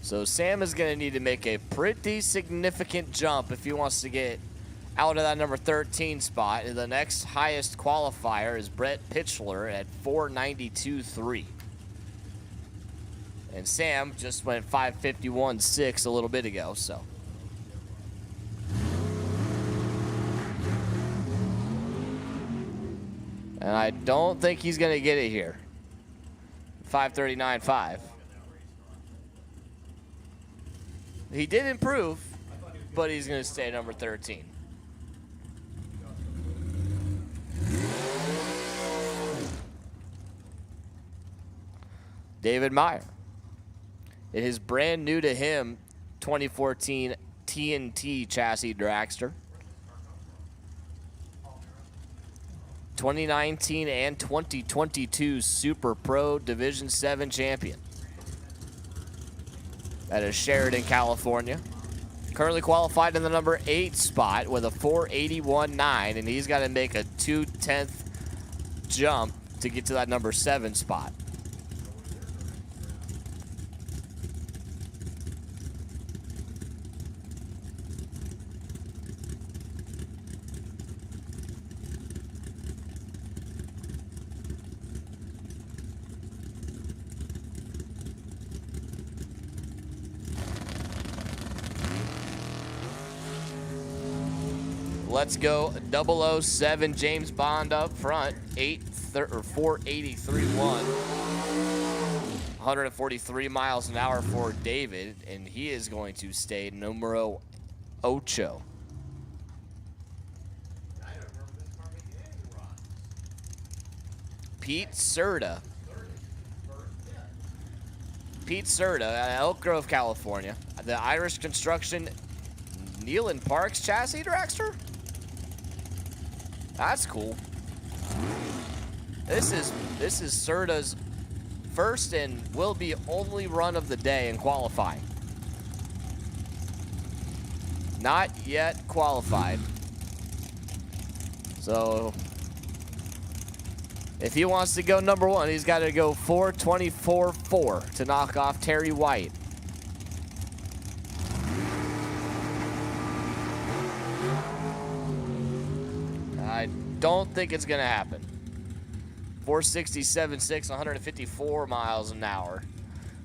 So Sam is going to need to make a pretty significant jump if he wants to get out of that number 13 spot. And the next highest qualifier is Brett Pitchler at 492.3. And Sam just went 5:51.6 a little bit ago, so. And I don't think he's going to get it here. 5:39.5. He did improve, but he's going to stay at number 13. David Meyer. It is brand new to him, 2014 TNT chassis dragster. 2019 and 2022 Super Pro Division 7 champion. That is Sheridan, California. Currently qualified in the number 8 spot with a 481.9, and he's got to make a 2/10 jump to get to that number 7 spot. Let's go 007 James Bond up front, 483.1. 143 miles an hour for David, and he is going to stay numero 8. Pete Serta. Pete Serta, Elk Grove, California. The Irish Construction Nealon Parks chassis dragster? That's cool. This is Serta's first and will be only run of the day in qualifying. Not yet qualified. So if he wants to go number 1, he's got to go 4:24.4 to knock off Terry White. don't think it's going to happen. 467.6, 154 miles an hour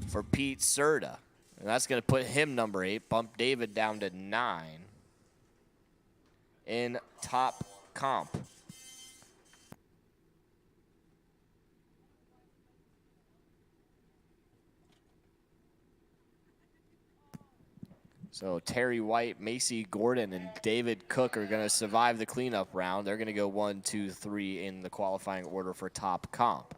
for Pete Serta. And that's going to put him number 8, bump David down to 9 in top comp. So Terry White, Macy Gordon, and David Cook are going to survive the cleanup round. They're going to go 1, 2, 3 in the qualifying order for top comp.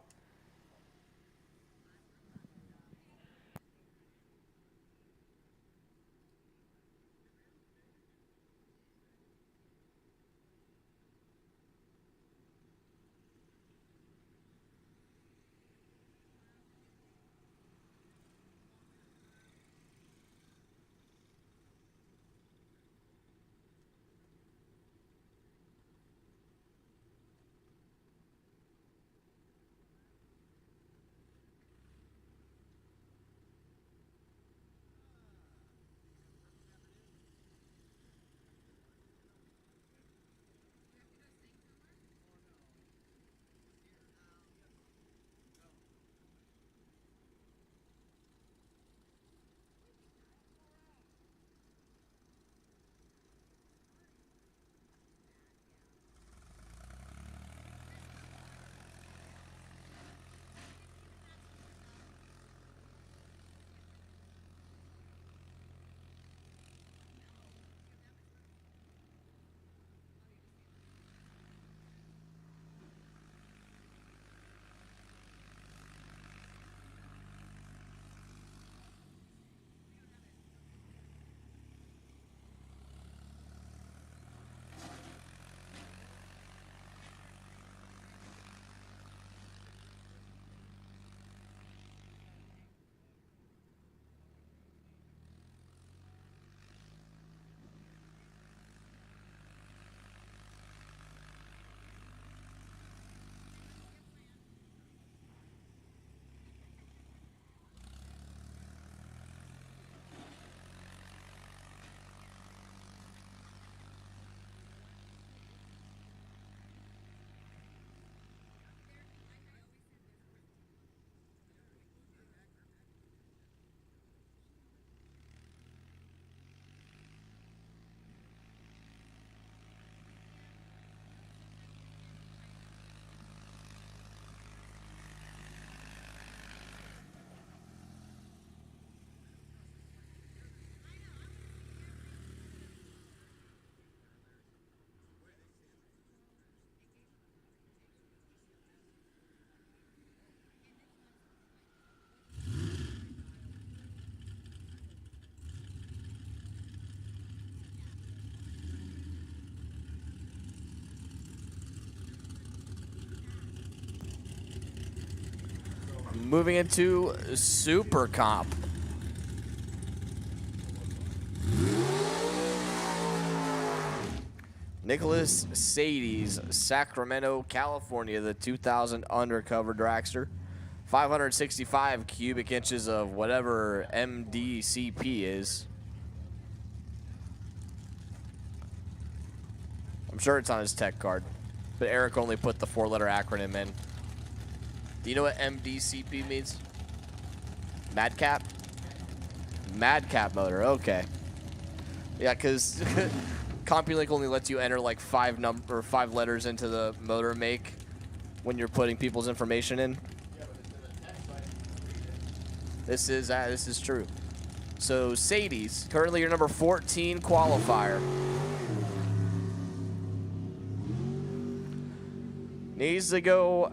Moving into Super Comp. Nicholas Sadie's, Sacramento, California, the 2000 undercover dragster. 565 cubic inches of whatever MDCP is. I'm sure it's on his tech card, but Eric only put the 4-letter acronym in. Do you know what MDCP means? Madcap? Madcap motor, okay. Yeah, because CompuLink only lets you enter like 5 letters into the motor make when you're putting people's information in. This is true. So Sadie's, currently your number 14 qualifier. Needs to go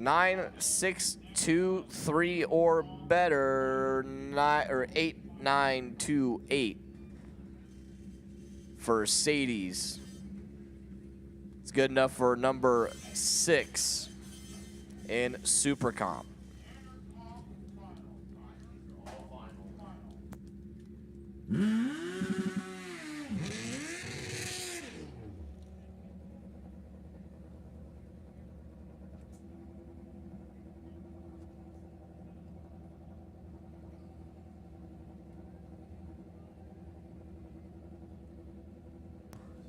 9.623 or better, 8.928 for Sadie's. It's good enough for number 6 in Super Comp.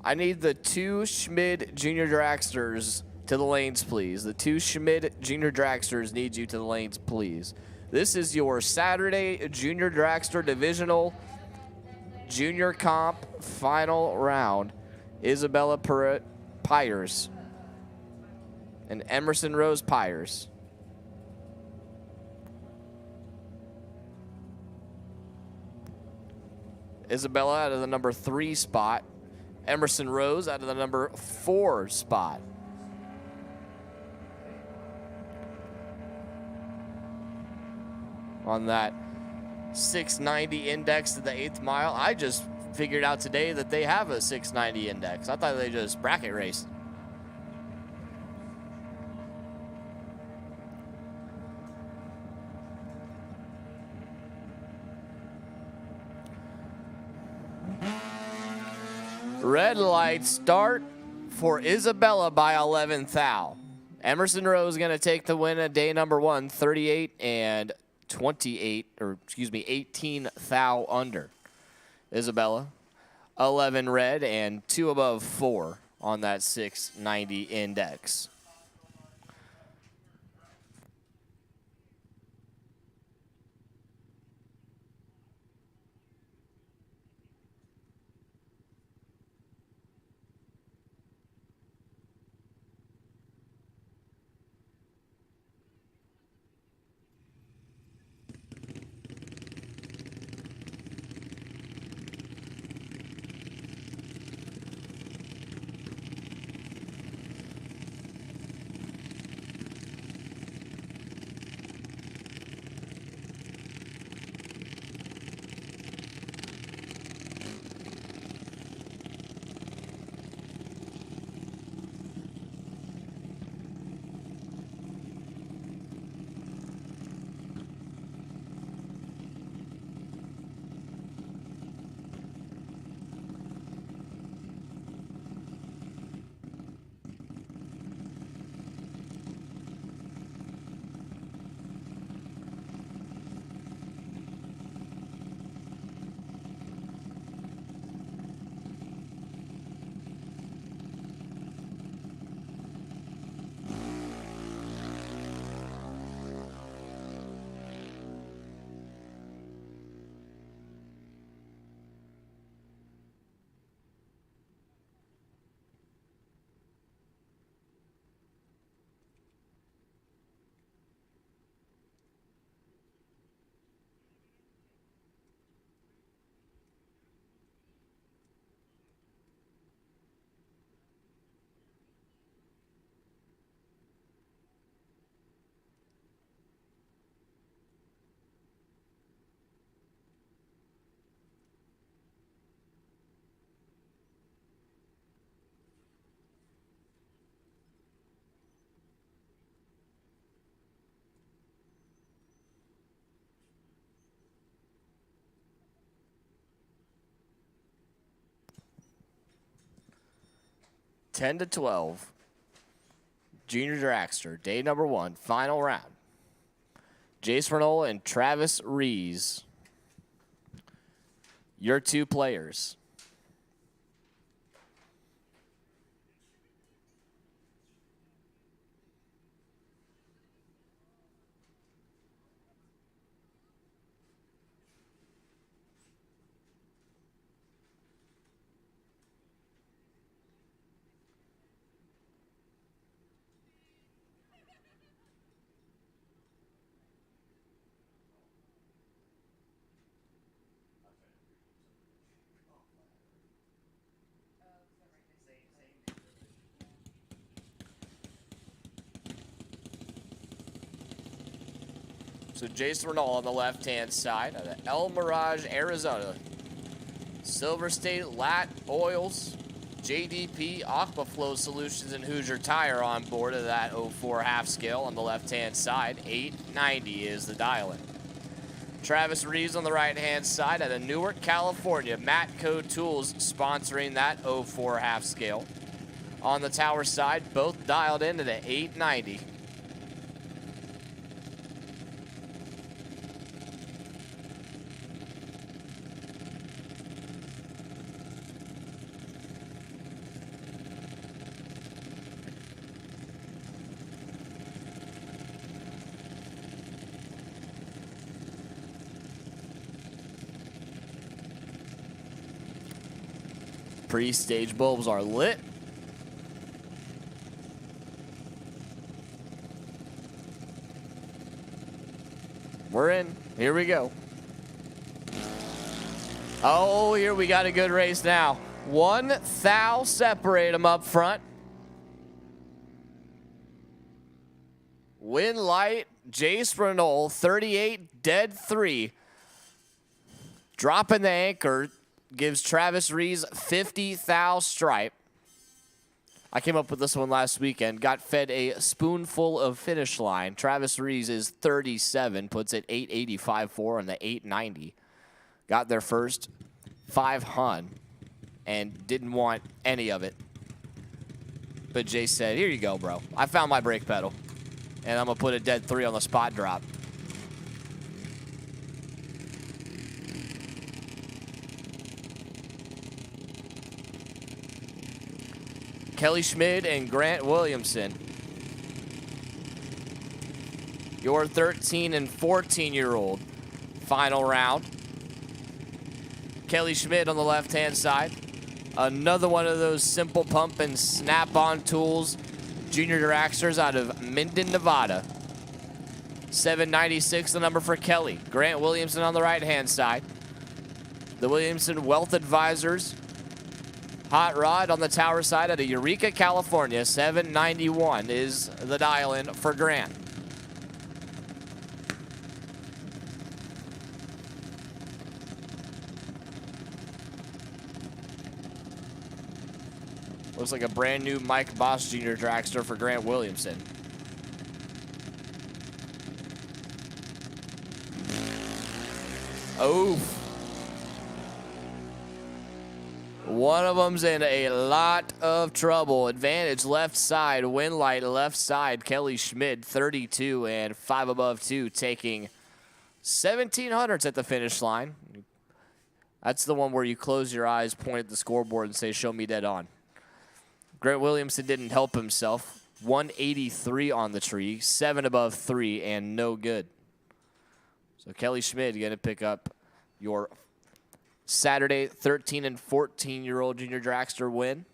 I need the 2 Schmid Junior Dragsters to the lanes, please. The 2 Schmid Junior Dragsters need you to the lanes, please. This is your Saturday Junior Dragster Divisional Junior Comp final round. Isabella Pyers and Emerson Rose Pyers. Isabella out of the number 3 spot. Emerson Rose out of the number 4 spot. On that 690 index to the 8th mile. I just figured out today that they have a 690 index. I thought they just bracket raced. Red light start for Isabella by 11th thou. Emerson Rose going to take the win at day number 1, 38 and 28, or excuse me, 18 thou under. Isabella, 11 red and 2 above 4 on that 690 index. Ten to 12. Junior Dragster, day number 1, final round. Jace Vernola and Travis Rees. Your 2 players. So Jason Renault on the left-hand side of the El Mirage, Arizona. Silver State Lat Oils, JDP, Aquaflow Solutions, and Hoosier Tire on board of that 04 half scale on the left-hand side. 890 is the dial-in. Travis Reeves on the right-hand side out of Newark, California. Matco Tools sponsoring that 04 half scale. On the tower side, both dialed in at 890. Pre-stage bulbs are lit. We're in. Here we go. Oh, here we got a good race now. 1 thou separate them up front. Win light, Jace Renault, 38, dead 3. Dropping the anchor gives Travis Rees 50 thou stripe. I came up with this one last weekend. Got fed a spoonful of finish line. Travis Rees is 37, puts it 885.4 on the 890. Got there first, 5 hun, and didn't want any of it. But Jay said, here you go, bro. I found my brake pedal, and I'm going to put a dead 3 on the spot drop. Kelly Schmid and Grant Williamson. Your 13 and 14-year-old final round. Kelly Schmid on the left-hand side. Another one of those simple pump and snap-on tools junior dragsters out of Minden, Nevada. 796 the number for Kelly. Grant Williamson on the right-hand side. The Williamson Wealth Advisors hot rod on the tower side out of Eureka, California. 791 is the dial-in for Grant. Looks like a brand new Mike Boss Jr. dragster for Grant Williamson. Oof. One of them's in a lot of trouble. Advantage left side, win light left side. Kelly Schmid, 32 and 5 above 2, taking 1700s at the finish line. That's the one where you close your eyes, point at the scoreboard, and say, show me dead on. Grant Williamson didn't help himself. 183 on the tree, 7 above 3, and no good. So Kelly Schmid going to pick up your Saturday 13 and 14-year-old junior dragster win.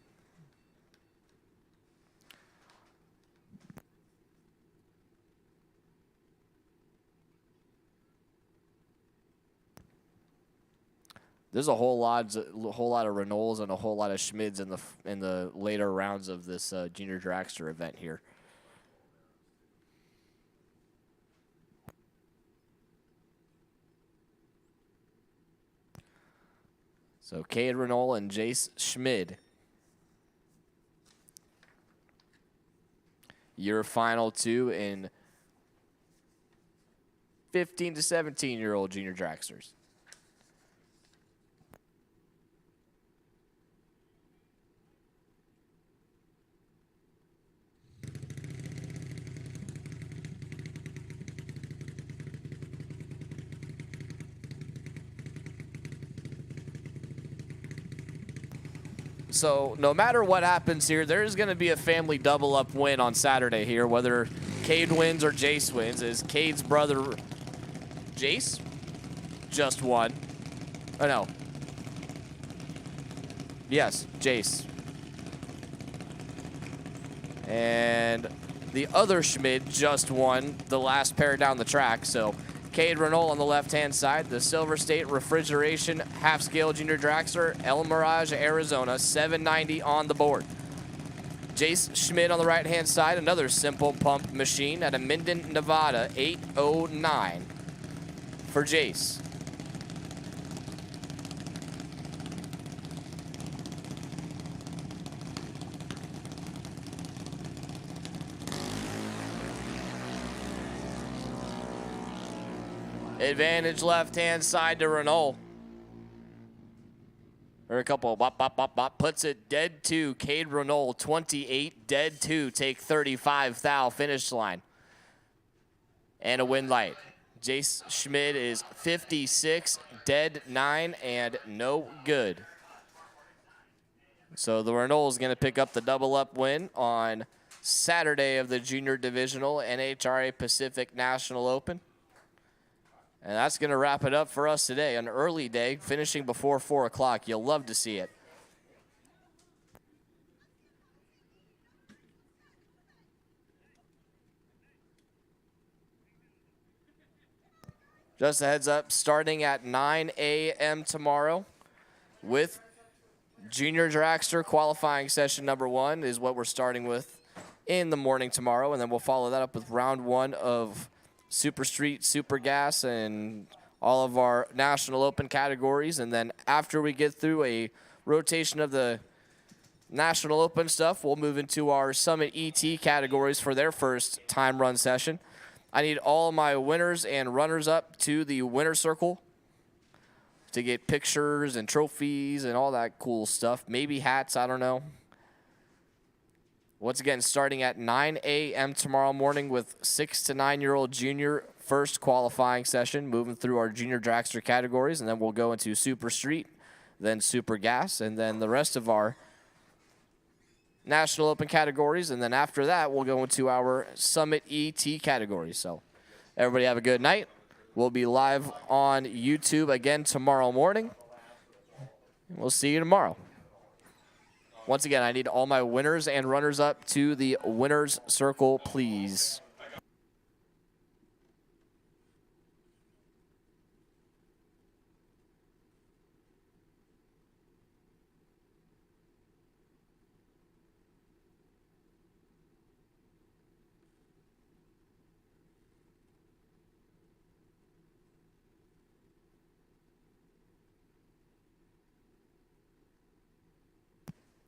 There's a whole lot of Renaults and a whole lot of Schmids in the later rounds of this junior dragster event here. So Cade Renault and Jace Schmid. Your final 2 in 15 to 17-year-old junior dragsters. So no matter what happens here, there's going to be a family double-up win on Saturday here, whether Cade wins or Jace wins, as Cade's brother, Jace, just won. Oh, no. Yes, Jace. And the other Schmid just won the last pair down the track, so Cade Renault on the left-hand side, the Silver State Refrigeration half-scale junior dragster, El Mirage, Arizona, 790 on the board. Jace Schmid on the right-hand side, another simple pump machine out of Minden, Nevada, 809 for Jace. Advantage left-hand side to Renault. Or a couple of bop, bop, bop, bop. Puts it dead 2. Cade Renault, 28, dead 2. Take 35 thou finish line. And a win light. Jace Schmid is 56, dead 9, and no good. So the Renault is going to pick up the double-up win on Saturday of the Junior Divisional NHRA Pacific National Open. And that's going to wrap it up for us today. An early day, finishing before 4 o'clock. You'll love to see it. Just a heads up, starting at 9 a.m. tomorrow with Junior Dragster qualifying session number 1 is what we're starting with in the morning tomorrow, and then we'll follow that up with round 1 of Super Street, Super Gas, and all of our National Open categories. And then after we get through a rotation of the National Open stuff, we'll move into our Summit ET categories for their first time run session. I need all of my winners and runners up to the winner circle to get pictures and trophies and all that cool stuff. Maybe hats, I don't know. Once again, starting at 9 a.m. tomorrow morning with 6 to 9-year-old junior first qualifying session, moving through our junior dragster categories, and then we'll go into Super Street, then Super Gas, and then the rest of our National Open categories. And then after that, we'll go into our Summit ET categories. So everybody have a good night. We'll be live on YouTube again tomorrow morning. We'll see you tomorrow. Once again, I need all my winners and runners up to the winner's circle, please.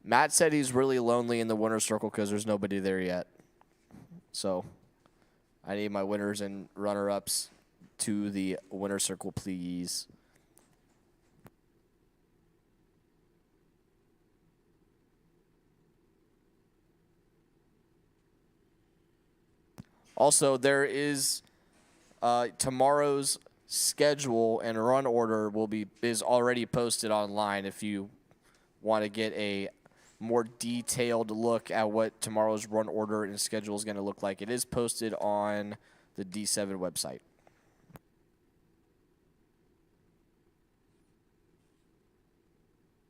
Matt said he's really lonely in the winner's circle because there's nobody there yet. So I need my winners and runner-ups to the winner's circle, please. Also, there is tomorrow's schedule and run order is already posted online if you want to get a more detailed look at what tomorrow's run order and schedule is going to look like. It is posted on the D7 website.